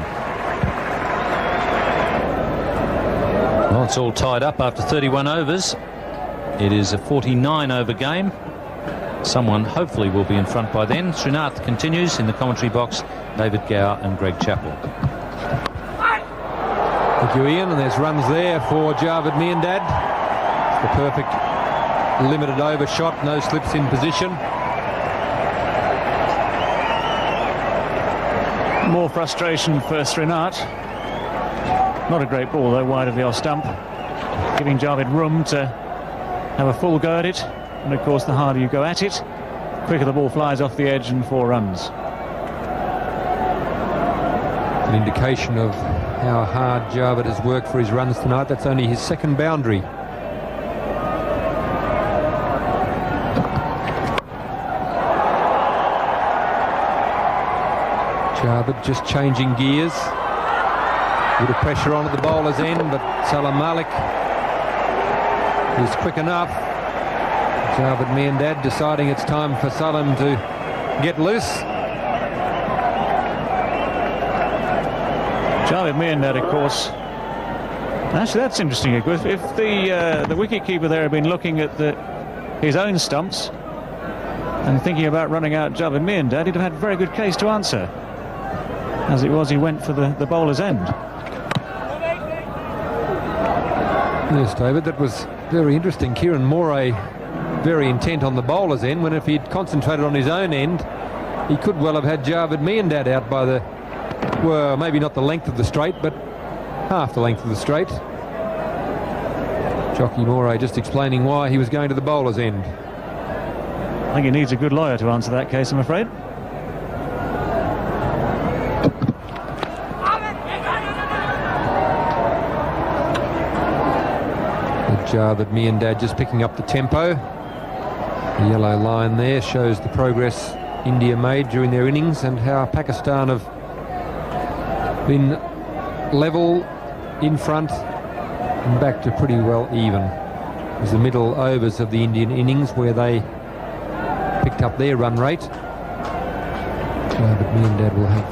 Well, it's all tied up after 31 overs. It is a 49 over game. Someone hopefully will be in front by then. Srinath continues in the commentary box. David Gower and Greg Chappell. Thank you, Ian. And there's runs there for Javed Miandad. It's the perfect limited over shot, no slips in position. More frustration for Srinath. Not a great ball though, wide of the off stump, giving Javed room to have a full go at it, and of course the harder you go at it, the quicker the ball flies off the edge, and 4 runs. An indication of how hard Javed has worked for his runs tonight. That's only his second boundary. Javed just changing gears. Bit of pressure on at the bowler's end, but Salim Malik is quick enough. Javed Miandad deciding it's time for Salim to get loose. Javed Miandad, of course. Actually, that's interesting. If the wicketkeeper there had been looking at his own stumps and thinking about running out Javed Miandad, he'd have had a very good case to answer. As it was, he went for the bowler's end. Yes, David, that was very interesting. Kieran Moray very intent on the bowler's end, when if he'd concentrated on his own end, he could well have had Javed Miandad out by the, well, maybe not the length of the straight, but half the length of the straight. Jockey Moray just explaining why he was going to the bowler's end. I think he needs a good lawyer to answer that case, I'm afraid. Javed Miandad just picking up the tempo. The yellow line there shows the progress India made during their innings and how Pakistan have been level, in front and back to pretty well even. It was the middle overs of the Indian innings where they picked up their run rate. Javed Miandad will have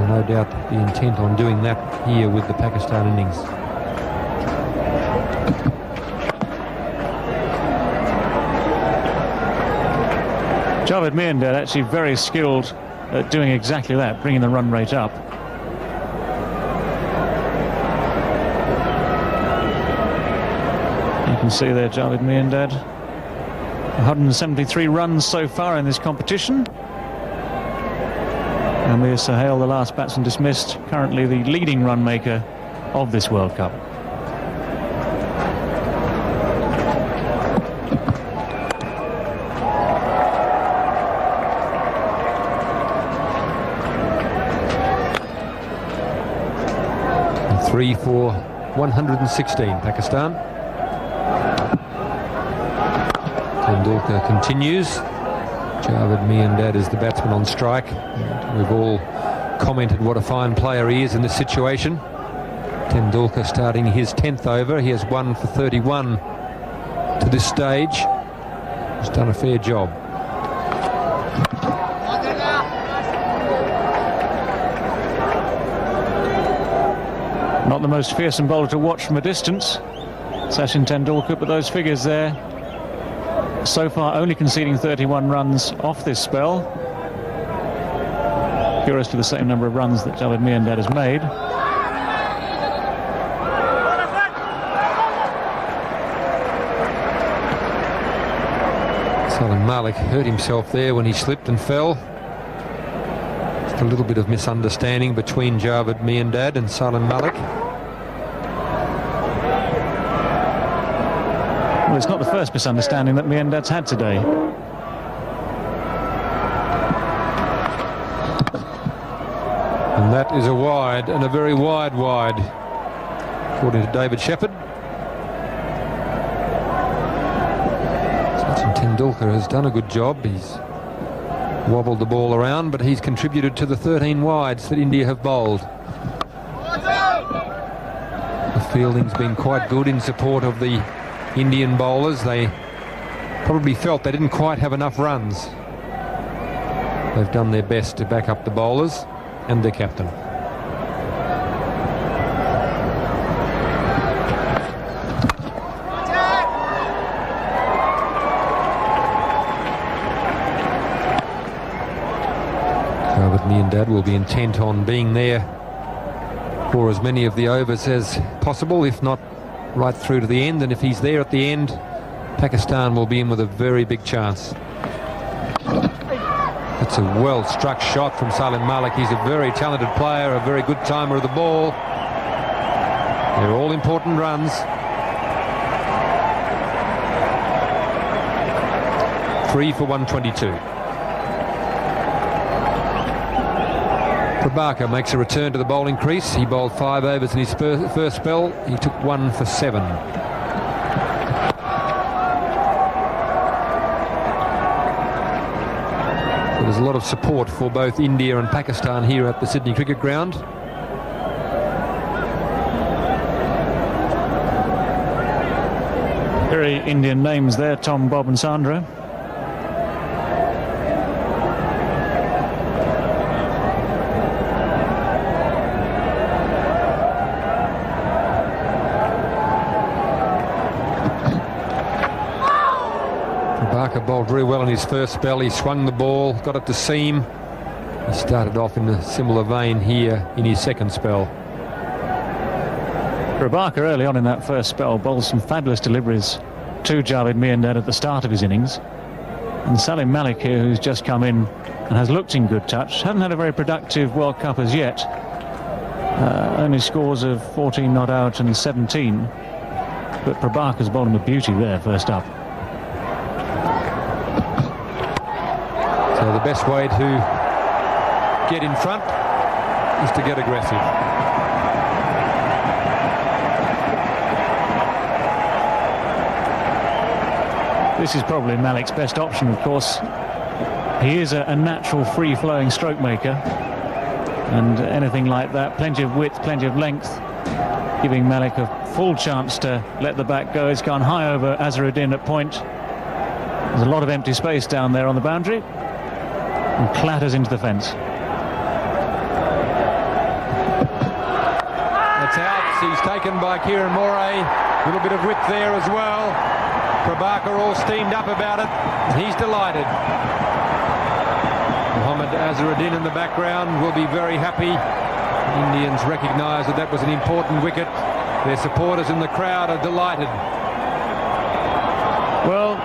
no doubt the intent on doing that here with the Pakistan innings. Javed Miandad actually very skilled at doing exactly that, bringing the run rate up. You can see there Javed Miandad, 173 runs so far in this competition. And Mir Sohail, the last batsman dismissed, currently the leading run maker of this World Cup. Three for 116, Pakistan. Tendulkar continues. Javed Miandad is the batsman on strike. We've all commented what a fine player he is in this situation. Tendulkar starting his 10th over. He has 1 for 31 to this stage. He's done a fair job. Not the most fearsome bowler to watch from a distance, Sachin Tendulkar, but those figures there, so far only conceding 31 runs off this spell. Curious to the same number of runs that Javed Miandad has made. Salim Malik hurt himself there when he slipped and fell. Just a little bit of misunderstanding between Javed Miandad and Salim Malik. Well, it's not the first misunderstanding that Miandad's had today. And And that is a wide, and a very wide, according to David Shepherd. Sachin Tendulkar has done a good job. He's wobbled the ball around, but he's contributed to the 13 wides that India have bowled. The fielding's been quite good in support of the Indian bowlers. They probably felt they didn't quite have enough runs. They've done their best to back up the bowlers and their captain. But me and Dad will be intent on being there for as many of the overs as possible, if not right through to the end. And if he's there at the end, Pakistan will be in with a very big chance. That's a well-struck shot from Salim Malik. He's a very talented player, a very good timer of the ball. They're all important runs. 3 for 122. Prabhakar makes a return to the bowling crease. He bowled 5 overs in his first spell. He took 1 for 7. So there's a lot of support for both India and Pakistan here at the Sydney Cricket Ground. Very Indian names there, Tom, Bob and Sandra. Bowled very well in his first spell. He swung the ball, got it to seam. He started off in a similar vein here in his second spell. Prabhakar early on in that first spell bowled some fabulous deliveries to Javed Miandad at the start of his innings. And Salim Malik here, who's just come in and has looked in good touch, hasn't had a very productive World Cup as yet. Only scores of 14 not out and 17. But Prabhakar's bowled him a beauty there first up. So the best way to get in front is to get aggressive. This is probably Malik's best option, of course. He is a natural free-flowing stroke maker, and anything like that, plenty of width, plenty of length, giving Malik a full chance to let the bat go. It's gone high over Azharuddin at point. There's a lot of empty space down there on the boundary, and clatters into the fence. That's out. He's taken by Kieran Moray. A little bit of width there as well. Prabhakar all steamed up about it. He's delighted. Mohammad Azharuddin in the background will be very happy. Indians recognise that that was an important wicket. Their supporters in the crowd are delighted. Well,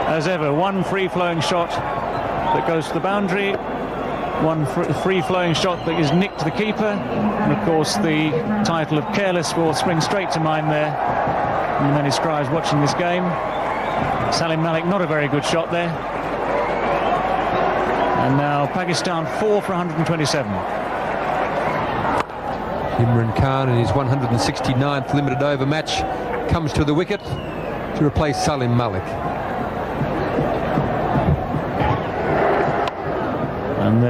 as ever, one free-flowing shot that goes to the boundary, one free-flowing shot that is nicked to the keeper, and of course the title of careless will spring straight to mind there and many scribes watching this game. Salim Malik, not a very good shot there. And now Pakistan 4 for 127. Imran Khan in his 169th limited over match comes to the wicket to replace Salim Malik. And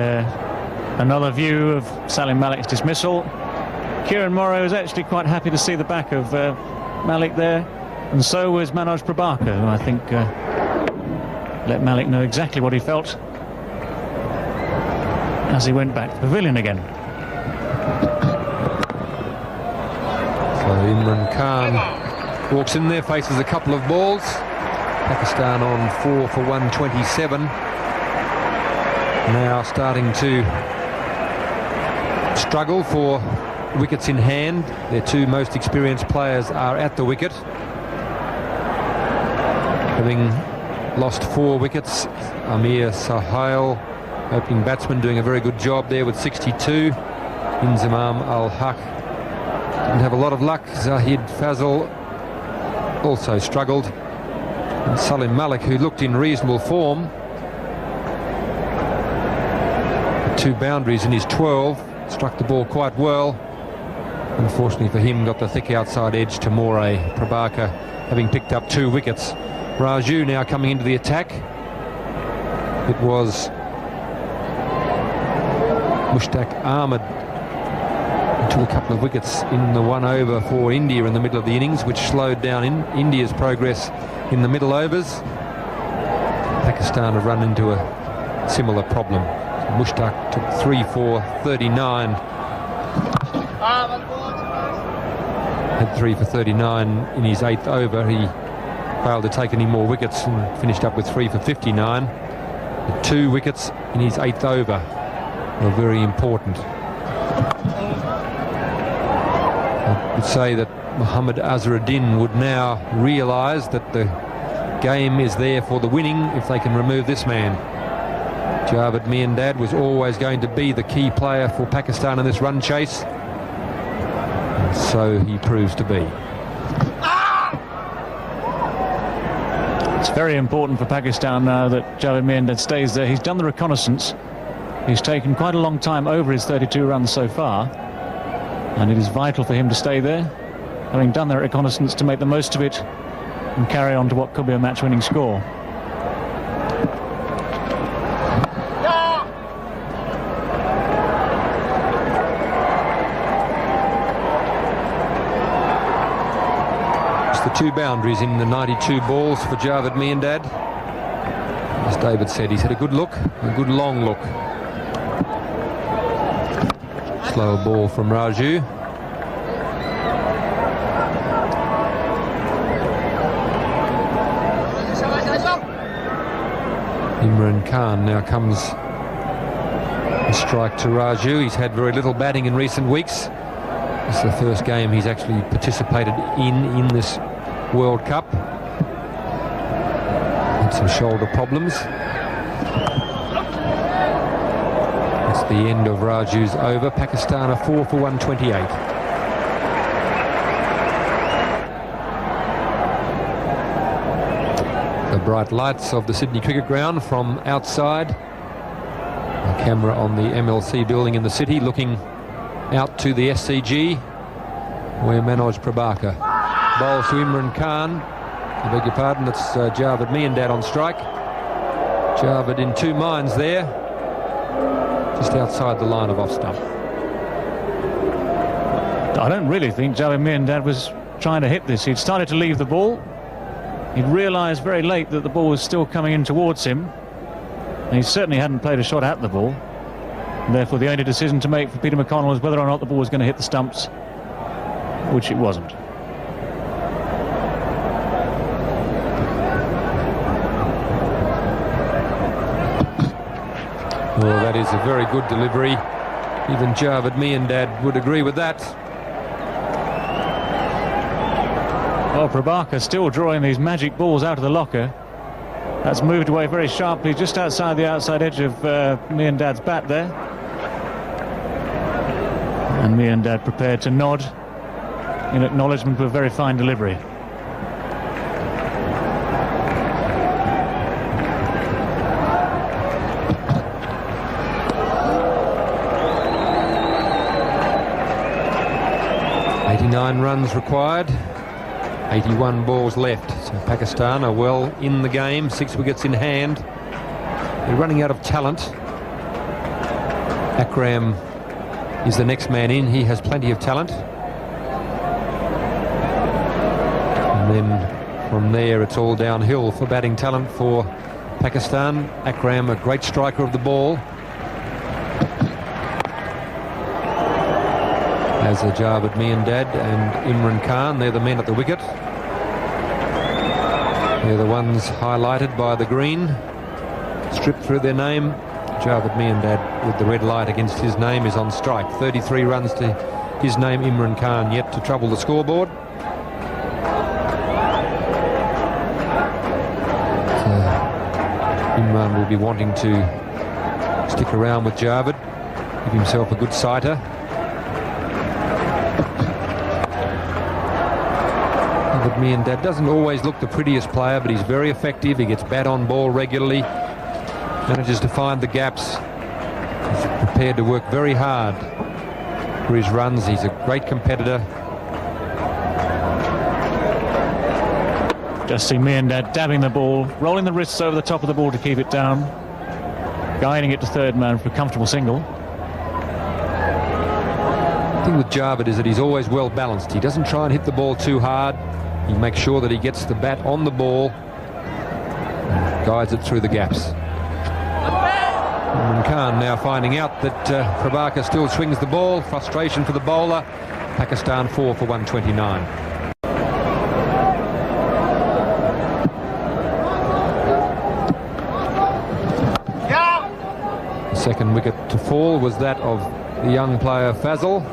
another view of Salim Malik's dismissal. Kieran Morrow was actually quite happy to see the back of Malik there, and so was Manoj Prabhakar, who I think let Malik know exactly what he felt as he went back to the pavilion again. So Imran Khan walks in there, faces a couple of balls. Pakistan on 4 for 127. Now starting to struggle for wickets in hand. Their two most experienced players are at the wicket. Having lost 4 wickets, Amir Sohail, opening batsman, doing a very good job there with 62. Inzamam Al-Haq didn't have a lot of luck. Zahid Fazal also struggled. And Salim Malik, who looked in reasonable form, 2 boundaries in his 12, struck the ball quite well. Unfortunately for him, got the thick outside edge to Morey. Prabhakar having picked up 2 wickets. Raju now coming into the attack. It was Mtach Ahmed who took a couple of wickets in the 1 over for India in the middle of the innings, which slowed down India's progress in the middle overs. Pakistan have run into a similar problem. Mtach took 3 for 39. Had 3 for 39 in his 8th over. He failed to take any more wickets and finished up with 3 for 59. The 2 wickets in his 8th over were very important. I would say that Mohammad Azharuddin would now realise that the game is there for the winning if they can remove this man. Javed Miandad was always going to be the key player for Pakistan in this run chase, and so he proves to be. It's very important for Pakistan now that Javed Miandad stays there. He's done the reconnaissance. He's taken quite a long time over his 32 runs so far, and it is vital for him to stay there, having done that reconnaissance, to make the most of it and carry on to what could be a match-winning score. It's the 2 boundaries in the 92 balls for Javed Miandad. As David said, he's had a good look, a good long look. Slower ball from Raju. Imran Khan now comes a strike to Raju. He's had very little batting in recent weeks. It's the first game he's actually participated in this World Cup. Had some shoulder problems. It's the end of Raju's over. Pakistan are 4 for 128. The bright lights of the Sydney Cricket Ground from outside. A camera on the MLC building in the city looking out to the SCG, where Manoj Prabhakar bowls to Imran Khan. I beg your pardon, that's Javed Miandad on strike. Javed in 2 minds there, just outside the line of off stump. I don't really think Javed Miandad was trying to hit this. He'd started to leave the ball. He'd realised very late that the ball was still coming in towards him, and he certainly hadn't played a shot at the ball. And therefore, the only decision to make for Peter McConnell was whether or not the ball was going to hit the stumps, which it wasn't. Well, that is a very good delivery. Even Javed Miandad would agree with that. Well, Prabhakar still drawing these magic balls out of the locker. That's moved away very sharply, just outside the outside edge of Miandad's bat there. And Miandad prepared to nod in acknowledgement of a very fine delivery. Nine runs required, 81 balls left. So Pakistan are well in the game, 6 wickets in hand. They're running out of talent. Akram is the next man in. He has plenty of talent. And then from there it's all downhill for batting talent for Pakistan. Akram, a great striker of the ball. As are Javed Miandad and Imran Khan. They're the men at the wicket. They're the ones highlighted by the green, stripped through their name. Javed Miandad with the red light against his name is on strike. 33 runs to his name. Imran Khan yet to trouble the scoreboard. So Imran will be wanting to stick around with Javed, give himself a good sighter. Miandad doesn't always look the prettiest player, but he's very effective. He gets bat on ball regularly, manages to find the gaps. He's prepared to work very hard for his runs. He's a great competitor. Just see Mihindad dabbing the ball, rolling the wrists over the top of the ball to keep it down, guiding it to third man for a comfortable single. The thing with Javed is that he's always well balanced. He doesn't try and hit the ball too hard. He makes sure that he gets the bat on the ball and guides it through the gaps. Imran Khan now finding out that Prabhakar still swings the ball. Frustration for the bowler. Pakistan 4 for 129. The second wicket to fall was that of the young player Fazal.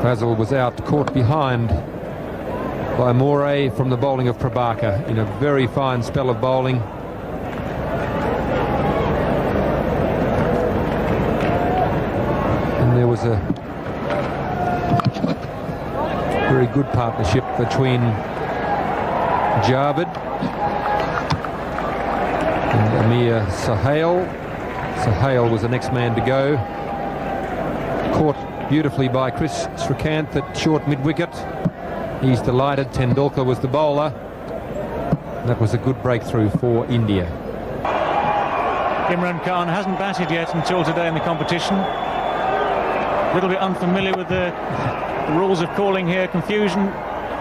Fazal was out, caught behind by Moray from the bowling of Prabhakar in a very fine spell of bowling. And there was a very good partnership between Javed and Amir Sohail. Sohail was the next man to go. Caught beautifully by Chris Srikanth at short mid-wicket. He's delighted. Tendulkar was the bowler. That was a good breakthrough for India. Imran Khan hasn't batted yet until today in the competition. A little bit unfamiliar with the rules of calling here. Confusion.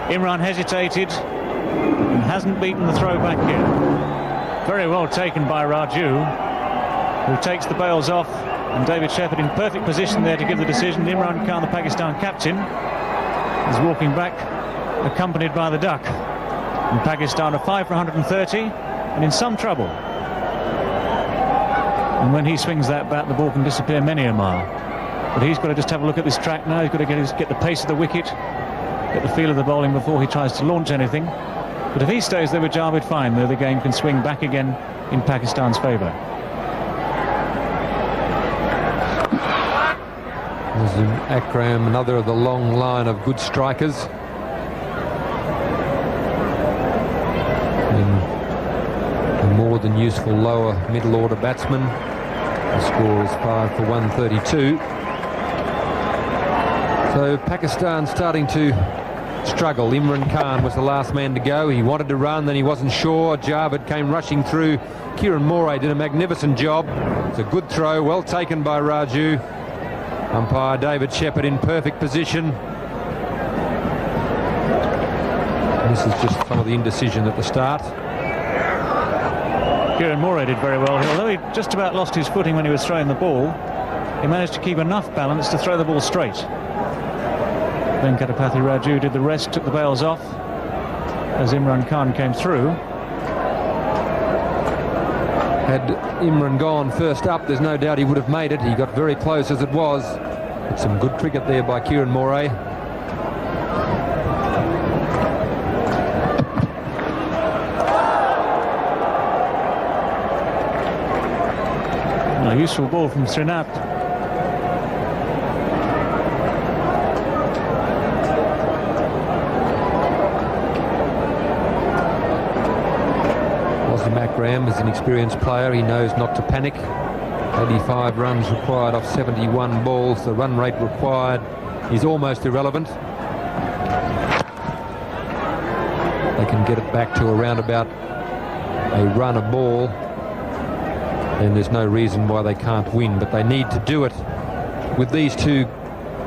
Imran hesitated and hasn't beaten the throw back yet. Very well taken by Raju, who takes the bails off. And David Shepherd in perfect position there to give the decision. Imran Khan, the Pakistan captain, is walking back, accompanied by the duck. And Pakistan are 5 for 130 and in some trouble. And when he swings that bat, the ball can disappear many a mile. But he's got to just have a look at this track now. He's got to get the pace of the wicket, get the feel of the bowling before he tries to launch anything. But if he stays there with Javed, fine, though the game can swing back again in Pakistan's favour. Nazim Akram, another of the long line of good strikers. And a more than useful lower middle order batsman. The score is 5 for 132. So Pakistan starting to struggle. Imran Khan was the last man to go. He wanted to run, then he wasn't sure. Javed came rushing through. Kieran Moray did a magnificent job. It's a good throw, well taken by Raju. Umpire David Shepherd in perfect position. This is just some of the indecision at the start. Kieran Moray did very well here. Although he just about lost his footing when he was throwing the ball, he managed to keep enough balance to throw the ball straight. Venkatapathi Raju did the rest, took the bails off as Imran Khan came through. Had Imran gone first up, there's no doubt he would have made it. He got very close as it was. But some good cricket there by Kieran Moray. A useful ball from Srinath. Akram is an experienced player. He knows not to panic. 85 runs required off 71 balls. The run rate required is almost irrelevant. They can get it back to around about a run a ball, and there's no reason why they can't win, but they need to do it with these two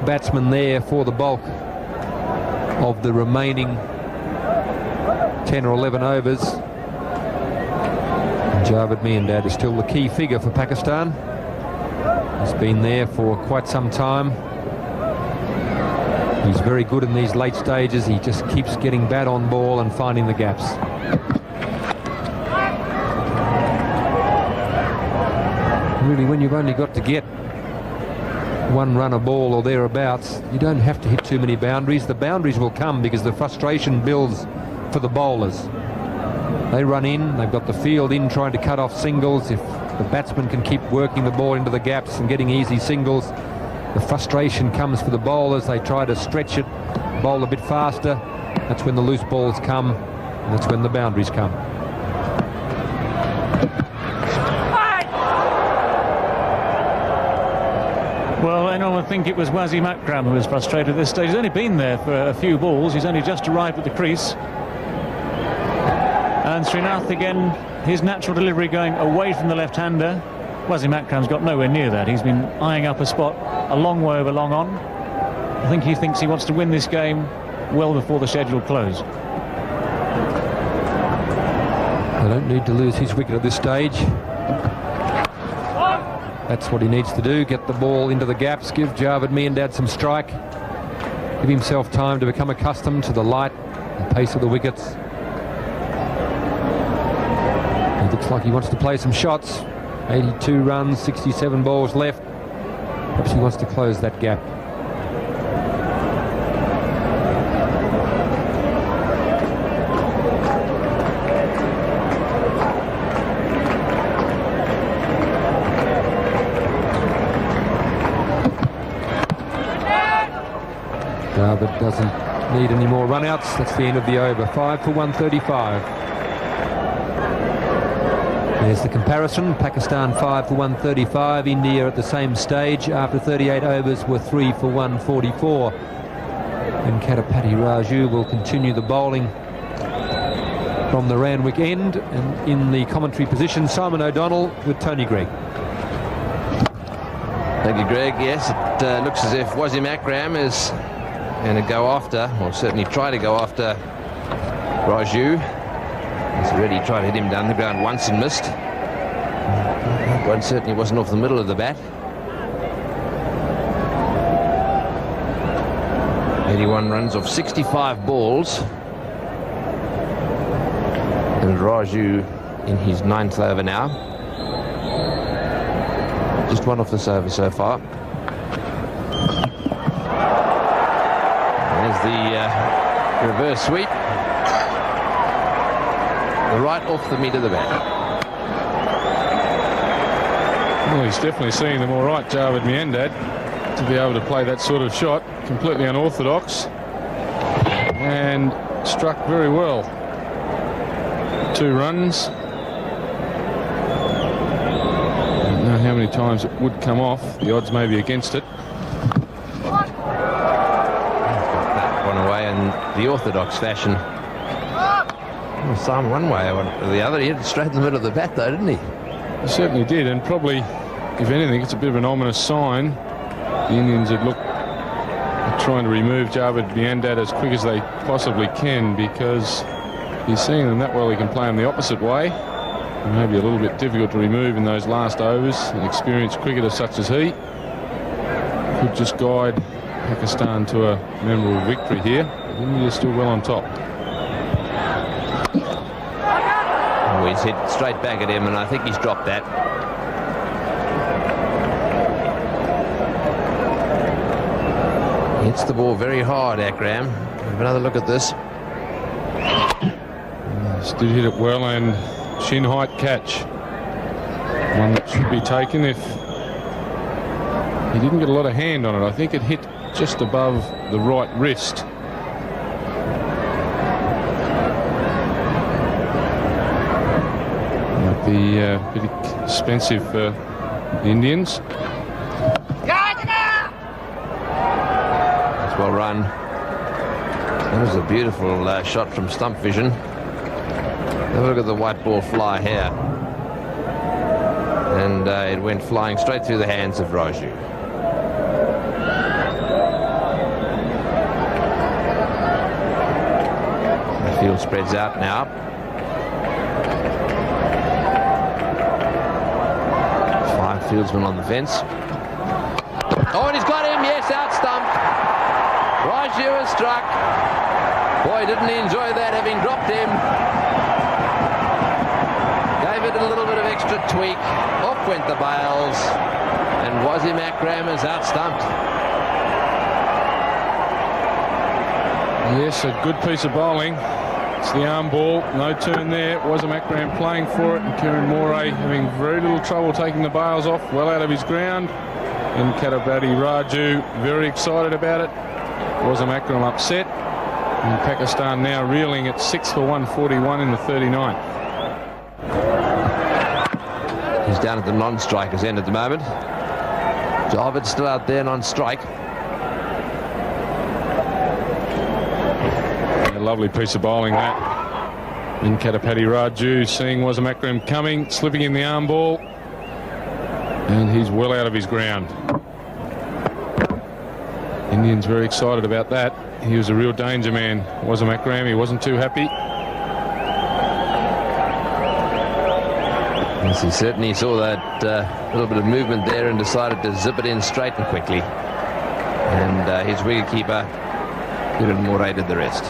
batsmen there for the bulk of the remaining 10 or 11 overs. Javed Mihindad is still the key figure for Pakistan. He's been there for quite some time. He's very good in these late stages. He just keeps getting bat on ball and finding the gaps. Really, when you've only got to get one run a ball or thereabouts, you don't have to hit too many boundaries. The boundaries will come because the frustration builds for the bowlers. They run in, they've got the field in trying to cut off singles. If the batsman can keep working the ball into the gaps and getting easy singles, the frustration comes for the bowlers. They try to stretch it, bowl a bit faster. That's when the loose balls come, and that's when the boundaries come. Well, anyone would think it was Wasim Akram who was frustrated at this stage. He's only been there for a few balls. He's only just arrived at the crease. And Srinath again, his natural delivery going away from the left-hander. Wasim Akram's got nowhere near that. He's been eyeing up a spot a long way over long on. I think he thinks he wants to win this game well before the scheduled close. They don't need to lose his wicket at this stage. That's what he needs to do, get the ball into the gaps, give Javed Miandad some strike, give himself time to become accustomed to the light and pace of the wickets. It looks like he wants to play some shots. 82 runs, 67 balls left. Perhaps he wants to close that gap. But doesn't need any more run-outs. That's the end of the over. 5 for 135. There's the comparison. Pakistan 5 for 135. India at the same stage after 38 overs were 3 for 144. And Katapati Raju will continue the bowling from the Randwick end. And in the commentary position, Simon O'Donnell with Tony Gregg. Thank you, Greg. Yes, it looks as if Wasim Akram is going to go after, or certainly try to go after Raju. He's already tried to hit him down the ground once and missed. One certainly wasn't off the middle of the bat. 81 runs off 65 balls. And Raju in his 9th over now. Just one off the server so far. There's the reverse sweep. Right off the meat of the bat. Well, he's definitely seeing them all right, Javed Miandad, to be able to play that sort of shot. Completely unorthodox. And struck very well. 2 runs. I don't know how many times it would come off. The odds may be against it. In the orthodox fashion. Well, some one way or the other. He hit it straight in the middle of the bat though, didn't he? He certainly did, and probably, if anything, it's a bit of an ominous sign. The Indians would look at trying to remove Javed Miandad as quick as they possibly can, because he's seeing them that well he can play them the opposite way. It may be a little bit difficult to remove in those last overs. An experienced cricketer such as he could just guide Pakistan to a memorable victory here. India's still well on top. Oh, he's hit straight back at him, and I think he's dropped that. He hits the ball very hard, Akram. Have another look at this. Did hit it well, and shin height catch. One that should be taken if he didn't get a lot of hand on it. I think it hit just above the right wrist. Might be a bit expensive for the Indians. That's well run. That was a beautiful shot from stump vision. Have a look at the white ball fly here. And it went flying straight through the hands of Raju. The field spreads out now. 5 fieldsmen on the fence. Oh, and he's got him. Yes, out stumped. Raju has struck. Boy, didn't he enjoy that, having dropped him. Gave it a little bit of extra tweak. Off went the bails. And Wasim Akram is out stumped. Yes, a good piece of bowling. It's the arm ball. No turn there. Wasim Akram playing for it. And Kieran Moray having very little trouble taking the bails off. Well out of his ground. And Katabati Raju very excited about it. Wasam Akram upset. And Pakistan now reeling at 6 for 141 in the 39th. He's down at the non-strikers end at the moment. Javed still out there non-strike. A lovely piece of bowling that. And Katabati Raju seeing Wasam Akram coming, slipping in the arm ball. And he's well out of his ground. Indians very excited about that. He was a real danger man, Wasam Akram. He wasn't too happy. Yes, he certainly saw that little bit of movement there and decided to zip it in straight and quickly. And his wicketkeeper Kiran Moray did the rest.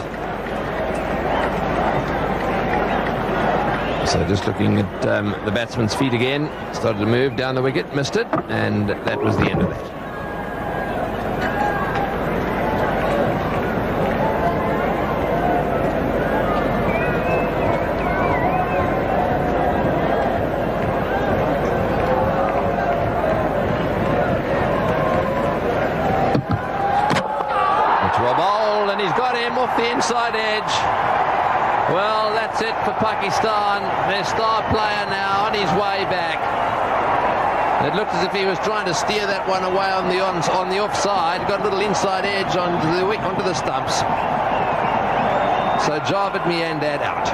So just looking at the batsman's feet again, started to move down the wicket, missed it, and that was the end of that. The inside edge. Well, that's it for Pakistan. Their star player now on his way back. It looked as if he was trying to steer that one away on the offside. Got a little inside edge onto the stumps. So Javed Miandad out.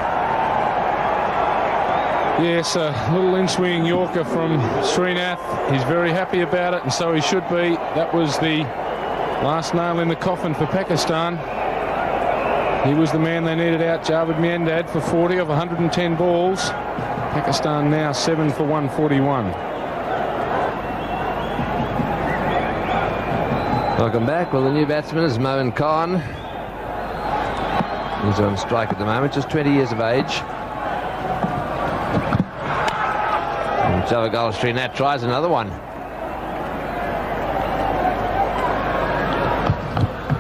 Yes, a little in-swinging Yorker from Srinath. He's very happy about it, and so he should be. That was the last nail in the coffin for Pakistan. He was the man they needed out, Javed Miandad, for 40 of 110 balls. Pakistan now 7 for 141. Welcome back. Well, the new batsman is Moin Khan. He's on strike at the moment, just 20 years of age. And Javagal Srinath tries another one.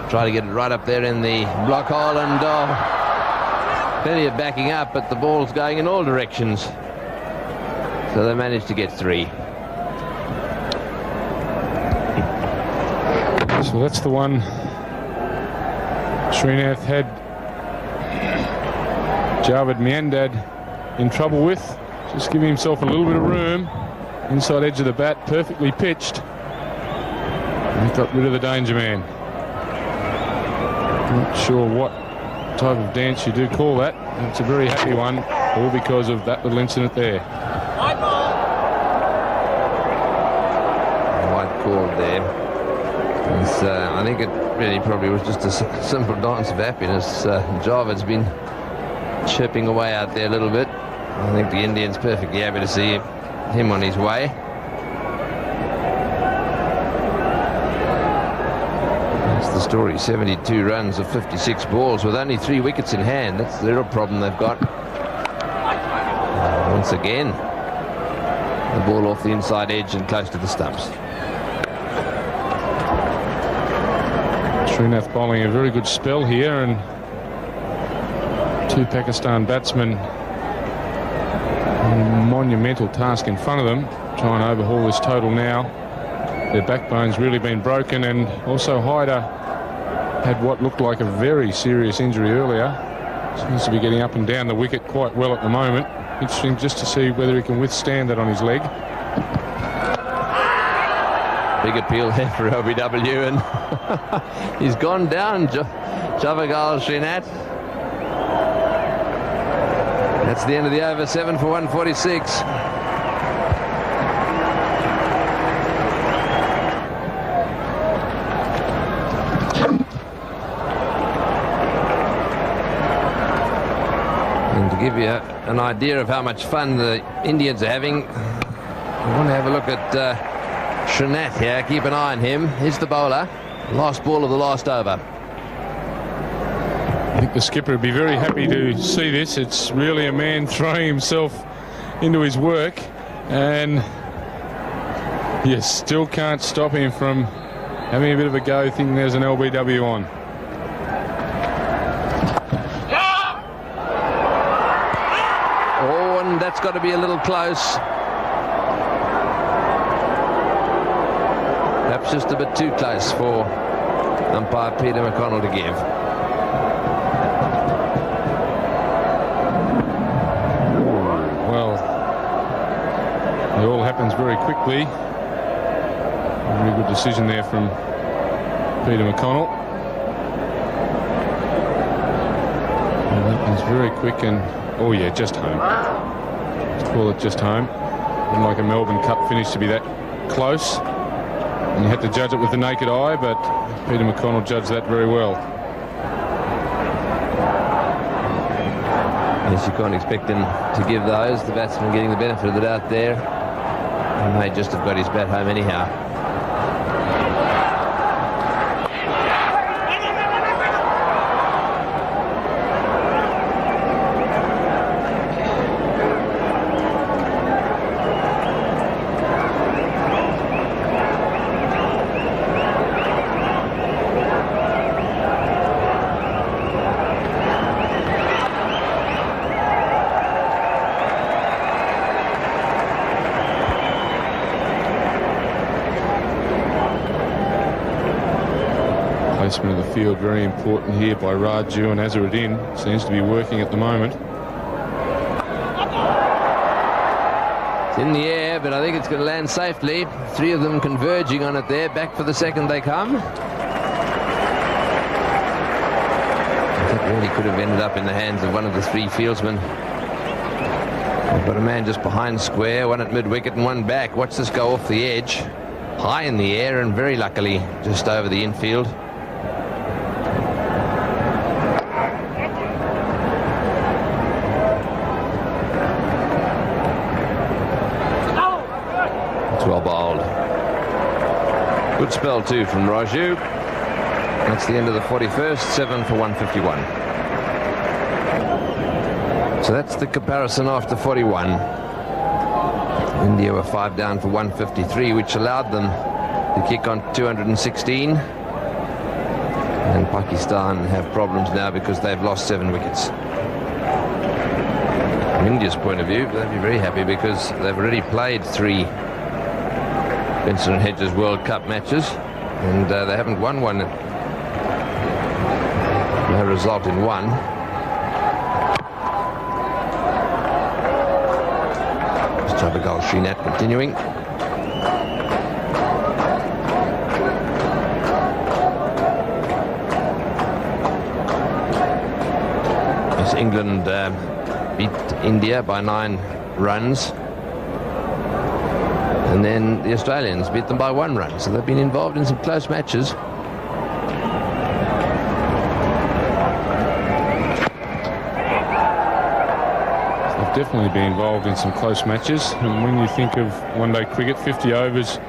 Try to get it right up there in the block hole, and plenty of backing up, but the ball's going in all directions. So they managed to get 3. So that's the one Srinath had Javed Miandad in trouble with. Just giving himself a little bit of room. Inside edge of the bat, perfectly pitched. And he got rid of the danger man. Not sure what type of dance you do call that. It's a very happy one, all because of that little incident there. White called there. I think it really probably was just a simple dance of happiness. Javed's been chirping away out there a little bit. I think the Indians perfectly happy to see him on his way. Story, 72 runs of 56 balls with only 3 wickets in hand. That's the real problem they've got. Once again, the ball off the inside edge and close to the stumps. Srinath bowling a very good spell here, and 2 Pakistan batsmen, a monumental task in front of them, try and overhaul this total now. Their backbone's really been broken, and also Haider had what looked like a very serious injury earlier. Seems to be getting up and down the wicket quite well at the moment. Interesting just to see whether he can withstand that on his leg. Big appeal there for LBW, and he's gone down, Javagal Srinath. That's the end of the over, 7 for 146. Give you an idea of how much fun the Indians are having. I want to have a look at Srinath here. Keep an eye on him. Here's the bowler. Last ball of the last over. I think the skipper would be very happy to see this. It's really a man throwing himself into his work, and you still can't stop him from having a bit of a go, thinking there's an LBW on. That's got to be a little close. perhaps just a bit too close for umpire Peter McConnell to give. Well, it all happens very quickly. A very good decision there from Peter McConnell. And that happens very quick and, oh yeah, just home. Let's call it just home. Wouldn't like a Melbourne Cup finish to be that close. And you had to judge it with the naked eye, but Peter McConnell judged that very well. Yes, you can't expect him to give those. The batsman getting the benefit of the doubt there. He may just have got his bat home anyhow. Placement of the field very important here by Raju, and Azharuddin seems to be working at the moment. It's in the air, but I think it's going to land safely. Three of them converging on it there. Back for the second they come. That really could have ended up in the hands of one of the three fieldsmen. They've got a man just behind square, one at mid-wicket and one back. Watch this go off the edge. High in the air and very luckily just over the infield. Well bowled. Good spell too from Raju. That's the end of the 41st, 7 for 151. So that's the comparison after 41. India were 5 down for 153, which allowed them to kick on 216. And Pakistan have problems now because they've lost 7 wickets. From India's point of view, they'd be very happy because they've already played 3 Benson and Hedges World Cup matches, and they haven't won one. No result in one. Jabagal Srinath continuing. As England beat India by 9 runs. And then the Australians beat them by 1 run. So they've been involved in some close matches. They've definitely been involved in some close matches. And when you think of one-day cricket, 50 overs,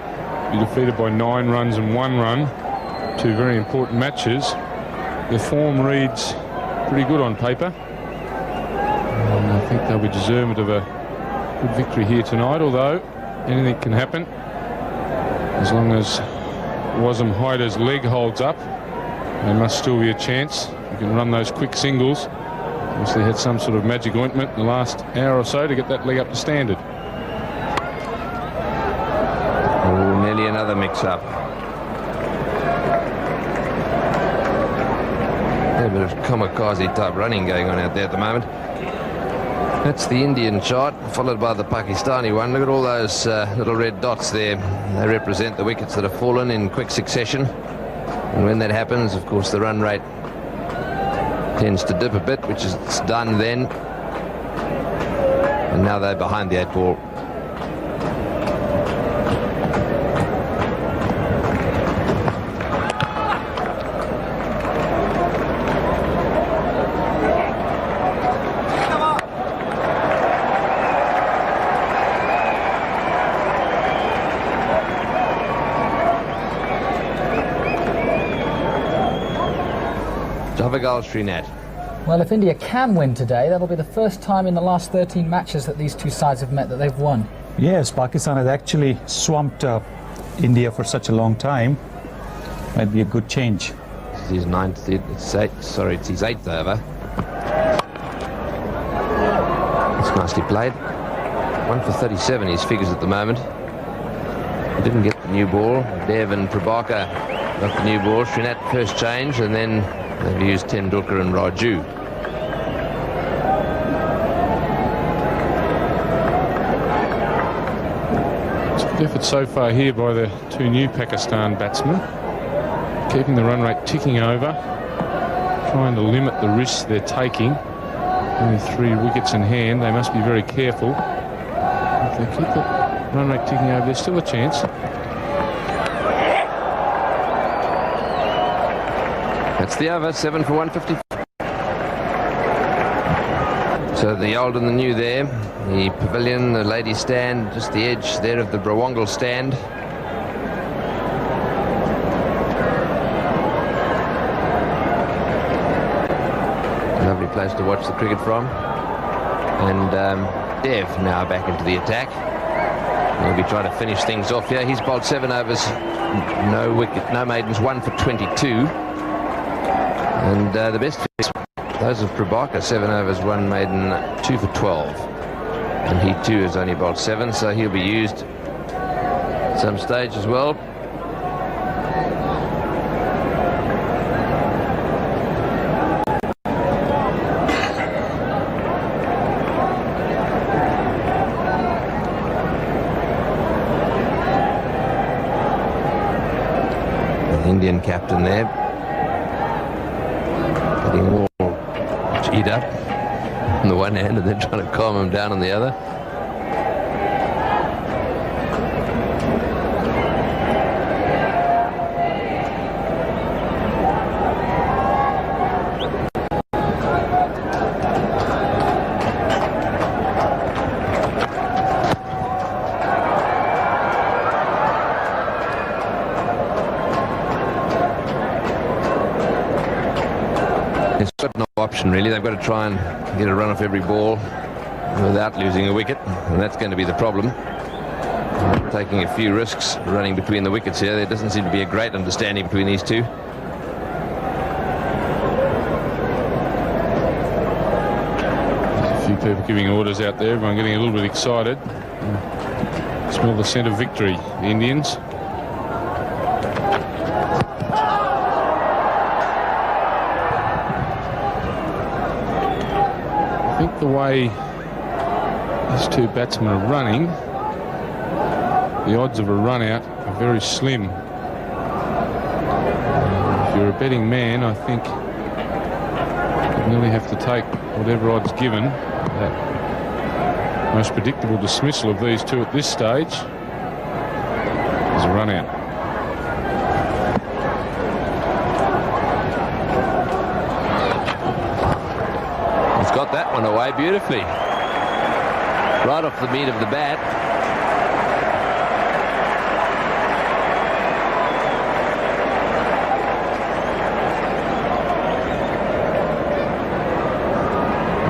you're defeated by 9 runs and 1 run. 2 very important matches. Their form reads pretty good on paper. And I think they'll be deserving of a good victory here tonight, although anything can happen. As long as Wasem Haider's leg holds up, there must still be a chance. You can run those quick singles. Obviously had some sort of magic ointment in the last hour or so to get that leg up to standard. Oh, nearly another mix-up. A bit of kamikaze type running going on out there at the moment. That's the Indian chart, followed by the Pakistani one. Look at all those little red dots there. They represent the wickets that have fallen in quick succession. And when that happens, of course, the run rate tends to dip a bit, which is done then. And now they're behind the 8 ball. Jabagal Srinath. Well, if India can win today, that'll be the first time in the last 13 matches that these two sides have met that they've won. Yes, Pakistan has actually swamped India for such a long time. Might be a good change. It's his 9th, it's his 8th over. It's nicely played. 1 for 37 his figures at the moment. didn't get the new ball. Dev and Prabhakar got the new ball. Srinath first change, and then they've used Tendulkar and Raju. It's a good effort so far here by the two new Pakistan batsmen, keeping the run rate ticking over, trying to limit the risks they're taking. Only 3 wickets in hand. They must be very careful. If they keep the run rate ticking over, there's still a chance. That's the over, 7 for 150. So the old and the new there. The pavilion, the ladies' stand, just the edge there of the Brawangal stand. Lovely place to watch the cricket from. And Dev now back into the attack. He'll be trying to finish things off here. He's bowled 7 overs, no wicket, no maidens, 1 for 22. And the best figures, those of Prabhakar, 7 overs, 1 maiden, 2 for 12. And he too has only bowled 7, so he'll be used at some stage as well. The Indian captain there, getting all G'd up on the one hand and then trying to calm him down on the other. It's got no option really. They've got to try and get a run off every ball without losing a wicket, and that's going to be the problem. Taking a few risks running between the wickets here. There doesn't seem to be a great understanding between these two. A few people giving orders out there, everyone getting a little bit excited. Smell the scent of victory, the Indians. I think the way these two batsmen are running, the odds of a run out are very slim. If you're a betting man, I think you nearly have to take whatever odds given. That most predictable dismissal of these two at this stage is a run out. He's got that one away beautifully. Right off the meat of the bat.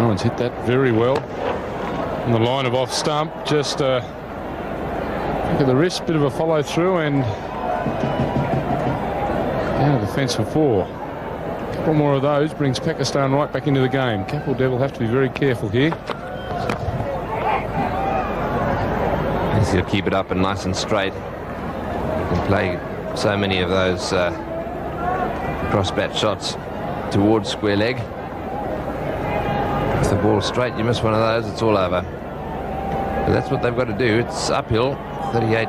Owen's hit that very well. On the line of off stump, just look at the wrist, bit of a follow through and down to the fence for 4. A couple more of those brings Pakistan right back into the game. Kapil Dev will have to be very careful here. He'll keep it up and nice and straight. He can play so many of those cross-bat shots towards square leg. If the ball's straight, you miss one of those, it's all over. But that's what they've got to do. It's uphill, 38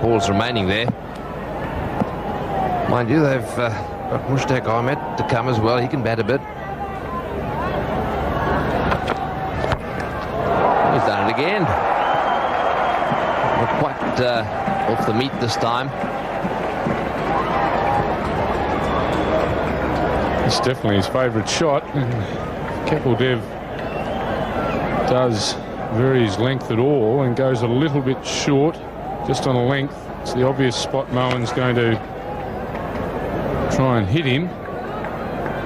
balls remaining there. Mind you, they've got Mtach Ahmed to come as well. He can bat a bit. He's done it again. Not quite off the meat this time. It's definitely his favourite shot. Kapil Dev does vary his length at all and goes a little bit short, just on a length. It's the obvious spot Moen's going to try and hit him.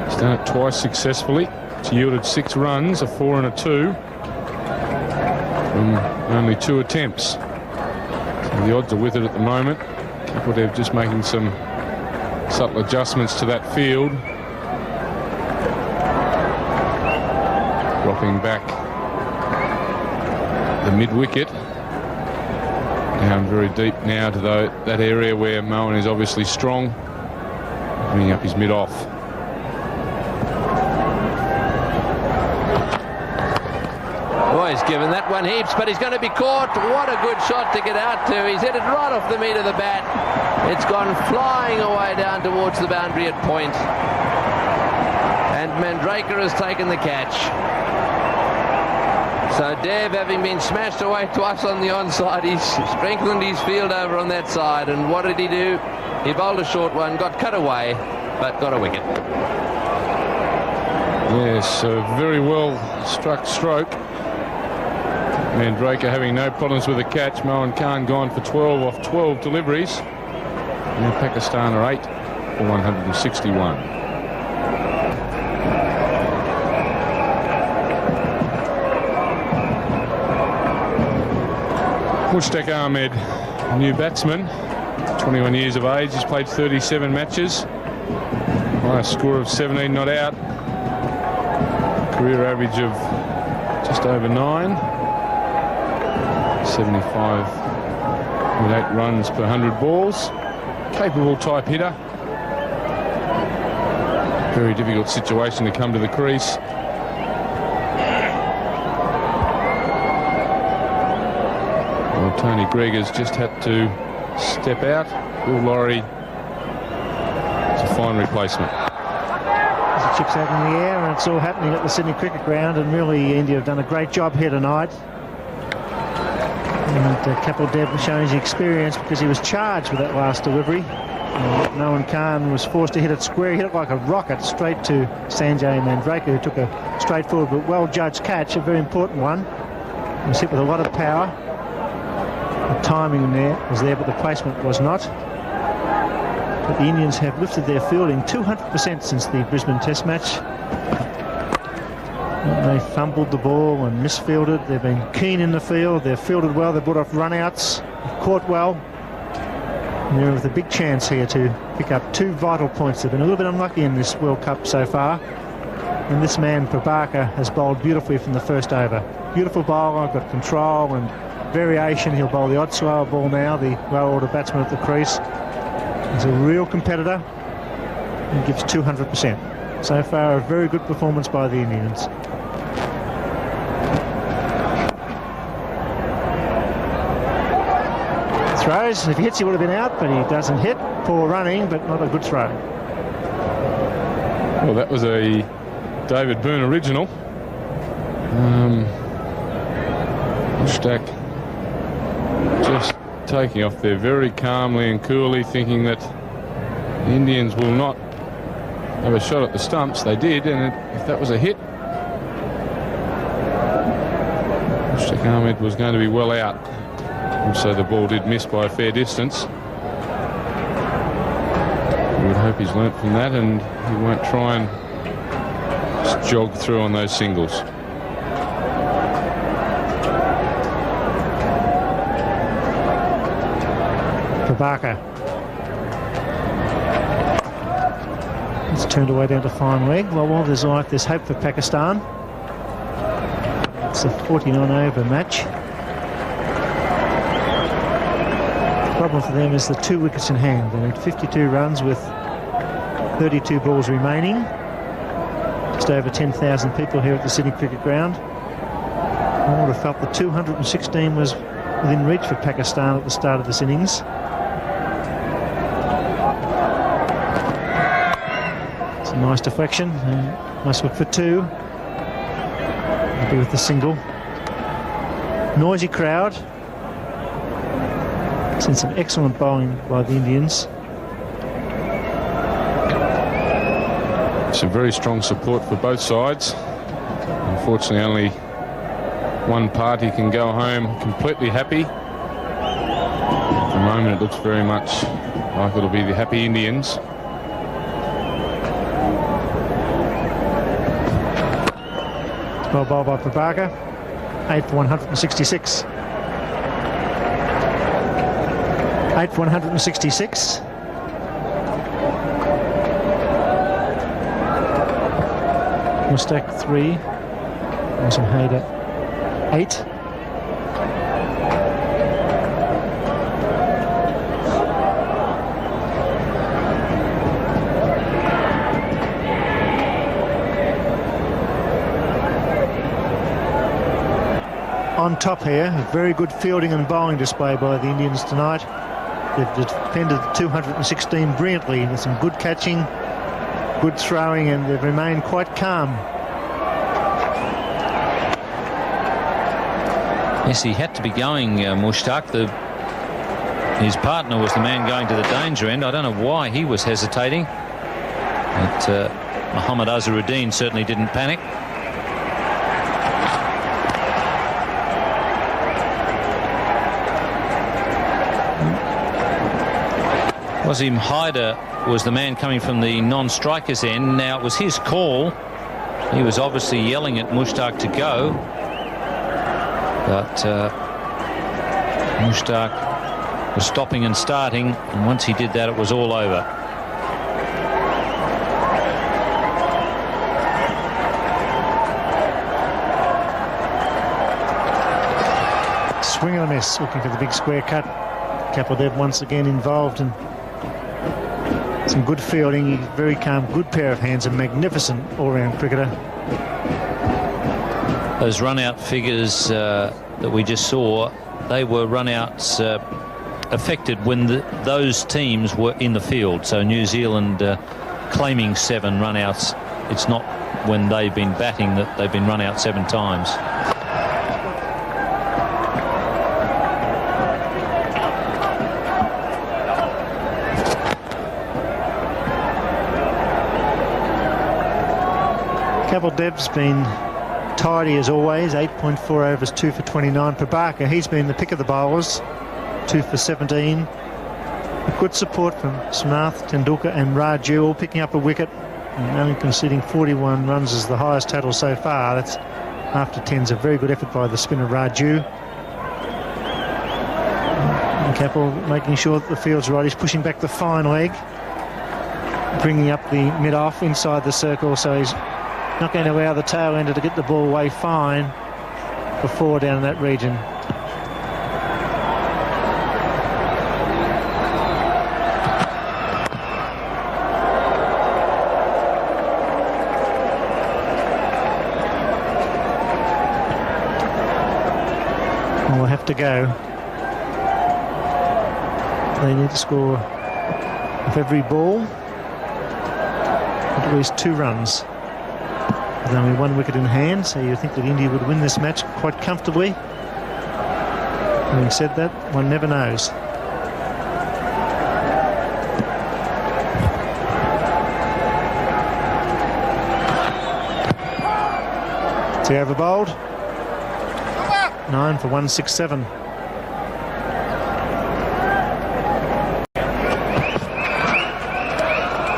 He's done it twice successfully. It's yielded 6 runs, a 4 and a 2 from only 2 attempts. So the odds are with it at the moment. Kapil Dev just making some subtle adjustments to that field. Dropping back the mid-wicket. Down very deep now to that area where Moen is obviously strong. Bringing up his mid-off. Oh, he's given that one heaps, but he's going to be caught. What a good shot to get out to. He's hit it right off the meat of the bat. It's gone flying away down towards the boundary at point. And Mandraker has taken the catch. So Dev, having been smashed away twice on the onside, he's strengthened his field over on that side. And what did he do? He bowled a short one, got cut away, but got a wicket. Yes, a very well struck stroke. Mandraker having no problems with the catch. Moen Khan gone for 12 off 12 deliveries. And Pakistan are 8 for 161. Mtach Ahmed, new batsman, 21 years of age. He's played 37 matches. Highest score of 17 not out. Career average of just over 9. 75.8 runs per 100 balls. Capable type hitter. Very difficult situation to come to the crease. Well, Tony Gregg has just had to step out. Bill Laurie is a fine replacement. The chips out in the air, and it's all happening at the Sydney Cricket Ground, and really India have done a great job here tonight. And Kapil Dev showing his experience because he was charged with that last delivery. Moen Khan was forced to hit it square. He hit it like a rocket straight to Sanjay Mandraker, who took a straightforward but well-judged catch, a very important one. It was hit with a lot of power. The timing there was there, but the placement was not. But the Indians have lifted their fielding 200% since the Brisbane Test match. They fumbled the ball and misfielded. They've been keen in the field. They've fielded well. They've brought off run-outs. They've caught well. And they're with a big chance here to pick up 2 vital points. They've been a little bit unlucky in this World Cup so far. And this man, Prabhakar, has bowled beautifully from the first over. Beautiful bowler, got control and variation. He'll bowl the odd slower ball now, the low-order batsman at the crease. He's a real competitor and gives 200%. So far, a very good performance by the Indians. Throws. If he hits, he would have been out, but he doesn't hit. Poor running, but not a good throw. Well, that was a David Boone original. Mtach just taking off there very calmly and coolly, thinking that the Indians will not have a shot at the stumps. They did, and if that was a hit, Mtach Ahmed was going to be well out. And so the ball did miss by a fair distance. We would hope he's learnt from that and he won't try and just jog through on those singles. Prabhakar. It's turned away down to fine leg. Well, while there's life, there's hope for Pakistan. It's a 49-over match. The problem for them is the 2 wickets in hand. They need 52 runs with 32 balls remaining. Just over 10,000 people here at the Sydney Cricket Ground. I would have felt the 216 was within reach for Pakistan at the start of this innings. It's a nice deflection. Nice look for 2. Happy with the single. Noisy crowd. Seen some excellent bowling by the Indians. Some very strong support for both sides. Unfortunately, only one party can go home completely happy. At the moment, it looks very much like it'll be the happy Indians. Well bowled by Prabhakar. 8 for 166. 8 for 166. Mtach 3. Awesome Hader 8. on top here. A very good fielding and bowling display by the Indians tonight. They've defended 216 brilliantly with some good catching, good throwing, and they've remained quite calm. Yes, he had to be going, Mtach. His partner was the man going to the danger end. I don't know why he was hesitating. But Mohammad Azharuddin certainly didn't panic. Wasim Haider was the man coming from the non-strikers end. Now, it was his call. He was obviously yelling at Mtach to go. But Mtach was stopping and starting, and once he did that, it was all over. Swing and a miss, looking for the big square cut. Kapil Dev once again involved in some good fielding. He's very calm, good pair of hands, a magnificent all-round cricketer. Those run-out figures that we just saw, they were run-outs affected when those teams were in the field. So New Zealand claiming 7 run-outs. It's not when they've been batting that they've been run out 7 times. Kapil Dev's been tidy as always, 8.4 overs, 2 for 29. Prabhakar, he's been the pick of the bowlers, 2 for 17. Good support from Samath, Tendulkar and Raju, all picking up a wicket and only conceding 41 runs is the highest total so far. That's after 10's a very good effort by the spinner Raju. And Kapil making sure that the field's right. He's pushing back the fine leg, bringing up the mid-off inside the circle, so he's not going to allow the tail ender to get the ball away fine before down in that region. We'll have to go. They need to score with every ball at least 2 runs. With only 1 wicket in hand, so you think that India would win this match quite comfortably. Having said that, one never knows. He over bowled. 9 for 167.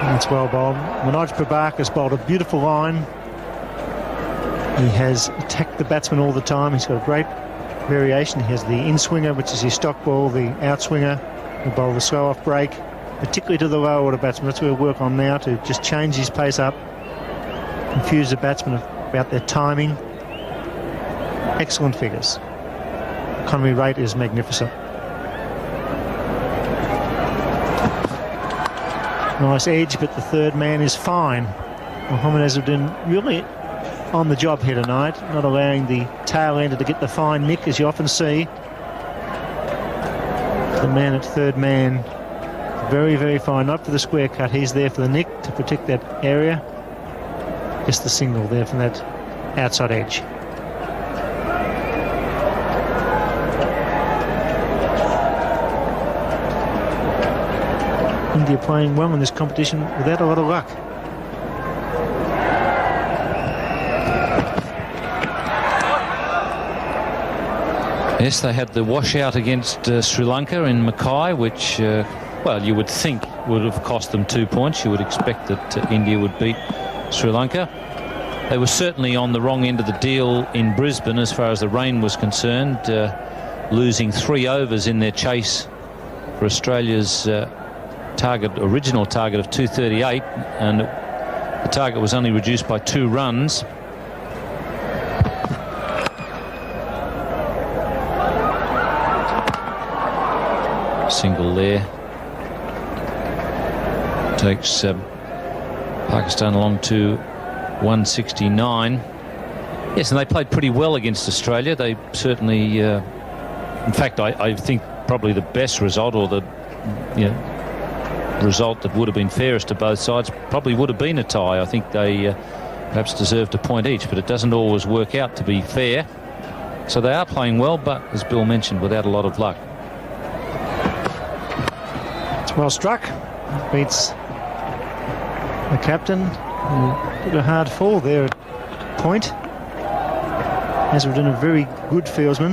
That's well bowled. Manoj Prabhakar has bowled a beautiful line. He has attacked the batsman all the time. He's got a great variation. He has the in-swinger, which is his stock ball, the out-swinger. He'll bowl the slow-off break, particularly to the lower order batsman. That's what we'll work on now, to just change his pace up, confuse the batsman about their timing. Excellent figures. Economy rate is magnificent. Nice edge, but the third man is fine. Mohammad Azharuddin really on the job here tonight, not allowing the tail ender to get the fine nick, as you often see. The man at third man, very, very fine. Not for the square cut. He's there for the nick to protect that area. Just the single there from that outside edge. India playing well in this competition without a lot of luck. Yes, they had the washout against Sri Lanka in Mackay, which, well, you would think would have cost them 2 points. You would expect that India would beat Sri Lanka. They were certainly on the wrong end of the deal in Brisbane as far as the rain was concerned, losing 3 overs in their chase for Australia's original target of 238, and the target was only reduced by 2 runs. Single there takes Pakistan along to 169. Yes, and they played pretty well against Australia. They certainly, in fact, I think probably the best result, or the result that would have been fairest to both sides, probably would have been a tie. I think they perhaps deserved a point each, but it doesn't always work out to be fair. So they are playing well, but as Bill mentioned, without a lot of luck. It's well struck. Beats the captain. Did a hard fall there at point. Hazard, a very good fieldsman.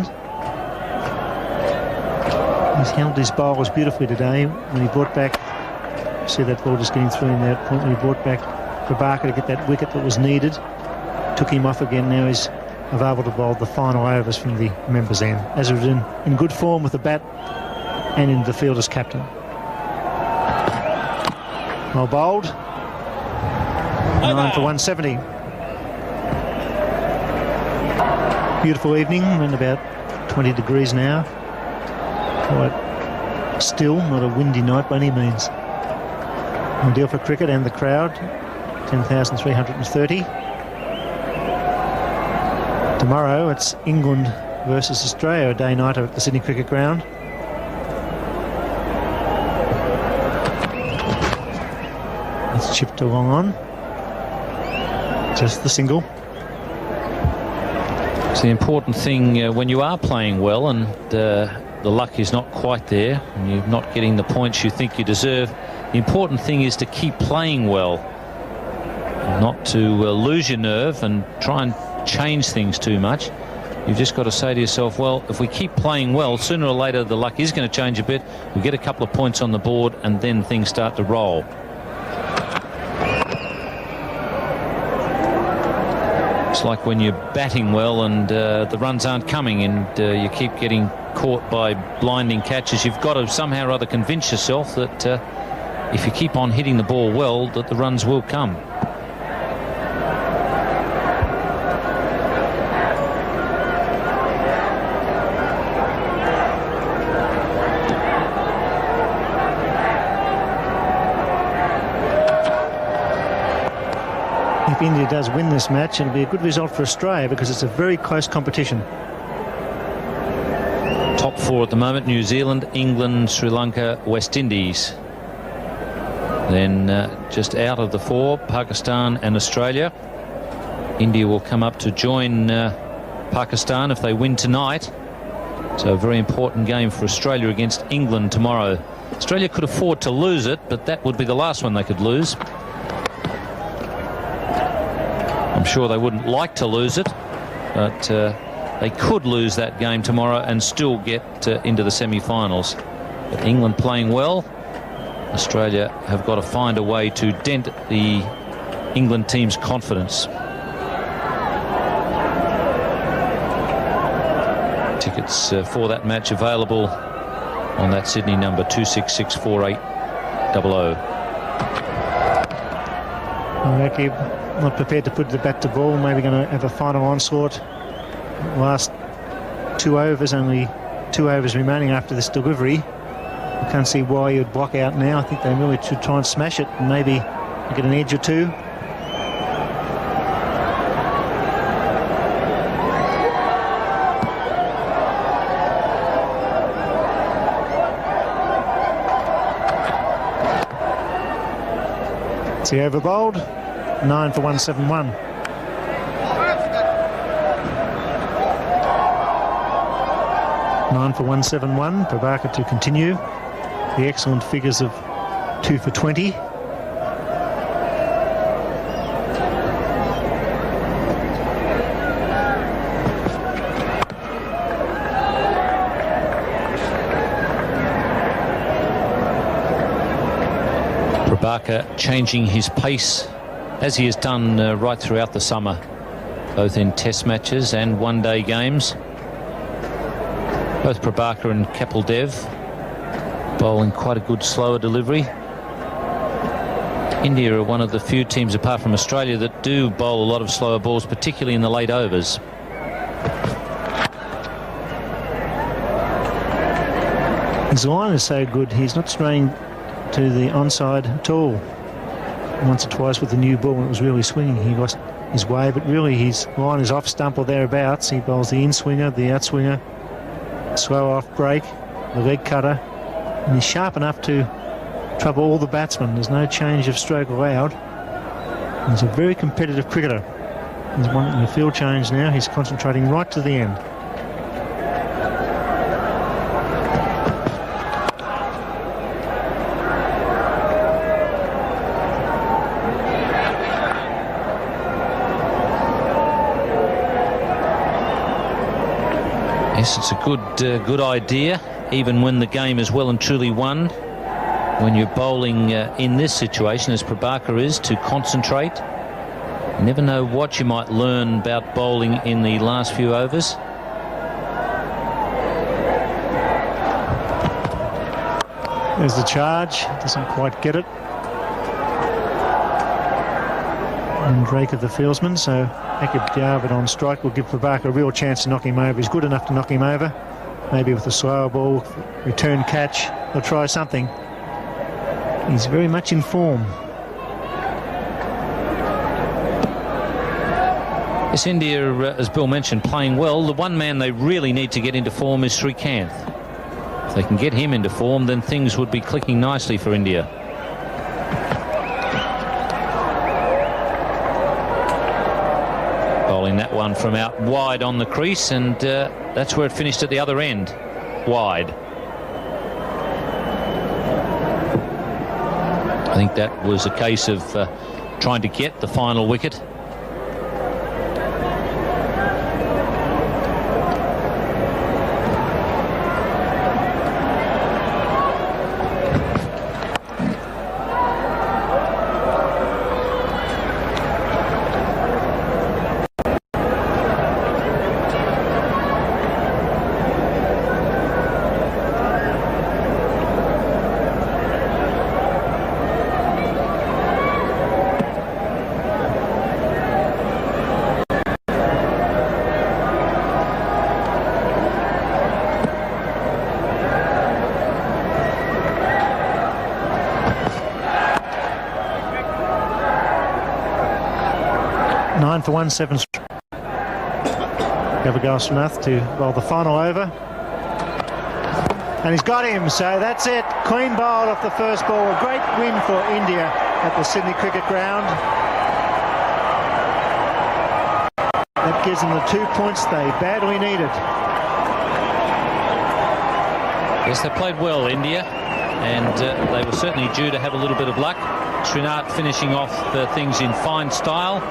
He's held his bowls beautifully today. When he brought back, see that ball just getting through in that point, when he brought back Prabhakar to get that wicket that was needed. Took him off again. Now he's available to bowl the final overs from the members' end. Hazard in good form with the bat and in the field as captain. Well bowled. 9 for 170. Beautiful evening, around about 20 degrees now. Quite still, not a windy night by any means. Ideal for cricket and the crowd, 10,330. Tomorrow it's England versus Australia, a day-nighter at the Sydney Cricket Ground. It's chipped along on. Just the single. It's the important thing when you are playing well and the luck is not quite there and you're not getting the points you think you deserve. The important thing is to keep playing well, not to lose your nerve and try and change things too much. You've just got to say to yourself, well, if we keep playing well, sooner or later the luck is going to change a bit. We get a couple of points on the board and then things start to roll. It's like when you're batting well and the runs aren't coming and you keep getting caught by blinding catches. You've got to somehow or other convince yourself that if you keep on hitting the ball well, that the runs will come. If India does win this match, it'll be a good result for Australia because it's a very close competition. Top four at the moment: New Zealand, England, Sri Lanka, West Indies. Then just out of the four, Pakistan and Australia. India will come up to join Pakistan if they win tonight. So a very important game for Australia against England tomorrow. Australia could afford to lose it, but that would be the last one they could lose. I'm sure they wouldn't like to lose it, but they could lose that game tomorrow and still get into the semi-finals. But England playing well. Australia have got to find a way to dent the England team's confidence. Tickets for that match available on that Sydney number 2664800. Rakib not prepared to put the bat to ball. Maybe going to have a final onslaught. Last 2 overs, only 2 overs remaining after this delivery. I can't see why you'd block out now. I think they really should try and smash it and maybe get an edge or two. It's the over bowled. 9 for 171. For 171, Prabhakar to continue the excellent figures of 2 for 20. Prabhakar changing his pace as he has done right throughout the summer, both in test matches and one-day games. Both Prabhakar and Kapil Dev bowling quite a good slower delivery. India are one of the few teams apart from Australia that do bowl a lot of slower balls, particularly in the late overs. His line is so good, he's not straying to the onside at all. Once or twice with the new ball when it was really swinging, he lost his way, but really his line is off stump or thereabouts. He bowls the in-swinger, the out-swinger, slow off break, the leg cutter, and he's sharp enough to trouble all the batsmen. There's no change of stroke allowed. He's a very competitive cricketer. He's wanting the field change now. He's concentrating right to the end. Yes, it's a good idea, even when the game is well and truly won. When you're bowling in this situation, as Prabhakar is, to concentrate. You never know what you might learn about bowling in the last few overs. There's the charge. Doesn't quite get it. And Drake of the fieldsman, so Akib Javed on strike will give Prabhakar a real chance to knock him over. He's good enough to knock him over. Maybe with a slower ball, return catch, he'll try something. He's very much in form. Yes, India, as Bill mentioned, playing well. The one man they really need to get into form is Srikanth. If they can get him into form, then things would be clicking nicely for India. Bowling that one from out wide on the crease, and that's where it finished at the other end, wide. I think that was a case of trying to get the final wicket. For 1-7. Gavagasranath to bowl the final over. And he's got him, so that's it. Clean bowl off the first ball. A great win for India at the Sydney Cricket Ground. That gives them the 2 points they badly needed. Yes, they played well, India, and they were certainly due to have a little bit of luck. Srinath finishing off the things in fine style.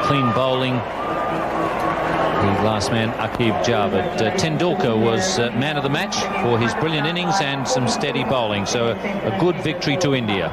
Clean bowling, the last man, Akib Javed. Tendulkar was man of the match for his brilliant innings and some steady bowling, so a good victory to India.